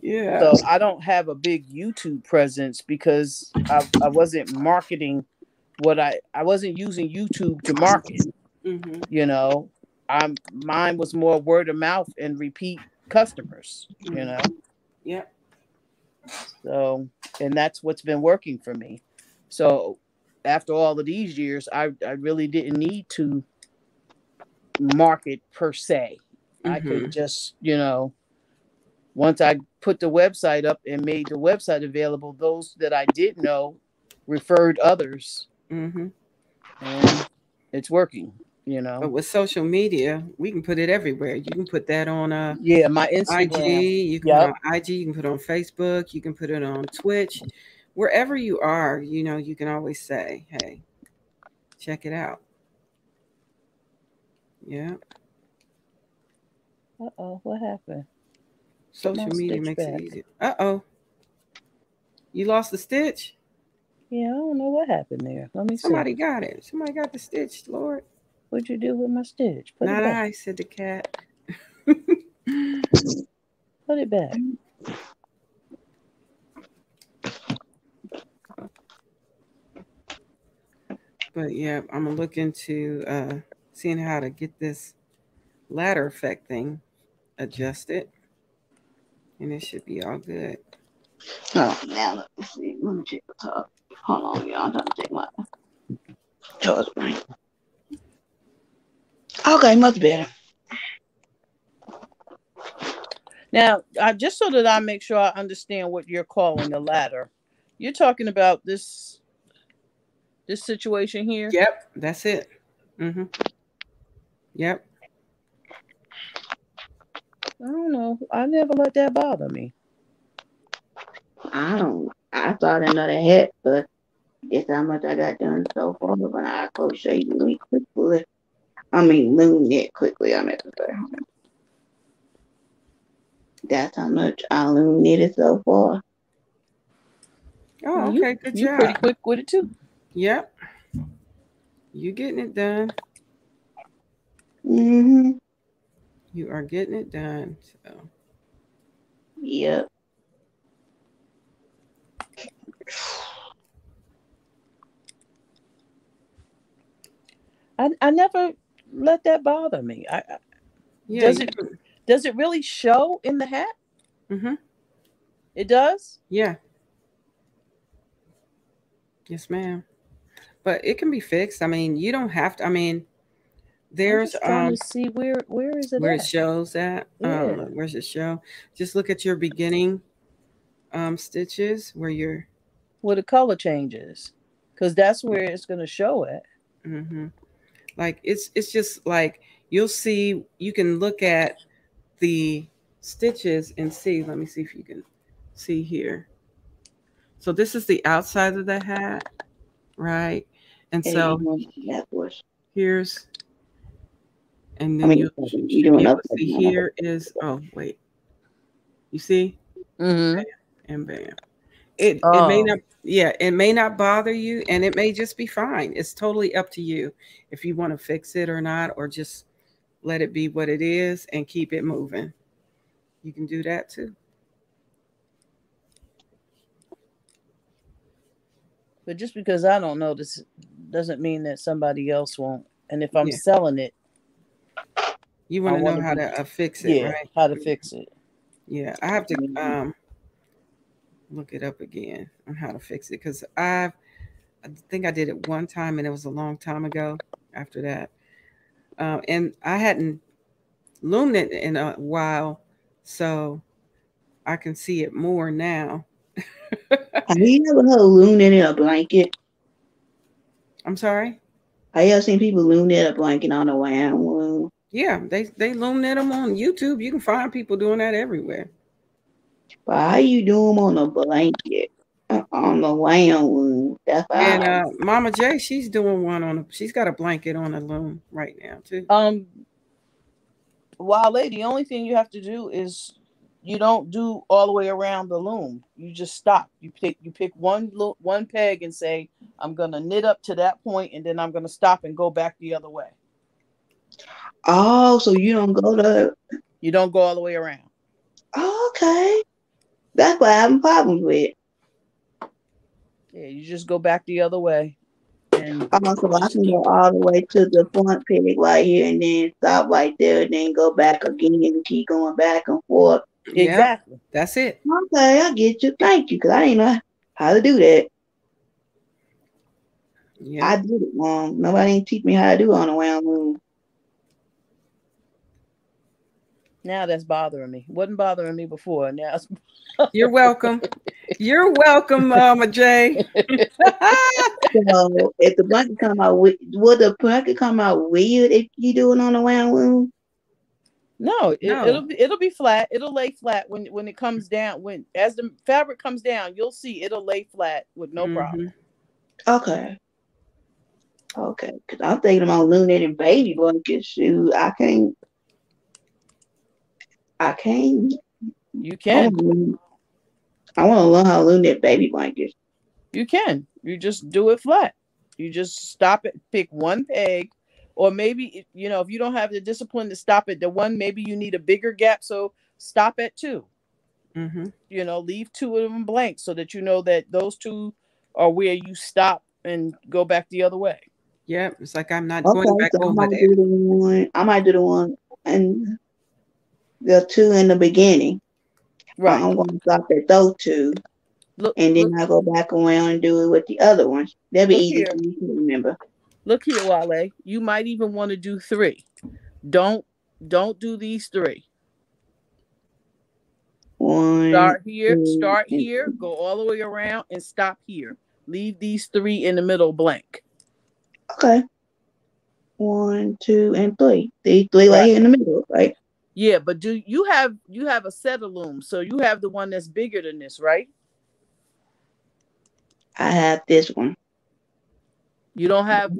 Yeah. So I don't have a big YouTube presence because I wasn't marketing I wasn't using YouTube to market, Mm-hmm. you know. Mine was more word of mouth and repeat customers, you know. Yep. So, and that's what's been working for me. So after all of these years, I really didn't need to market per se. I Mm-hmm. could just, once I put the website up and made the website available, those that I did know referred others, Mm-hmm. and it's working, But with social media, we can put it everywhere. You can put that on Yeah, my IG. Instagram. You can put it Yep. on IG. You can put it on Facebook. You can put it on Twitch. Wherever you are, you can always say, "Hey, check it out." Yeah. Uh-oh, what happened? Get my Social media stitch makes it back. easy. Uh-oh. You lost the stitch? Yeah, I don't know what happened there. Let me see. Somebody got it. Somebody got the stitch, Lord. What'd you do with my stitch? Put Not it back. I, said the cat. Put it back. But yeah, I'm gonna look into seeing how to get this ladder effect thing adjusted, and it should be all good. Oh, now let me see. Let me check the top. Hold on, y'all. I'm trying to check my charge screen. Okay, much better. Now, just so that I make sure I understand what you're calling a ladder, you're talking about this situation here. Yep, that's it. Mm-hmm. Yep. I don't know. I never let that bother me. I thought another hat, but it's how much I got done so far. But when I crochet really quickly, loom knit quickly. I meant to say that's how much I loom knitted so far. Oh, okay. Good You job. pretty quick with it too. Yep. You getting it done. Mhm. You are getting it done. So Yep. I never let that bother me. yeah. Does it really show in the hat? Mm-hmm. It does? Yeah. Yes, ma'am. But it can be fixed. You don't have to. I'm There's just trying to see where is it where it at? shows at. Yeah. Where's it show? Just look at your beginning stitches where you're. Where the color changes. Because that's where it's gonna show it. Mm-hmm. Like it's just like you'll see. You can look at the stitches and see. Let me see if you can see here. So this is the outside of the hat, right? And so That was. here's, and then you You should be doing able up to see here is, oh wait, you see, Mm-hmm. and bam. It may Oh. not, yeah, it may not bother you, and it may just be fine. It's totally up to you if you want to fix it or not, or just let it be what it is and keep it moving. You can do that too. But just because I don't know this doesn't mean that somebody else won't. And if I'm Yeah, selling it, you I want to want know to how be to fix it, right? how to fix it. Yeah, I have to look it up again on how to fix it because I think I did it one time and it was a long time ago after that. And I hadn't loomed it in a while, so I can see it more now. Have you ever heard loom in a blanket? I'm sorry. I ever seen people loom in a blanket on the wham loom? Yeah, they loom knit them on YouTube. You can find people doing that everywhere. But how you do them on a blanket? On the wham loom? That's And how. Mama J, she's doing one on. She's got a blanket on a loom right now too. Wale, the only thing you have to do is you don't do all the way around the loom. You just stop. You pick one peg and say, I'm gonna knit up to that point, and then I'm gonna stop and go back the other way. Oh, so you don't go to. You don't go all the way around. Oh, okay. That's what I'm having problems with. Yeah, you just go back the other way. And So I can go all the way to the front peg right here and then stop right there and then go back again and keep going back and forth. exactly. Yep, that's it. Okay, I get you. Thank you, because I didn't know how to do that. Yeah. I did it wrong. Nobody didn't teach me how to do it on the round loom. Now that's bothering me. Wasn't bothering me before. Now it's You're welcome. You're welcome, Mama J. So if the blanket come out, will the blanket come out weird if you do it on the round loom? No, No. it'll be flat. It'll lay flat when it comes down. As the fabric comes down, you'll see it'll lay flat with no problem. Okay. Okay, because I'm thinking about looming in baby blankets. Shoot, I can't. You can. I want to learn how to loom that baby blankets. You can. You just do it flat. You just stop it, pick one peg, or maybe if you don't have the discipline to stop at the one, maybe you need a bigger gap. So stop at two. Leave two of them blank so that you know that those two are where you stop and go back the other way. Yeah, it's like I'm not going back so over there. I might do the one and the two in the beginning. Right. I'm going to stop at those two. And then I go back around and do it with the other ones. That'll be easy for me to remember. Look here, Wale. You might even want to do 3. Don't do these 3. Start here, go all the way around and stop here. Leave these 3 in the middle blank. Okay. 1, 2, and 3. These 3 right here in the middle, right? Yeah, but do you have a set of looms? So you have the one that's bigger than this, right? I have this one. You don't have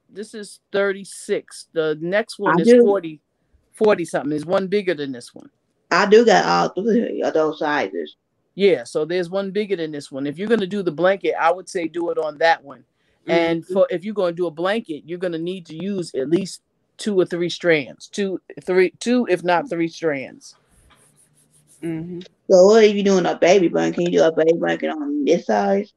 this is 36. The next one is 40 something. There's one bigger than this one. I do got all 3 of those sizes. Yeah, so there's one bigger than this one. If you're going to do the blanket, I would say do it on that one. And if you're going to do a blanket, you're going to need to use at least 2 or 3 strands. 2 if not 3 strands. So what if you're doing a baby blanket? Can you do a baby blanket on this size?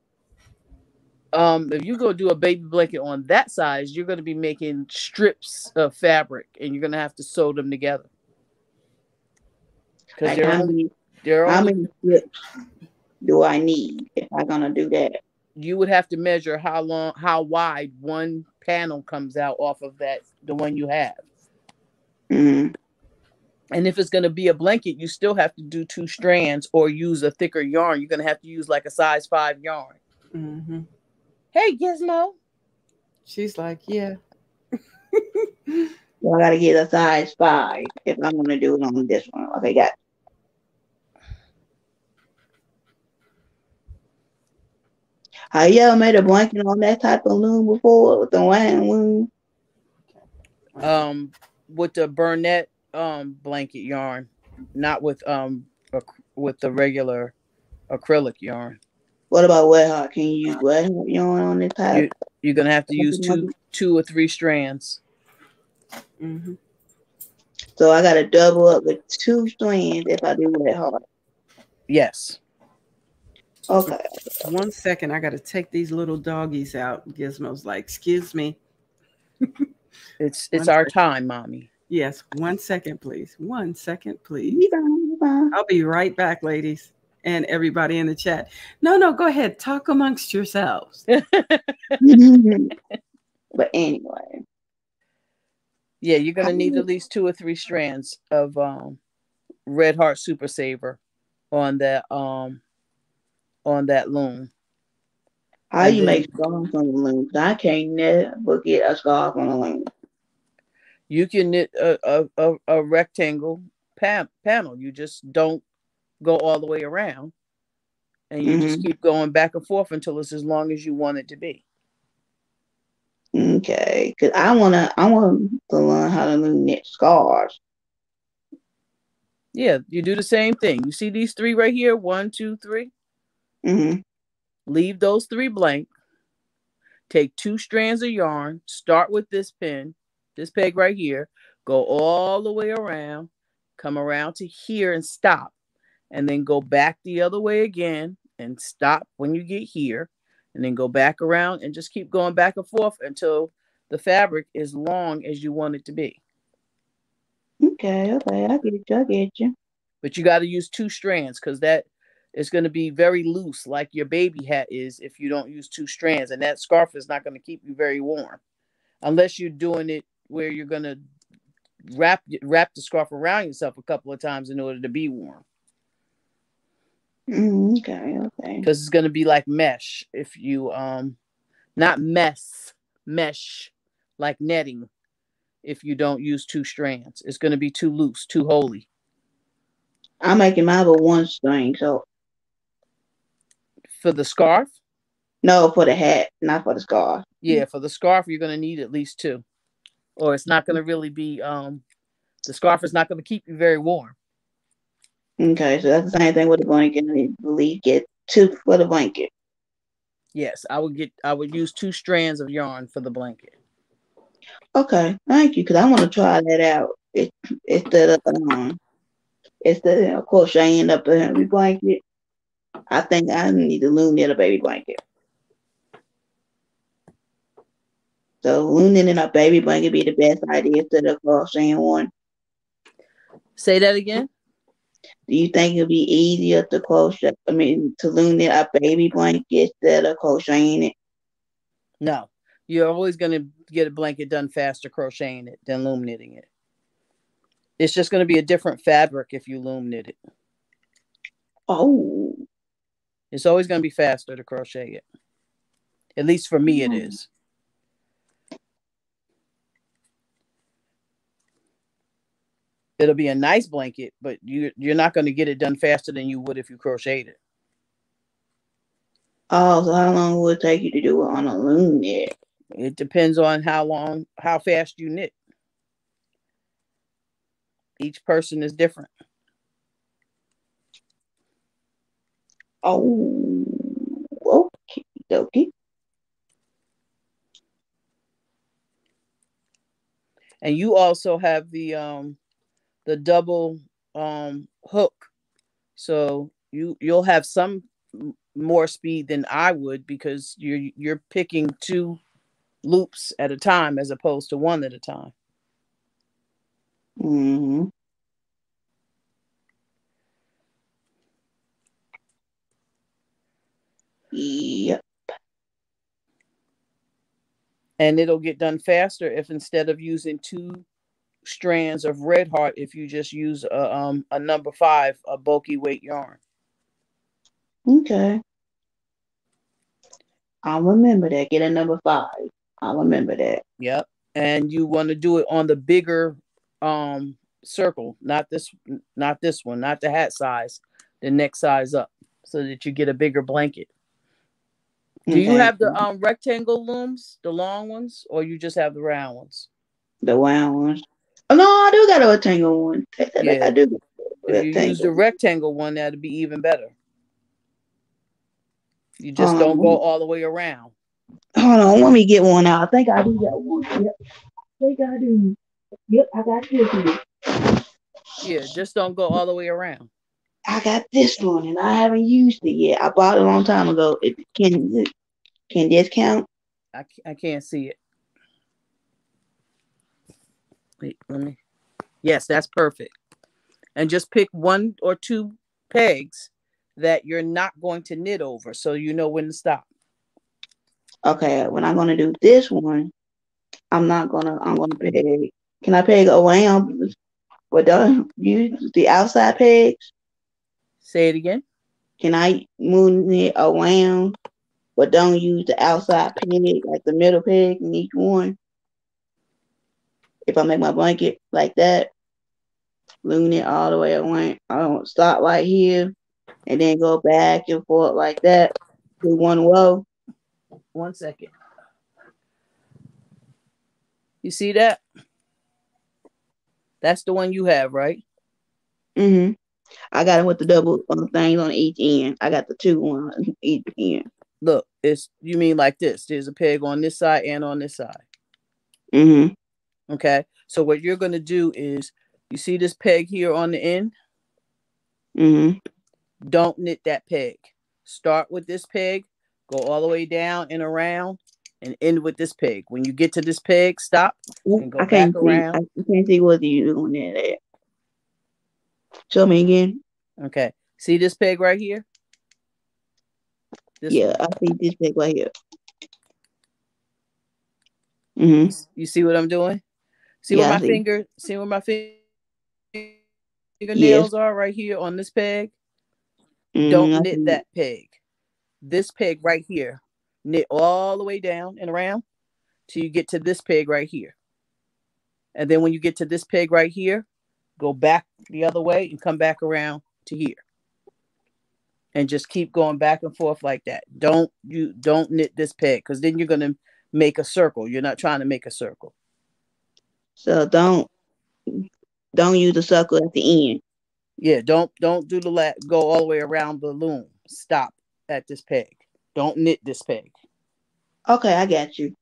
If you go do a baby blanket on that size, you're going to be making strips of fabric, and you're going to have to sew them together. Because how many strips do I need if I'm going to do that? You would have to measure how wide one panel comes out off of the one you have. And if it's going to be a blanket, you still have to do 2 strands or use a thicker yarn. You're going to have to use like a size 5 yarn. Hey, Gizmo. She's like, yeah. Well, I got to get a size 5 if I'm going to do it on this one. Okay, got it. Have you ever made a blanket on that type of loom before with the wham loom? With the Burnett blanket yarn, not with the regular acrylic yarn. What about wet hot? Can you use wet hot yarn on this type? You're gonna have to use 2 or 3 strands. So I gotta double up with 2 strands if I do wet hot. Yes. Okay. 1 second, I gotta take these little doggies out. Gizmo's like, excuse me. It's our time, mommy. Yes, 1 second, please. 1 second, please. I'll be right back, ladies, and everybody in the chat. No, go ahead. Talk amongst yourselves. But anyway. Yeah, you're How gonna need you, at least 2 or 3 strands of Red Heart Super Saver on that loom, how and you then make scarves on the loom? 'Cause I can't never get a scarf on the loom. you can knit a rectangle panel. You just don't go all the way around, and you just Mm-hmm. keep going back and forth until it's as long as you want it to be. Okay, cause I want to learn how to loom knit scarves. Yeah, you do the same thing. You see these 3 right here, 1, 2, 3. Mm-hmm. Leave those 3 blank. Take 2 strands of yarn. Start with this pin, this peg right here. Go all the way around. Come around to here and stop. And then go back the other way again and stop when you get here. And then go back around and just keep going back and forth until the fabric is long as you want it to be. Okay, I get you. But you got to use 2 strands because that is going to be very loose, like your baby hat is if you don't use 2 strands. And that scarf is not going to keep you very warm unless you're doing it where you're going to wrap the scarf around yourself a couple of times in order to be warm. Okay. Because it's going to be like mesh if you not mesh like netting if you don't use 2 strands. It's going to be too loose, too holy. I'm making mine with 1 string, so For the scarf, no, for the hat, not for the scarf. yeah, for the scarf you're going to need at least 2, or it's not going to really be the scarf is not going to keep you very warm. Okay, so that's the same thing with the blanket. I believe get 2 for the blanket. Yes, I would use 2 strands of yarn for the blanket. Okay, thank you, because I want to try that out. Instead of crocheting up a baby blanket, I think I need to loom knit a baby blanket. So loom knitting a baby blanket be the best idea instead of crocheting one. Say that again. Do you think it'd be easier to crochet? I mean, to loom knit a baby blanket instead of crocheting it? No, you're always going to get a blanket done faster crocheting it than loom knitting it. It's just going to be a different fabric if you loom knit it. Oh. It's always going to be faster to crochet it. At least for me, it is. It'll be a nice blanket, but you're not going to get it done faster than you would if you crocheted it. Oh, so how long will it take you to do it on a loom knit? It depends on how fast you knit. Each person is different. Oh, okay. And you also have the double hook, so you'll have some more speed than I would because you're picking 2 loops at a time as opposed to 1 at a time. Mm-hmm. Yep. And it'll get done faster if instead of using 2 strands of Red Heart, if you just use a number 5, a bulky weight yarn. Okay. I'll remember that. Get a number 5. I'll remember that. Yep. And you want to do it on the bigger circle, not this one, not the hat size, the next size up, so that you get a bigger blanket. Do you have the rectangle looms, the long ones, or you just have the round ones? The round ones. Oh, no, I do got a rectangle one. Yeah. I do. If you use the rectangle one, that'd be even better. You just don't go all the way around. Hold on, let me get one out. I think I do got one. Yep. I think I do. Yep, I got this one. Yeah, just don't go all the way around. I got this one, and I haven't used it yet. I bought it a long time ago. Can this count? I can't see it. Wait, let me. Yes, that's perfect. And just pick 1 or 2 pegs that you're not going to knit over, so you know when to stop. Okay, when I'm gonna do this one, I'm gonna peg Can I peg around, but don't use the outside pegs? Say it again. Can I move it around, but don't use the outside peg, like the middle peg in each one? If I make my blanket like that, loon it all the way around, I don't stop right here and then go back and forth like that to one row. 1 second. You see that? That's the one you have, right? Mm-hmm. I got it with the double things on each end. I got the two on each end. Look, you mean like this. There's a peg on this side and on this side. Mm-hmm. Okay. So what you're going to do is, you see this peg here on the end? Mm-hmm. Don't knit that peg. Start with this peg, go all the way down and around, and end with this peg. When you get to this peg, stop and go I back can't see. around. I can't see what you're doing there. Show me again. Okay. See this peg right here? This Yeah, one. I see this peg right here. Mm-hmm. You see what I'm doing? See Yeah, where I my see. finger? See where my fingernails Yes. are right here on this peg? Mm-hmm. Don't knit that peg. This peg right here. Knit all the way down and around till you get to this peg right here. And then when you get to this peg right here, go back the other way and come back around to here. And just keep going back and forth like that. Don't knit this peg, because then you're going to make a circle. You're not trying to make a circle. So don't use the circle at the end. Yeah, don't do go all the way around the loom. Stop at this peg. Don't knit this peg. Okay, I got you.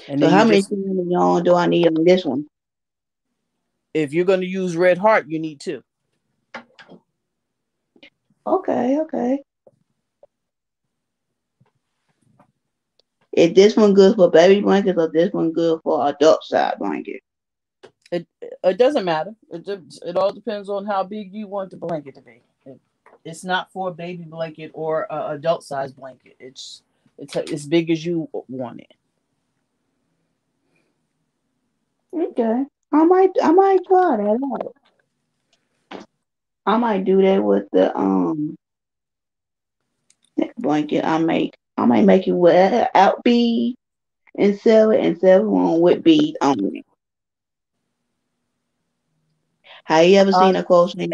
And so then how many yarn do I need on this one? If you're going to use Red Heart, you need 2. Okay. Is this one good for baby blankets or this one good for adult size blanket? It doesn't matter. It all depends on how big you want the blanket to be. It's not for a baby blanket or an adult size blanket. It's as big as you want it. Okay, I might try that out. I might do that with the blanket. I might make it without beads and sell it on with beads on it. Have you ever seen a quotient?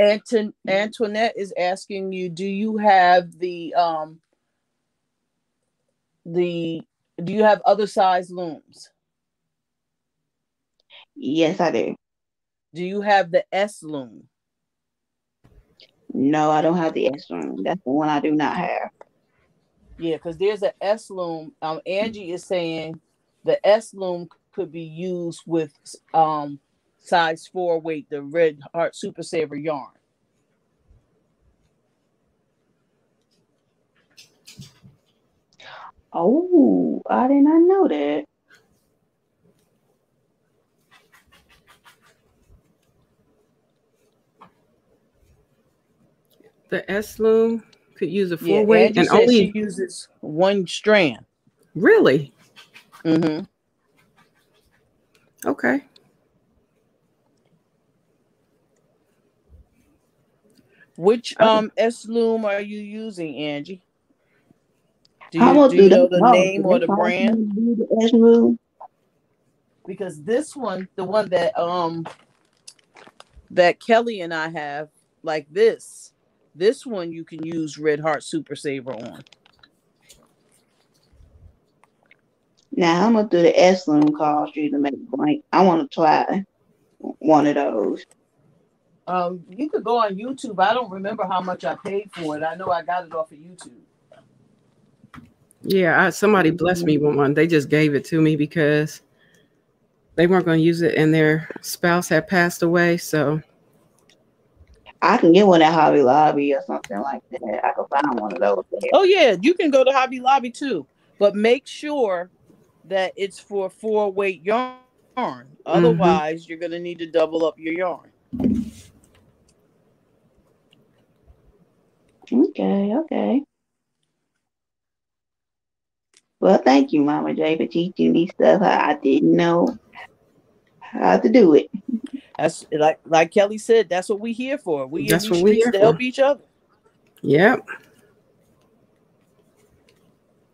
Antoinette is asking you, do you have do you have other size looms? Yes, I do. Do you have the S loom? No, I don't have the S loom. That's the one I do not have. Yeah, because there's an S loom. Angie is saying the S loom could be used with size 4 weight, the Red Heart Super Saver yarn. Oh, I did not know that. The S loom could use a 4 weight, and only she uses 1 strand. Really? Mm-hmm. Okay. Which S loom are you using, Angie? Do you know the name or the brand? The S loom? Because this one, the one that that Kelly and I have, like this one you can use Red Heart Super Saver on. Now how much do the S loom cost you to make blank? I want to try one of those. You could go on YouTube. I don't remember how much I paid for it. I know I got it off of YouTube. Yeah, somebody blessed me with one. They just gave it to me because they weren't going to use it and their spouse had passed away. So I can get one at Hobby Lobby or something like that. I can find one of those there. Oh yeah, you can go to Hobby Lobby too, but make sure that it's for 4 weight yarn. Otherwise, you're going to need to double up your yarn. Okay. Well, thank you, Mama J, for teaching me stuff I didn't know how to do it. That's like Kelly said, that's what we here for. We in That's these what we're streets here to for. help each other. Yep.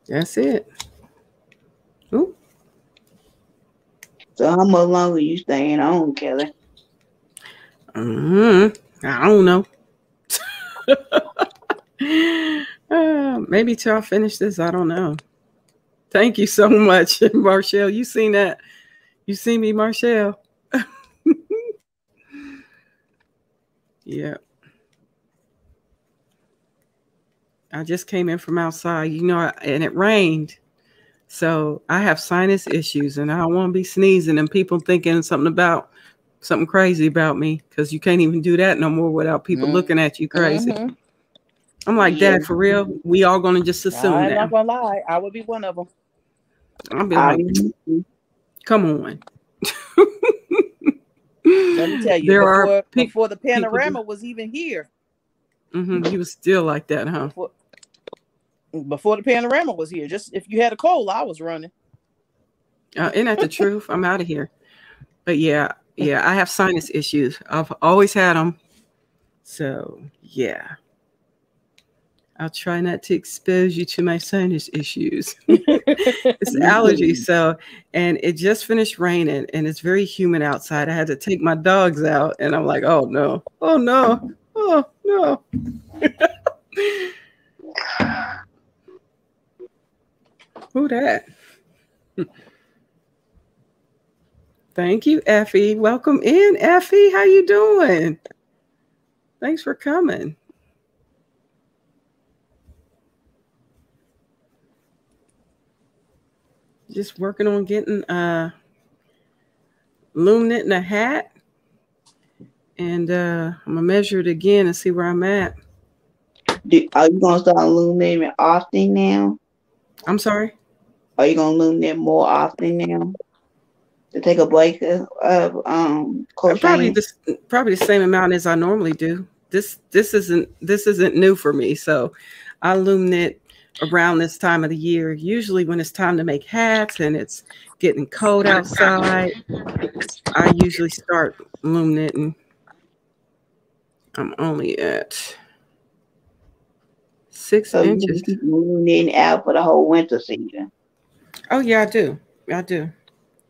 That's it. Ooh. So how much longer you staying on, Kelly? I don't know. Maybe till I finish this. I don't know. Thank you so much, Marshall. You seen that? You see me, Marshall? Yeah. I just came in from outside, and it rained. So I have sinus issues, and I don't want to be sneezing and people thinking something crazy about me, because you can't even do that no more without people looking at you crazy. Mm-hmm. I'm like, Dad, for real? We all going to just assume I'm that? not gonna lie, I would be one of them. I'll be like, come on. Let me tell you, There before the panorama was even here. You was still like that, huh? Before the panorama was here, just if you had a cold, I was running. Isn't that the truth? I'm out of here. But yeah, I have sinus issues. I've always had them. So yeah, I'll try not to expose you to my sinus issues. It's allergies. So, and it just finished raining, and it's very humid outside. I had to take my dogs out, and I'm like, oh no, oh no, oh no. Who that? Thank you, Effie. Welcome in, Effie. How you doing? Thanks for coming. Just working on getting loom knitting a hat, and I'm gonna measure it again and see where I'm at. Are you gonna start loom knitting often now? I'm sorry? Are you gonna loom knit more often now? To take a break of crocheting? Probably the same amount as I normally do. This isn't new for me. So I loom knit around this time of the year, usually when it's time to make hats and it's getting cold outside. I usually start loom knitting. I'm only at 6 inches. You keep loom knitting out for the whole winter season? Oh yeah, I do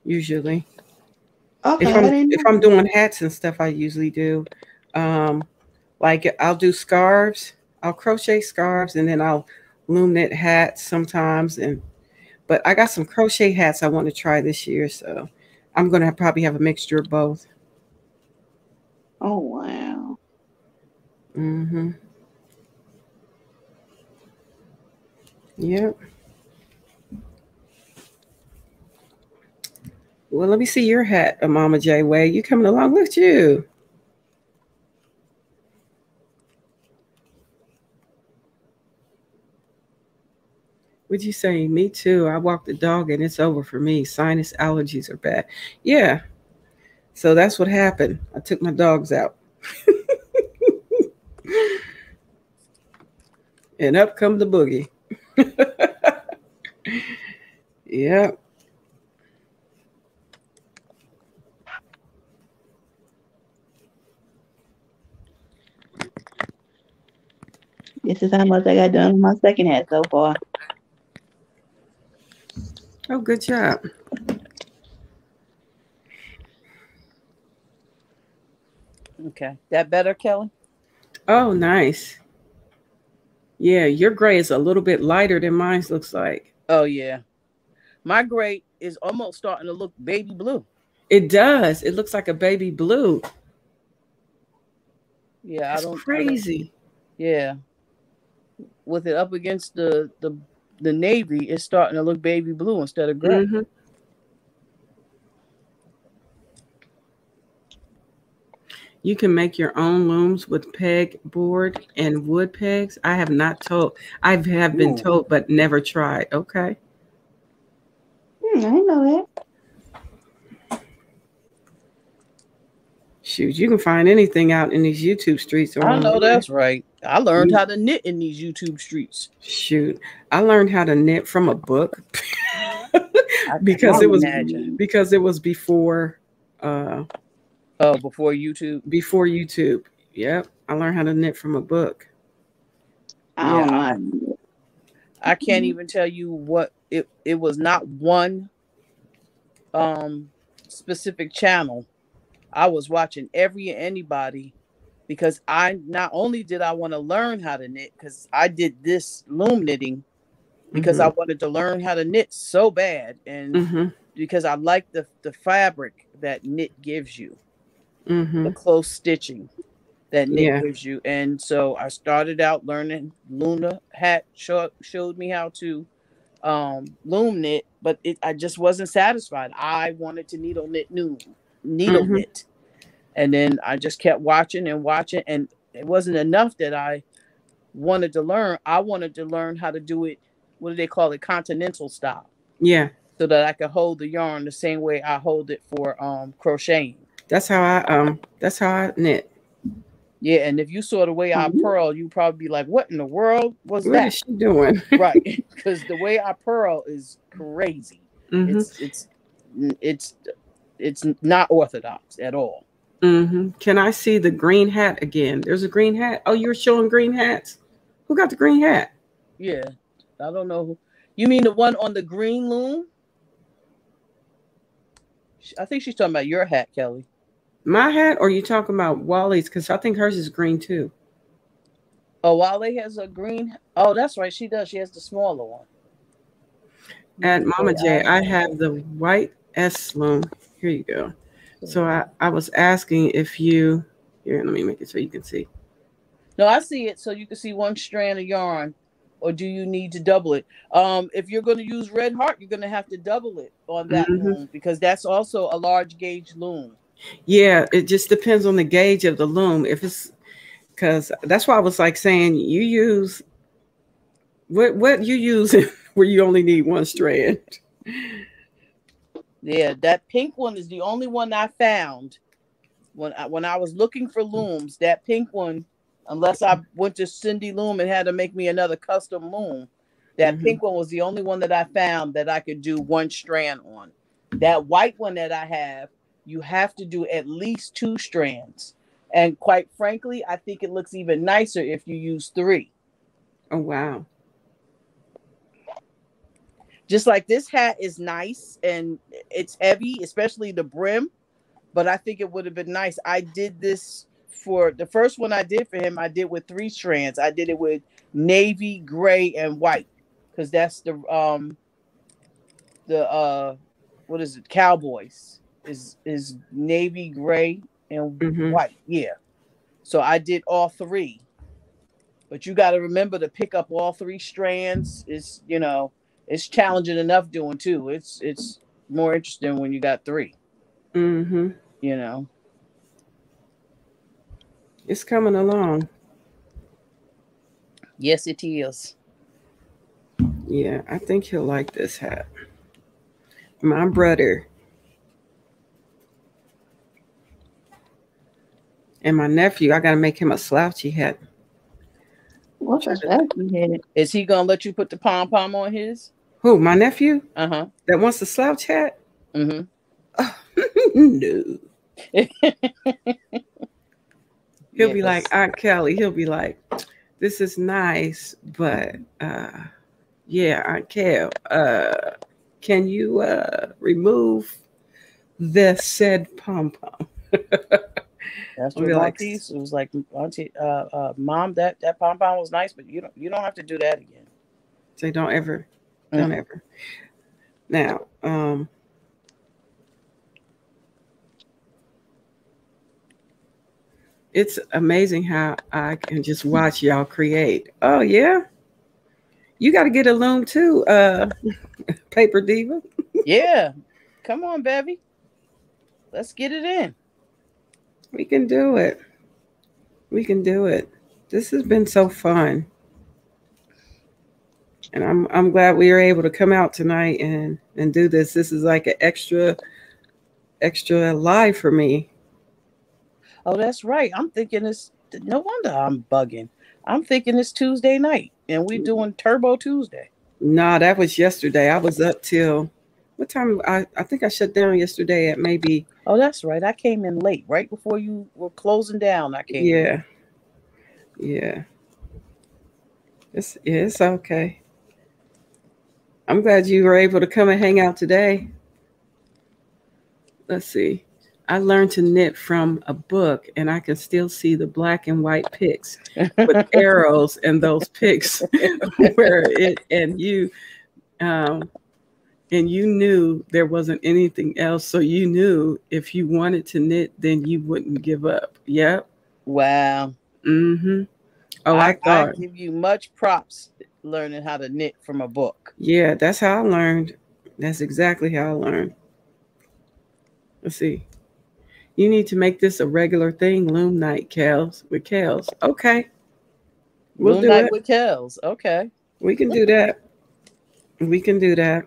usually. Okay. If I'm doing hats and stuff, I usually do. Like I'll do scarves. I'll crochet scarves, and then I'll loom knit hats sometimes. But I got some crochet hats I want to try this year, so I'm gonna probably have a mixture of both. Oh wow. Mm-hmm. Yep. Well, let me see your hat, Mama J. Way. You coming along? Look at you. What'd you say? Me too. I walk the dog and it's over for me. Sinus allergies are bad. Yeah. So that's what happened. I took my dogs out. And up come the boogie. Yep. This is how much I got done on my second hat so far. Oh, good job. Okay. That better, Kelly? Oh, nice. Yeah, your gray is a little bit lighter than mine looks like. Oh, yeah. My gray is almost starting to look baby blue. It does. It looks like a baby blue. Yeah, That's crazy. Yeah. With it up against the navy, it's starting to look baby blue instead of gray. Mm-hmm. You can make your own looms with peg board and wood pegs. I have been told, but never tried. Okay. I didn't know that. Shoot, you can find anything out in these YouTube streets. Or I know online. that's right. I learned how to knit in these YouTube streets. Shoot, I learned how to knit from a book because can it was imagine. because it was before Before YouTube. before YouTube. Yep, I learned how to knit from a book. I don't know how to do it. I can't even tell you what it was. Not one specific channel. I was watching anybody because I not only did I want to learn how to knit, because I did this loom knitting because I wanted to learn how to knit so bad, and because I like the fabric that knit gives you, the close stitching that knit gives you. And so I started out learning. Luna showed me how to loom knit, but I just wasn't satisfied. I wanted to needle knit knit. And then I just kept watching, and it wasn't enough that I wanted to learn. I wanted to learn how to do it, what do they call it, continental style. Yeah. So that I could hold the yarn the same way I hold it for crocheting. That's how I knit. Yeah, and if you saw the way I purl, you'd probably be like, what in the world was What that? is she doing? Right. Because the way I purl is crazy. It's not orthodox at all. Can I see the green hat again? There's a green hat. Oh, you're showing green hats. Who got the green hat? Yeah. I don't know who. You mean the one on the green loom? I think she's talking about your hat, Kelly. My hat, or you talking about Wally's? Because I think hers is green too. Oh, Wally has a green. Oh, that's right. She does. She has the smaller one. At Mama J, I have the white S loom. Here you go. So I was asking if you, here, let me make it so you can see. No, I see it. So you can see one strand of yarn, or do you need to double it? If you're going to use Red Heart, you're going to have to double it on that loom, because that's also a large gauge loom. Yeah, it just depends on the gauge of the loom. If it's, because that's why I was like saying, you use, what you use where you only need one strand. Yeah, that pink one is the only one I found when I was looking for looms. That pink one, unless I went to Cindy Loom and had to make me another custom loom, that pink one was the only one that I found that I could do one strand on. That white one that I have, you have to do at least 2 strands. And quite frankly, I think it looks even nicer if you use 3. Oh, wow. Just like this hat is nice and it's heavy, especially the brim, but I think it would have been nice. I did this for the first one I did for him. I did with 3 strands. I did it with navy, gray, and white, because that's the what is it? Cowboys is navy, gray, and white. Yeah. So I did all 3, but you got to remember to pick up all 3 strands. Is it's challenging enough doing 2. It's more interesting when you got 3. It's coming along. Yes, it is. Yeah, I think he'll like this hat. My brother and my nephew, I got to make him a slouchy hat. What's a slouchy hat? Is he gonna let you put the pom-pom on his? Who, my nephew? That wants the slouch hat? No. He'll be like, Aunt Kelly, he'll be like, this is nice, but yeah, Aunt Kel, can you like the said pom-pom? That's what Auntie. It was like, Auntie, Mom, that pom-pom was nice, but you don't have to do that again. Say don't ever. Now, it's amazing how I can just watch y'all create. Oh yeah, you got to get a loom too, Paper Diva. Yeah, come on, baby. Let's get it in. We can do it. We can do it. This has been so fun. And I'm glad we were able to come out tonight and do this. This is like an extra live for me. Oh, that's right. I'm thinking it's no wonder I'm bugging. I'm thinking it's Tuesday night and we're doing Turbo Tuesday. No, that was yesterday. I was up till what time? I think I shut down yesterday at maybe. Oh, that's right. I came in late, right before you were closing down. I came in. Yeah, yeah. It's okay. I'm glad you were able to come and hang out today. Let's see. I learned to knit from a book, and I can still see the black and white picks with arrows and those picks where it um, and you knew there wasn't anything else, so you knew if you wanted to knit, then you wouldn't give up. Yep. Wow. Mm-hmm. Oh, I thought. give you much props learning how to knit from a book. Yeah, that's how I learned. That's exactly how I learned. Let's see. You need to make this a regular thing, Loom Night, Kels, with Kels. Okay. We'll Loom do Night it. with Kels. Okay. We can do that. We can do that.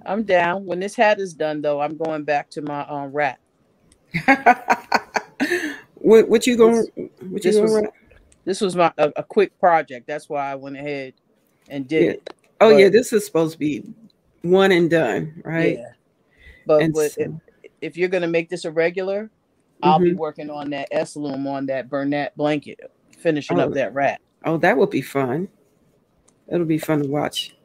I'm down. When this hat is done, though, I'm going back to my wrap. What you going? What you going? This was my a quick project. That's why I went ahead and did it. Oh yeah, this is supposed to be one and done, right? Yeah. But if you're gonna make this a regular, I'll be working on that S loom on that Bernat blanket, finishing up that wrap. Oh, that would be fun. It'll be fun to watch.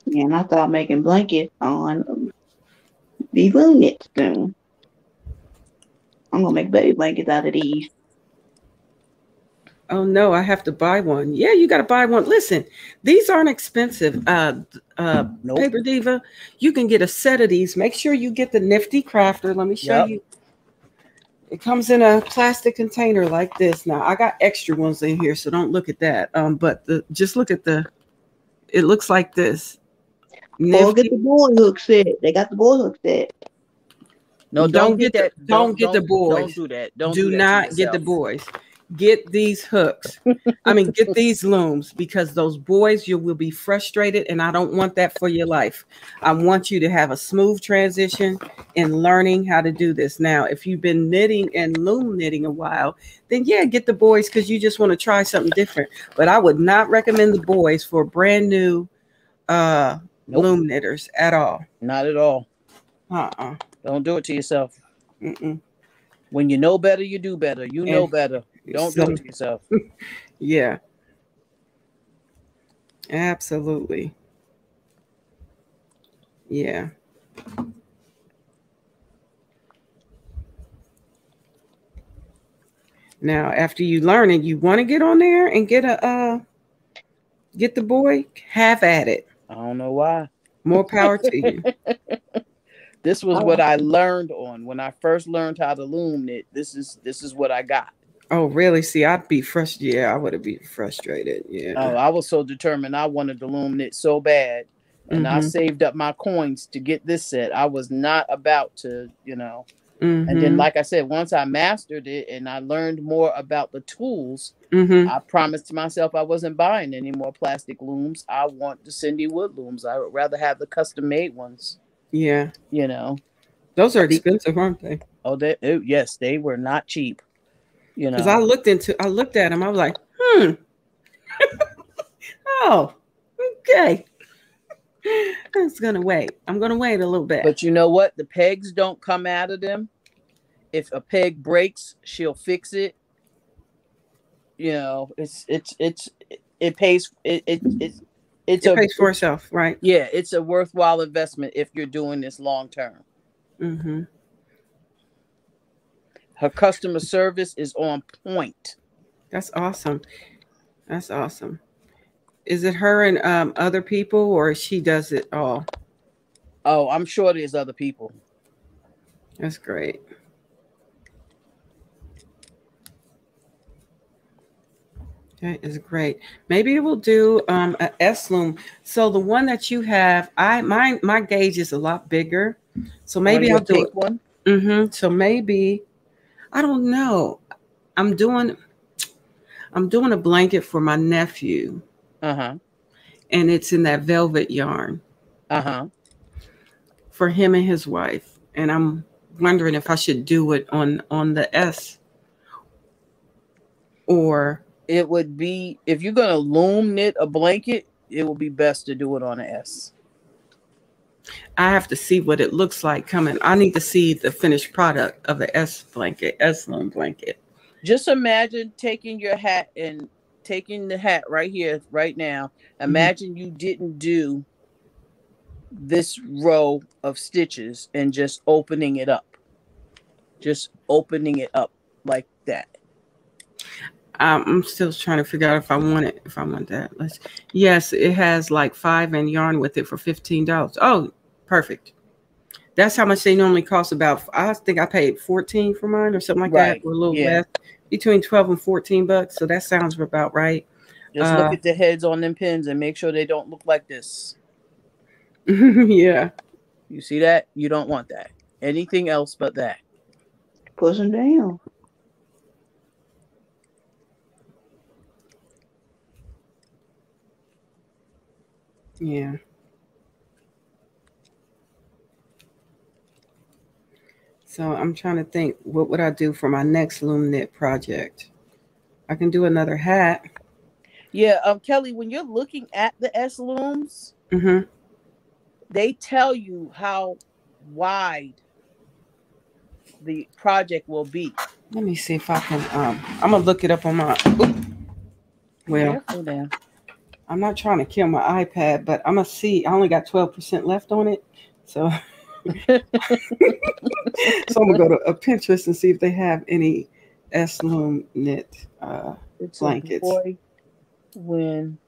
Yeah, and I thought making blankets on the loom knit soon. I'm gonna make baby blankets out of these. Oh no, I have to buy one. Yeah, you got to buy one. Listen, these aren't expensive. Nope. Paper Diva, you can get a set of these. Make sure you get the Nifty Crafter. Let me show you. It comes in a plastic container like this. Now I got extra ones in here, so don't look at that. But just look at it looks like this. Or get the boy hook set. They got the boy hook set. No, don't get that. Don't get the boys. Don't do that. Do not get the boys. Get these hooks. I mean, get these looms, because those boys, you will be frustrated, and I don't want that for your life. I want you to have a smooth transition in learning how to do this. Now, if you've been knitting and loom knitting a while, then yeah, get the boys because you just want to try something different. But I would not recommend the boys for brand new loom knitters at all. Not at all. Don't do it to yourself. When you know better, you do better. You know better. Don't do it to yourself. Yeah. Absolutely. Yeah. Now, after you learn it, you want to get on there and get the boy, have at it. I don't know why. More power to you. This was what I learned on when I first learned how to loom knit. This is what I got. Oh, really? See, I'd be frustrated. Yeah, I would have been frustrated. Yeah. Oh, I was so determined. I wanted to loom knit so bad. And I saved up my coins to get this set. I was not about to, And then, like I said, once I mastered it and I learned more about the tools, I promised myself I wasn't buying any more plastic looms. I want the Cindy Wood looms. I would rather have the custom made ones. Yeah. Those are expensive, aren't they? Oh, yes, they were not cheap. Because I looked at them. I was like, oh, okay. I'm going to wait a little bit. But you know what? The pegs don't come out of them. If a peg breaks, she'll fix it. It pays for itself, right? Yeah, it's a worthwhile investment if you're doing this long term. Her customer service is on point. That's awesome. Is it her and other people, or she does it all? Oh, I'm sure there's other people. That's great. That is great. Maybe we'll do an S loom. So the one that you have, my gauge is a lot bigger. So maybe I'll do one. So maybe, I don't know. I'm doing a blanket for my nephew. And it's in that velvet yarn. For him and his wife. And I'm wondering if I should do it on the S, or It would be, if you're gonna loom knit a blanket, it would be best to do it on an S. I have to see what it looks like coming. I need to see the finished product of the S blanket, S loom blanket. Just imagine taking your hat and taking the hat right here, right now. Imagine you didn't do this row of stitches and just opening it up. Just opening it up like that. I'm still trying to figure out if I want it. If I want that, yes, it has like 5 and yarn with it for $15. Oh, perfect. That's how much they normally cost. About, I think I paid 14 for mine or something like that, or a little less, between 12 and 14 bucks. So that sounds about right. Just look at the heads on them pins and make sure they don't look like this. Yeah. You see that? You don't want that. Anything else but that. Push them down. Yeah. So I'm trying to think, what would I do for my next loom knit project? I can do another hat. Yeah, Kelly, when you're looking at the S looms, they tell you how wide the project will be. Let me see if I can. I'm gonna look it up on my. Well, I'm not trying to kill my iPad, but I'm gonna see. I only got 12% left on it, so so I'm gonna go to Pinterest and see if they have any S loom knit blankets. Boy when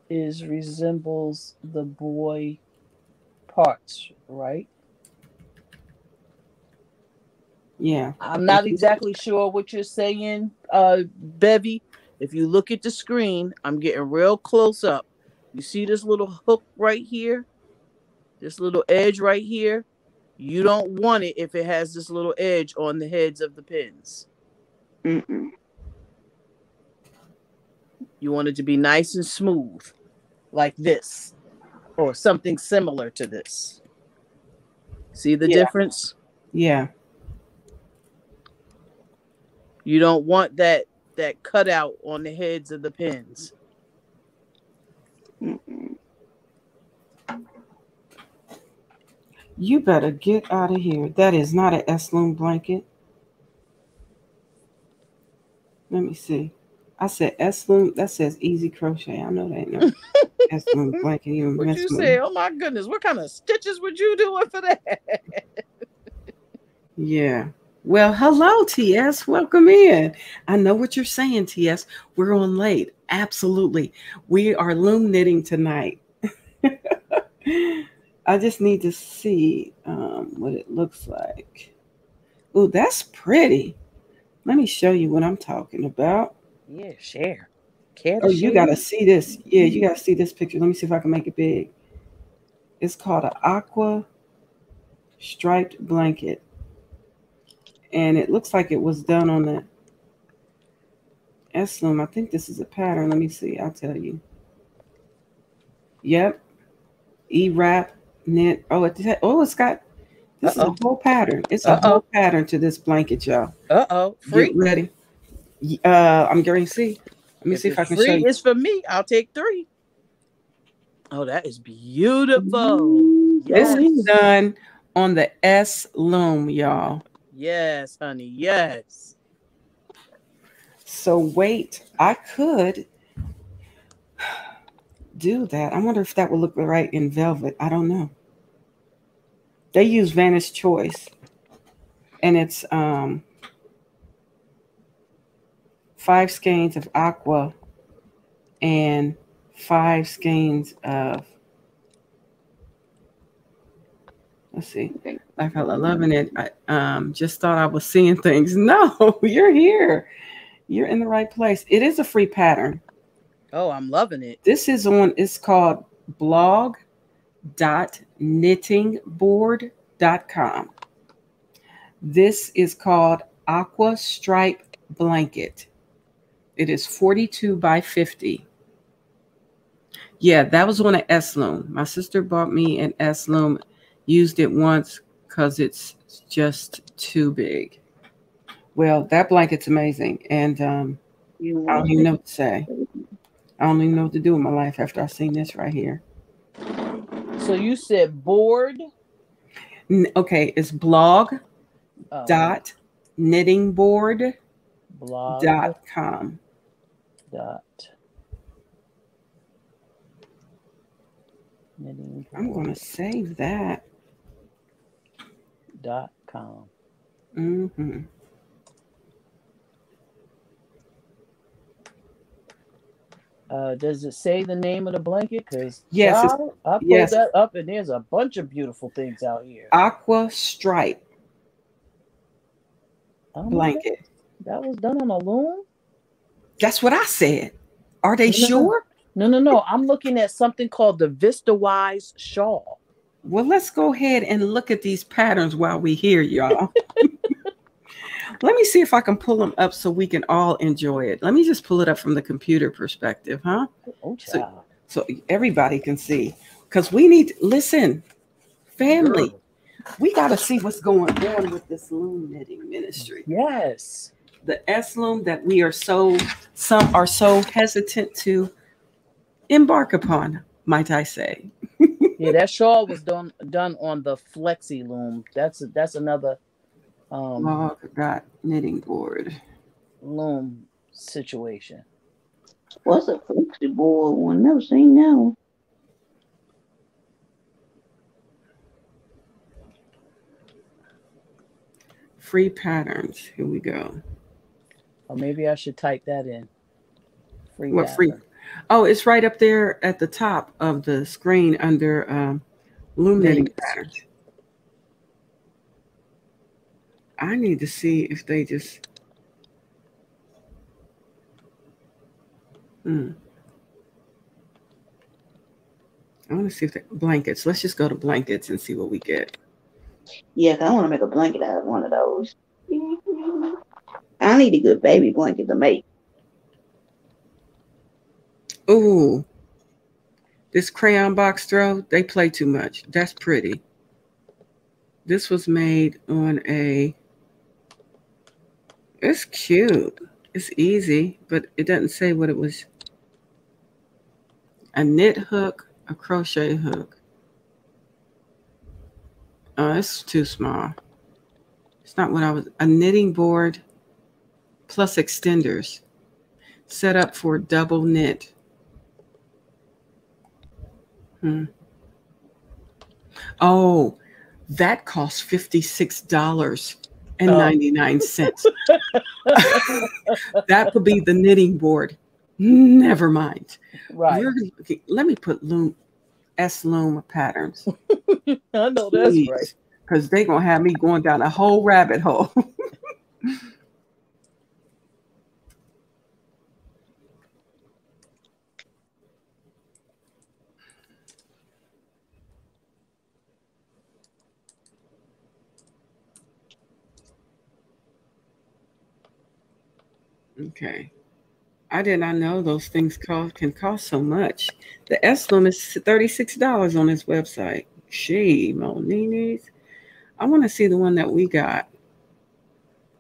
is resembles the boy parts, right? Yeah. I'm not exactly sure what you're saying, Bevy. If you look at the screen, I'm getting real close up. You see this little hook right here? This little edge right here? You don't want it if it has this little edge on the heads of the pins. You want it to be nice and smooth, like this, or something similar to this. See the difference? Yeah. You don't want that cutout on the heads of the pins. You better get out of here. That is not an S loom blanket. Let me see. I said S loom. That says easy crochet. I know that ain't no S loom blanket. Even what you say? Oh my goodness! What kind of stitches would you doing for that? Yeah. Well, hello, TS. Welcome in. I know what you're saying, TS. We're on late. Absolutely. We are loom knitting tonight. I just need to see what it looks like. Oh, that's pretty. Let me show you what I'm talking about. Yeah, share. You got to see this. Yeah, you got to see this picture. Let me see if I can make it big. It's called an aqua striped blanket. And it looks like it was done on the S loom. I think this is a pattern. Let me see. I'll tell you. Yep. E-wrap knit. Oh, it's got. This is a whole pattern. It's a whole pattern to this blanket, y'all. Free. Get ready. I'm going to see. Let me see if I can show you. It's for me. I'll take 3. Oh, that is beautiful. Yes. This is done on the S loom, y'all. Yes, honey. Yes. So wait, I could do that. I wonder if that would look right in velvet. I don't know. They use Vantage Choice, and it's 5 skeins of aqua and 5 skeins of, let's see, like I'm loving it. I just thought I was seeing things. No, you're here. You're in the right place. It is a free pattern. Oh, I'm loving it. This is on, it's called blog.knittingboard.com. This is called Aqua Stripe Blanket. It is 42 by 50. Yeah, that was on an S loom. My sister bought me an S loom, used it once because it's It's just too big. Well, that blanket's amazing. And You I want don't even know what to say. I don't even know what to do with my life after I've seen this right here. So you said board. Okay, it's blog Oh, dot knittingboard blog dot com. dot knitting I'm going to save that. .com. Mm-hmm. Does it say the name of the blanket? Because Yes, I pulled yes. that up and there's a bunch of beautiful things out here. Aqua stripe Oh my blanket. God, that was done on a loom? That's what I said. Are they No, no, no. sure? No. I'm looking at something called the Vista Wise shawl. Well, let's go ahead and look at these patterns while we here, y'all. Let me see if I can pull them up so we can all enjoy it. Let me just pull it up from the computer perspective, huh? Oh, child. So everybody can see. Because we need to listen, family. Girl. We got to see what's going on with this loom knitting ministry. Yes. The S loom that we are some are so hesitant to embark upon, might I say. Yeah, that shawl was done on the Flexi loom. That's another Got knitting board. loom situation. What's a flexi board one? Never seen that one. Free patterns. Here we go. Or maybe I should type that in. Free What free? pattern. Oh, it's right up there at the top of the screen under loom knitting Links. patterns. I need to see if they just. I want to see if they blankets. Let's just go to blankets and see what we get. Yeah, 'cause I want to make a blanket out of one of those. I need a good baby blanket to make. Ooh, this crayon box throw, they play too much. That's pretty. This was made on it's cute. It's easy, but it doesn't say what it was. A knit hook, a crochet hook. Oh, it's too small. It's not what a knitting board plus extenders set up for double knit. Oh, that costs $56.99. That would be the knitting board. Never mind. Right. Let me put S loom patterns. I know that's Please, right. because they're going to have me going down a whole rabbit hole. Okay. I did not know those things can cost so much. The S loom is $36 on his website. Moninis. I want to see the one that we got.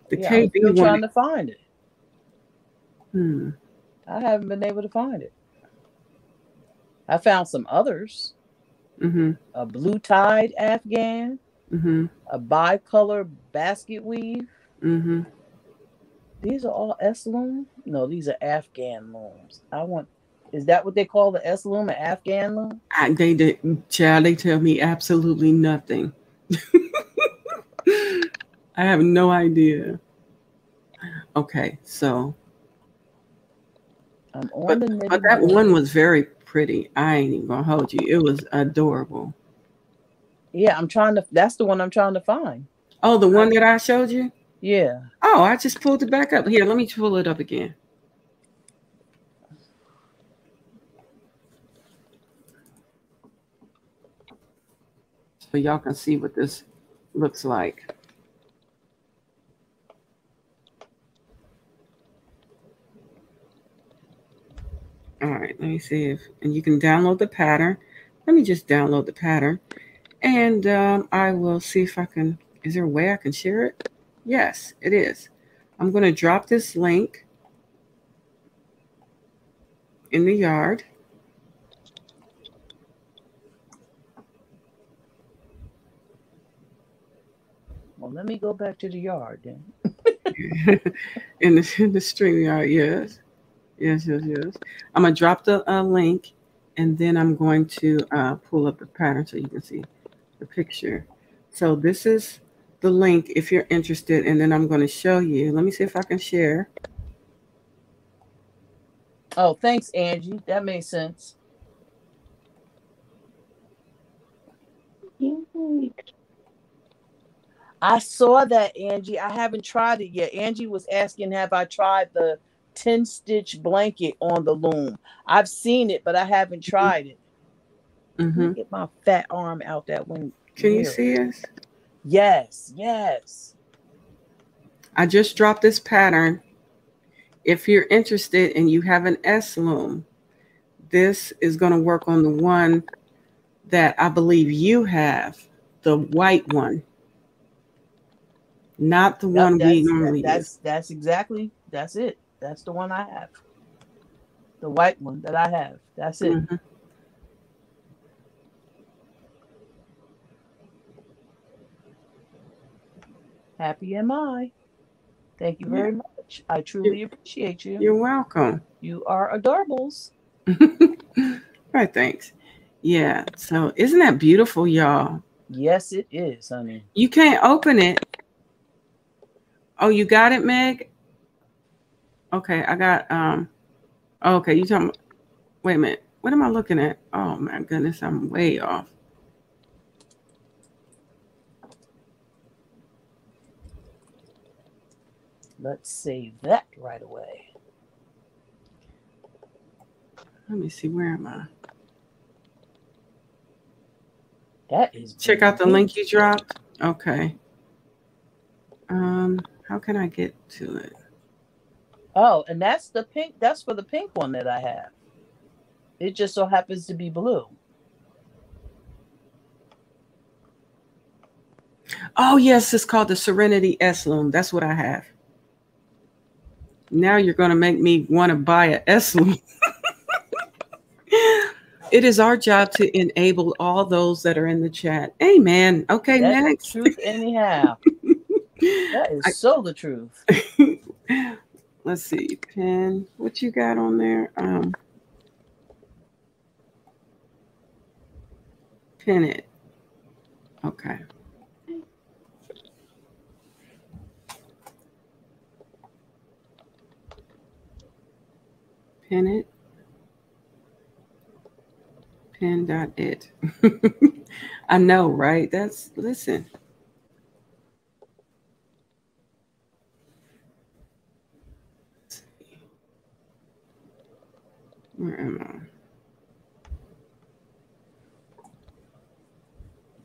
The Yeah, KB I'm still one. trying to find it. Hmm. I haven't been able to find it. I found some others. Mm-hmm. A blue tide Afghan. Mm-hmm. A bicolor basket weave. Mm-hmm. These are all S loom? No, these are Afghan looms. Is that what they call the S loom, an Afghan loom? They tell me absolutely nothing. I have no idea. Okay, so. I'm on the knitting But that board. one was very pretty. I ain't even gonna hold you. It was adorable. Yeah, that's the one I'm trying to find. Oh, the one that I showed you? Yeah. Oh, I just pulled it back up. Here, let me pull it up again. So y'all can see what this looks like. All right, let me see and you can download the pattern. Let me just download the pattern. And I will see if I can Is there a way I can share it? Yes, it is. I'm going to drop this link in the yard. Well, let me go back to the yard then. in the stream yard, yes. Yes. I'm going to drop the link, and then I'm going to pull up the pattern so you can see the picture. So this is the link if you're interested, and then I'm going to show you. Let me see if I can share. Oh, thanks, Angie. That makes sense. I saw that, Angie. I haven't tried it yet. Angie was asking, have I tried the 10 stitch blanket on the loom? I've seen it, but I haven't tried it. Let me get my fat arm out that window. Can you see us? Yes. I just dropped this pattern. If you're interested and you have an S loom, this is going to work on the one that I believe you have, the white one. Not the one we normally use. That's exactly, that's it. That's the one I have. The white one that I have. That's it. Happy am I. Thank you very much. I truly appreciate you. You're welcome. You are adorables. Right, thanks. Yeah, so isn't that beautiful, y'all? Yes, it is, honey. You can't open it. Oh, you got it, Meg? Okay, I got okay, you talking wait a minute. What am I looking at? Oh my goodness, I'm way off. Let's save that right away. Let me see, where am I? That is check out the link you dropped. Okay. How can I get to it? Oh, and that's the pink. That's for the pink one that I have. It just so happens to be blue. Oh, yes, it's called the Serenity S loom. That's what I have. Now you're going to make me want to buy an S loom. It is our job to enable all those that are in the chat. Amen. Okay, that's next. The truth anyhow. That is so the truth. Let's see. Pen. What you got on there? Pin it. Okay. Pin it. Pin.it. I know, right? That's, listen. Where am I?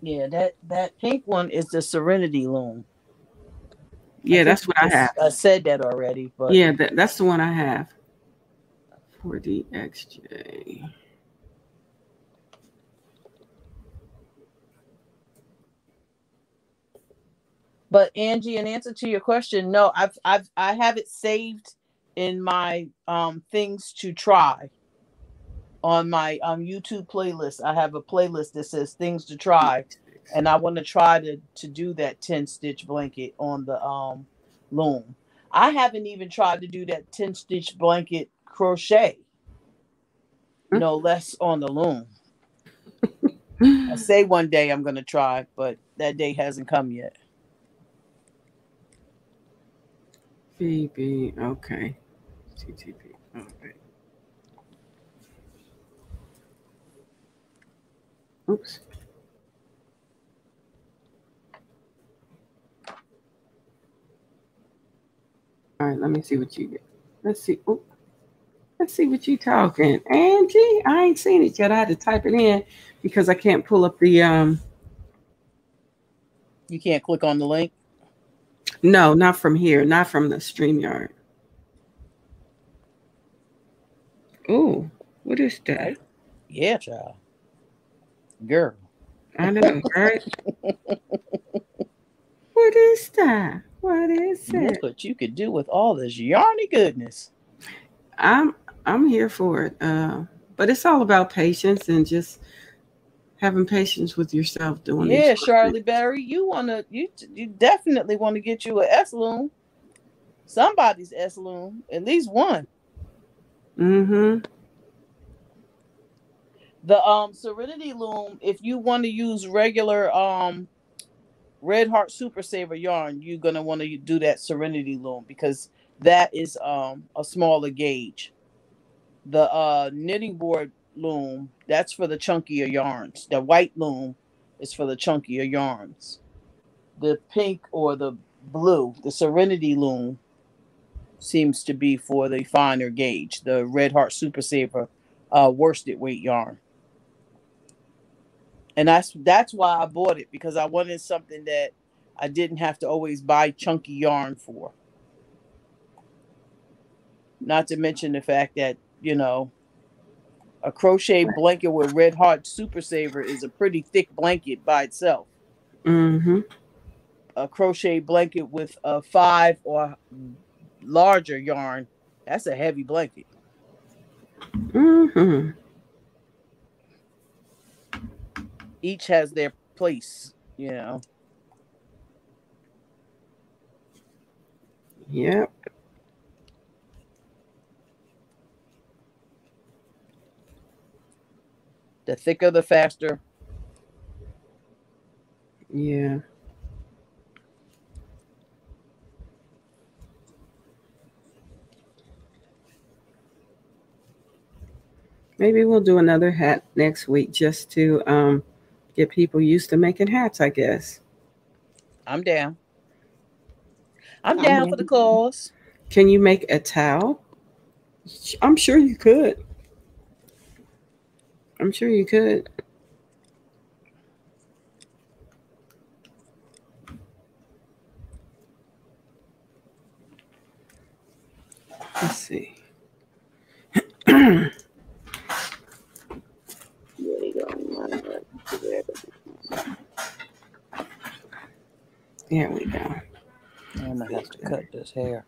Yeah, that pink one is the Serenity loom. Yeah, that's what I have. I said that already, but yeah, that's the one I have. 4DXJ. But Angie, in answer to your question, no, I have it saved in my things to try on my YouTube playlist. I have a playlist that says things to try, and I want to try to do that 10 stitch blanket on the loom. I haven't even tried to do that 10 stitch blanket crochet, no less on the loom. I say one day I'm going to try, but that day hasn't come yet. BB, okay. TTP, okay. Oops. All right, let me see what you get. Let's see. Ooh. Let's see what you talking. Angie, I ain't seen it yet. I had to type it in because I can't pull up the You can't click on the link? No, not from here. Not from the StreamYard. Oh, what is that? Yeah, child. Girl. I know, right? What is that? What is Look it? what you could do with all this yarny goodness. I'm I'm here for it. But it's all about patience and just having patience with yourself doing these Yeah, projects. Charlie Berry, you definitely want to get you an S loom. Somebody's S loom, at least one. Mm-hmm. The Serenity loom, if you want to use regular Red Heart Super Saver yarn, you're gonna want to do that Serenity loom because that is a smaller gauge. The knitting board loom, that's for the chunkier yarns. The white loom is for the chunkier yarns. The pink or the blue, the Serenity loom, seems to be for the finer gauge. The Red Heart Super Saver worsted weight yarn. And that's why I bought it, because I wanted something that I didn't have to always buy chunky yarn for. Not to mention the fact that, a crochet blanket with Red Heart Super Saver is a pretty thick blanket by itself. Mm-hmm. A crochet blanket with a 5 or larger yarn, that's a heavy blanket. Mm-hmm. Each has their place. Yep. The thicker, the faster. Yeah. Maybe we'll do another hat next week just to get people used to making hats, I guess. I'm down. I'm I'm down for the down. cause. Can you make a towel? I'm sure you could. I'm sure you could. Let's see. There you go. There we go. I'm gonna have to cut this hair.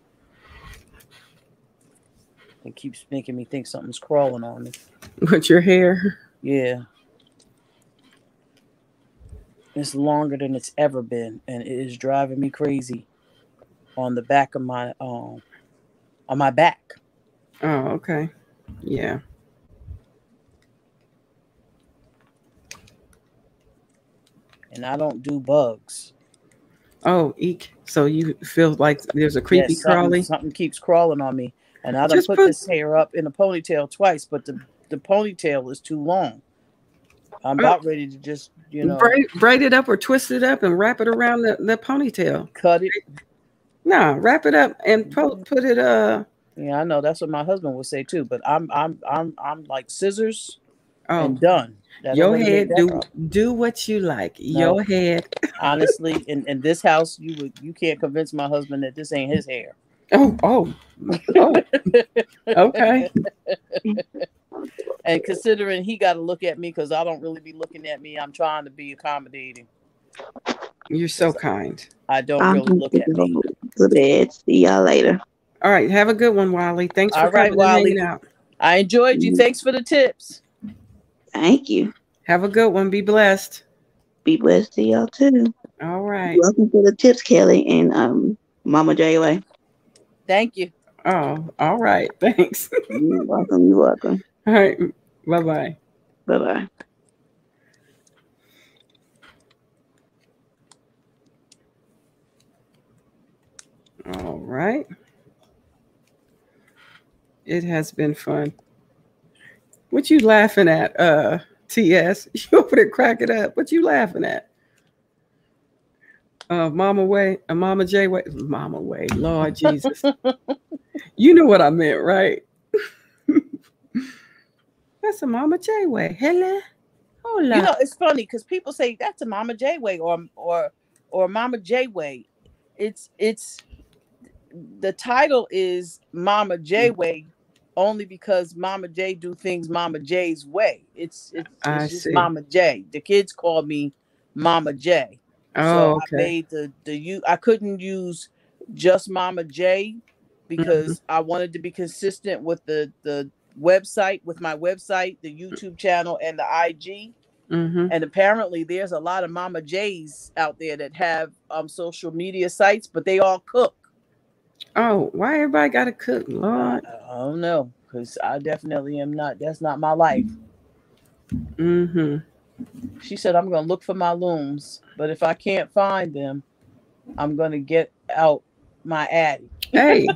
It keeps making me think something's crawling on me. With your hair. Yeah. It's longer than it's ever been, and it is driving me crazy on the back of my on my back. Oh, okay. Yeah. And I don't do bugs. Oh, eek. So you feel like there's a creepy Yes, crawly? something keeps crawling on me. And I done Just put put this hair up in a ponytail twice, but the ponytail is too long. I'm about ready to just, braid it up or twist it up and wrap it around the ponytail. cut it. No, wrap it up and put it Yeah, I know that's what my husband would say too, but I'm like scissors and oh, done. That your already made head that problem. do what you like. No. Your head. Honestly, in this house, you can't convince my husband that this ain't his hair. Oh. Okay. And considering he got to look at me because I don't really be looking at me, I'm trying to be accommodating. You're so kind. I don't really look at me. To bed. See y'all later. All right. Have a good one, Wally. Thanks for All right, coming and Wally. hanging out. I enjoyed you. Thanks for the tips. Thank you. Have a good one. Be blessed. Be blessed to y'all too. All right. Welcome to the tips, Kelly and Mama J-Way. Thank you. Oh, all right. Thanks. You're welcome. You're welcome. All right. Bye-bye. Bye-bye. All right. It has been fun. What you laughing at, TS? You over there cracking up. What you laughing at? Mama J Way. Mama Way. Lord Jesus. You know what I meant, right? That's a Mama J Way. Hello. Hola. It's funny because people say that's a Mama J Way or Mama J Way. It's the title is Mama J Way only because Mama J do things Mama J's way. It's just see. Mama J. The kids call me Mama J. So Oh, I okay. made I couldn't use just Mama J Mm-hmm. because I wanted to be consistent with the website, with my website, the YouTube channel, and the IG. Mm-hmm. And apparently, there's a lot of Mama J's out there that have social media sites, but they all cook. Oh, why everybody got to cook, I, Lord? I don't know, because I definitely am not. That's not my life. Mm-hmm. She said I'm gonna look for my looms, but if I can't find them, I'm gonna get out my Addy. Hey,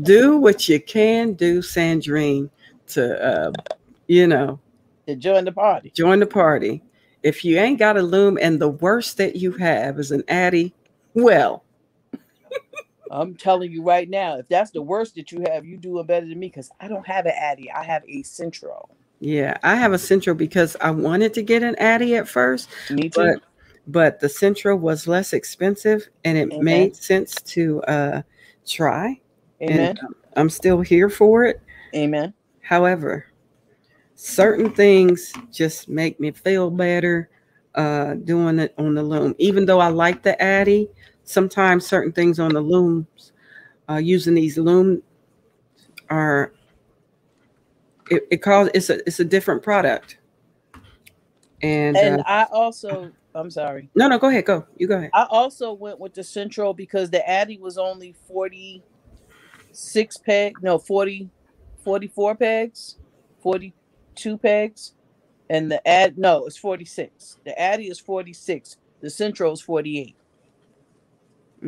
do what you can do, Sandrine, to you know, To join the party. join the party. If you ain't got a loom and the worst that you have is an Addy, well, I'm telling you right now, if that's the worst that you have, you doing better than me because I don't have an Addy. I have a Centro. yeah, I have a Centro because I wanted to get an Addy at first, Me too. but the Centro was less expensive and it Amen. made sense to try. And Amen. I'm still here for it. Amen. However, certain things just make me feel better doing it on the loom. Even though I like the Addy, sometimes certain things on the looms, using these loom are it's a different product. And And I also, I'm sorry. no, go ahead, you go ahead. I also went with the Centro because the Addy was only 46 peg, no, 44 pegs, 42 pegs. And it's 46. The Addy is 46. The Centro is 48.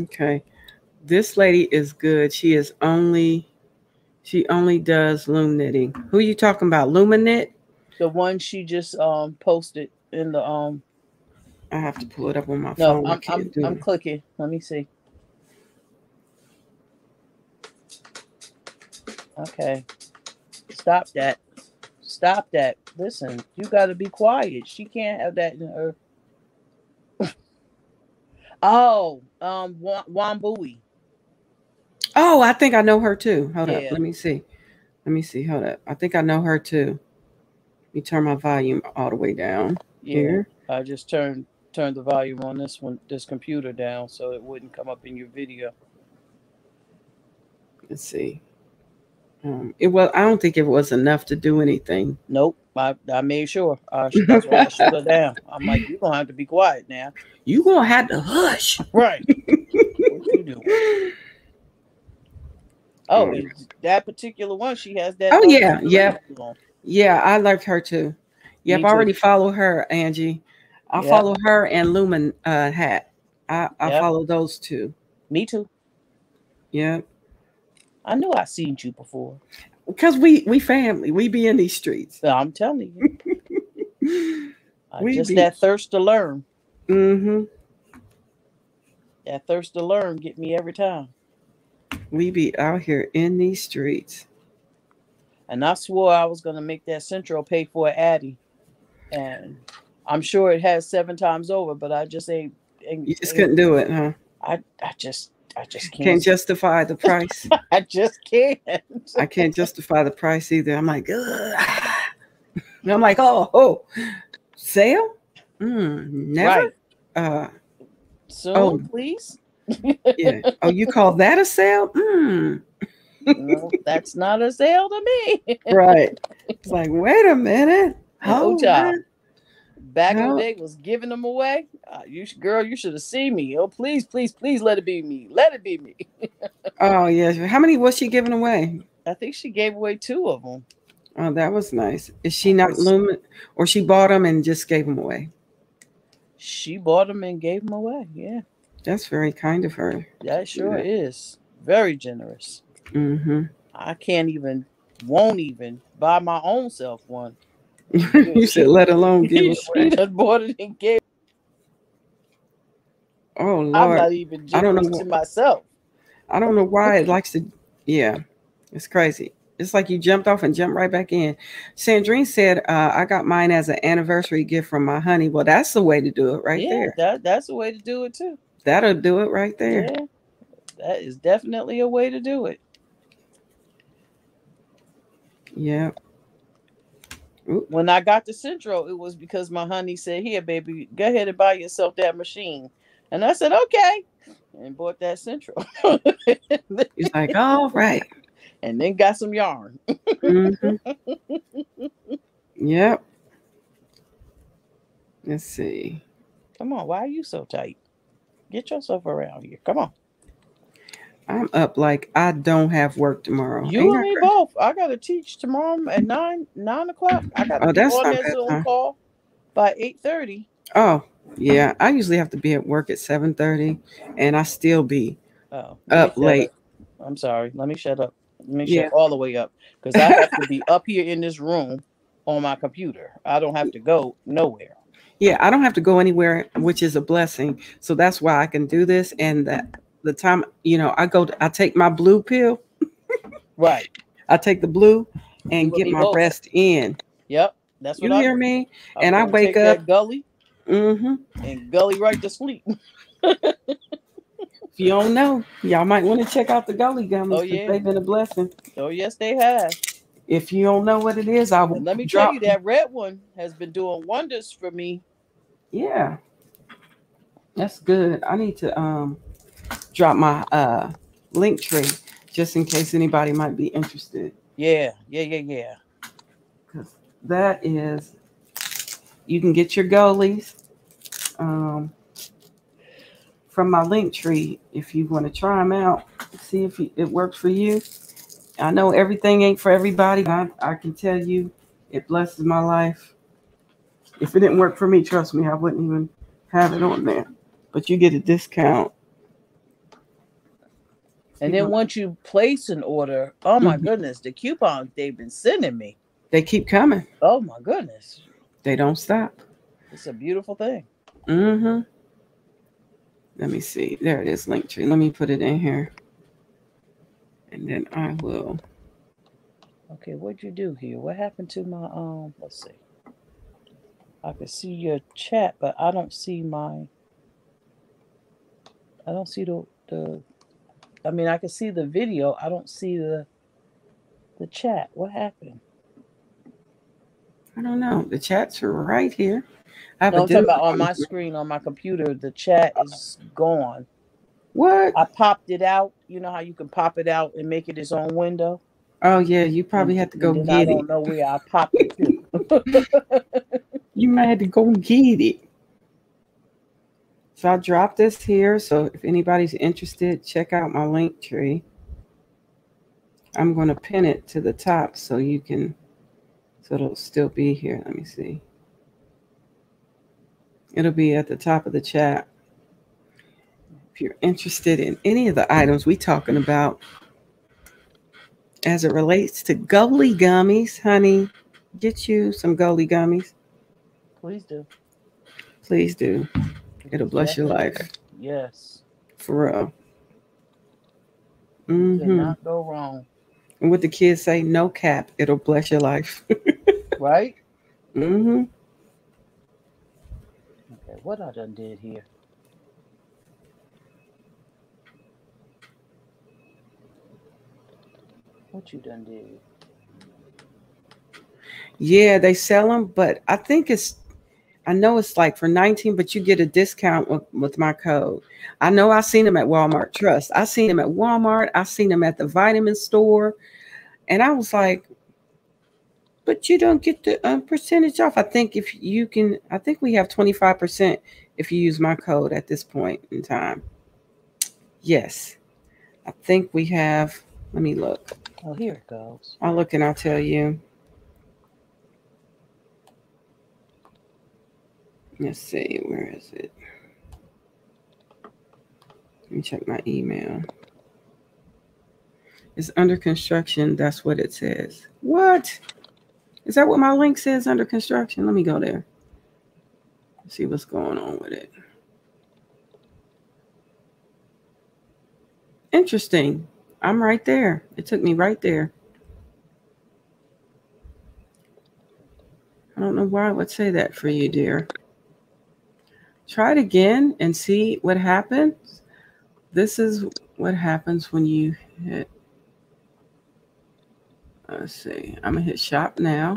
Okay, this lady is good. She only does loom knitting. Who are you talking about? Luminit? The one she just posted in the I have to pull it up on my no, phone. I can't do I'm it. clicking. Let me see. Okay. Stop that. Stop that. Listen, you gotta be quiet. She can't have that in her. Oh, Wambui. Oh, I think I know her too. Hold up. Yeah. Let me see. Hold up. I think I know her too. Let me turn my volume all the way down Yeah. here. I just turned the volume on this computer down so it wouldn't come up in your video. Let's see. I don't think it was enough to do anything. Nope. I made sure. That's why I shut her down. I'm like, you're gonna have to be quiet now. You gonna have to hush. Right. What you doing? Oh, that particular one, she has that. Oh yeah, yeah, on. yeah. I liked her too. Yep, Me I too. already follow her, Angie. I Yep. follow her and Lumen Hat. I Yep. follow those two. Me too. Yeah. I knew I seen you before. Because we family. We be in these streets. I'm telling you. We that thirst to learn. Mm-hmm. That thirst to learn get me every time. We be out here in these streets. And I swore I was gonna make that Centro pay for an Addy. And I'm sure it has 7 times over, but I just ain't You just couldn't do it, huh? I just can't justify the price. I just can't. I can't justify the price either. I'm like, ugh. And I'm like, oh, sale? Never. Right. Soon, please. Yeah. Oh, you call that a sale? No, that's not a sale to me. Right. It's like, wait a minute. Back in the day was giving them away. You should have seen me. Oh, please, please, please let it be me. Let it be me. Oh, yes. How many was she giving away? I think she gave away 2 of them. Oh, that was nice. Is she not Lumen, or she bought them and just gave them away? She bought them and gave them away. Yeah. That's very kind of her. That sure is. Very generous. Mm-hmm. I won't even buy my own self one. You should let alone give it away. She done bought it and gave. Oh Lord! I'm not even generous to myself. I don't know why it likes to. Yeah, it's crazy. It's like you jumped off and jumped right back in. Sandrine said, "I got mine as an anniversary gift from my honey." Well, that's the way to do it, right there. That's the way to do it too. That'll do it right there. Yeah, that is definitely a way to do it. Yeah. Ooh, When I got to Central, it was because my honey said, "Here, baby, go ahead and buy yourself that machine." And I said, "Okay," and bought that Central. he's like, all right. And then got some yarn. Mm-hmm. Yep. Let's see. Come on, why are you so tight? Get yourself around here. Come on. I'm up like I don't have work tomorrow. You Ain't and that me crazy? both. I gotta teach tomorrow at 9 o'clock. I gotta Oh, be that's on not that bad Zoom time. call by 8:30. Oh, yeah. I usually have to be at work at 7:30, and I still be Oh, let me up shut late. up. I'm sorry. Let me shut up. Let me shut Yeah. all the way up because I have to be up here in this room on my computer. I don't have to go nowhere. Yeah, I don't have to go anywhere, which is a blessing. So that's why I can do this. And that the time, I take my blue pill, Right. I take the blue You and and get me my both. rest in. Yep. That's what You I hear do. me? I'm And I gonna wake take up. that gully Mm-hmm. and gully right to sleep. If you don't know, y'all might want to check out the Gully Oh Gummies because yeah. they've been a blessing. Oh yes, they have. If you don't know what it is, I will And let me tell drop. you, that red one has been doing wonders for me. Yeah, that's good. I need to drop my link tree just in case anybody might be interested. Yeah. Because that is, you can get your goalies um, from my link tree if you want to try them out, see if it works for you. I know everything ain't for everybody, but I can tell you it blesses my life. If it didn't work for me, trust me, I wouldn't even have it on there. But you get a discount. And then once you place an order, oh my goodness, the coupons they've been sending me. They keep coming. Oh my goodness. They don't stop. It's a beautiful thing. Mm-hmm. Let me see. There it is, Linktree. Let me put it in here. And then I will. Okay, what'd you do here? What happened to my let's see. I can see your chat, but I don't see the I mean I can see the video. I don't see the chat. What happened? I don't know. The chats are right here. I have No, a I'm talking digital. about on my screen on my computer. The chat is gone. What? I popped it out. You know how you can pop it out and make it its own window? Oh yeah, you probably And, have to go and then I get it. don't know where I popped it to. You might have to go get it. So I'll drop this here. So if anybody's interested, check out my link tree. I'm going to pin it to the top so it'll still be here. Let me see. It'll be at the top of the chat. If you're interested in any of the items we talking about as it relates to Gully Gummies, honey, get you some Gully Gummies. Please do. Please do. It'll bless your life. Yes. For real. You Mm-hmm. cannot go wrong. And what the kids say, no cap, it'll bless your life. Right? Mm-hmm. Okay, what I done did here? What you done did? Yeah, they sell them, but I know it's like for 19, but you get a discount with my code. I know I've seen them at Walmart. Trust. I've seen them at Walmart. I've seen them at the vitamin store. And I was like, but you don't get the percentage off. I think we have 25% if you use my code at this point in time. Yes. I think we have, let me look. Oh, here it goes. I'll look and I'll tell you. Let's see, where is it? Let me check my email. It's under construction. That's what it says. What? Is that what my link says, under construction? Let me go there. See what's going on with it. Interesting. I'm right there. It took me right there. I don't know why I would say that for you, dear. Try it again and see what happens. This is what happens when you hit. Let's see. I'm going to hit shop now.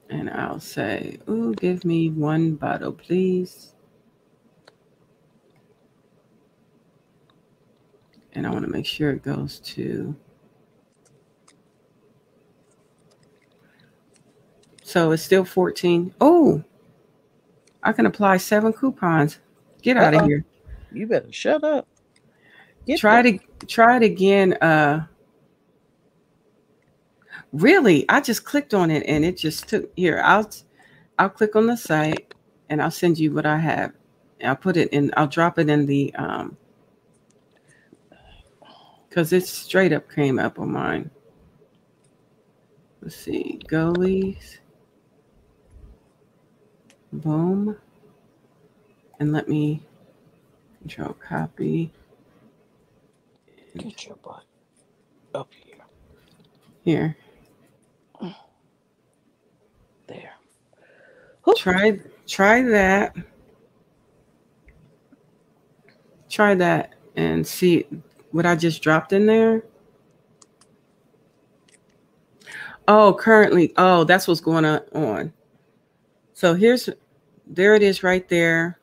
And I'll say, "Ooh, give me one bottle, please." And I want to make sure it goes to. So it's still 14. Oh, I can apply 7 coupons. Get out of Uh-uh. here. You better shut up. Get Try that. to try it again. Really, I just clicked on it and it just took here. I'll click on the site and I'll send you what I have. I'll put it in. I'll drop it in the because it straight up came up on mine. Let's see, goalies. Boom, and let me control copy. Get your butt up here. Here, There. try that. Try that and see what I just dropped in there. Oh, currently, oh, that's what's going on. So there it is right there.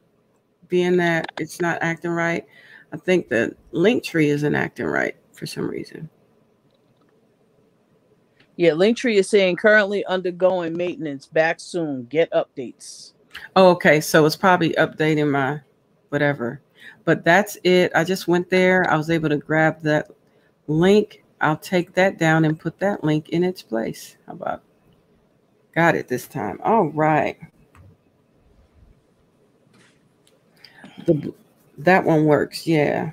Being that it's not acting right, I think the link tree isn't acting right for some reason. Yeah, Linktree is saying currently undergoing maintenance. Back soon. Get updates. Oh, okay. So it's probably updating my whatever. But that's it. I just went there. I was able to grab that link. I'll take that down and put that link in its place. How about got it this time? All right. The that one works. Yeah.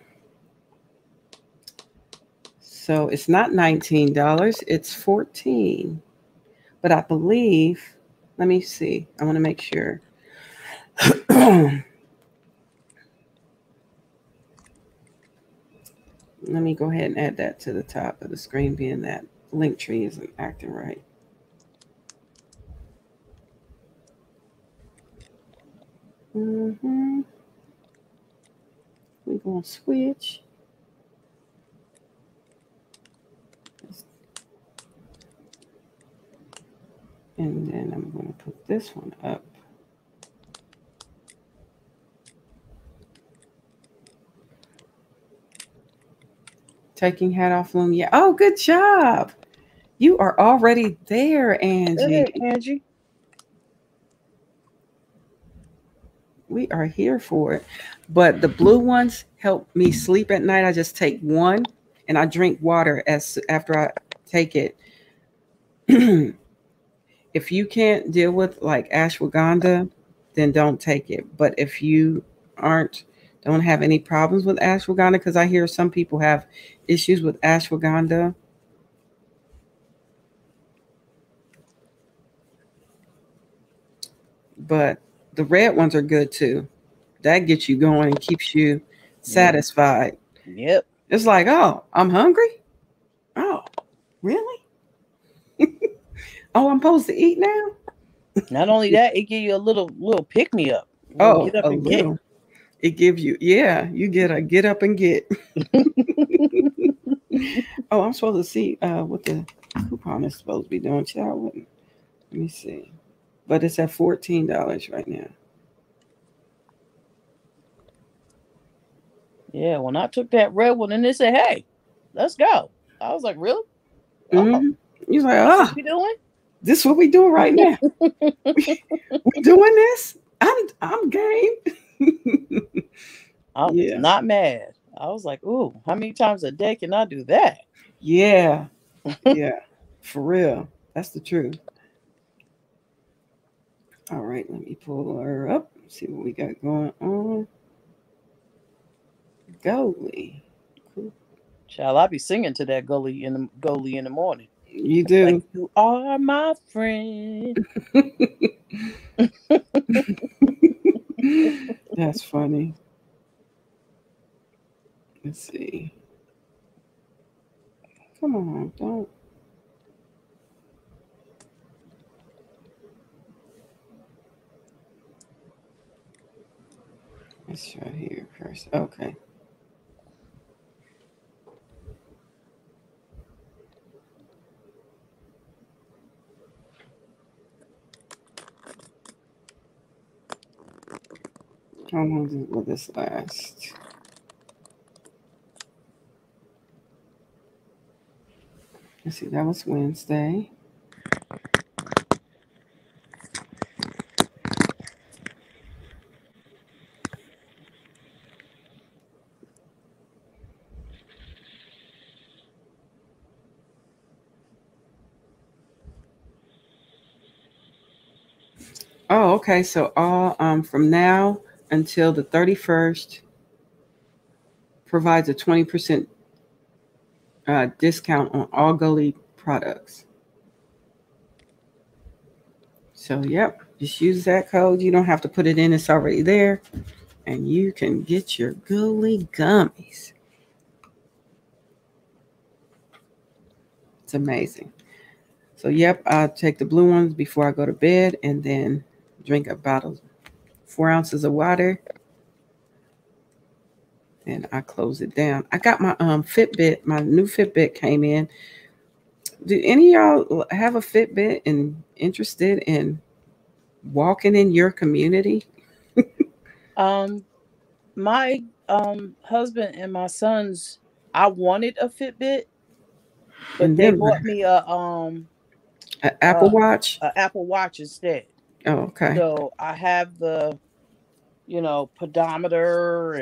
So it's not $19, it's 14. But I believe, let me see. I want to make sure. Let me go ahead and add that to the top of the screen, being that link tree isn't acting right. Mm-hmm. We're going to switch. And then I'm going to put this one up. Taking hat off loom. Yeah. Oh, good job. You are already there, Angie. Hey, Angie. We are here for it. But the blue ones help me sleep at night. I just take one and I drink water as after I take it. If you can't deal with like ashwagandha, then don't take it. But if you aren't don't have any problems with ashwagandha, because I hear some people have issues with ashwagandha. But the red ones are good too. That gets you going and keeps you satisfied. Yep. It's like, oh, I'm hungry. Oh, really? Oh, I'm supposed to eat now? Not only that, it give you a little pick me up. Oh, Get up a and get. little. It gives you, yeah, you get a get up and get. Oh, I'm supposed to see what the coupon is supposed to be doing. Child, let me see. But it's at $14 right now. Yeah, when I took that red one and they said, "Hey, let's go," I was like, "Really? Oh, Mm-hmm. You're like, that's oh, what we doing?" this is what we doing right now. We doing this? I'm game. I was Yeah. not mad. I was like, "Ooh, how many times a day can I do that?" Yeah. Yeah. For real. That's the truth. All right, let me pull her up. See what we got going on. Goalie. Cool. Shall I be singing to that goalie in the morning? You Like do. you are my friend. That's funny. Let's see. Come on, don't. Let's try here first. Okay. How long will this last? Let's see, that was Wednesday. Oh, okay. So all from now until the 31st provides a 20% discount on all Gully products. So, yep, just use that code. You don't have to put it in, it's already there. And you can get your Gully gummies. It's amazing. So, yep, I'll take the blue ones before I go to bed and then drink about 4 ounces of water. And I close it down. I got my Fitbit. My new Fitbit came in. Do any of y'all have a Fitbit and interested in walking in your community? My husband and my sons, I wanted a Fitbit, but And they then bought me a Apple Watch. Apple Watch instead. Oh, okay. So I have the, pedometer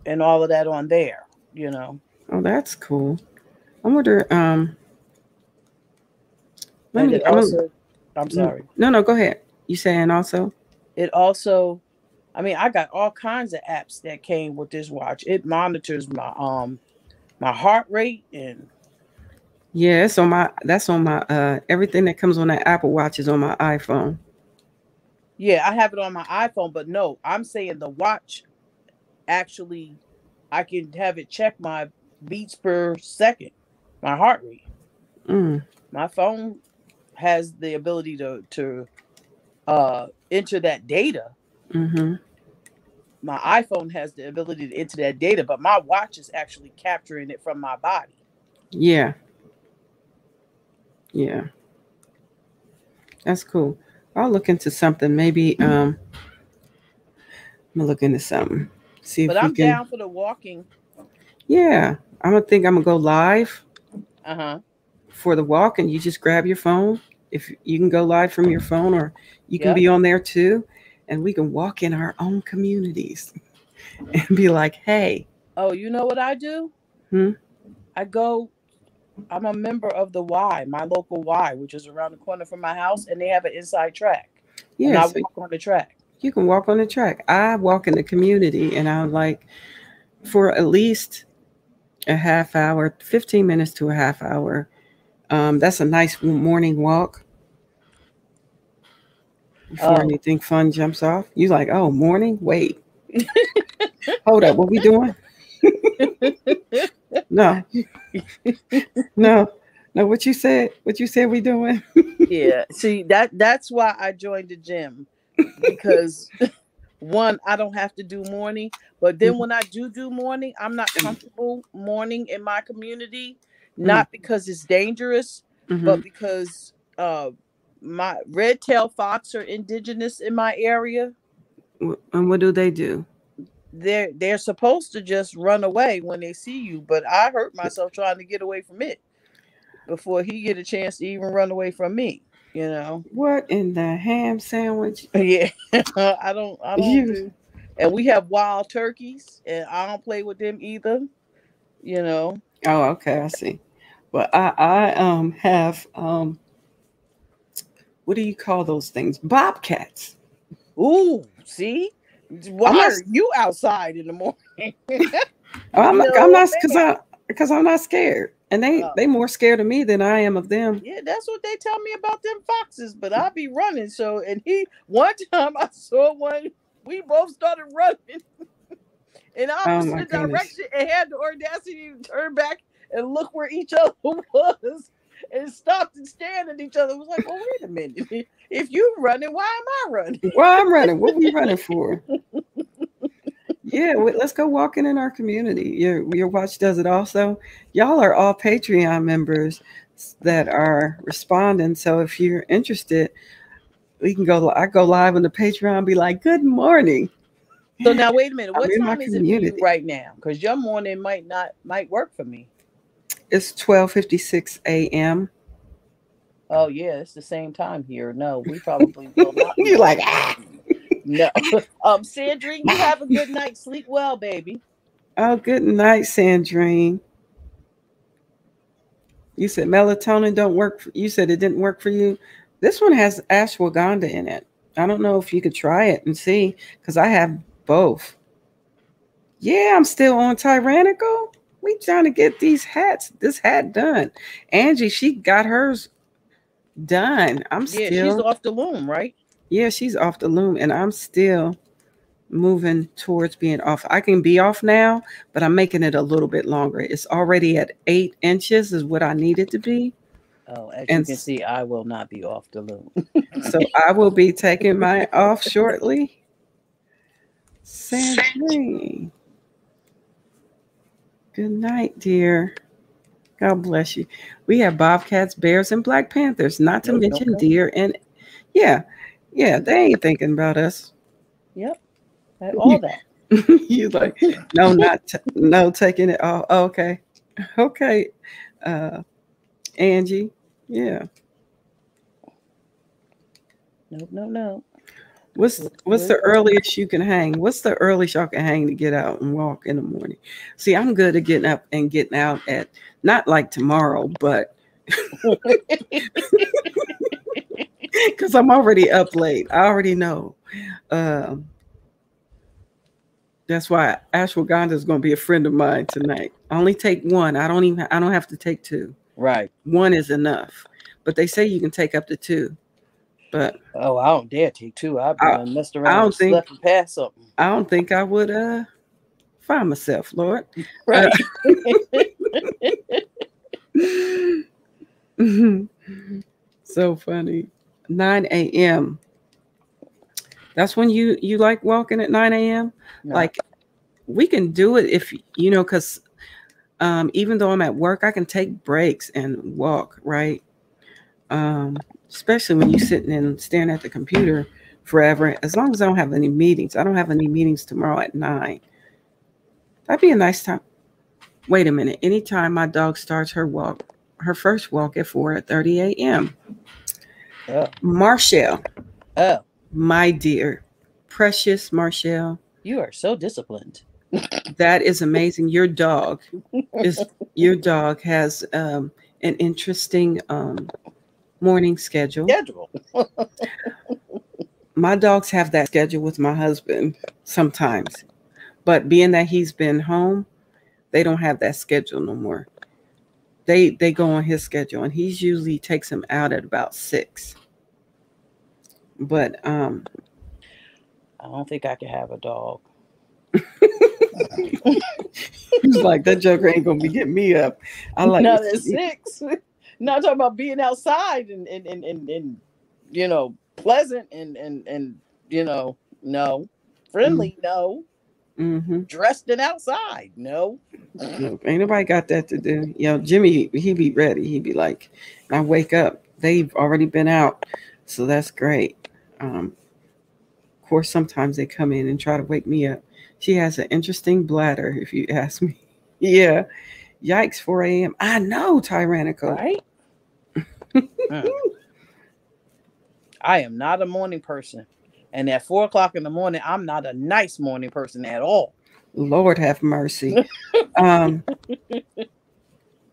and all of that on there. Oh, that's cool. I wonder. I'm sorry. No, go ahead. You saying also? It also, I got all kinds of apps that came with this watch. It monitors my my heart rate and. Yeah, that's on my everything that comes on that Apple Watch is on my iPhone. Yeah, I have it on my iPhone, but no, I'm saying the watch actually I can have it check my beats per second, my heart rate. My phone has the ability to enter that data. Mm-hmm. My iPhone has the ability to enter that data, but my watch is actually capturing it from my body. Yeah. That's cool. I'll look into something. Maybe I'm gonna look into something. See but if I'm we can. Down for the walking. Yeah, I'm gonna go live. For the walk, and you just grab your phone. If you can go live from your phone, or you can be on there too, and we can walk in our own communities and be like, "Hey." Oh, you know what I do? I'm a member of the Y, my local Y, which is around the corner from my house, and they have an inside track. Yeah, and I walk on the track. You can walk on the track. I walk in the community, and I'm like, for at least a half hour, 15 minutes to a half hour. That's a nice morning walk. Before anything fun jumps off, you're like, "Oh, morning? Wait, hold up, what we doing?" No. What you said we doing? Yeah, see, that's why I joined the gym, because one, I don't have to do morning, but then when I do morning, I'm not comfortable morning in my community, not because it's dangerous, but because my red-tailed fox are indigenous in my area. And what do they do? They're supposed to just run away when they see you, but I hurt myself trying to get away from it before he get a chance to even run away from me. What in the ham sandwich? Yeah, I don't do. And we have wild turkeys, and I don't play with them either. Oh, okay, I see. But I have what do you call those things? Bobcats. Ooh, see, why are you outside in the morning? I'm not because I'm not scared, and they more scared of me than I am of them. Yeah, that's what they tell me about them foxes. But I'll be running. So, and one time I saw one. We both started running in opposite direction and had the audacity to turn back and look where each other was, and stopped and stared at each other. It was like, well, wait a minute. If you running, why am I running? Why I'm running? What are we running for? Yeah, let's go walking in our community. Your watch does it also. Y'all are all Patreon members that are responding. So if you're interested, we can go. I go live on the Patreon and be like, "Good morning," So now wait a minute. I'm What in my time is it for you community. right now? Because your morning might work for me. It's 12:56 a.m. Oh yeah, it's the same time here. No, we probably will not be You're off like, the ah. moon. No. Sandrine, you have a good night. Sleep well, baby. Oh, good night, Sandrine. You said melatonin don't work. You said it didn't work for you. This one has ashwagandha in it. I don't know if you could try it and see, because I have both. Yeah, I'm still on Tyrannical. We trying to get this hat done. Angie, she got hers done. I'm Yeah, she's still, off the loom, right? yeah, she's off the loom, and I'm still moving towards being off. I can be off now, but I'm making it a little bit longer. It's already at 8 inches, is what I need it to be. Oh, as you And can see, I will not be off the loom. so I will be taking mine off shortly. Sandrine. Good night, dear. God bless you. We have bobcats, bears, and black panthers, not to Nope, mention nope. deer. And yeah, they ain't thinking about us. Yep. All that. You like, no, no taking it off. Oh, okay. Okay. Angie. Yeah. No. What's the earliest you can hang? What's the earliest y'all can hang to get out and walk in the morning? See, I'm good at getting up and getting out at not like tomorrow, but because I'm already up late. I already know. That's why ashwagandha is going to be a friend of mine tonight. I only take one. I don't have to take two. Right. One is enough. But they say you can take up to two. But oh, I don't dare take two. I've been messed around and slept and past something. I don't think I would find myself, Lord. Right. So funny. 9 a.m. That's when you like walking at 9 a.m. No. Like we can do it if because even though I'm at work, I can take breaks and walk, right? Especially when you're sitting and staring at the computer forever. As long as I don't have any meetings. I don't have any meetings tomorrow at 9. That'd be a nice time. Wait a minute. Anytime my dog starts her first walk at 4:30 a.m. Oh. Marshall. Oh. My dear, precious Marshall. You are so disciplined. That is amazing. Your dog has an interesting morning schedule. My dogs have that schedule with my husband sometimes, but being that he's been home, they don't have that schedule no more. They go on his schedule, and he usually takes them out at about 6. But I don't think I can have a dog. He's like, that joker ain't gonna be getting me up. I like not at 6. Not talking about being outside and pleasant and no friendly, no. Mm-hmm. Dressed and outside, no. Ain't nobody got that to do. Jimmy, he be ready. He be like, I wake up, they've already been out, so that's great. Of course, sometimes they come in and try to wake me up. She has an interesting bladder, if you ask me. Yeah. Yikes, 4 a.m. I know, Tyrannical. Right? I am not a morning person. And at 4 o'clock in the morning, I'm not a nice morning person at all. Lord have mercy.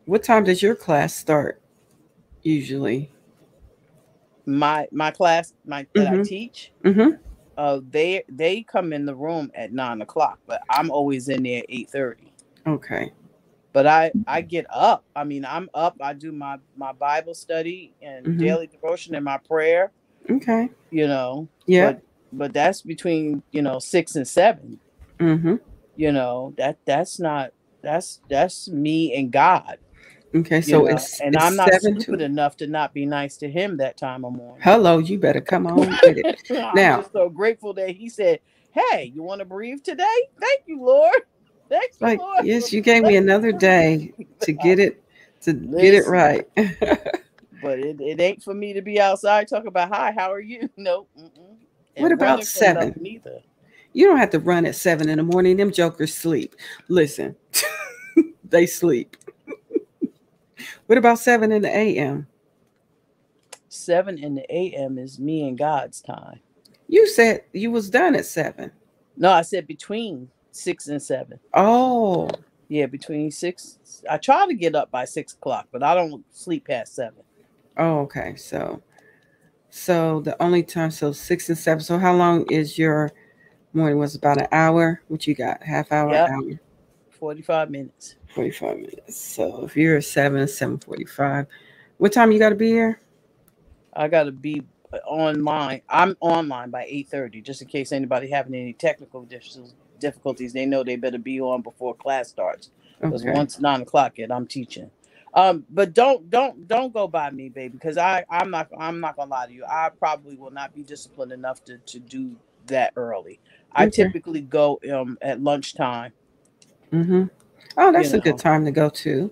What time does your class start usually? My class, that I teach, they come in the room at 9 o'clock, but I'm always in there at 8:30. Okay. But I get up. I mean, I'm up. I do my Bible study and daily devotion and my prayer. Okay. Yeah. But that's between 6 and 7. That's me and God. Okay, so and I'm not stupid enough to not be nice to him that time of morning. Hello, you better come on with it. Now, I'm just so grateful that he said, "Hey, you want to breathe today? Thank you, Lord. Thank you, Lord." Yes, you gave me another day to get it right. But it ain't for me to be outside talking about, "Hi, how are you?" Nope. What about 7? Neither. You don't have to run at 7 in the morning. Them jokers sleep. Listen, they sleep. What about 7 in the a.m.? 7 in the a.m. is me and God's time. You said you was done at 7. No, I said between 6 and 7. Oh, Yeah, between 6. I try to get up by 6 o'clock, but I don't sleep past 7. oh, okay. So the only time, so 6 and 7. So how long is your morning? Was about an hour? What you got? Half hour, Yep, hour, 45 minutes. 45 minutes. So if you're at 7:45, what time you got to be here? I got to be online. I'm online by 8:30, just in case anybody having any technical difficulties. They know they better be on before class starts. Because Okay. once 9 o'clock hit, I'm teaching. But don't go by me, baby, because I'm not gonna lie to you. I probably will not be disciplined enough to do that early. I Okay. typically go at lunchtime. Mm-hmm. Oh, You that's a good know, time to go to.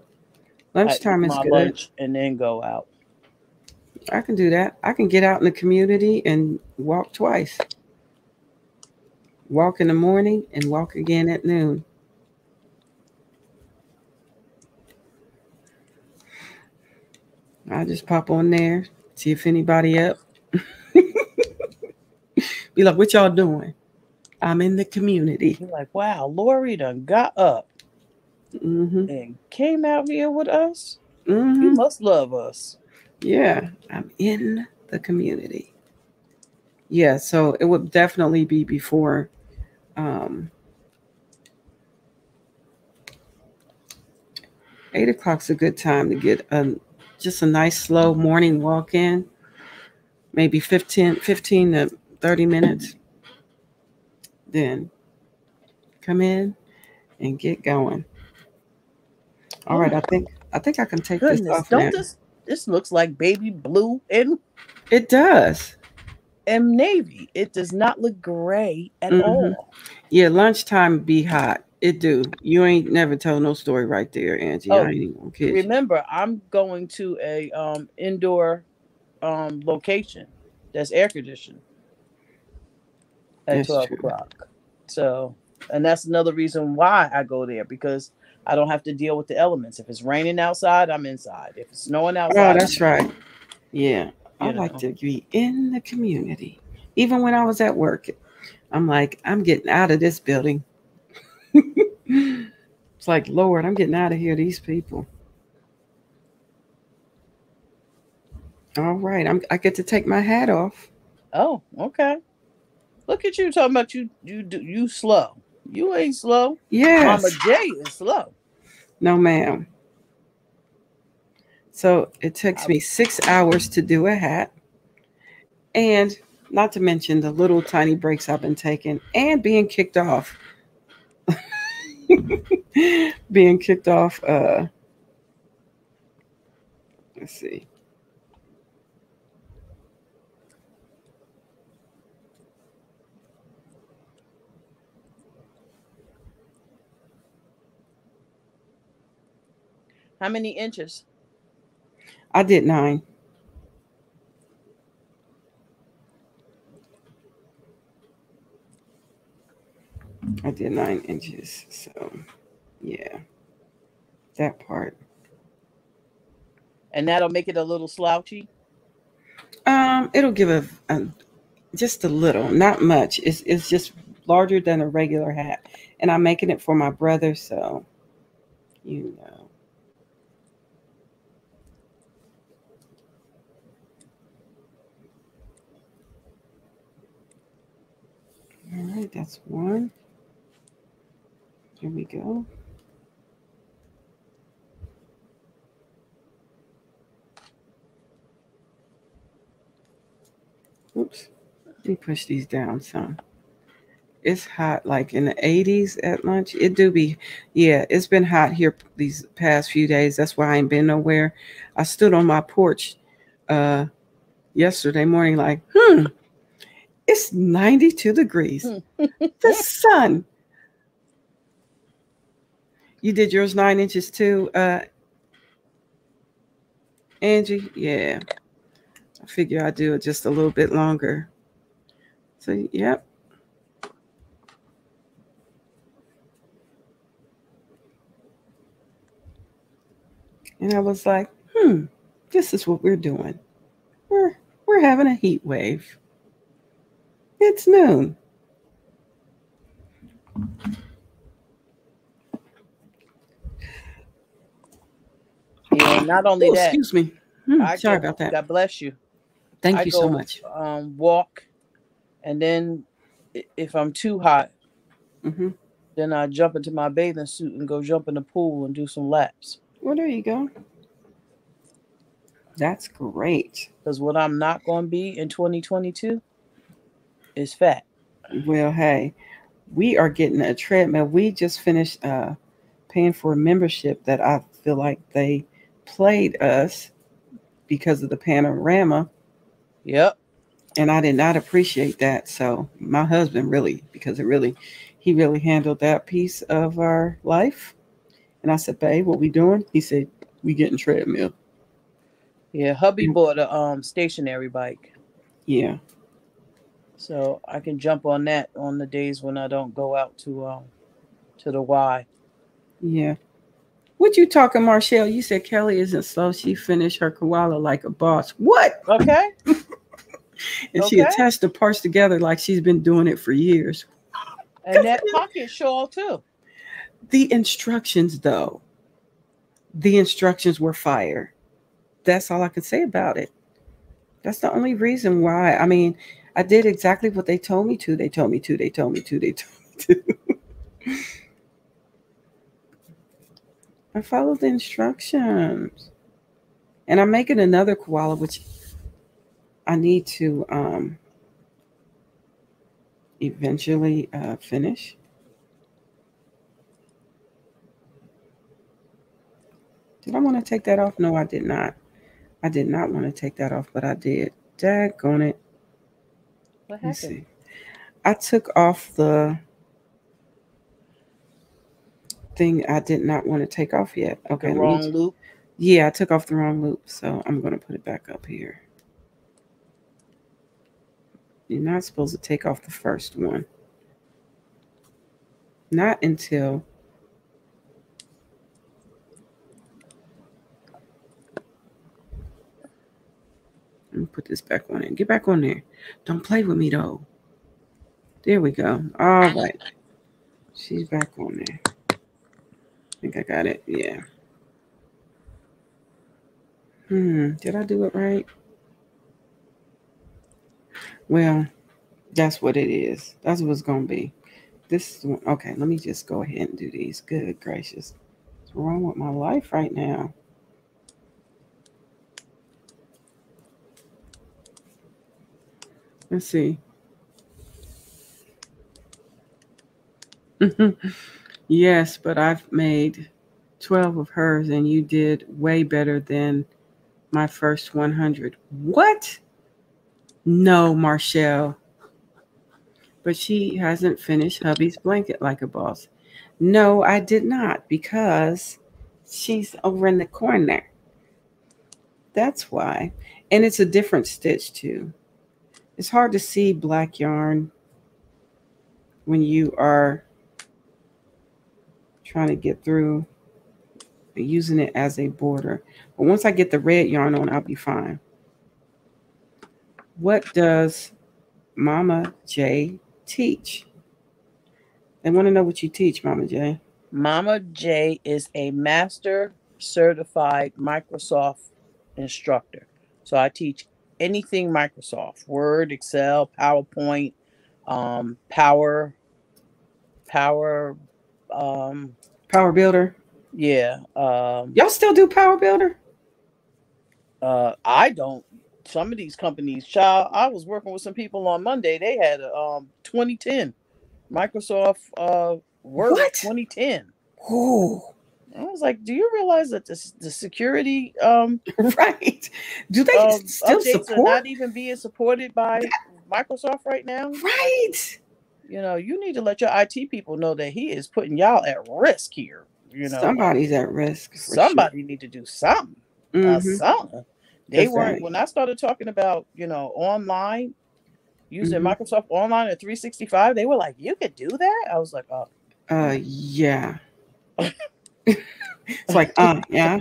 I eat Lunchtime is my good. lunch and then go out. I can do that. I can get out in the community and walk twice. Walk in the morning and walk again at noon. I'll just pop on there, see if anybody up. Be like, what y'all doing? I'm in the community. You're like, wow, Lori done got up Mm-hmm. and came out here with us. You Mm-hmm. must love us. Yeah, I'm in the community. Yeah, so it would definitely be before um 8 o'clock's a good time to get just a nice slow morning walk in, maybe 15 to 30 minutes. Then come in and get going. All Oh right, my I think I can take this goodness. off now. Don't this looks like baby blue It does. and navy. It does not look gray at Hmm. all. Yeah, lunchtime be hot. It do. You ain't never told no story right there, Angie. I Oh, ain't even gonna kid you. remember, I'm going to a indoor location that's air conditioned at That's 12 true. o'clock. So, and that's another reason why I go there, because I don't have to deal with the elements. If it's raining outside, I'm inside. If it's snowing Oh, outside, I'm that's right. inside. Yeah, I You like know. to be in the community. Even when I was at work, I'm like, I'm getting out of this building. It's like, Lord, I'm getting out of here. These people. All right, I get to take my hat off. Oh, okay. Look at you talking about you slow. You ain't slow. Mama Yes. J is slow. No, ma'am. So it I, takes me 6 hours to do a hat, and not to mention the little tiny breaks I've been taking and being kicked off. Being kicked off. Let's see. how many inches? I did 9. I did 9 inches. So yeah, that part. And that'll make it a little slouchy. It'll give a just a little, not much. It's just larger than a regular hat, and I'm making it for my brother, so you know. All right, that's one. Here we go. Oops. Let me push these down some. It's hot, like in the 80s at lunch. It do be, yeah, it's been hot here these past few days. That's why I ain't been nowhere. I stood on my porch uh yesterday morning, like, it's 92 degrees. The sun. You did yours 9 inches too, Angie? Yeah. I figure I'd do it just a little bit longer. So, yep. And I was like, this is what we're doing. We're having a heat wave. It's noon. Yeah, not only Oh, that, excuse me. Sorry about that. God bless you. Thank I you go, so much. Walk, and then if I'm too hot, Mm-hmm. then I jump into my bathing suit and go jump in the pool and do some laps. Well, there you go. That's great. Because what I'm not going to be in 2022 is fat. Well, hey, we are getting a treadmill. We just finished paying for a membership that I feel like they played us because of the panorama. Yep. And I did not appreciate that. So my husband really, because he really handled that piece of our life. And I said, babe, what we doing? He said, we getting treadmill. Yeah, hubby bought a stationary bike. Yeah. So I can jump on that on the days when I don't go out to the Y. Yeah. What you talking, Marshall? You said Kelly isn't slow. She finished her koala like a boss. What? Okay. And she attached the parts together like she's been doing it for years. And that pocket shawl too. The instructions, though. The instructions were fire. That's all I can say about it. That's the only reason why. I mean, I did exactly what they told me to. They told me to. They told me to. They told me to. I followed the instructions. And I'm making another koala, which I need to eventually finish. Did I want to take that off? No, I did not. I did not want to take that off, but I did. Daggone it. What Let's happened? see. I took off the thing I did not want to take off yet. Okay. The wrong loop? Yeah, I took off the wrong loop, so I'm going to put it back up here. You're not supposed to take off the first one. Not until let me put this back on it. Get back on there. Don't play with me though. There we go. All right. She's back on there. I think I got it. Yeah. Did I do it right? Well, that's what it is. That's what it's gonna be. This is okay. Let me just go ahead and do these. Good gracious. What's wrong with my life right now? Let's see. Yes, but I've made 12 of hers and you did way better than my first 100. What? No, Marshall. But she hasn't finished hubby's blanket like a boss. No, I did not because she's over in the corner. That's why. And it's a different stitch too. It's hard to see black yarn when you are trying to get through using it as a border. But once I get the red yarn on, I'll be fine. What does Mama J teach? They want to know what you teach, Mama J. Mama J is a master certified Microsoft instructor. So I teach anything Microsoft: Word, Excel, PowerPoint, Power Builder. Yeah. Y'all still do Power Builder? I don't. Some of these companies, child, I was working with some people on Monday. They had a 2010 Microsoft Word. What? 2010. Oh. I was like, do you realize that the security right? Do they still updates support? are not even being supported by Microsoft right now? Right. You know, you need to let your IT people know that he is putting y'all at risk here. You know, somebody's at risk. Somebody need to do something. Something. They weren't when I started talking about, online, using Microsoft Online at 365. They were like, "You could do that." I was like, "Oh, yeah." It's like, yeah.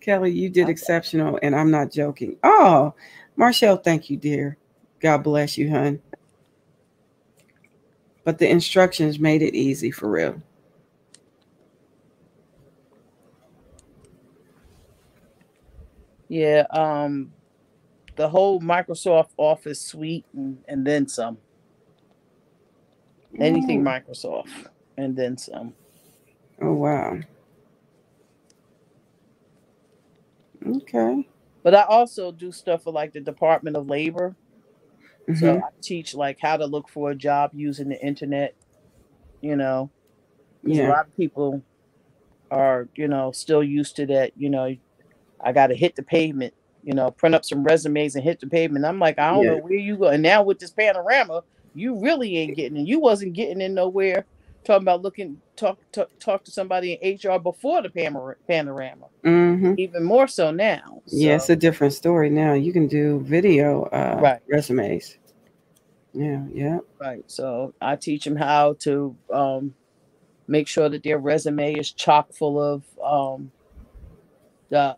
Kelly, you did exceptional, and I'm not joking. Oh, Marshall, thank you, dear. God bless you, hun. But the instructions made it easy for real. Yeah, the whole Microsoft Office suite and then some. Anything Ooh. Microsoft and then some. Oh, wow. Okay. But I also do stuff for like the Department of Labor. So Hmm. I teach like how to look for a job using the internet, you know, because a Yeah. lot of people are, still used to that, I got to hit the pavement, print up some resumes and hit the pavement. I'm like, I don't Yeah. know where you go. And now with this panorama, you really ain't getting in. You wasn't getting in nowhere talking about talk to somebody in HR before the panorama. Hmm. Even more so now. Yeah, So, it's a different story now. You can do video right. resumes. Yeah, yeah. Right. So I teach them how to make sure that their resume is chock full of the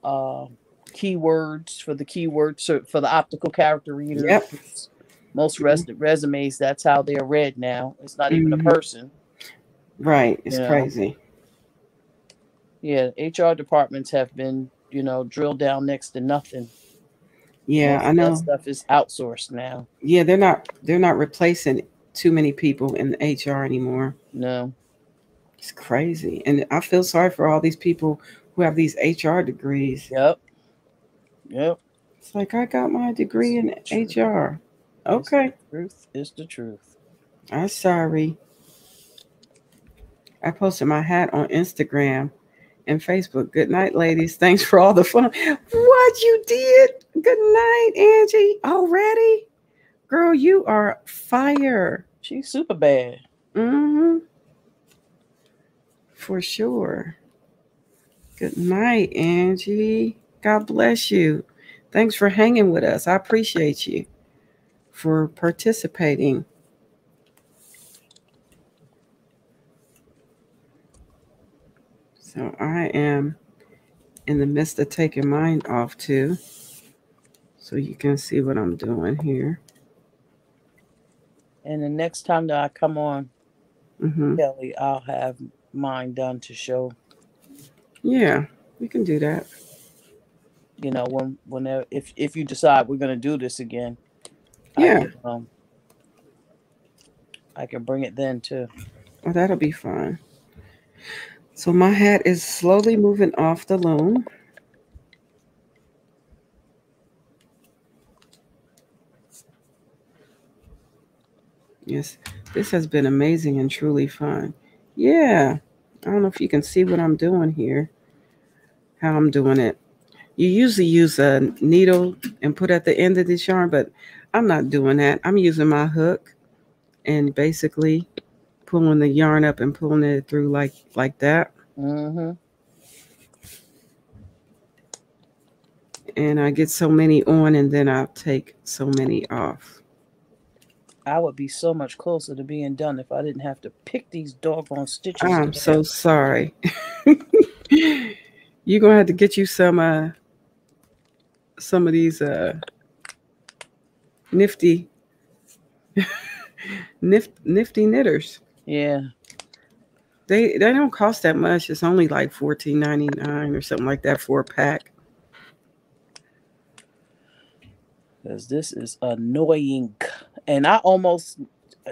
keywords for the for the optical character readers. Yep. Most resumes, that's how they're read now. It's not even a Hmm. person. Right. You It's know. crazy. Yeah, HR departments have been, drilled down next to nothing. Yeah, Most I of that know. stuff is outsourced now. Yeah, they're not replacing too many people in the HR anymore. No. It's crazy. And I feel sorry for all these people who have these HR degrees. Yep. Yep. It's like I got my degree in Truth. HR. It's Okay. the truth. It's the truth. I'm sorry. I posted my hat on Instagram and Facebook. Good night, ladies. Thanks for all the fun. What you did? Good night, Angie. Already? Girl, you are fire. She's super bad. Mm-hmm. For sure. Good night, Angie. God bless you. Thanks for hanging with us. I appreciate you for participating. So I am in the midst of taking mine off too. So you can see what I'm doing here. And the next time that I come on, Hmm. Kelly, I'll have mine done to show. Yeah, we can do that. Whenever if you decide we're gonna do this again, I Yeah, can I can bring it then too. well, that'll be fun. So my hat is slowly moving off the loom. Yes, this has been amazing and truly fun. Yeah, I don't know if you can see what I'm doing here, how I'm doing it. You usually use a needle and put at the end of this yarn, but I'm not doing that. I'm using my hook and basically pulling the yarn up and pulling it through like that. Mm-hmm. And I get so many on and then I take so many off. I would be so much closer to being done if I didn't have to pick these doggone stitches I'm together. so sorry. You're gonna have to get you some of these nifty nifty knitters. Yeah. They don't cost that much. It's only like $14.99 or something like that for a pack. Because this is annoying. And I almost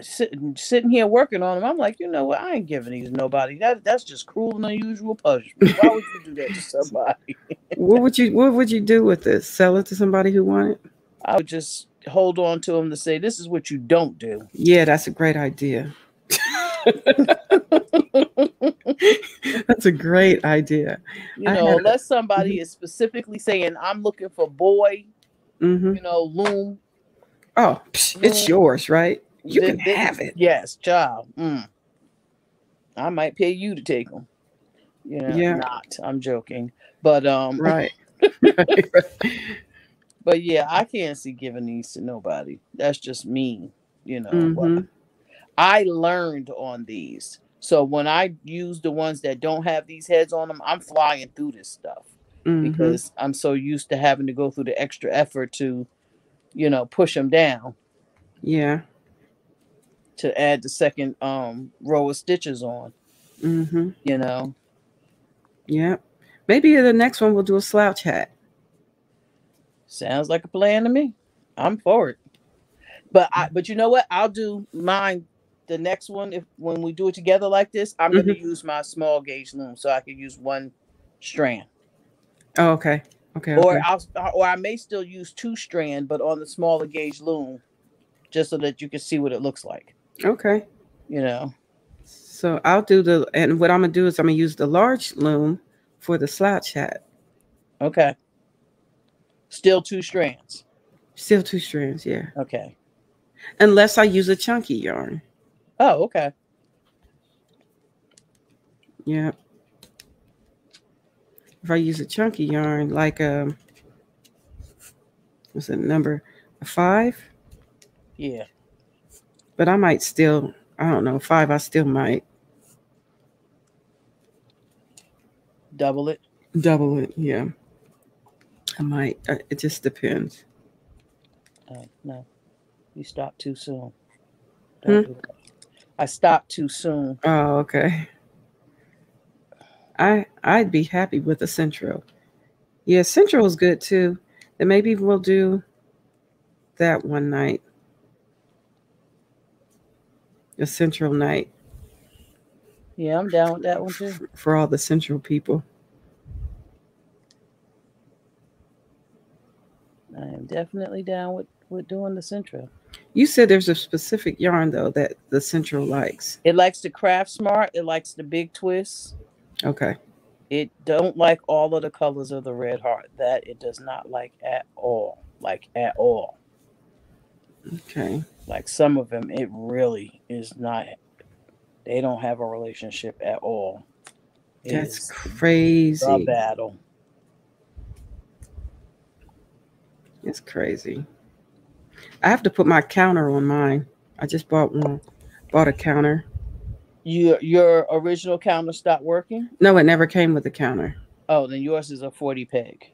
sitting here working on them. I'm like, you know what? I ain't giving these to nobody. That's just cruel and unusual punishment. Why would you do that to somebody? What would you do with this? Sell it to somebody who want it? I would just hold on to them to say, this is what you don't do. Yeah, that's a great idea. That's a great idea. Unless somebody is specifically saying, I'm looking for boy, Mm-hmm. loom. Oh, it's yours, right? You can have it. Yes, child. I might pay you to take them. Yeah. Not. I'm joking. But Right. But yeah, I can't see giving these to nobody. That's just me. Mm-hmm. I learned on these. So when I use the ones that don't have these heads on them, I'm flying through this stuff because I'm so used to having to go through the extra effort to, push them down Yeah. to add the second row of stitches on, Mm-hmm. you know. Yep. Maybe the next one we'll do a slouch hat. Sounds like a plan to me. I'm for it. But you know what? I'll do mine the next one when we do it together like this. I'm going to use my small gauge loom so I can use one strand. Oh, okay. Okay. Or Okay. I may still use 2 strand, but on the smaller gauge loom, just so that you can see what it looks like. Okay. You know. So I'll and what I'm gonna do is I'm gonna use the large loom for the slouch hat. Okay. Still 2 strands. Still 2 strands, yeah. Okay. Unless I use a chunky yarn. Oh, okay. Yeah. If I use a chunky yarn, like what's the number 5? Yeah. But I might still, I don't know, 5. I still might double it. Double it, yeah. I might. It just depends. No, you stopped too soon. Don't do that. I stopped too soon. Oh, okay. I'd be happy with a Centro. Yeah, Centro is good too. Then maybe we'll do that one night. A Central night. Yeah, I'm down with that one too. For all the Central people. I am definitely down with doing the Central. You said there's a specific yarn though that the Central likes. It likes the Craft Smart. It likes the big twists. Okay. It don't like all of the colors of the Red Heart. That it does not like at all. Like at all. Okay. Like some of them, it really is not. They don't have a relationship at all. That's crazy. A battle. It's crazy. I have to put my counter on mine. I just bought one. Bought a counter. Your original counter stopped working? No, it never came with a counter. Oh, then yours is a 40 peg.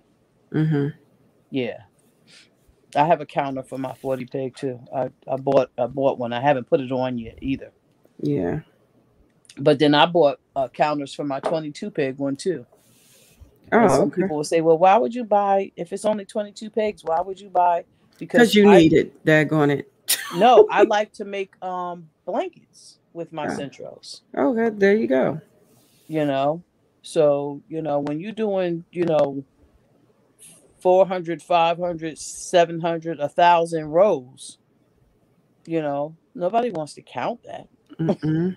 Mm-hmm. Yeah. I have a counter for my 40 peg too. I bought one. I haven't put it on yet either. Yeah. But then I bought counters for my 22 peg one too. Oh, some okay. people will say, well, why would you buy, if it's only 22 pegs, why would you buy? Because you need it. Daggone it. No, I like to make blankets with my Centros. Oh, good. There you go. So, when you're doing, 400, 500, 700, 1,000 rows, nobody wants to count that.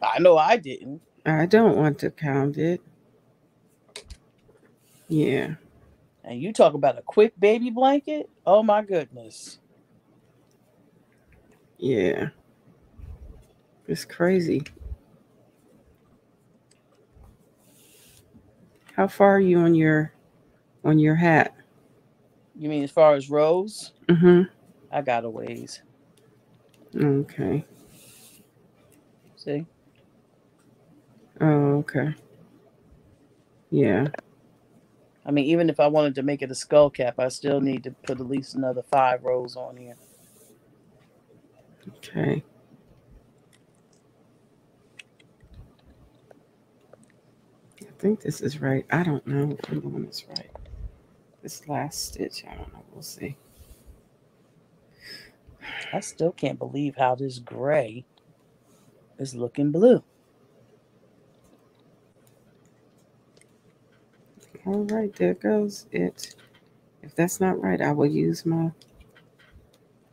I know I didn't. I don't want to count it. Yeah. And you talk about a quick baby blanket? Oh my goodness. Yeah. It's crazy. How far are you on your hat? You mean as far as rows? Mm-hmm. I got a ways. Okay. See? Oh, okay. Yeah. I mean, even if I wanted to make it a skull cap, I still need to put at least another 5 rows on here. Okay. I think this is right. I don't know if I'm doing this right. This last stitch, I don't know. We'll see. I still can't believe how this gray is looking blue. All right, there goes it. If that's not right, I will use my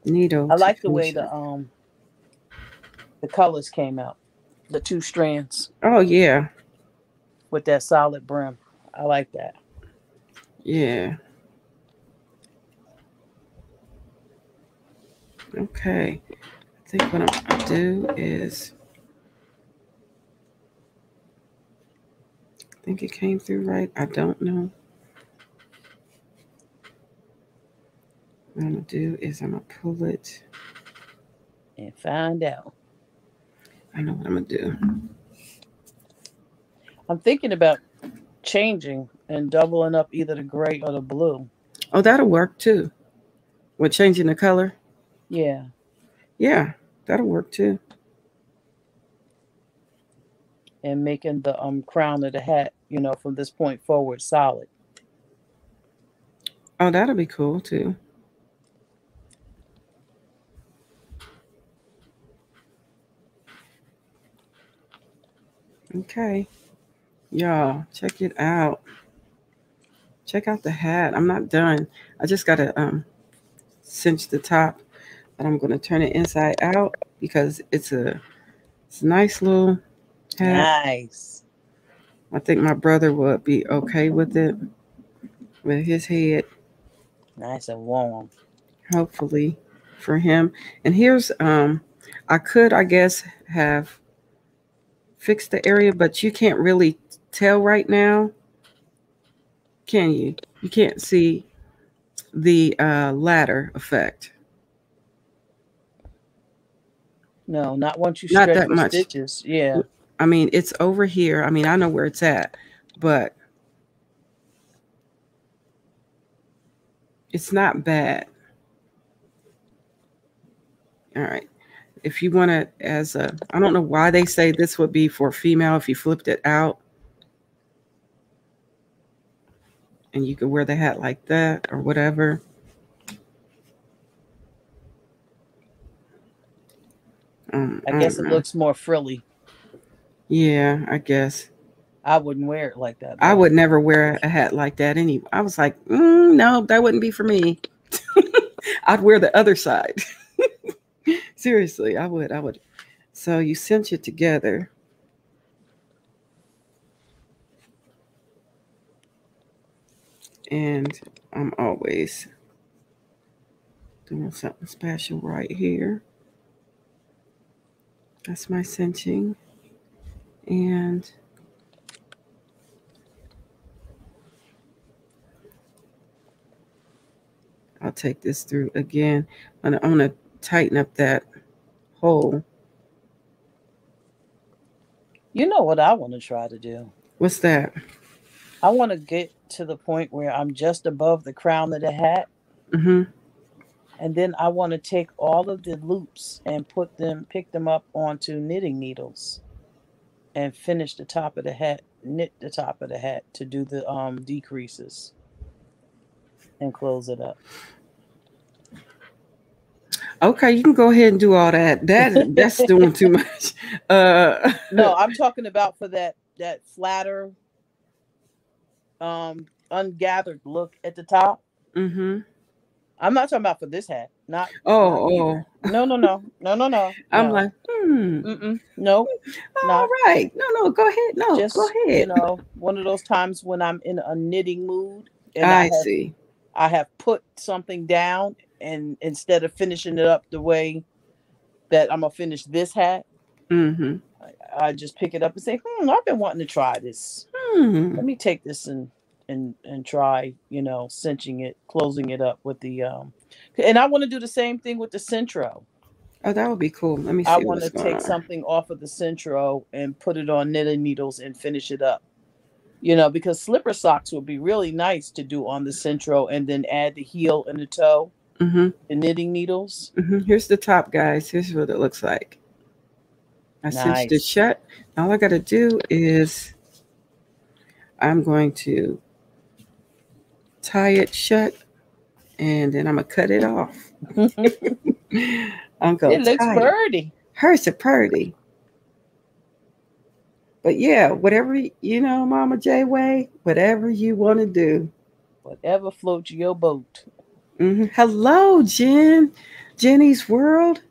needle. I like the way the colors came out. The 2 strands. Oh, yeah. With that solid brim. I like that. Yeah. Okay. I think what I'm going to do is... I think it came through right. I don't know. What I'm going to do is I'm going to pull it. And find out. I know what I'm going to do. I'm thinking about changing and doubling up either the gray or the blue. Oh, that'll work too. With changing the color. Yeah. Yeah, that'll work too. And making the crown of the hat, from this point forward solid. Oh, that'll be cool too. Okay. Y'all, check it out. Check out the hat. I'm not done. I just gotta cinch the top, but I'm gonna turn it inside out because it's a nice little hat. Nice. I think my brother would be okay with it, with his head, Nice and warm. hopefully for him. And here's I could, I guess, have fixed the area, but you can't really tell right now, can you? You can't see the ladder effect. No, not once you Not stretch that the much. stitches. Yeah. I mean, it's over here. I mean, I know where it's at, but it's not bad. All right. If you want to, I don't know why they say this would be for female if you flipped it out. And you could wear the hat like that or whatever. I guess it looks more frilly. Yeah, I guess. I wouldn't wear it like that. I would never wear a hat like that anyway. I was like, no, that wouldn't be for me. I'd wear the other side. Seriously, I would. So you cinch it together. And I'm always doing something special right here. That's my cinching. And I'll take this through again. I'm going to tighten up that hole. You know what I want to try to do? What's that? I want to get to the point where I'm just above the crown of the hat. Mm-hmm. And then I want to take all of the loops and pick them up onto knitting needles and finish the top of the hat, knit the top of the hat to do the decreases and close it up. Okay, you can go ahead and do all that. That's doing too much. No, I'm talking about for that flatter, ungathered look at the top. Mm-hmm. I'm not talking about for this hat. No. No. I'm like, No. All right. No, go ahead. No, just, go ahead. One of those times when I'm in a knitting mood and I see. I have put something down, and instead of finishing it up the way that I'm gonna finish this hat, I just pick it up and say, I've been wanting to try this. Let me take this and try, cinching it, closing it up with the and I want to do the same thing with the centro. Oh, that would be cool. Let me see. I want to take something off of the centro and put it on knitting needles and finish it up. Because slipper socks would be really nice to do on the centro and then add the heel and the toe, the knitting needles. Here's the top, guys. Here's what it looks like. I cinched it shut. All I got to do is I'm going to tie it shut, and then I'm going to cut it off. I'm going to It looks pretty. Hers are pretty. But yeah, whatever, Mama J Way, whatever you want to do. Whatever floats your boat. Hello, Jen. Jenny's World.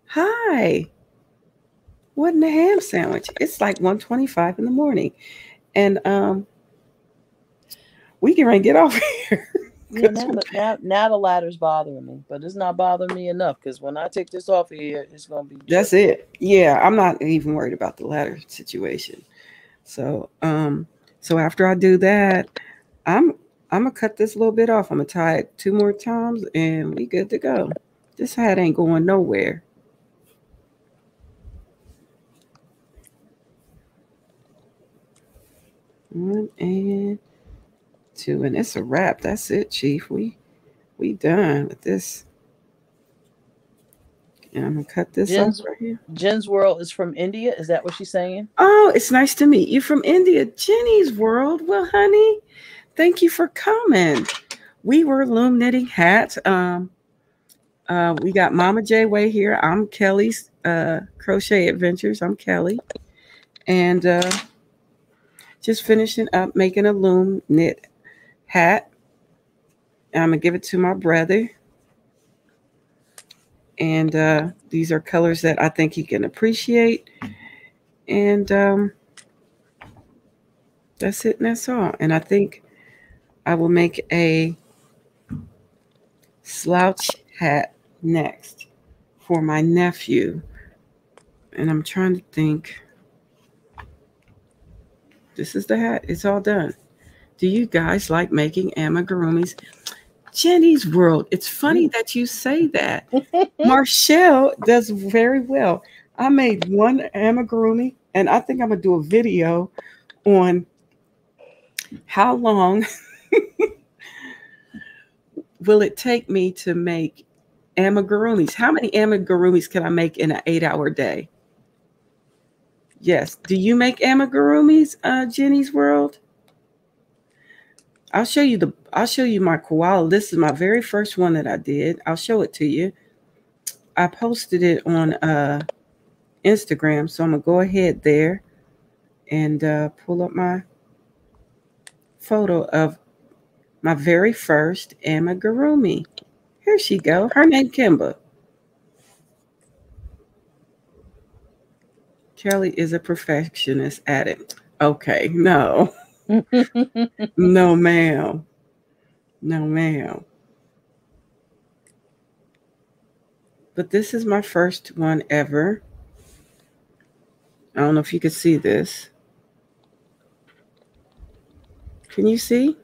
Hi. What in the ham sandwich? It's like 1:25 in the morning. And we can get off here. Now the ladder's bothering me, but it's not bothering me enough because when I take this off of here, it's gonna be. That's it. Yeah, I'm not even worried about the ladder situation. So, so after I do that, I'm gonna cut this little bit off. I'm gonna tie it 2 more times, and we good to go. This hat ain't going nowhere. 1 and 2, and it's a wrap. That's it, Chief. We done with this. And I'm gonna cut this off Jen's right here. Jen's World is from India. Is that what she's saying? Oh, it's nice to meet you from India, Jenny's World. Well, honey, thank you for coming. We were loom knitting hats. We got Mama J Way here. I'm Kelly's Crochet Adventures. I'm Kelly, and just finishing up making a loom knit hat. I'm gonna give it to my brother. And these are colors that I think he can appreciate. And that's it, and that's all. And I think I will make a slouch hat next for my nephew. And I'm trying to think. This is the hat. It's all done. Do you guys like making amigurumis? Jenny's World. It's funny that you say that. Marshall does very well. I made one amigurumi, and I think I'm going to do a video on how long will it take me to make amigurumis. How many amigurumis can I make in an 8-hour day? Yes. Do you make amigurumis, Jenny's World? I'll show you my koala. This is my very first one that I did. I'll show it to you. I posted it on Instagram, so I'm gonna go ahead there and pull up my photo of my very first amigurumi. Here she go. Her name Kimba. Kelly is a perfectionist at it. Okay, no. No, ma'am. No, ma'am. But this is my first one ever. I don't know if you can see this. Can you see?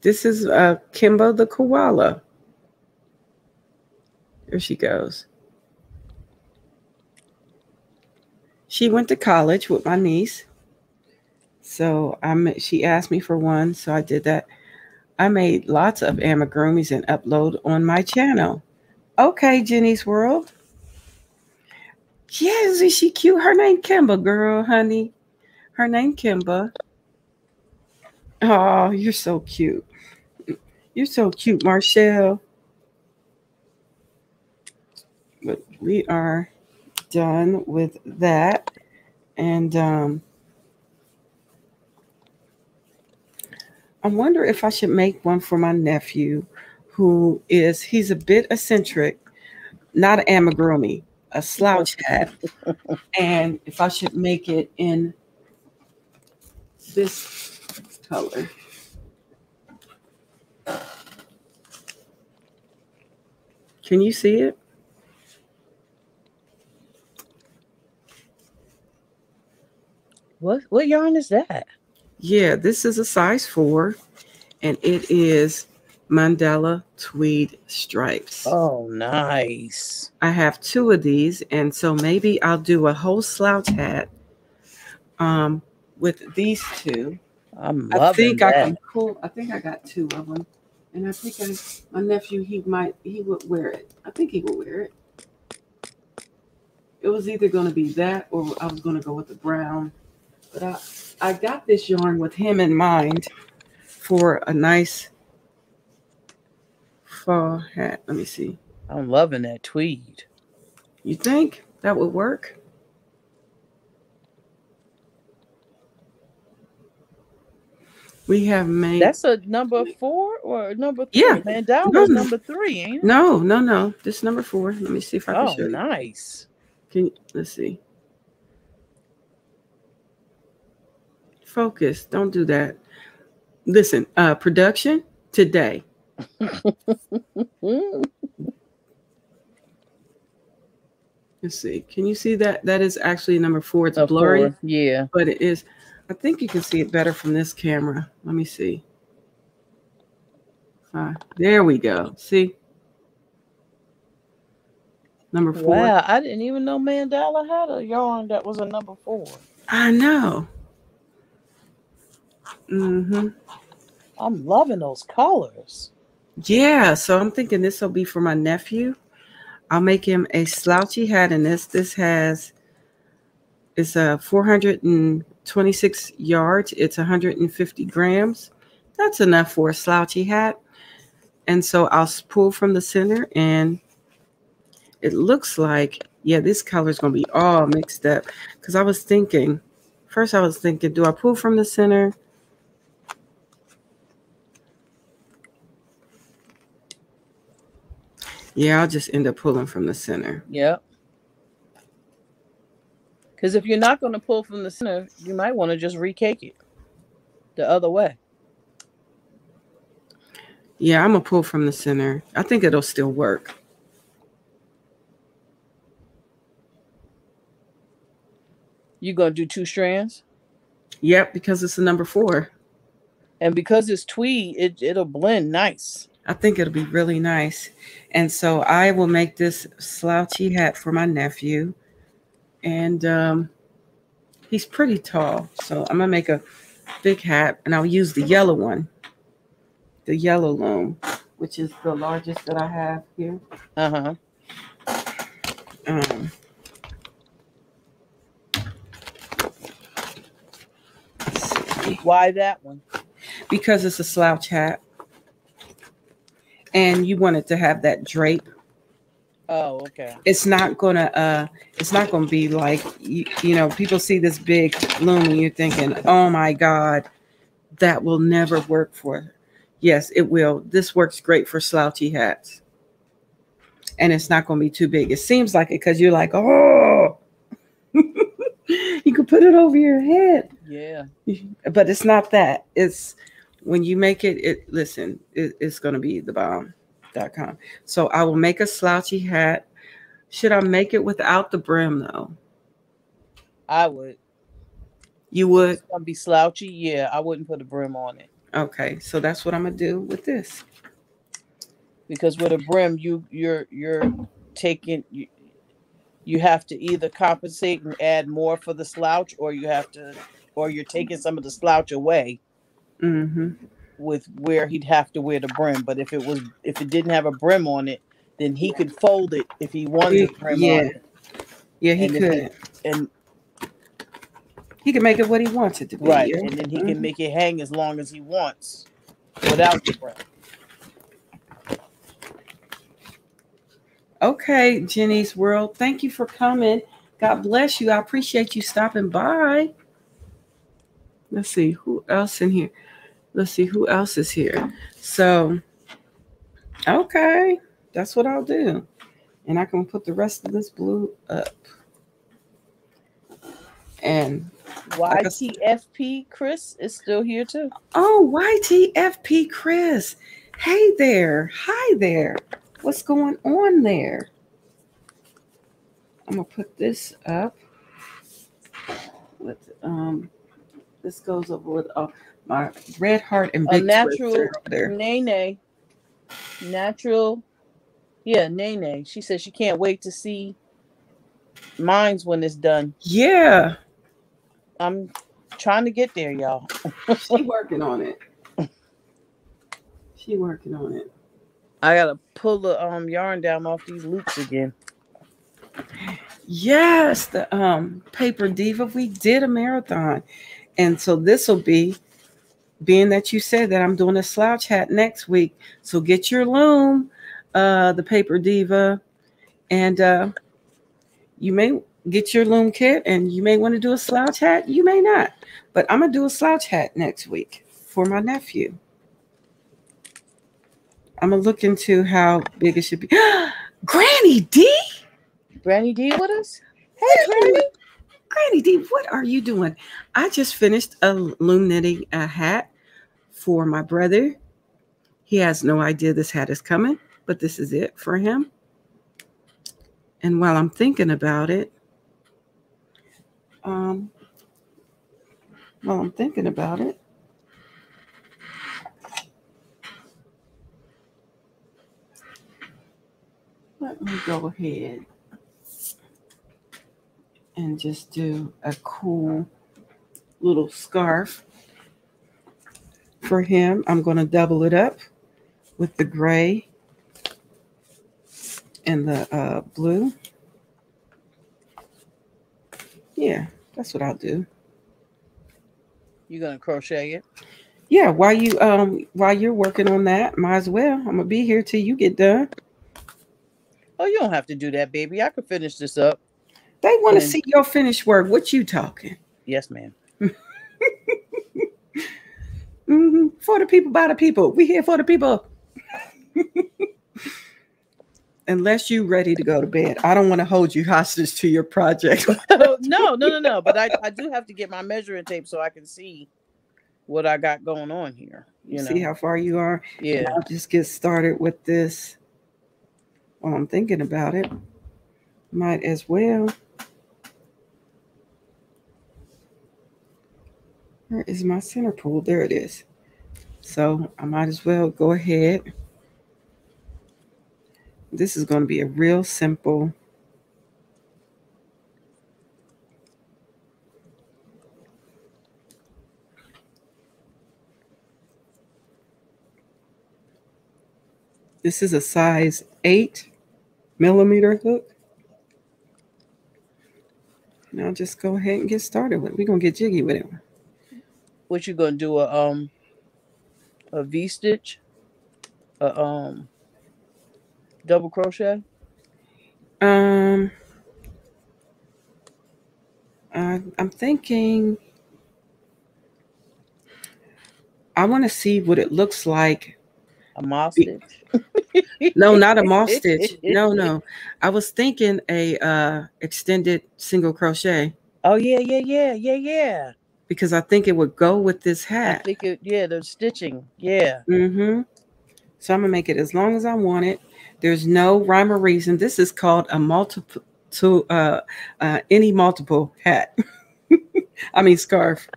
This is Kimba the koala. There she goes. She went to college with my niece. So she asked me for one, so I did that. I made lots of amigurumis and upload on my channel. Okay, Jenny's World. Yes, is she cute? Her name Kimba, girl, honey. Her name Kimba. Oh, you're so cute. You're so cute, Marshall. But we are done with that. And I wonder if I should make one for my nephew, he's a bit eccentric, not an amigurumi, a slouch hat. And if I should make it in this color. Can you see it? What yarn is that? Yeah, this is a size 4, and it is Mandela tweed stripes. Oh, nice. I have 2 of these, and so maybe I'll do a whole slouch hat with these 2. I'm loving that. I think I got 2 of them, and I think my nephew he would wear it. I think he would wear it. It was either going to be that or I was going to go with the brown, but I got this yarn with him in mind for a nice fall hat. Let me see. I'm loving that tweed. You think that would work? We have made. That's a number 4 or number 3? Yeah. Mandela's number 3, ain't it? No. This is number 4. Let me see if I can show you. Nice. Let's see. Focus. Don't do that. Listen, production today. Let's see. Can you see that? That is actually number 4. It's blurry. Yeah. But it is. I think you can see it better from this camera. Let me see. There we go. See? Number 4. Wow, I didn't even know Mandala had a yarn that was a number 4. I know. Mm-hmm. I'm loving those colors. Yeah, so I'm thinking this will be for my nephew. I'll make him a slouchy hat in this. It's a 426 yards. It's 150 grams. That's enough for a slouchy hat. And so I'll pull from the center, and it looks like, yeah, this color is going to be all mixed up. Because I was thinking, do I pull from the center? Yeah, I'll just end up pulling from the center. Yep. Because if you're not going to pull from the center, you might want to just recake it the other way. Yeah, I'm going to pull from the center. I think it'll still work. You going to do 2 strands? Yep, because it's a number 4. And because it's tweed, it'll blend nice. I think it'll be really nice. And so I will make this slouchy hat for my nephew. And he's pretty tall. So I'm going to make a big hat, and I'll use the yellow one. The yellow loom, which is the largest that I have here. Uh-huh. Why that one? Because it's a slouch hat. And you want it to have that drape. Oh, okay. It's not gonna be like you know, people see this big loom and you're thinking, oh my God, that will never work for. Yes, it will. This works great for slouchy hats. And it's not gonna be too big. It seems like it because you're like, oh, you can put it over your head. Yeah. But it's not that. It's when you make it, it's gonna be the bomb.com. So I will make a slouchy hat. Should I make it without the brim though? I would. You would? It's gonna be slouchy. Yeah, I wouldn't put a brim on it. Okay, so that's what I'm gonna do with this. Because with a brim, you're taking you have to either compensate and add more for the slouch, or you're taking some of the slouch away. Mm-hmm. With where he'd have to wear the brim. But if it didn't have a brim on it, then he could fold it if he wanted a brim on it. Yeah, he could. And he can make it what he wants it to be. Right. Yeah? And then he can make it hang as long as he wants without the brim. Okay, Jenny's World. Thank you for coming. God bless you. I appreciate you stopping by. Let's see who else in here. Let's see who else is here. So, okay, that's what I'll do. And I can put the rest of this blue up. And YTFP Chris is still here too. Oh, YTFP Chris. Hey there. Hi there. What's going on there? I'm going to put this up. With this goes over with my red heart and big natural Nene. Natural. Yeah, Nene. She said she can't wait to see mine's when it's done. Yeah. I'm trying to get there, y'all. She working on it. She working on it. I gotta pull the yarn down off these loops again. Yes, the Paper Diva. We did a marathon. And so this will be, being that you said that I'm doing a slouch hat next week. So get your loom, the Paper Diva. And you may get your loom kit, and you may want to do a slouch hat. You may not. But I'm going to do a slouch hat next week for my nephew. I'm going to look into how big it should be. Granny D? Granny D with us? Hey, Granny. Granny D, what are you doing? I just finished a loom knitting a hat for my brother. He has no idea this hat is coming, but this is it for him. And while I'm thinking about it, let me go ahead. and just do a cool little scarf for him. I'm going to double it up with the gray and the blue. Yeah, that's what I'll do. You gonna crochet it? Yeah, while you're working on that, might as well. I'm gonna be here till you get done. Oh, you don't have to do that, baby. I could finish this up. They want to And- see your finished work. What you talking? Yes, ma'am. For the people, by the people. We here for the people. Unless you ready to go to bed, I don't want to hold you hostage to your project. No. But I do have to get my measuring tape so I can see what I got going on here. You know, See how far you are. yeah. I'll just get started with this while I'm thinking about it. Might as well. Where is my center pole? There it is. So I might as well go ahead. This is going to be a real simple. This is a size 8mm hook. And I'll just go ahead and get started with it. We're going to get jiggy with it. What you gonna do? A V stitch? Double crochet? I'm thinking I want to see what it looks like. A moss stitch? No, not a moss stitch. No. I was thinking a extended single crochet Oh yeah. because I think it would go with this I hat. think the stitching. Yeah. So I'm gonna make it as long as I want it. There's no rhyme or reason. This is called a multiple any multiple hat. I mean scarf.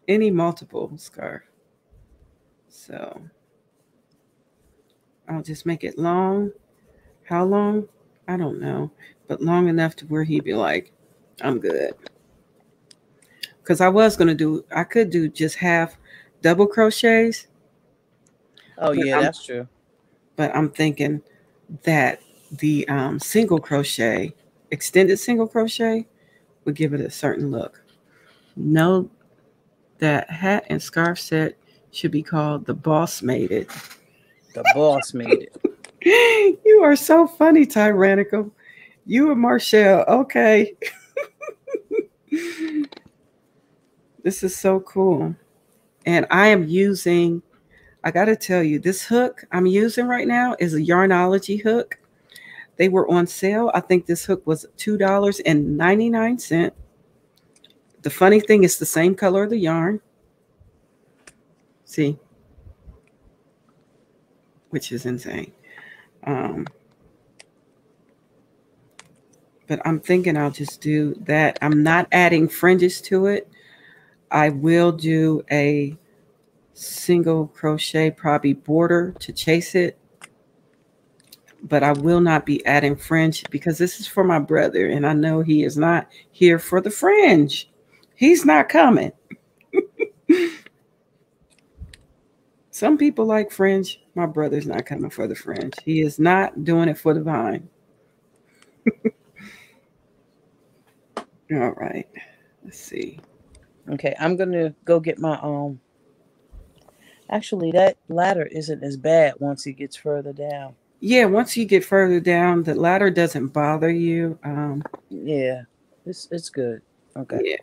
Any multiple scarf. So I'll just make it long. How long? I don't know. But long enough to where he'd be like, I'm good. Because I could do just half double crochets. Oh yeah, that's true. But I'm thinking that the single crochet, extended single crochet, would give it a certain look. Know that hat and scarf set should be called the Boss Made It. The Boss Made It. You are so funny, Tyrannical. You and Marshall, okay. This is so cool. And I am using, I got to tell you, this hook I'm using right now is a Yarnology hook. They were on sale. I think this hook was $2.99. The funny thing is the same color of the yarn. See? Which is insane. But I'm thinking I'll just do that. I'm not adding fringes to it. I will do a single crochet, probably border to chase it. But I will not be adding fringe because this is for my brother. And I know he is not here for the fringe. He's not coming. Some people like fringe. My brother's not coming for the fringe. He is not doing it for the vine. All right. Let's see. Okay, I'm gonna go get my actually that ladder isn't as bad once it gets further down. Yeah, once you get further down, the ladder doesn't bother you. Yeah, it's good. Okay.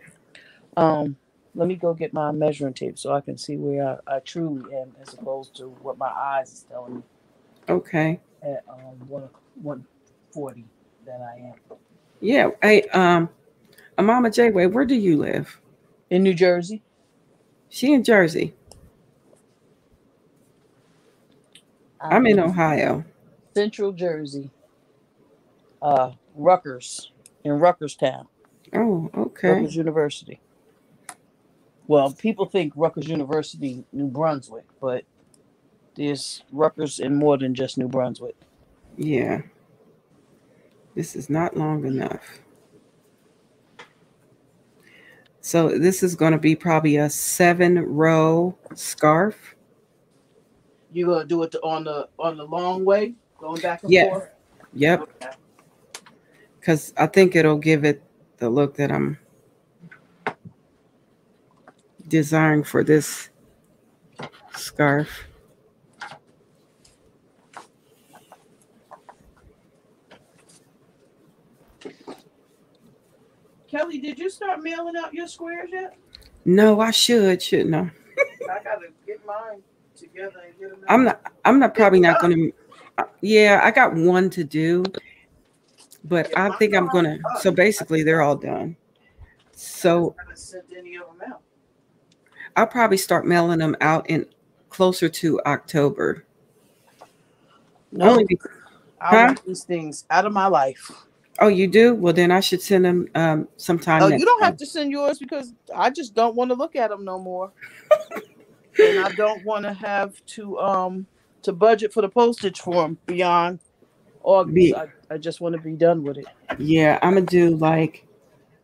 Yeah. Let me go get my measuring tape so I can see where I truly am as opposed to what my eyes is telling me Okay. at 140 that I am. Yeah. Hey, Mama J-Way, where do you live? In New Jersey. She in Jersey. I'm in Ohio. Central Jersey. Rutgers. In Rutgerstown. Oh, okay. Rutgers University. Well, people think Rutgers University, New Brunswick, but there's Rutgers in more than just New Brunswick. Yeah. This is not long enough. So this is going to be probably a 7-row scarf. You gonna do it on the long way, going back and Yeah. forth? Yep. Okay. Because I think it'll give it the look that I'm desiring for this scarf. Kelly, did you start mailing out your squares yet? No, I shouldn't I? I gotta get mine together and get them out. I'm not probably not going to. Yeah, I got one to do, but I think I'm going to. So basically, they're all done. So I haven't sent any of them out. I'll probably start mailing them out in closer to October. No, Only be- I Huh? want these things out of my life. Oh, you do? Well, then I should send them sometime Oh, next you don't time. have to send yours because I just don't want to look at them no more. And I don't want to have to budget for the postage for them beyond August. I just want to be done with it. Yeah, I'm going to do like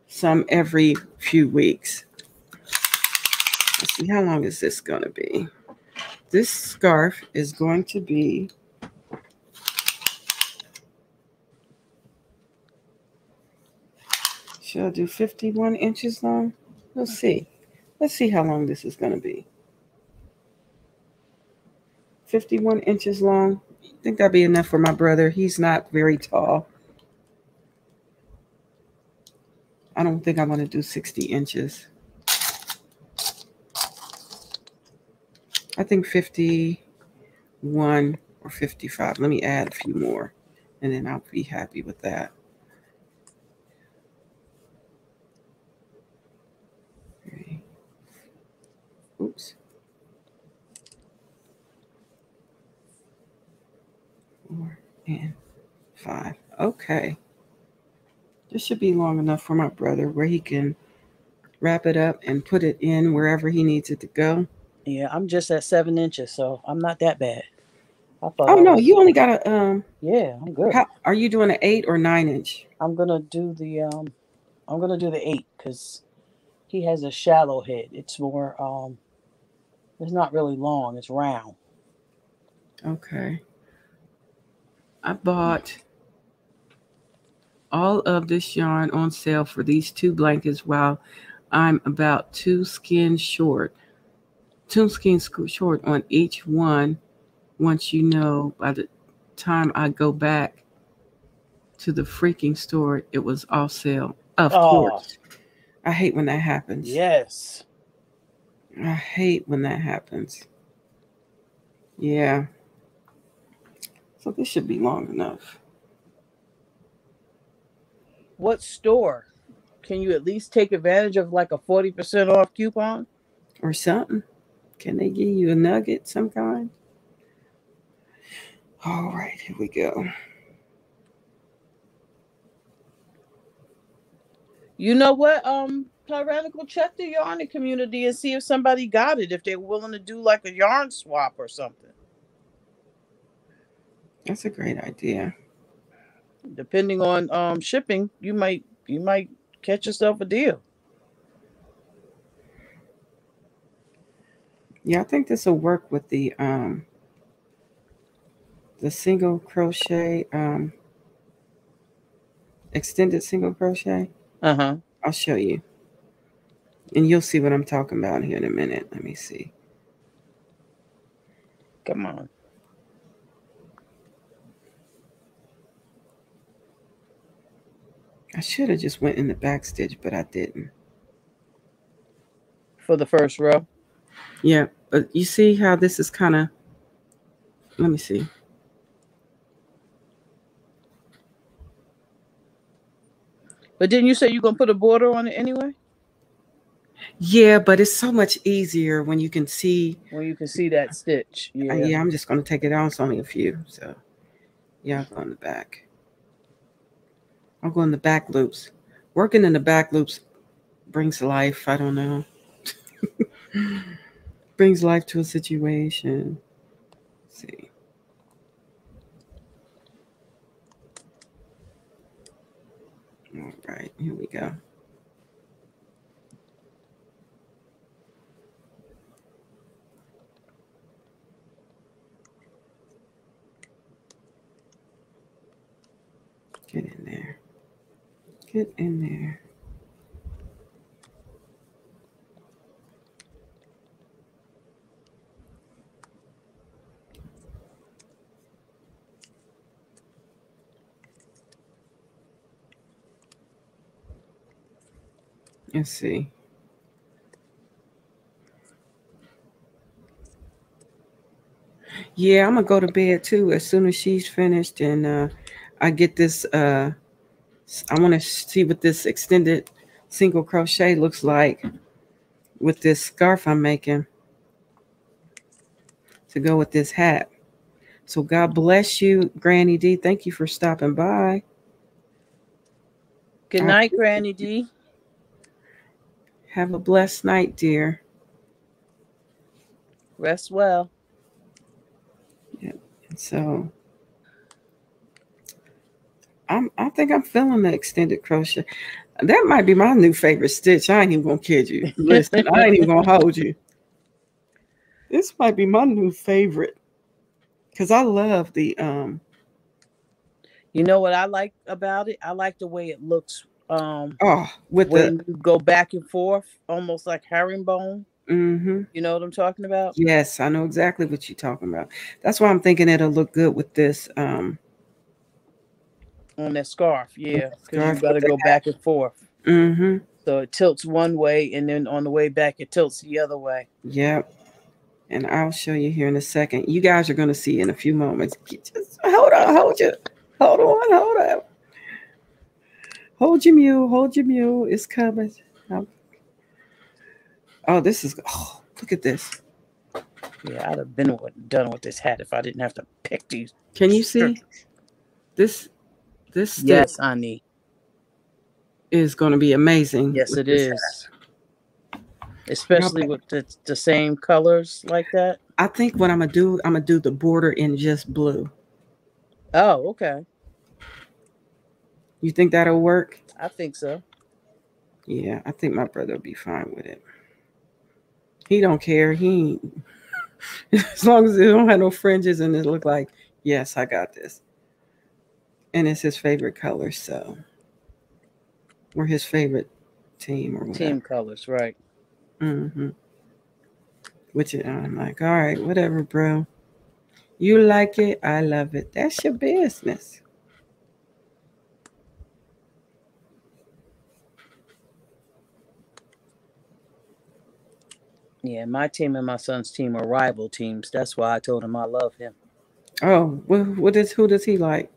some every few weeks. Let's see, how long is this going to be? This scarf is going to be should I do 51 inches long? We'll see. Let's see how long this is going to be. 51 inches long. I think that'd be enough for my brother. He's not very tall. I don't think I'm going to do 60 inches. I think 51 or 55. Let me add a few more, and then I'll be happy with that. Okay. Oops. 4 and 5. Okay. This should be long enough for my brother where he can wrap it up and put it in wherever he needs it to go. Yeah, I'm just at 7 inches, so I'm not that bad. I thought. Oh no, you only got a Yeah, I'm good. Are you doing an 8 or 9 inch? I'm gonna do the 8 because he has a shallow head. It's more it's not really long. It's round. Okay. I bought all of this yarn on sale for these 2 blankets while I'm about 2 skins short on each one. Once you know, by the time I go back to the freaking store, it was off sale. Of course. I hate when that happens. Yes. I hate when that happens. Yeah. So this should be long enough. What store? Can you at least take advantage of like a 40% off coupon? Or something. Can they give you a nugget some kind? All right, here we go. You know what? Tyrannical, check the yarning community and see if somebody got it, if they're willing to do like a yarn swap or something. That's a great idea. Depending on shipping, you might catch yourself a deal. Yeah, I think this will work with the single crochet extended single crochet. Uh-huh. I'll show you. And you'll see what I'm talking about here in a minute. Let me see. Come on. I should have just went in the back stitch, but I didn't. For the first row? Yeah, but you see how this is kind of, let me see. But didn't you say you're going to put a border on it anyway? Yeah, but it's so much easier when you can see. When you can see that stitch. Yeah. Yeah, I'm just going to take it out. It's only a few. So, yeah, I'll go in the back. I'll go in the back loops. Working in the back loops brings life. I don't know. Brings life to a situation. Let's see. All right, here we go. Get in there. Let's see. Yeah, I'm gonna go to bed too as soon as she's finished, and I get this. I want to see what this extended single crochet looks like with this scarf I'm making to go with this hat. So God bless you, Granny D. Thank you for stopping by. Good night, Granny D. Have a blessed night, dear. Rest well. Yeah. So I think I'm feeling the extended crochet. That might be my new favorite stitch. I ain't even gonna kid you. Listen, I ain't even gonna hold you. This might be my new favorite because I love the You know what I like about it? I like the way it looks. With when you go back and forth, almost like herringbone. Mm-hmm. You know what I'm talking about? Yes, I know exactly what you're talking about. That's why I'm thinking it'll look good with this on that scarf. Yeah, because you scarf got to go back and forth. Mm-hmm. So it tilts one way, and then on the way back, it tilts the other way. Yep. And I'll show you here in a second. You guys are going to see in a few moments. Just hold on, hold on. Hold your mule. It's coming. Oh, this is. Oh, look at this. Yeah, I'd have been done with this hat if I didn't have to pick these. Can you see this? This yes, Ani is going to be amazing. Yes, it is. Especially with the same colors like that. I think what I'm gonna do the border in just blue. Oh, okay. You think that'll work? I think so. Yeah, I think my brother will be fine with it. He don't care. He as long as it don't have no fringes and it look like, yes, I got this. And it's his favorite color, so or his favorite team or whatever. Team colors, right? Mm-hmm. Which I'm like, all right, whatever, bro. You like it, I love it. That's your business. Yeah, my team and my son's team are rival teams. That's why I told him I love him. Oh, who does he like?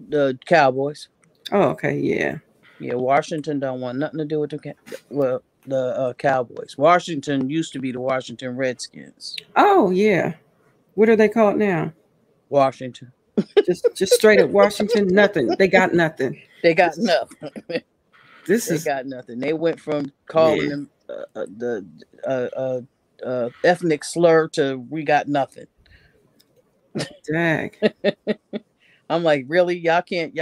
The Cowboys. Oh, okay, yeah. Yeah, Washington don't want nothing to do with the Cowboys. Washington used to be the Washington Redskins. Oh, yeah. What are they called now? Washington. just straight up Washington. Nothing. They got nothing. They got nothing. They got nothing. They went from calling them ethnic slur to we got nothing. Dag. I'm like, really? Y'all can't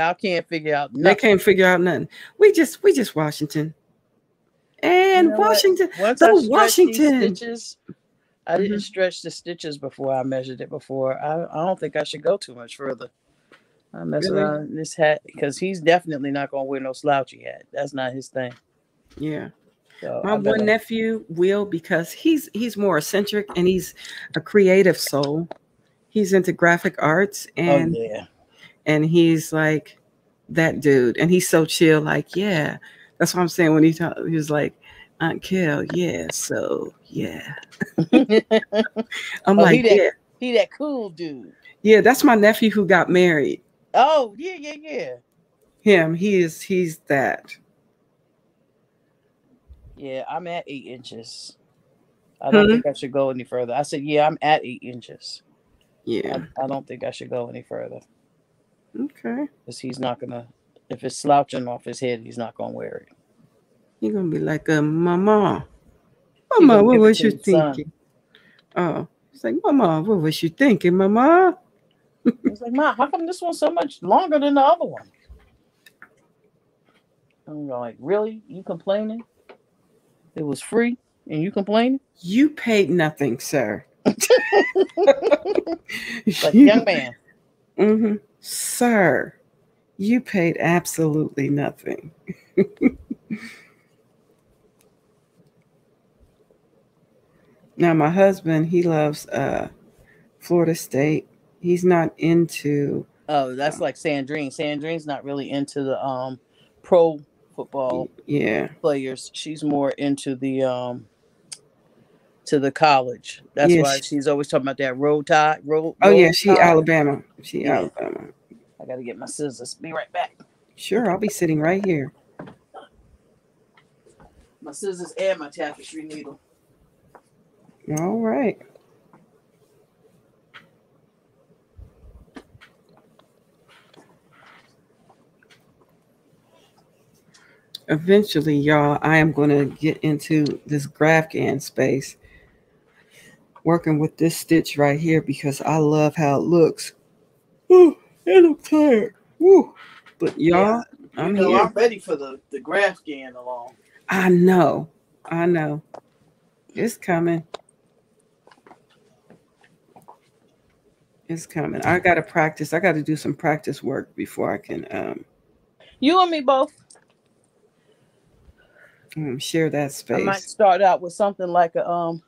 figure out nothing. They can't figure out nothing. We just Washington. And you know Washington. Washington. Stitches, I didn't stretch the stitches before I measured it before. I don't think I should go too much further. I mess around in this hat because he's definitely not gonna wear no slouchy hat. That's not his thing. Yeah. So my one nephew will, because he's more eccentric and he's a creative soul. He's into graphic arts and and he's like that dude. And he's so chill, like, yeah. That's what I'm saying when he was like, Aunt Kel, yeah, so yeah. I'm like, he that cool dude. Yeah, that's my nephew who got married. Oh, yeah. Him, he's that. Yeah, I'm at 8 inches. I don't think I should go any further. I said, yeah, I'm at 8 inches. Yeah. I don't think I should go any further. Okay. Because he's not gonna, if it's slouching off his head, he's not gonna wear it. You're gonna be like, Mama, what was you thinking? Oh, it's like, Mama, what was you thinking, Mama? It's like, Ma, how come this one's so much longer than the other one? I'm like, really? You complaining? It was free and you complaining? You paid nothing, sir. Like, young man. Sir, You paid absolutely nothing. Now, my husband, he loves Florida State. He's not into, Oh, uh, that's like Sandrine. Sandrine's not really into the pro football yeah, players. She's more into the to the college. That's yeah. why she's always talking about that roll tide, Oh, yeah, roll she tide. Alabama. She Yeah, Alabama. I gotta get my scissors. Be right back. Sure, I'll be sitting right here. My scissors and my tapestry needle. All right. Eventually, y'all, I am going to get into this GraphGAN space, working with this stitch right here because I love how it looks. Ooh, and I'm tired. Woo. But Yeah, y'all, you I'm know here. I'm ready for the graph scan along. I know. I know. It's coming. It's coming. I got to practice. I got to do some practice work before I can You and me both. share that I might space. start out with something like a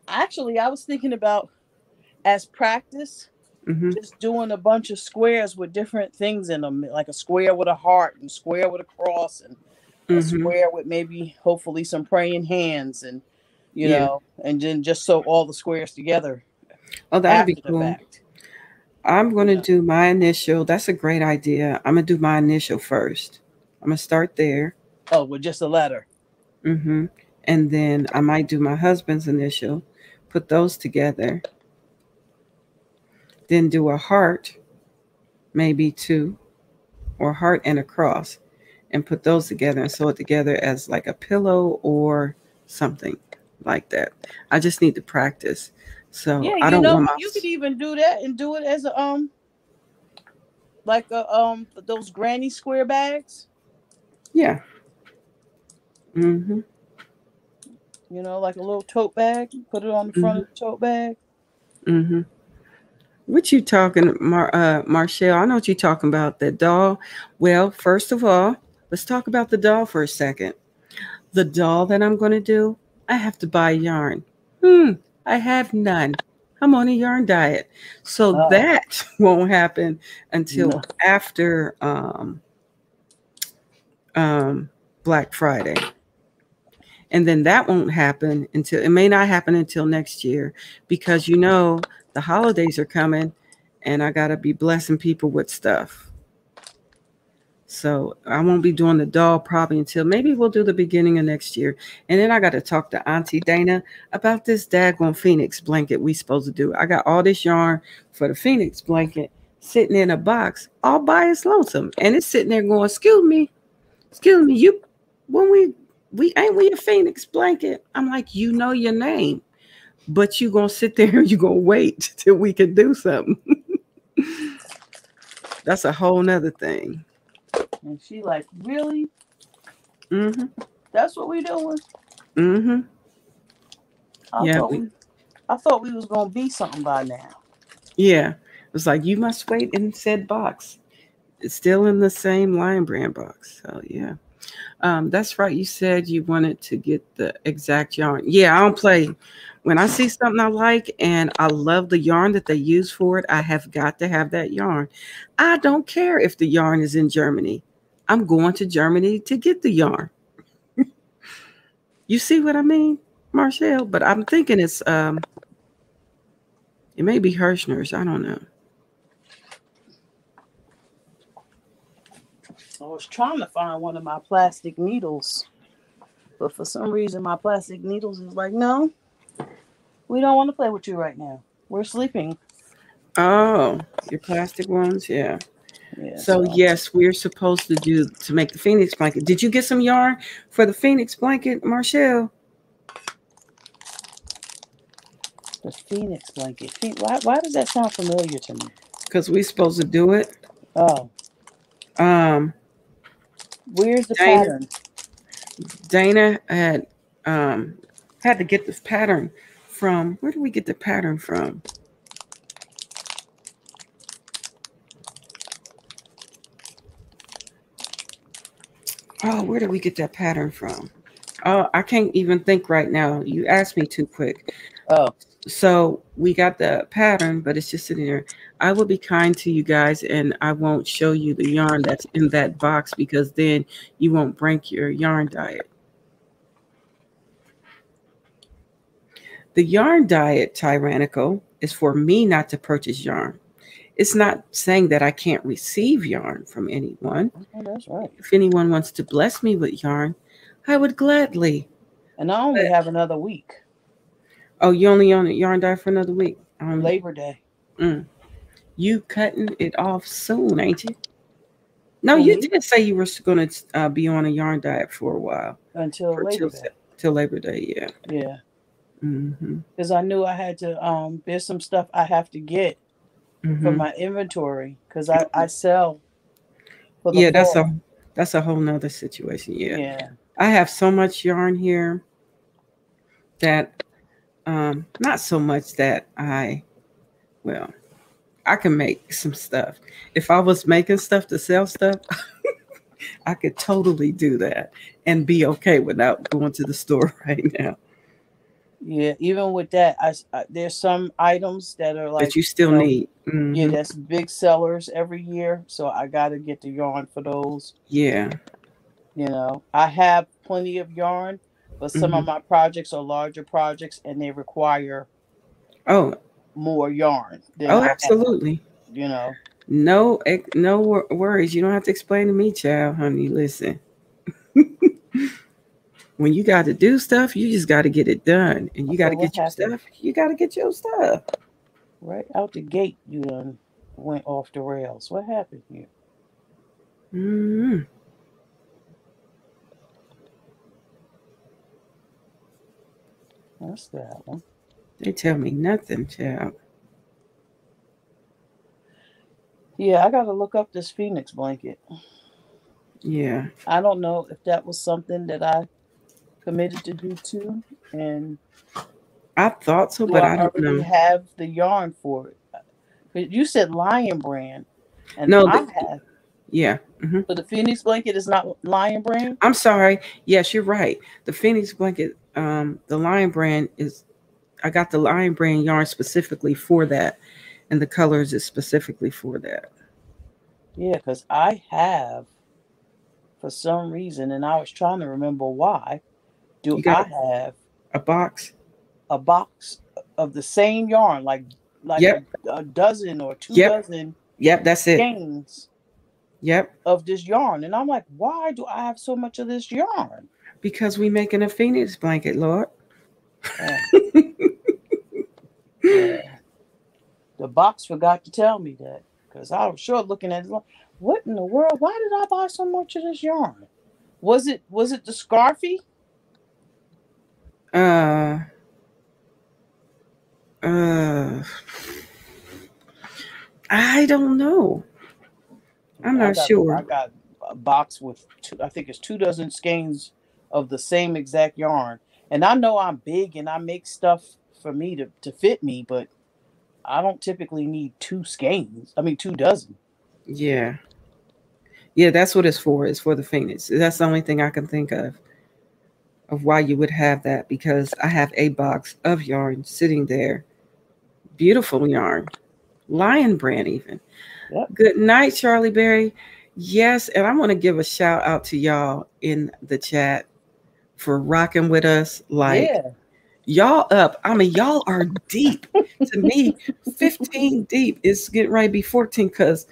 Actually, I was thinking about as practice, Hmm. just doing a bunch of squares with different things in them, like a square with a heart and square with a cross and a Hmm. square with maybe hopefully some praying hands and Yeah. and then just sew all the squares together Oh, that'll be after the cool. fact. I'm going You to know. do my initial. That's a great idea. I'm going to do my initial first. I'm going to start there. Oh, with just a letter. Hmm. And then I might do my husband's initial, put those together, then do a heart, maybe two, or heart and a cross, and put those together and sew it together as like a pillow or something like that. I just need to practice. So Yeah, I you don't know want what? my, You could even do that and do it as a like a those granny square bags. yeah. Hmm. Like a little tote bag. Put it on the front Hmm. of the tote bag. Hmm. What you talking, Marshall? I know what you talking about. That doll. Well, first of all, let's talk about the doll for a second. The doll that I'm going to do, I have to buy yarn. Hmm, I have none. I'm on a yarn diet. So Oh that won't happen until no. after um, Black Friday. And then that won't happen until, it may not happen until next year because the holidays are coming and I got to be blessing people with stuff. So I won't be doing the doll probably until maybe we'll do the beginning of next year. And then I got to talk to Auntie Dana about this daggone Phoenix blanket we supposed to do. I got all this yarn for the Phoenix blanket sitting in a box all by its lonesome. And it's sitting there going, excuse me, you, when we ain't we a Phoenix blanket? I'm like, you know your name, but you gonna sit there and you gonna wait till we can do something. That's a whole nother thing. And she like, really? Mm-hmm. That's what we doing? Mm-hmm. I Yeah, thought we was gonna be something by now. yeah. It was like you must wait in said box. It's still in the same Lion Brand box. So yeah. That's right. You said you wanted to get the exact yarn. Yeah, I don't play. When I see something I like and I love the yarn that they use for it, I have got to have that yarn. I don't care if the yarn is in Germany. I'm going to Germany to get the yarn. You see what I mean, Marshall? But I'm thinking it may be Hirschner's. I don't know. I was trying to find one of my plastic needles, but for some reason my plastic needles is like, no, we don't want to play with you right now. We're sleeping. Oh, your plastic ones, yeah. Yeah, So so yes, we're supposed to make the Phoenix blanket. Did you get some yarn for the Phoenix blanket, Marshall? the Phoenix blanket. Why does that sound familiar to me? Because we're supposed to do it. Oh, Um, where's the Dana, pattern? Dana had to get this pattern from. Where did we get the pattern from? Oh, where did we get that pattern from? Oh, I can't even think right now. You asked me too quick. Oh, So we got the pattern, but it's just sitting there. I will be kind to you guys, and I won't show you the yarn that's in that box because then you won't break your yarn diet. The yarn diet, tyrannical, is for me not to purchase yarn. It's not saying that I can't receive yarn from anyone. oh, that's right. If anyone wants to bless me with yarn, I would gladly. And I only have another week. Oh, you only on a yarn diet for another week? Labor Day. You cutting it off soon, ain't you? No, you did say you were going to be on a yarn diet for a while. Until Labor Day. Till Labor Day, yeah. Yeah. Mm-hmm. Because I knew I had to, there's some stuff I have to get for my inventory because I sell for the fall. that's a whole nother situation. Yeah. I have so much yarn here that not so much that I can make some stuff. If I was making stuff to sell stuff, I could totally do that and be okay without going to the store right now. Yeah, even with that, there's some items that are like that you still need. Mm-hmm. Yeah, that's big sellers every year, so I got to get the yarn for those. Yeah. You know, I have plenty of yarn, but some of my projects are larger projects and they require more yarn. Absolutely. You know. No worries. You don't have to explain to me, child, honey. Listen. When you got to do stuff, you just got to get it done. And you got to get your stuff. You got to get your stuff. Right out the gate, you done went off the rails. What happened here? Mm-hmm. That's that one. They tell me nothing, child. Yeah, I got to look up this Phoenix blanket. Yeah. I don't know if that was something that I committed to do too, and I thought so, but I don't know. Have the yarn for it. But you said Lion Brand, and no, I have. Yeah. Mm-hmm. But the Phoenix blanket is not Lion Brand. I'm sorry. Yes, you're right. The Phoenix blanket, the Lion Brand is. I got the Lion Brand yarn specifically for that, and the colors is specifically for that. Yeah, because I have, for some reason, and I was trying to remember why. I have a box? A box of the same yarn, like yep. a dozen or two dozen. Yep, that's it. Skeins. Yep. Of this yarn, and I'm like, why do I have so much of this yarn? Because we making a Phoenix blanket, Lord. Yeah. The box forgot to tell me that because I was sure looking at it. What in the world? Why did I buy so much of this yarn? Was it the Scarfy? I don't know. I'm not sure. I got a box with I think it's 2 dozen skeins of the same exact yarn. And I know I'm big and I make stuff for me to fit me, but I don't typically need 2 skeins. I mean 2 dozen. Yeah. Yeah, that's what it's for. It's for the Phoenix. That's the only thing I can think of why you would have that, because I have a box of yarn sitting there. Beautiful yarn. Lion Brand even. Yep. Good night, Charlie Berry. Yes, and I want to give a shout out to y'all in the chat for rocking with us. Y'all up. I mean, y'all are deep. To me, 15 deep is getting ready to be 14 because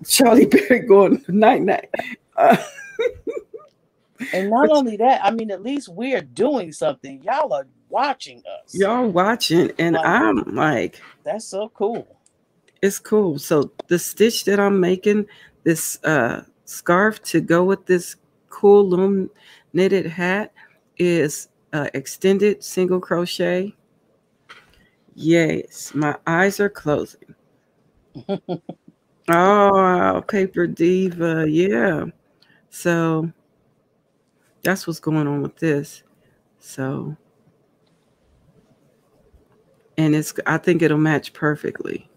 Charlie Berry going night. And not only that, I mean, at least we're doing something. Y'all are watching us. Y'all watching, and I'm like, that's so cool. It's cool. So the stitch that I'm making, this scarf to go with this cool loom knitted hat, is extended single crochet. Yes, my eyes are closing. Oh, Paper Diva. Yeah. So that's what's going on with this. So, and I think it'll match perfectly.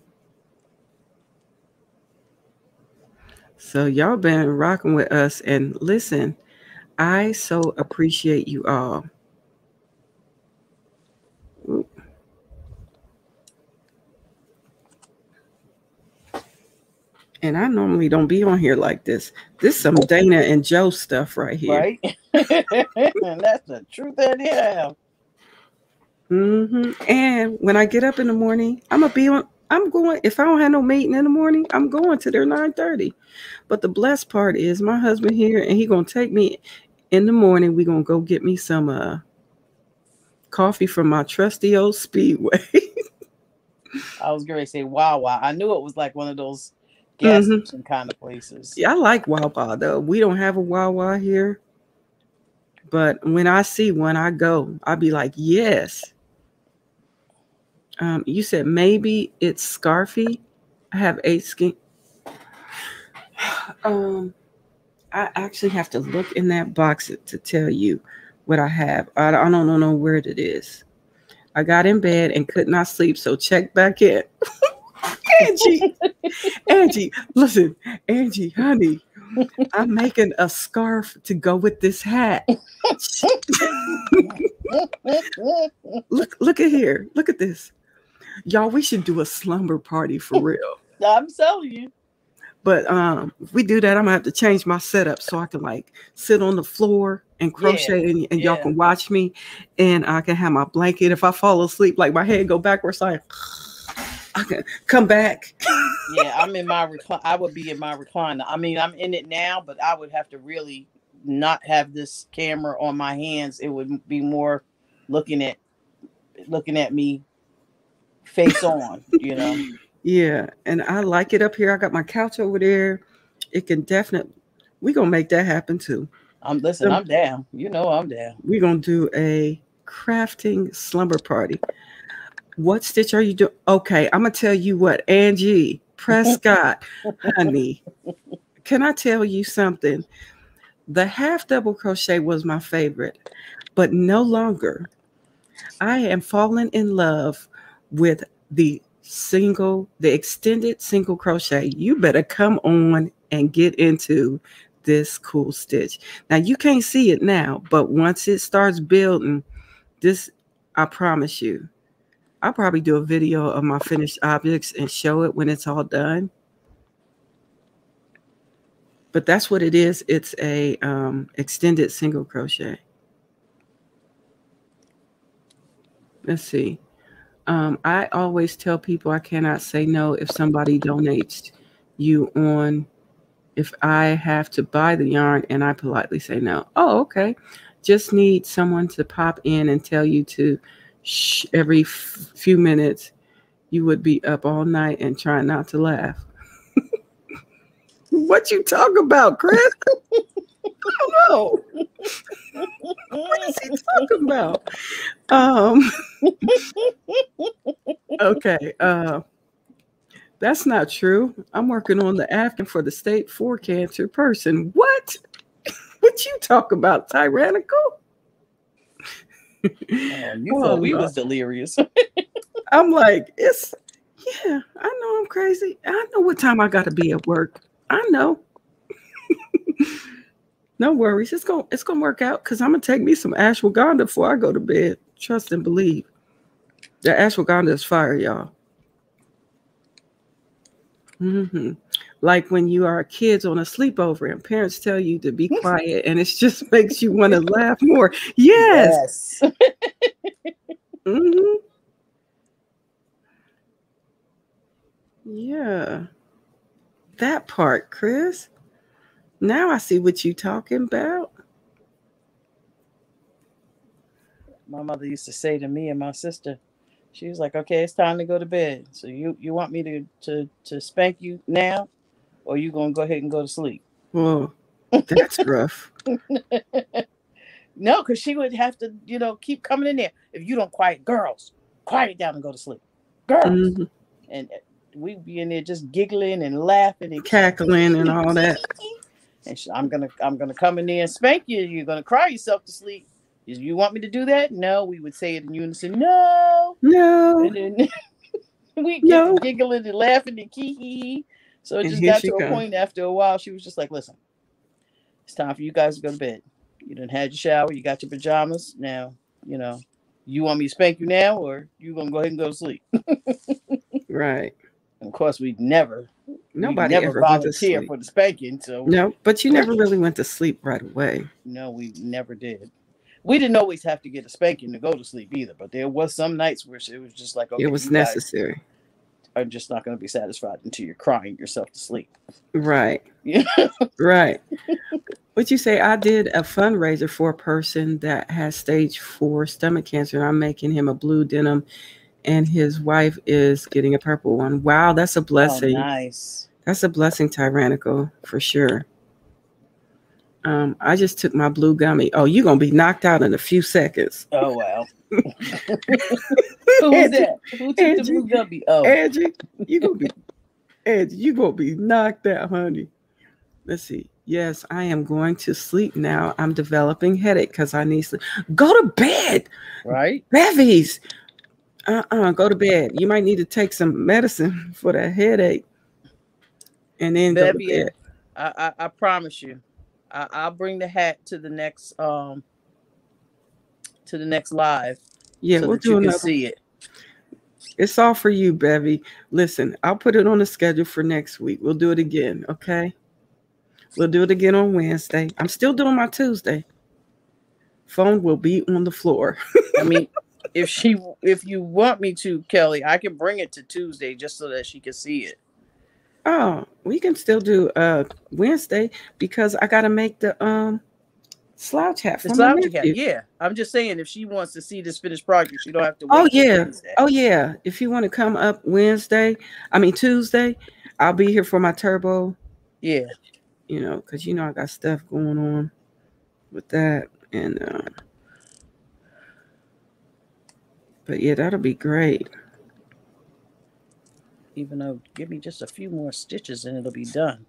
So y'all been rocking with us, and listen, I so appreciate you all. And I normally don't be on here like this. This some Dana and Joe stuff right here. Right? And that's the truth that they have. And when I get up in the morning, I'm going, if I don't have no meeting in the morning, I'm going to their 9:30. But the blessed part is my husband here, and he gonna take me in the morning. We gonna go get me some coffee from my trusty old Speedway. I was going to say Wawa. I knew it was like one of those gas station kind of places. Yeah, I like Wawa though. We don't have a Wawa here, but when I see one, I go. I'll be like, yes. You said maybe it's Scarfy. I have 8 skin. I actually have to look in that box to tell you what I have. I don't know where it is. I got in bed and could not sleep, so check back in. Angie, listen, Angie, honey, I'm making a scarf to go with this hat. Look at here. Look at this. Y'all, we should do a slumber party for real. I'm telling you. But if we do that, I'm gonna have to change my setup so I can like sit on the floor and crochet and y'all can watch me, and I can have my blanket. If I fall asleep, like my head go backwards, like I can come back. Yeah, I'm in my I would be in my recliner. I mean, I'm in it now, but I would have to really not have this camera on my hands. It would be more looking at me face on, you know. Yeah, and I like it up here. I got my couch over there. It can definitely. We're gonna make that happen too. I'm down. You know I'm down. We're gonna do a crafting slumber party. What stitch are you doing? Okay, I'm gonna tell you what, Angie Prescott, honey. Can I tell you something? The half double crochet was my favorite, but no longer. I am falling in love with the extended single crochet. You better come on and get into this cool stitch. Now you can't see it now, but once it starts building, this, I promise you, I'll probably do a video of my finished objects and show it when it's all done. But that's what it is. It's a extended single crochet. Let's see. I always tell people I cannot say no if somebody donates you on, if I have to buy the yarn and I politely say no. Oh, okay. Just need someone to pop in and tell you to shh every few minutes. You would be up all night and try not to laugh. What you talk about, Chris? I don't know. What is he talking about? Okay. That's not true. I'm working on the Afghan for the state for cancer person. What? What you talk about? Tyrannical? You thought we was delirious. I'm like, yeah, I know I'm crazy. I know what time I got to be at work. I know. No worries. It's gonna work out because I'm gonna take me some ashwagandha before I go to bed. Trust and believe. The ashwagandha is fire, y'all. Like when you are kids on a sleepover and parents tell you to be quiet and it just makes you want to laugh more. Yes. Yeah. That part, Chris. Now I see what you're talking about. My mother used to say to me and my sister, she was like, okay, it's time to go to bed. So you want me to spank you now, or you going to go ahead and go to sleep? Whoa, that's rough. No, because she would have to, keep coming in there. If you don't quiet down and go to sleep. Girls. And we'd be in there just giggling and laughing and cackling and all that. And I'm gonna come in there and spank you. You're gonna cry yourself to sleep. You want me to do that? No, we would say it in unison. No. And then we get giggling and laughing and kee. So it just got to a point after a while. She was just like, "Listen, it's time for you guys to go to bed. You done had your shower. You got your pajamas. Now, you know, you want me to spank you now, or you gonna go ahead and go to sleep? Right. And of course, we Nobody never ever went to volunteer sleep. for the spanking. So No, but you never really went to sleep right away. no, we never did. We didn't always have to get a spanking to go to sleep either, but there was some nights where it was just like, okay, It was you guys necessary. are just not going to be satisfied until you're crying yourself to sleep. Right. Yeah. Right. What you say? I did a fundraiser for a person that has stage 4 stomach cancer, and I'm making him a blue denim, and his wife is getting a purple one. Wow, that's a Oh, blessing. nice. That's a blessing, Tyrannical, for sure. I just took my blue gummy. Oh, you're gonna be knocked out in a few seconds. Oh, wow. Who was Angie, that? Who took the Angie, blue gummy? Oh, Angie, you gonna be knocked out, honey. Let's see. Yes, I am going to sleep now. I'm developing headache because I need sleep. Go to bed, right. Bevies. Go to bed. You might need to take some medicine for that headache, and then go to Bevy, bed. I promise you, I'll bring the hat to the next live. Yeah, so we'll that do you can another. see it. It's all for you, Bevy. Listen, I'll put it on the schedule for next week. We'll do it again, okay? We'll do it again on Wednesday. I'm still doing my Tuesday. Phone will be on the floor. I mean, if you want me to, Kelly, I can bring it to Tuesday just so that she can see it. Oh, we can still do Wednesday because I gotta make the slouch hat The for my slouch hat. nephew. Yeah, I'm just saying if she wants to see this finished project, she don't have to wait. Oh till yeah. Wednesday. Oh yeah. If you want to come up Tuesday, I'll be here for my turbo. Yeah. You know, because I got stuff going on with that, and but yeah, that'll be great. Even though, give me just a few more stitches and it'll be done.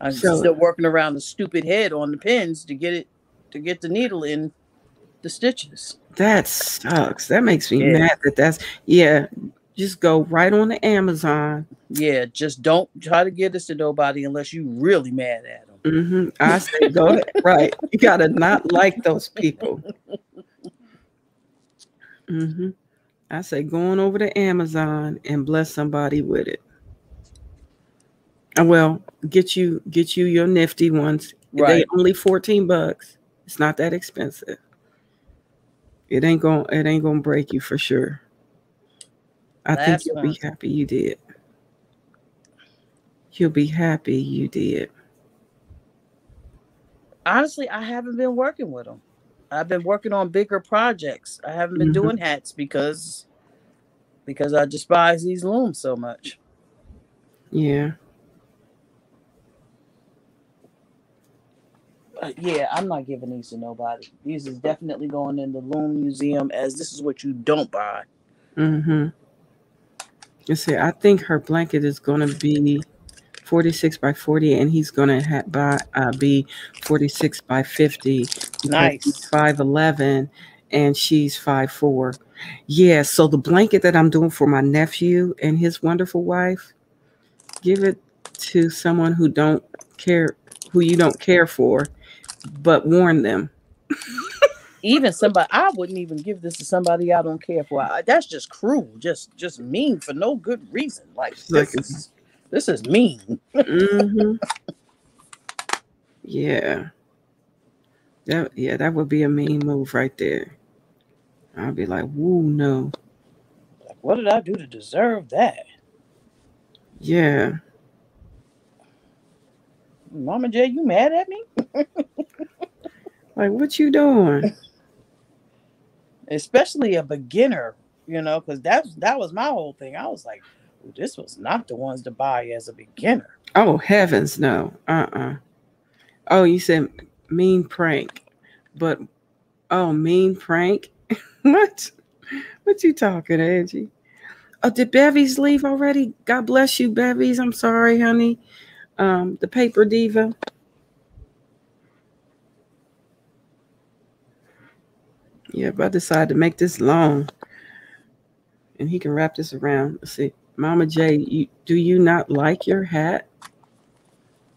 I'm So- still working around the stupid head on the pins to get the needle in the stitches. That sucks. That makes me Yeah. mad. Just go right on the Amazon. Yeah, just don't try to get this to nobody unless you really mad at them. I say go ahead. Right. You gotta not like those people. I say go on over to Amazon and bless somebody with it. Well, get you your nifty ones. Right. They only $14. It's not that expensive. It ain't gonna break you for sure. I think Last you'll be month. happy you did. You'll be happy you did. Honestly, I haven't been working with them. I've been working on bigger projects. I haven't been doing hats because I despise these looms so much. Yeah. Yeah, I'm not giving these to nobody. These is definitely going in the loom museum, as this is what you don't buy. You see, I think her blanket is gonna be 46 by 40, and he's gonna be 46 by 50. Nice. He's 5'11", and she's 5'4". Yeah. So the blanket that I'm doing for my nephew and his wonderful wife, give it to someone who you don't care for, but warn them. Even somebody, I wouldn't even give this to somebody I don't care for. That's just cruel, just mean for no good reason. Like this is mean. Yeah. That would be a mean move right there. I'd be like, woo, no. Like, what did I do to deserve that? Yeah. Mama J, you mad at me? Like, what you doing? Especially a beginner, because that was my whole thing. I was like, this was not the ones to buy as a beginner. Oh, heavens, no. Oh, you said mean prank. But, mean prank? What you talking, Angie? Oh, did Bevies leave already? God bless you, Bevies. I'm sorry, honey. The paper diva. Yeah, but I decided to make this long. And he can wrap this around. Let's see. Mama J, do you not like your hat?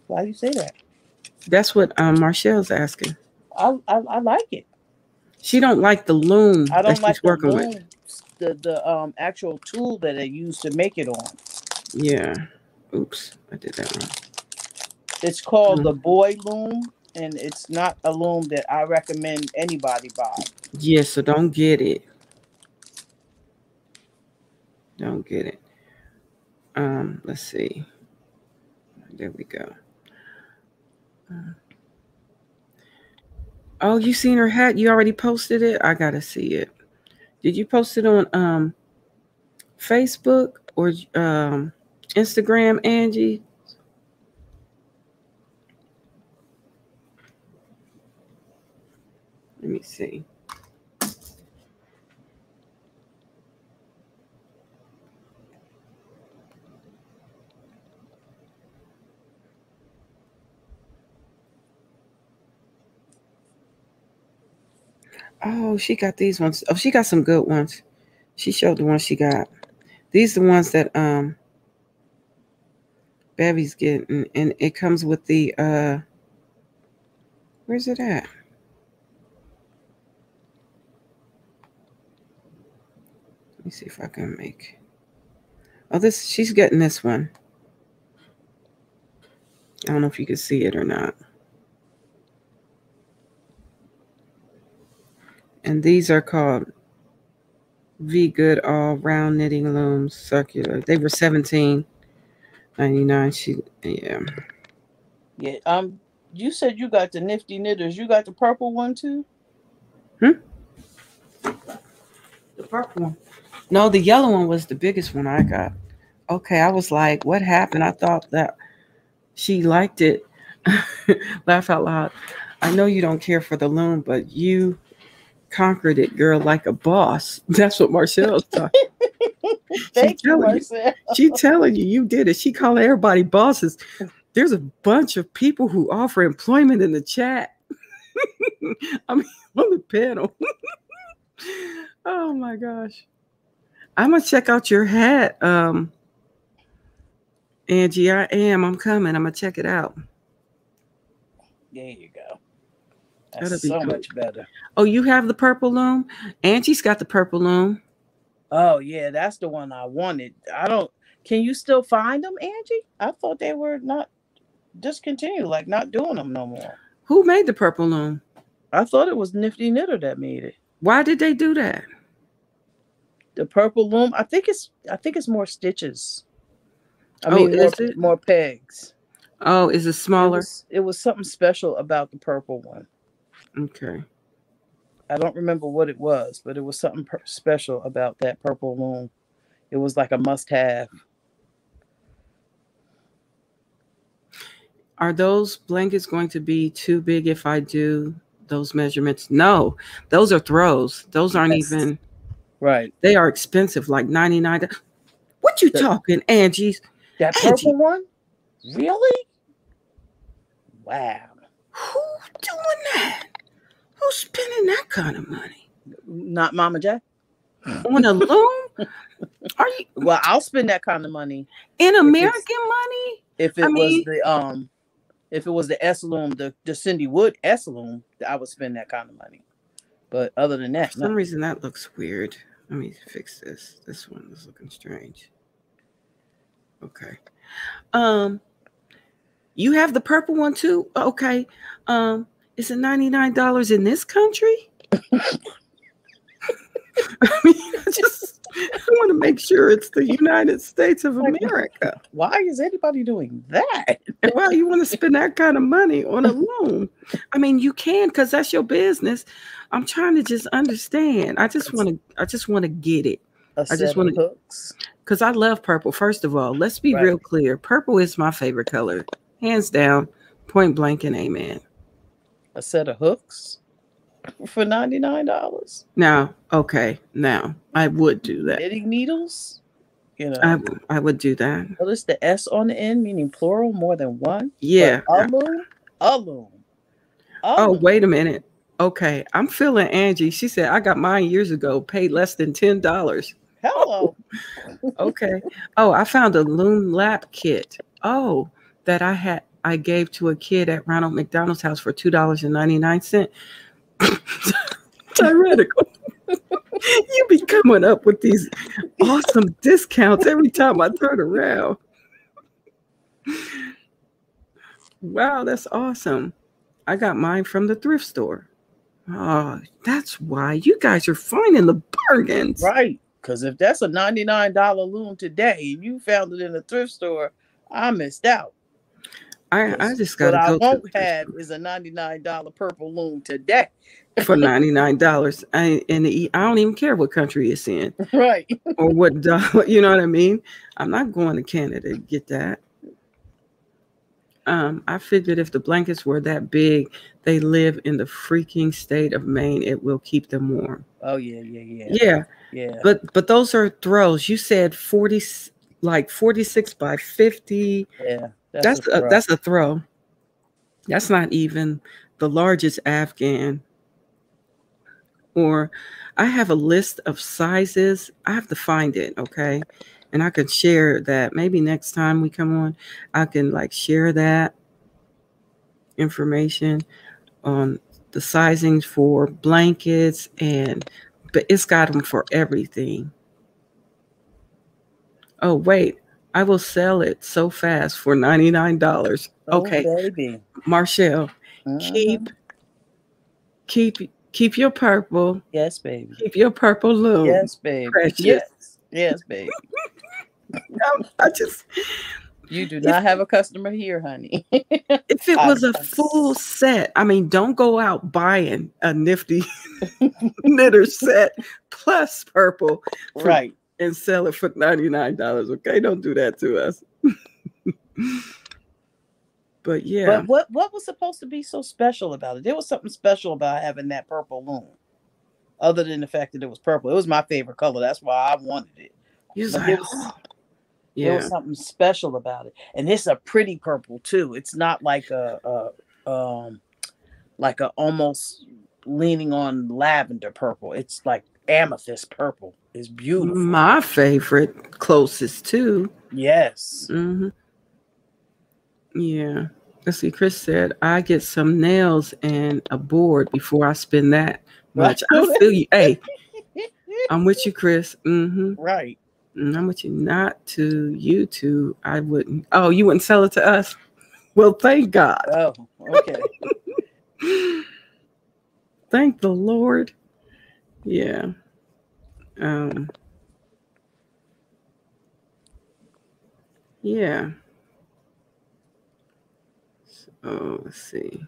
Why do you say that? That's what Marcelle's asking. I like it. She don't like the loom I that don't like she's the working with. loom, the actual tool that they use to make it on. Yeah. Oops, I did that wrong. It's called the Mm. Boy Loom, and it's not a loom that I recommend anybody buy. Yeah, so don't get it. Don't get it. Let's see. There we go. Oh, you seen her hat? You already posted it? I gotta see it. Did you post it on Facebook or Instagram, Angie? Let me see. Oh, she got these ones. Oh, she got some good ones. She showed the ones she got. These are the ones that Bevy's getting, and it comes with the where's it at? Let me see if I can make. Oh, this she's getting this one. I don't know if you can see it or not. And these are called V Good All Round Knitting Looms Circular. They were $17.99. Yeah. You said you got the Nifty Knitters. You got the purple one too? The purple one. No, the yellow one was the biggest one I got. Okay, I was like, what happened? I thought that she liked it. Laugh out loud. I know you don't care for the loom, but you conquered it, girl, like a boss. That's what Marcelle's talking. Thank you, Marcelle. She telling you did it. She calling everybody bosses. There's a bunch of people who offer employment in the chat. I mean, on the panel. Oh my gosh. I'm gonna check out your hat, Angie. I am. I'm coming. I'm gonna check it out. There you go. That'll That's be so cool. much better. Oh, you have the purple loom? Angie's got the purple loom. Oh yeah, that's the one I wanted. Can you still find them, Angie? I thought they were not discontinued, like not doing them no more. Who made the purple loom? I thought it was Nifty Knitter that made it. Why did they do that? The purple loom. I think it's more stitches. Is it? More pegs. Oh, is it smaller? It was something special about the purple one. Okay. I don't remember what it was, but it was something special about that purple loom. It was like a must-have. Are those blankets going to be too big if I do those measurements? No, those are throws. Those aren't even right. They are expensive, like $99. What you talking, Angie? That purple one? Really? Wow. Who doing that? Who's spending that kind of money? Not Mama Jack. On a loom? Are you? Well, I'll spend that kind of money in American money. If it was the S loom, the Cindy Wood S loom, I would spend that kind of money. But other than that, for some reason that looks weird. Let me fix this. This one is looking strange. Okay. You have the purple one too? Okay. Is it $99 in this country? I mean, I want to make sure it's the United States of America. Why is anybody doing that? And why you want to spend that kind of money on a loom? I mean, you can, because that's your business. I'm trying to just understand. I just want to get it. I just want to hooks. Because I love purple. First of all, let's be real clear. Purple is my favorite color. Hands down, point blank and amen. A set of hooks for $99. Now, I would do that. Knitting needles, you know. I would do that. Notice the S on the end, meaning plural, more than one. Yeah. A loom. Oh, wait a minute. Okay, I'm feeling Angie. She said I got mine years ago, paid less than $10. Hello. Okay. Oh, I found a loom lap kit. Oh, that I I gave to a kid at Ronald McDonald's house for $2.99. Tyrannical. You be coming up with these awesome discounts every time I turn around. Wow, that's awesome. I got mine from the thrift store. Oh, that's why you guys are finding the bargains. Right. Because if that's a $99 loom today and you found it in a thrift store, I missed out. I just got to go. What I won't have is a $99 purple loom today. For $99. I don't even care what country it's in. Right. Or what, you know what I mean? I'm not going to Canada to get that. I figured if the blankets were that big, they live in the freaking state of Maine, it will keep them warm. Oh, yeah. But those are throws. You said 46 by 50. Yeah. That's a throw. That's not even the largest Afghan. Or I have a list of sizes. I have to find it, okay? And I could share that. Maybe next time we come on, I can share that information on the sizings for blankets, but it's got them for everything. Oh, wait. I will sell it so fast for $99. Okay. Oh, baby. Marshall, keep your purple. Yes, baby. Keep your purple loom. Yes, baby. Precious. Yes, baby. You do not have a customer here, honey. If it was a full set, don't go out buying a nifty knitter set plus purple. Right. And sell it for $99. Okay, don't do that to us. But yeah. But what was supposed to be so special about it? There was something special about having that purple loom, other than the fact that it was purple. It was my favorite color. That's why I wanted it. There was something special about it, and it's a pretty purple too. It's not like a almost leaning on lavender purple. It's like amethyst purple. Is beautiful. My favorite, closest to. Yes. Mm-hmm. Yeah. Let's see. Chris said, I get some nails and a board before I spend that much. I feel you. Hey, I'm with you, Chris. Mm-hmm. Right. I'm with you. Not to you two. I wouldn't. Oh, you wouldn't sell it to us? Well, thank God. Oh, okay. Thank the Lord. Yeah. Yeah. So let's see.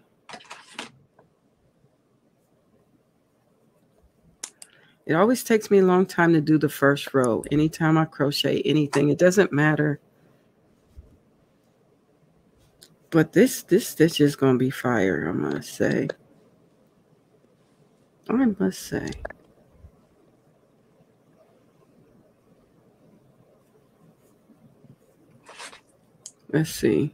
It always takes me a long time to do the first row. Anytime I crochet anything, it doesn't matter. But this stitch is going to be fire, I must say. I must say. Let's see.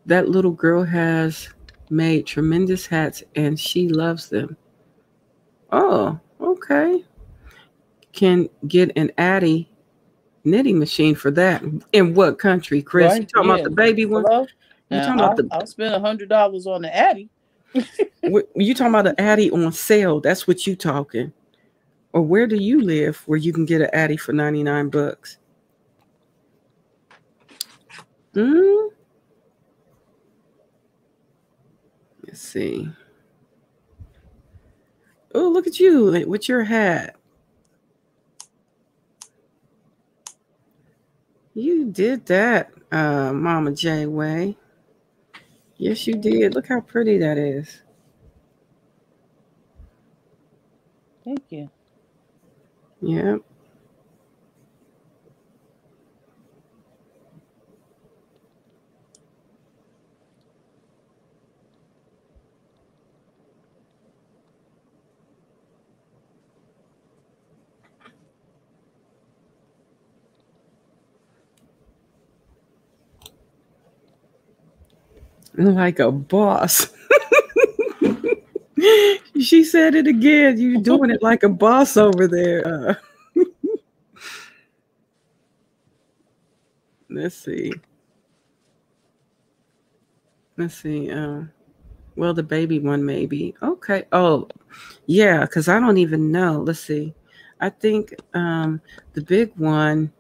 That little girl has made tremendous hats and she loves them. Oh, okay. Can get an Addy knitting machine for that. In what country, Chris? Right, you talking about the baby one? Hello? You talking about I'll spend $100 on the Addy. You talking about the Addy on sale? That's what you talking. Or where do you live where you can get an Addy for $99? Let's see. Oh, look at you with your hat. You did that, Mama J Way. Yes, you did. Look how pretty that is. Thank you. Yeah. Like a boss. She said it again. You're doing it like a boss over there. Let's see. Let's see. Well, the baby one maybe. Okay. Oh, yeah, because I don't even know. Let's see. I think the big one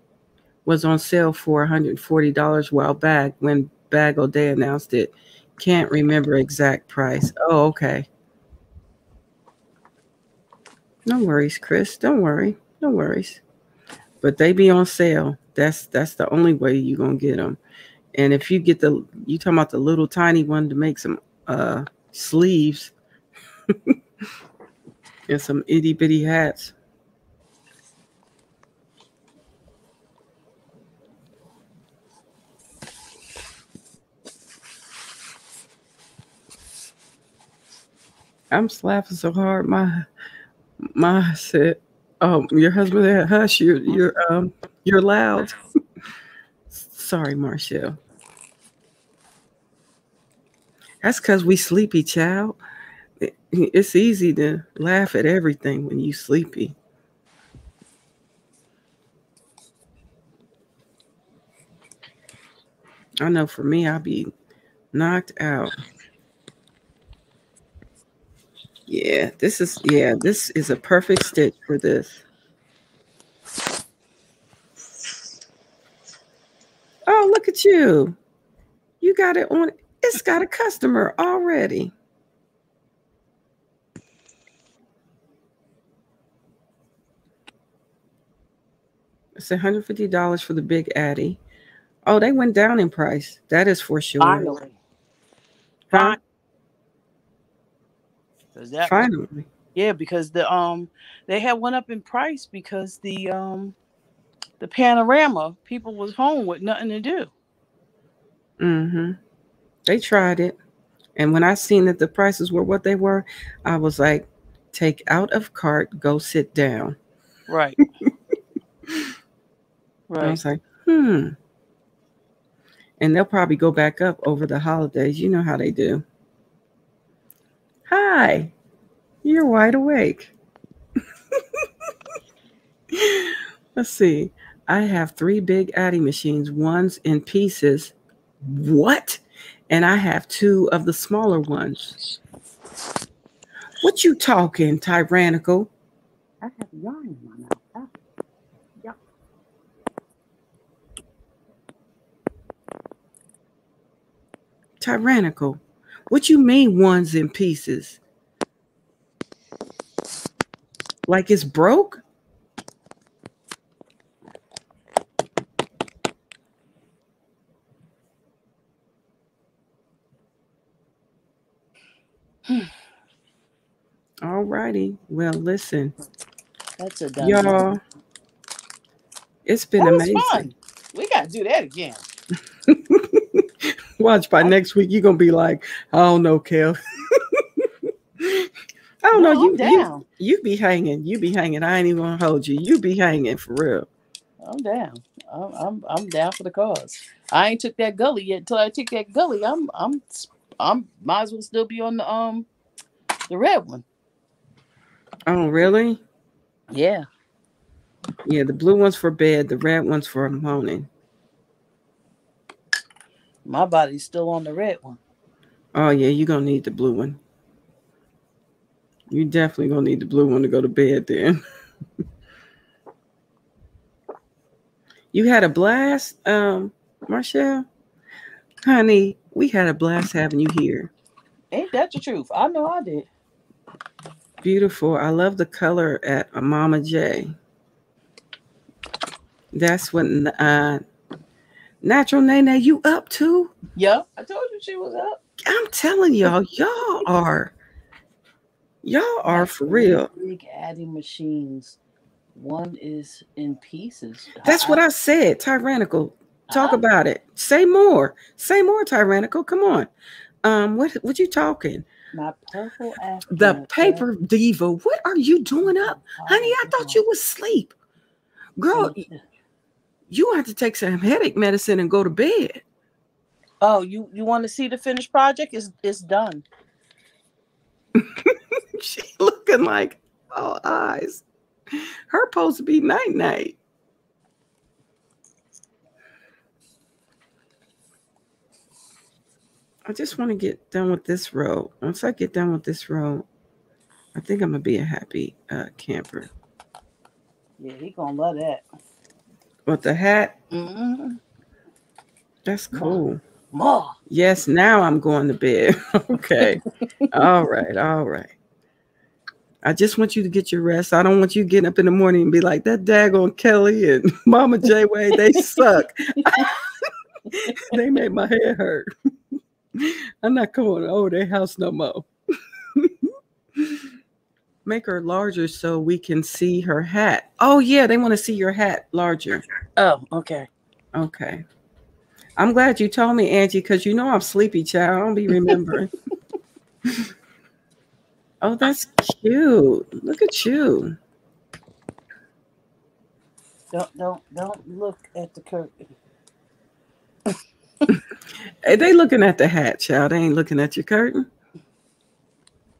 was on sale for $140 a while back when Bag O' Day announced it. Can't remember exact price. Oh, okay. No worries, Chris. Don't worry. No worries. But they be on sale. That's the only way you're gonna get them. And if you get you talking about the little tiny one to make some sleeves and some itty bitty hats. I'm laughing so hard. My said, "Oh, your husband said, hush. You're loud." Sorry, Marshall. That's because we sleepy, child. It's easy to laugh at everything when you sleepy. I know for me, I'll be knocked out. This is a perfect stitch for this. Oh, look at you. You got it on. It's got a customer already. It's $150 for the big Addy. Oh, they went down in price. That is for sure. Finally. Huh? Finally. Yeah, because they had went up in price because the panorama people was home with nothing to do. Mm-hmm. They tried it. And when I seen that the prices were what they were, I was like, take out of cart, go sit down. Right. Right. I was like, And they'll probably go back up over the holidays. You know how they do. Hi, you're wide awake. Let's see. I have 3 big Addy machines. One's in pieces. What? And I have 2 of the smaller ones. What you talking, tyrannical? I have yarn in my mouth. Yeah. Tyrannical. What you mean one's in pieces? Like it's broke? All righty. Well, listen. That's a done. Y'all, it's been amazing. Fun. We got to do that again. Watch by next week, you're going to be like, I don't know, Kel. I don't know. You be hanging. You be hanging. I ain't even going to hold you. You be hanging for real. I'm down. I'm down for the cause. I ain't took that gully yet. Until I take that gully, I'm might as well still be on the red one. Oh, really? Yeah. Yeah, the blue one's for bed. The red one's for morning. My body's still on the red one. Oh, yeah, you're going to need the blue one. You definitely going to need the blue one to go to bed then. You had a blast, Marshall? Honey, we had a blast having you here. Ain't that the truth? I know I did. Beautiful. I love the color at Mama J. That's what Natural Nene, you up too? Yeah, I told you she was up. I'm telling y'all, y'all are for real. Big Addy machines. One is in pieces. That's what I said. Tyrannical. Talk about it. Say more. Say more, Tyrannical. Come on. What you talking? My purple African. The paper diva. What are you doing up? Honey, I thought you was asleep. Girl, you have to take some headache medicine and go to bed. Oh, you want to see the finished project? It's done. She looking like all eyes. Her supposed to be night. I just want to get done with this row. Once I get done with this row, I think I'm gonna be a happy camper. Yeah, he gonna love that. With the hat, Mm-hmm. that's cool. More. Yes, now I'm going to bed. Okay. All right. All right. I just want you to get your rest. I don't want you getting up in the morning and be like, that daggone Kelly and Mama J Way, they suck. They made my head hurt. I'm not going over their house no more. Make her larger so we can see her hat. Oh, yeah, they want to see your hat larger. Oh, okay. Okay. I'm glad you told me, Angie, because you know I'm sleepy, child. I don't be remembering. Oh, that's cute. Look at you. Don't look at the curtain. Hey, they looking at the hat, child. They ain't looking at your curtain.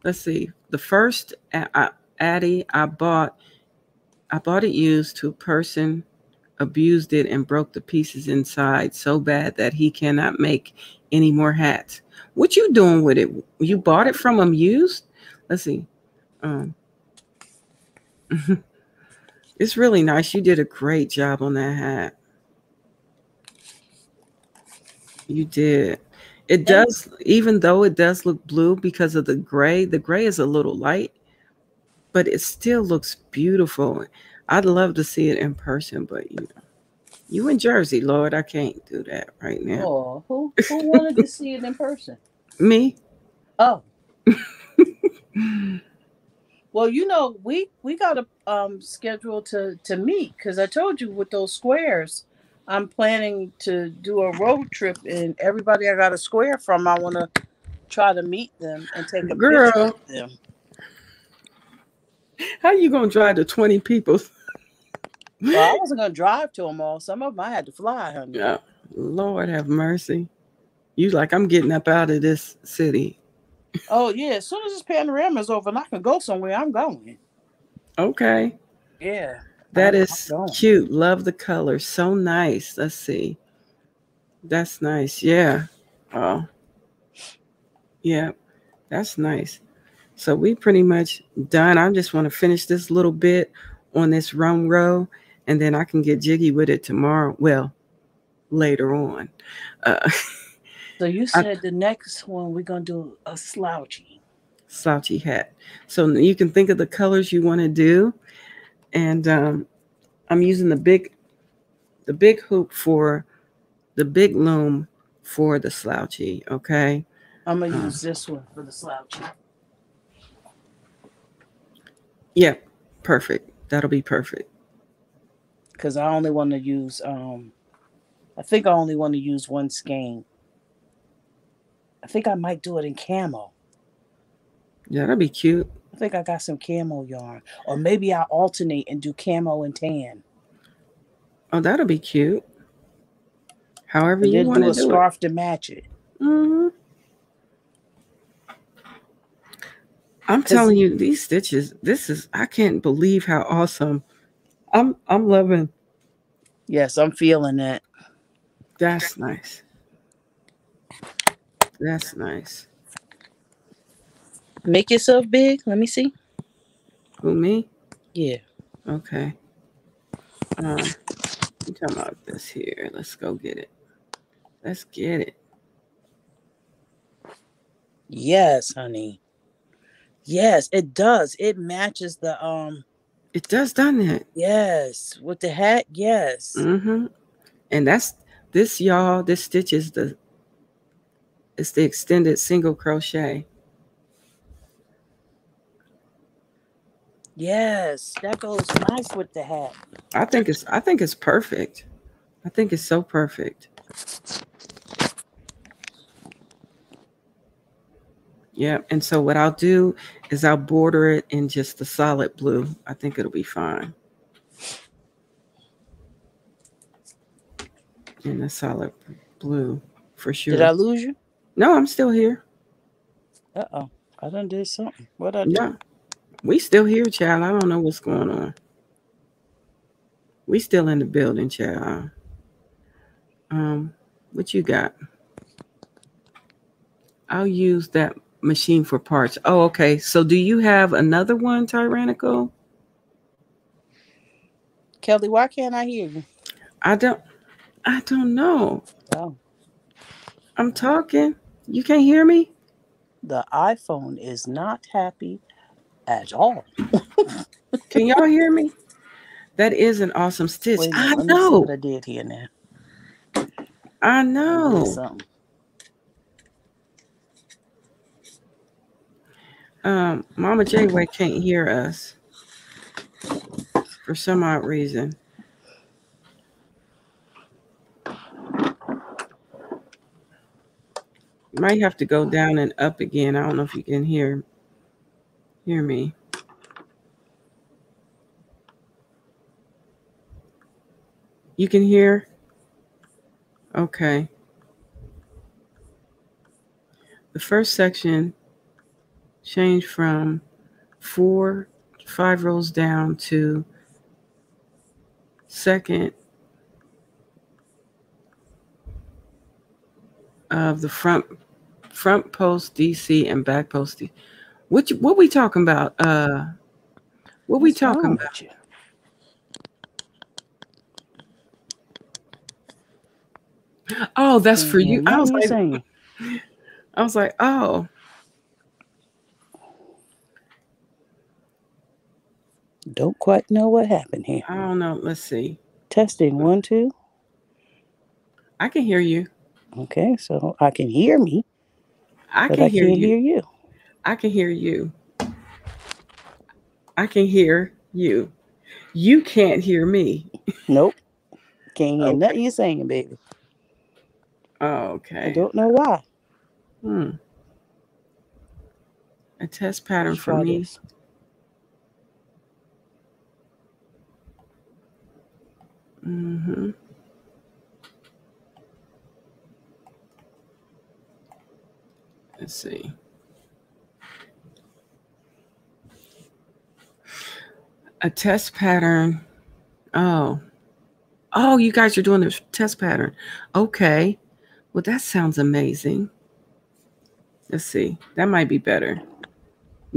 Let's see. The first Addy I bought it used to a person abused it and broke the pieces inside so bad that he cannot make any more hats. What you doing with it? You bought it from him used? Let's see. It's really nice. You did a great job on that hat. You did. It does, even though it does look blue because of the gray is a little light, but it still looks beautiful. I'd love to see it in person, but you in Jersey, Lord, I can't do that right now. Oh, who wanted to see it in person? Me? Oh. Well, we got a schedule to meet because I told you with those squares, I'm planning to do a road trip and everybody I got a square from, I want to try to meet them and take a picture with them. How you gonna drive to 20 people? Well, I wasn't gonna drive to them all. Some of them I had to fly, honey. Yeah. Lord have mercy. You like, I'm getting up out of this city. Oh yeah, as soon as this panorama's over and I can go somewhere, I'm going. Okay. Yeah. That is cute. Love the color. So nice. Let's see. That's nice. Yeah. Oh. Yeah. That's nice. So we pretty much done. I just want to finish this little bit on this rum row, and then I can get jiggy with it tomorrow. Well, later on. So you said the next one we're going to do a slouchy hat. So you can think of the colors you want to do. And I'm using the big hoop for the big loom for the slouchy. Okay. I'm going to use this one for the slouchy. Yeah, perfect. That'll be perfect. Because I only want to use, I think I only want to use one skein. I think I might do it in camo. Yeah, that'd be cute. I think I got some camo yarn. Or maybe I'll alternate and do camo and tan. Oh, that'll be cute. However you want to do a scarf to match it. Mm-hmm. I'm telling you, these stitches, I can't believe how awesome. I'm loving. Yes, I'm feeling that. That's nice. That's nice. Make yourself big. Let me see. Who, me? Yeah. Okay. I'm talking about this here. Let's go get it. Let's get it. Yes, honey. Yes, it does. It matches the It does, doesn't it? Yes, with the hat. Yes. Mm-hmm. And that's this, y'all. This stitch is the extended single crochet. Yes, that goes nice with the hat. I think it's perfect. I think it's so perfect. Yeah, and so what I'll do is I'll border it in just the solid blue. I think it'll be fine. In the solid blue, for sure. Did I lose you? No, I'm still here. Uh-oh. I done did something. What I do? Yeah. We still here, child. I don't know what's going on. We still in the building, child. What you got? I'll use that machine for parts. Oh, okay. So do you have another one, Tyrannical? Kelly, why can't I hear you? I don't I don't know. Oh, I'm talking. You can't hear me? the iPhone is not happy at all. Can y'all hear me? That is an awesome stitch. Wait a I minute. Let me see what know. I did here now. I I did know. something. Mama J-Way can't hear us for some odd reason. You might have to go down and up again. I don't know if you can hear me. You can hear? Okay. The first section changed from 5 rows down to second of the front post DC and back post DC. What we talking about? What we What's talking wrong about? with you? Oh, that's Can't for hear you. I was nothing you're like, saying. oh, Don't quite know what happened here. I don't know. Let's see. Testing 1, 2. I can hear you. Okay, so I can hear me, I but can I hear can't you. hear you. I can hear you. I can hear you. You can't hear me. Nope. Can't hear Okay. nothing you're saying, baby. I Okay. don't know why. Hmm. A test pattern Let's for try me. this. Mm-hmm. Let's see. A test pattern. Oh. Oh, you guys are doing this test pattern. Okay. Well, that sounds amazing. Let's see. That might be better.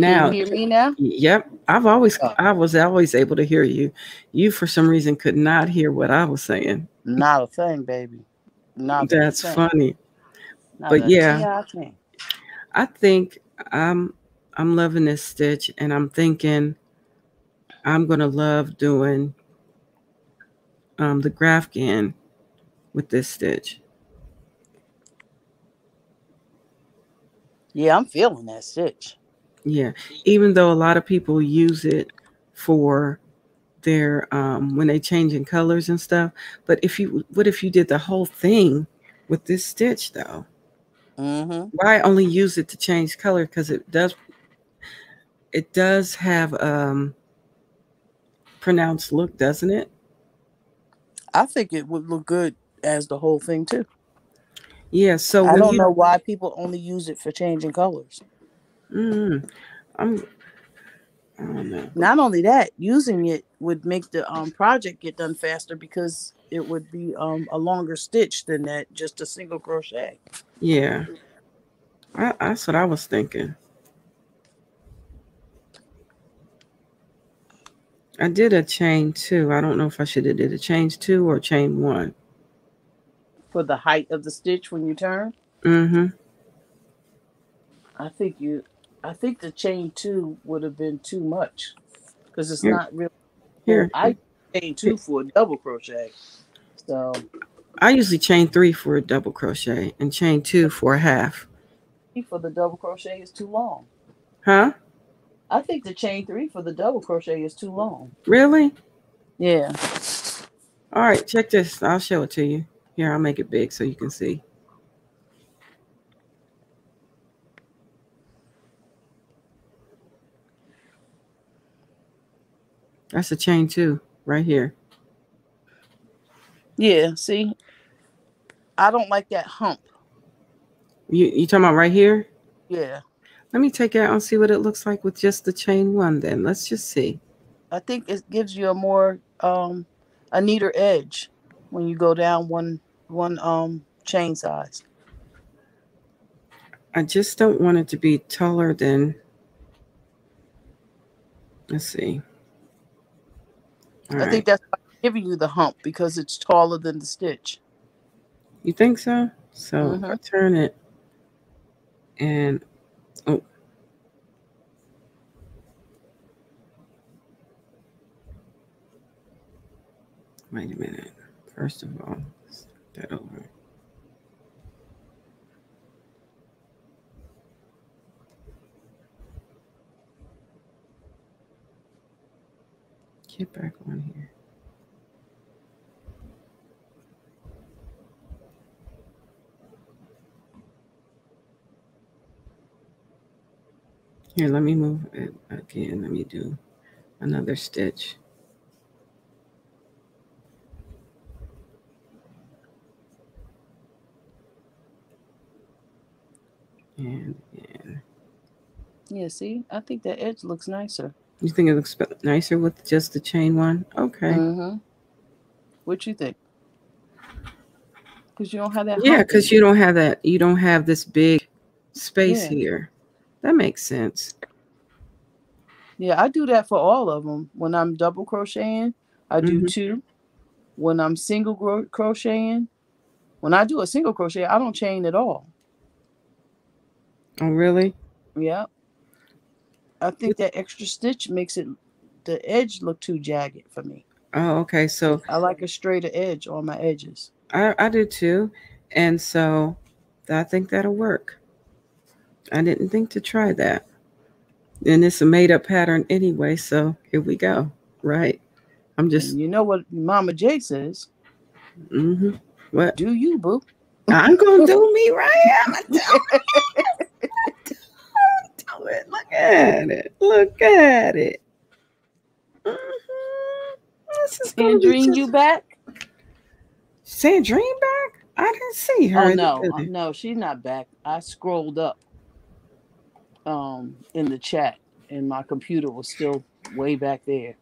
Can Now, you hear me now? yep. I was always able to hear you. You for some reason could not hear what I was saying. Not a thing, baby. Not a That's thing. funny. Not But a yeah, T.I. thing. I think I'm I'm loving this stitch and I'm thinking I'm gonna love doing the Grafkin with this stitch. Yeah, I'm feeling that stitch. Yeah. Even though a lot of people use it for their when they change in colors and stuff. But what if you did the whole thing with this stitch though? Mm-hmm. Why only use it to change color? Because it does have pronounced look, doesn't it? I think it would look good as the whole thing too. Yeah. So I when don't you know why people only use it for changing colors. mm, I'm I don't know. Not only that, using it would make the project get done faster because it would be a longer stitch than that just a single crochet. Yeah. That's what I was thinking. I did a chain two. I don't know if I should have did a chain two or chain one. For the height of the stitch when you turn. Mm-hmm. I think you I think the chain 2 would have been too much because it's Here, not really full. here, I chain here. 2 for a double crochet. So I usually chain three for a double crochet and chain two for a half. for the double crochet is too long. Huh? I think the chain 3 for the double crochet is too long. Really? Yeah. All right, check this. I'll show it to you. Here, I'll make it big so you can see. That's a chain two right here. Yeah, see, I don't like that hump. You talking about right here? Yeah. Let me take it out and see what it looks like with just the chain one then. Let's just see. I think it gives you a more a neater edge when you go down one chain size. I just don't want it to be taller than, let's see. All I right. think that's why I'm giving you the hump because it's taller than the stitch. You think so? So Mm-hmm. I turn it and, oh. Wait a minute. First of all, start that over. Get back on here. Here, let me move it again. Let me do another stitch. And Yeah, see, I think that edge looks nicer. you think it looks nicer with just the chain one? Okay. Mm-hmm. What you think? Because you don't have that. Yeah, hump because in you it. don't have that. You don't have this big space Yeah. here. That makes sense. Yeah, I do that for all of them. When I'm double crocheting, I do Mhm. 2. When I'm single crocheting, when I do a single crochet, I don't chain at all. Oh, really? Yeah. I think that extra stitch makes it the edge look too jagged for me. Oh, okay. So I like a straighter edge on my edges. I do too. And so I think that'll work. I didn't think to try that. And it's a made up pattern anyway. So here we go. Right. I'm just, And you know what Mama J says? mm-hmm. What? Do you, boo? I'm going to do me right. I'm going to do it. Look at it. Look at it. This is going to be Sandrine, just... you back? Sandrine back? I didn't see her. Oh in the no, building. no, she's not back. I scrolled up in the chat and my computer was still way back there.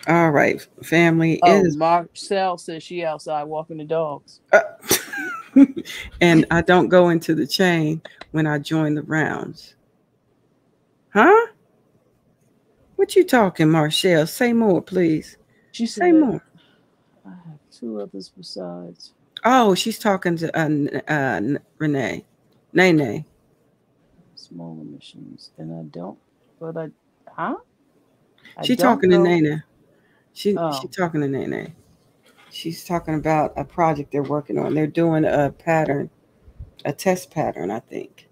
All right, family. Oh, is Marcel says she outside walking the dogs. And I don't go into the chain when I join the rounds. Huh? What you talking, Marshall? Say more, please. She Say said, more. I have 2 others besides. Oh, she's talking to Renee. Nene. Smaller machines. And I don't, but huh? She talking to Nene. She talking to Nene. She's talking about a project they're working on. They're doing a pattern, a test pattern, I think.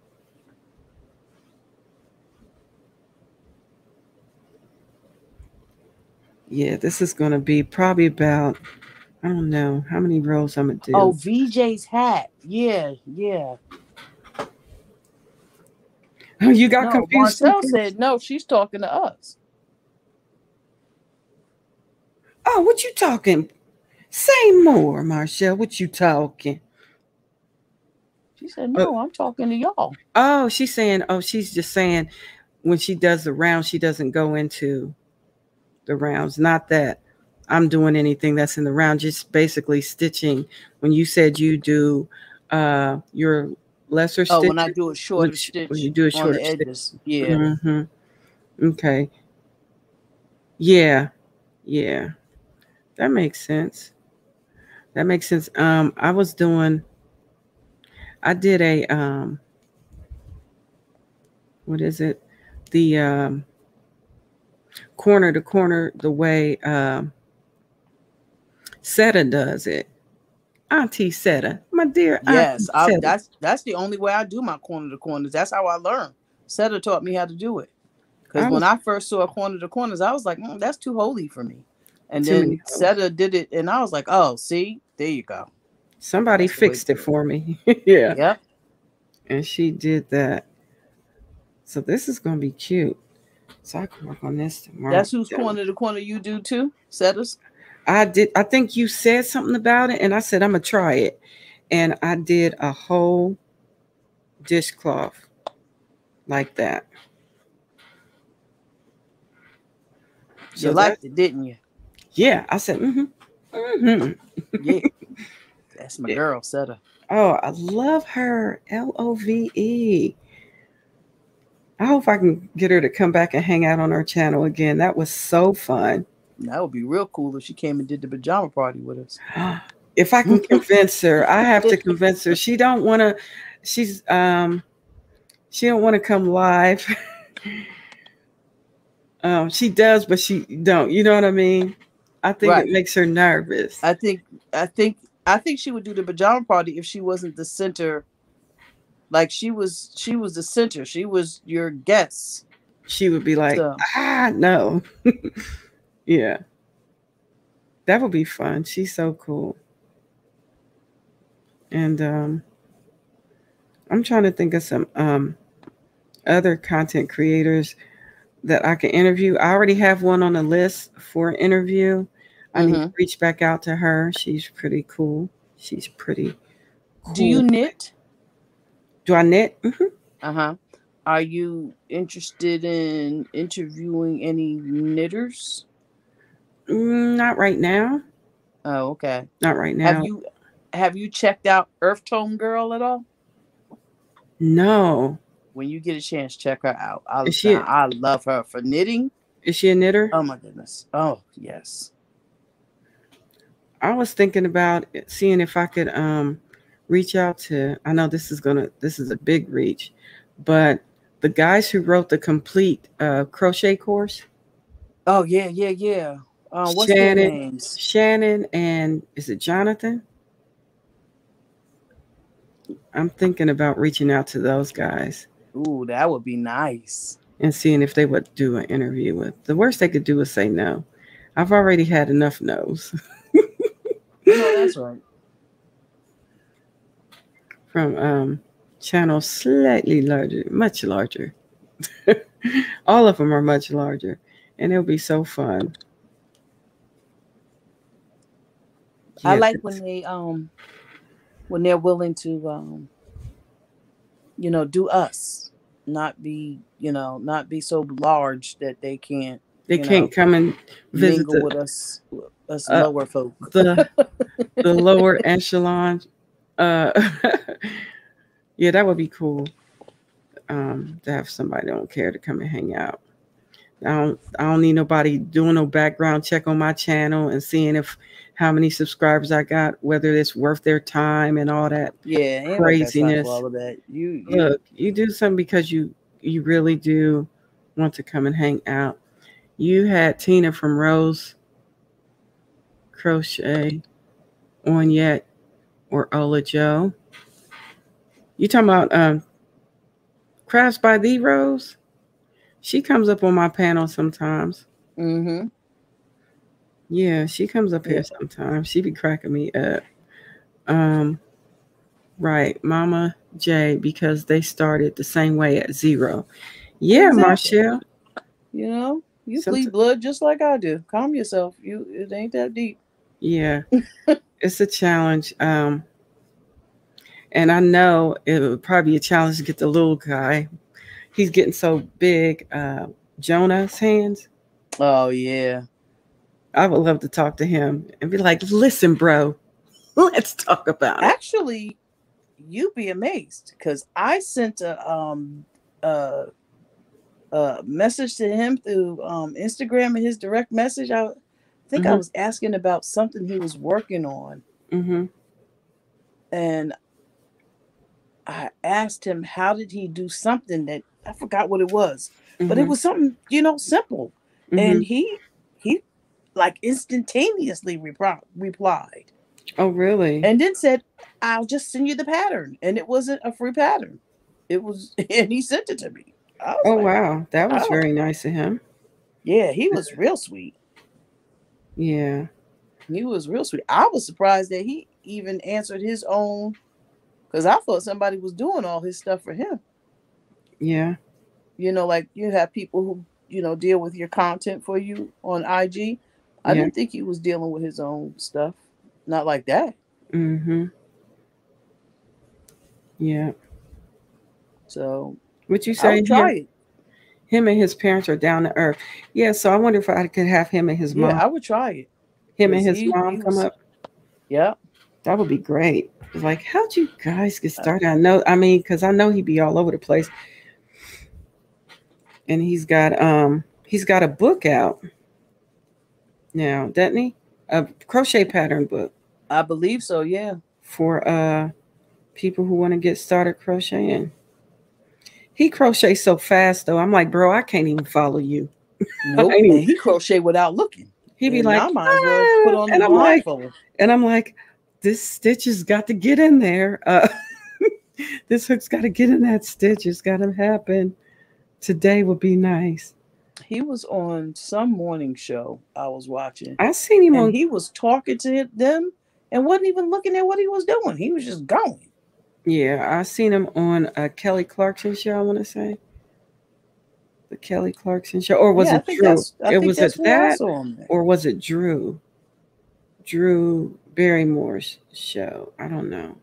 Yeah, this is going to be probably about, I don't know how many rows I'm going to do. Oh, VJ's hat. Yeah, yeah. You got confused. Marcel said, no, she's talking to us. Oh, what you talking? Say more, Marshall. What you talking? She said, no, I'm talking to y'all. Oh, she's saying, she's just saying when she does the round, she doesn't go into the rounds. Not that I'm doing anything that's in the round, just basically stitching. When you said you do your lesser stitch. Oh, when I do a shorter stitch when you do a shorter on the edges. Stitch. Yeah. Mm-hmm. Okay. Yeah. Yeah. That makes sense. That makes sense. I did a what is it? The corner to corner, the way Seta does it. Auntie Seta, my dear. Yes, Seta. that's the only way I do my corner to corners. That's how I learned. Seta taught me how to do it. Because when I first saw corner to corners, I was like, that's too holy for me. And then Seta did it, and I was like, oh, see, there you go. Somebody fixed it for me. Yeah. Yep. And she did that. So this is going to be cute. So I can work on this tomorrow. That's whose corner to corner you do too? Seta's? I did. I think you said something about it, and I said, I'm going to try it. And I did a whole dishcloth like that. So you liked it, didn't you? Yeah. I said, mm-hmm. Mm-hmm. Yeah. That's my girl, Seta. Oh, I love her. Love. I hope I can get her to come back and hang out on our channel again. That was so fun. That would be real cool if she came and did the pajama party with us. If I can convince her, I have to convince her. She don't want to. She don't want to come live. She does, but she don't. You know what I mean? I think Right. it makes her nervous. I think she would do the pajama party if she wasn't the center. Like she was the center. She was your guest. She would be like, So, no. Yeah. That would be fun. She's so cool. And I'm trying to think of some other content creators that I can interview. I already have one on the list for an interview. I need to reach back out to her. She's pretty cool. She's pretty cool. Do you knit? Do I knit? Uh-huh. Are you interested in interviewing any knitters? Not right now. Oh, okay. Not right now. Have you checked out Earth Tone Girl at all? No. When you get a chance, check her out. I love her for knitting. Is she a knitter? Oh my goodness. Oh yes. I was thinking about seeing if I could reach out to, I know this is a big reach, but the guys who wrote the complete crochet course. Oh yeah. What's their names? Shannon and is it Jonathan? I'm thinking about reaching out to those guys. Ooh, that would be nice. And seeing if they would do an interview with. The worst they could do is say no. I've already had enough no's. No, that's right. From channels slightly larger, much larger. All of them are much larger. And it'll be so fun. I like when they're willing to do us, not be so large that they can't come and visit with us lower folk. The lower echelon. Yeah, that would be cool. To have somebody that don't care to come and hang out. I don't need nobody doing no background check on my channel and seeing how many subscribers I got, whether it's worth their time and all that. Yeah, craziness. All of that. Look, you do something because you really do want to come and hang out. You had Tina from Rose Crochet on yet, or Ola Joe? You talking about Crafts by the Rose? She comes up on my panel sometimes. Mm-hmm. Yeah, she comes up here sometimes. She be cracking me up. Right, Mama J, because they started the same way at 0. Yeah, exactly. Marshall. You bleed blood just like I do. Calm yourself. It ain't that deep. Yeah, it's a challenge. And I know it would probably be a challenge to get the little guy. He's getting so big. Jonah's hands. Oh, yeah. I would love to talk to him and be like, listen, bro, let's talk about it. Actually, you'd be amazed because I sent a message to him through Instagram and his direct message. I think I was asking about something he was working on. Mm-hmm. And I asked him, how did he do something that I forgot what it was, but it was something, simple. And he like instantaneously replied. Oh, really? And then said, I'll just send you the pattern. And it wasn't a free pattern. It was, and he sent it to me. Oh, like, wow. That was very nice of him. Yeah, he was real sweet. Yeah. He was real sweet. I was surprised that he even answered his own, because I thought somebody was doing all his stuff for him. Yeah. Like you have people who, deal with your content for you on IG. I didn't think he was dealing with his own stuff. Not like that. Mm-hmm. Yeah. So would you say try it? Him and his parents are down to earth. Yeah, so I wonder if I could have him and his mom. Yeah, I would try it. Him and his mom come up. Yeah. That would be great. Like, how'd you guys get started? I mean, because I know he'd be all over the place. And he's got a book out now, doesn't he? A crochet pattern book I believe so. Yeah. for people who want to get started crocheting. He crochets so fast though. I'm like, bro, I can't even follow you. Nope. I And mean, he crochet without looking. he'd be And like, I might as well put on the and blindfold. I'm like, this stitch has got to get in there. This hook's got to get in that stitch. It's got to happen. Today would be nice. He was on some morning show I was watching, I seen him and on. he was talking to them and wasn't even looking at what he was doing. He was just going. Yeah, I seen him on a Kelly Clarkson show. I want to say the Kelly Clarkson show, or was Yeah, I it think Drew? that's. I It think was that's at where I that, saw him. or was it Drew? Drew Barrymore's show. I don't know.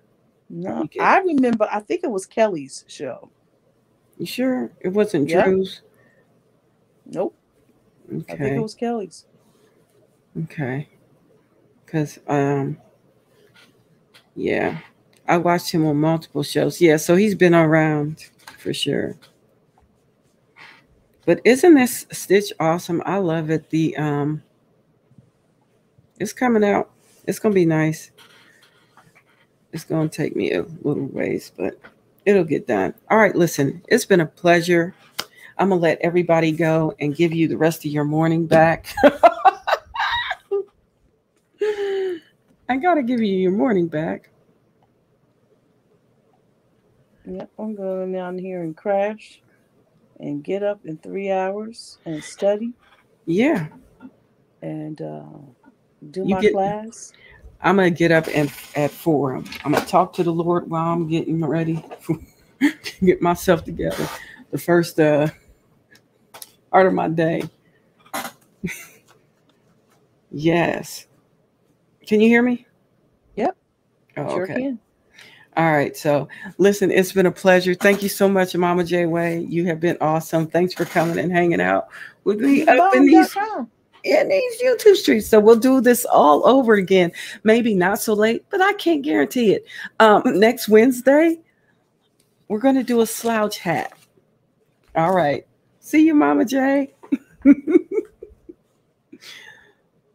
No, I remember. I think it was Kelly's show. You sure it wasn't Yeah. Drew's? Nope. I think Okay. it was Kelly's. Okay. Because yeah, I watched him on multiple shows. Yeah, so he's been around for sure. But isn't this stitch awesome? I love it. It's coming out. It's gonna be nice. It's gonna take me a little ways, but it'll get done. All right, listen, it's been a pleasure. I'm gonna let everybody go and give you the rest of your morning back. I gotta give you your morning back. Yep, I'm going down here and crash and get up in 3 hours and study Yeah, and do You my get- class. I'm gonna get up and at 4. I'm gonna talk to the Lord while I'm getting ready, get myself together. The first part of my day. Yes. Can you hear me? Yep. Oh, Sure okay. can. All right. So listen, it's been a pleasure. Thank you so much, Mama J Way. You have been awesome. Thanks for coming and hanging out with me up in these YouTube streets. So we'll do this all over again. Maybe not so late, but I can't guarantee it. Next Wednesday, we're going to do a slouch hat. All right. See you, Mama J.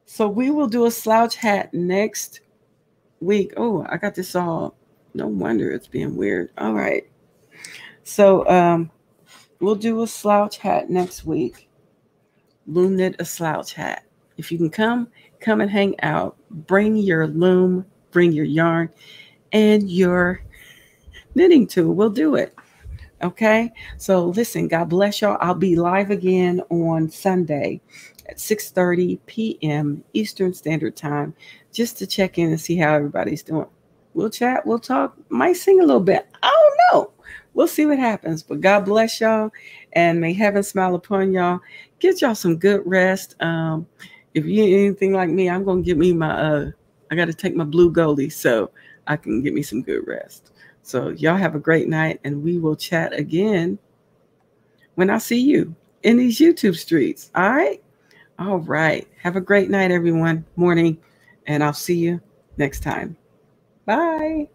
So we will do a slouch hat next week. Oh, I got this all. No wonder it's being weird. All right. So we'll do a slouch hat next week. Loom knit a slouch hat. If you can come and hang out. Bring your loom, bring your yarn, and your knitting tool. We'll do it. Okay? So listen, God bless y'all. I'll be live again on Sunday at 6:30 p.m. Eastern Standard Time just to check in and see how everybody's doing. We'll chat, we'll talk, might sing a little bit. I don't know. We'll see what happens. But God bless y'all, and may heaven smile upon y'all. Get y'all some good rest. If you ain't anything like me, I'm gonna get me my I gotta take my blue goldie so I can get me some good rest. So y'all have a great night, and we will chat again when I see you in these YouTube streets. All right? All right. Have a great night, everyone. Morning, and I'll see you next time. Bye.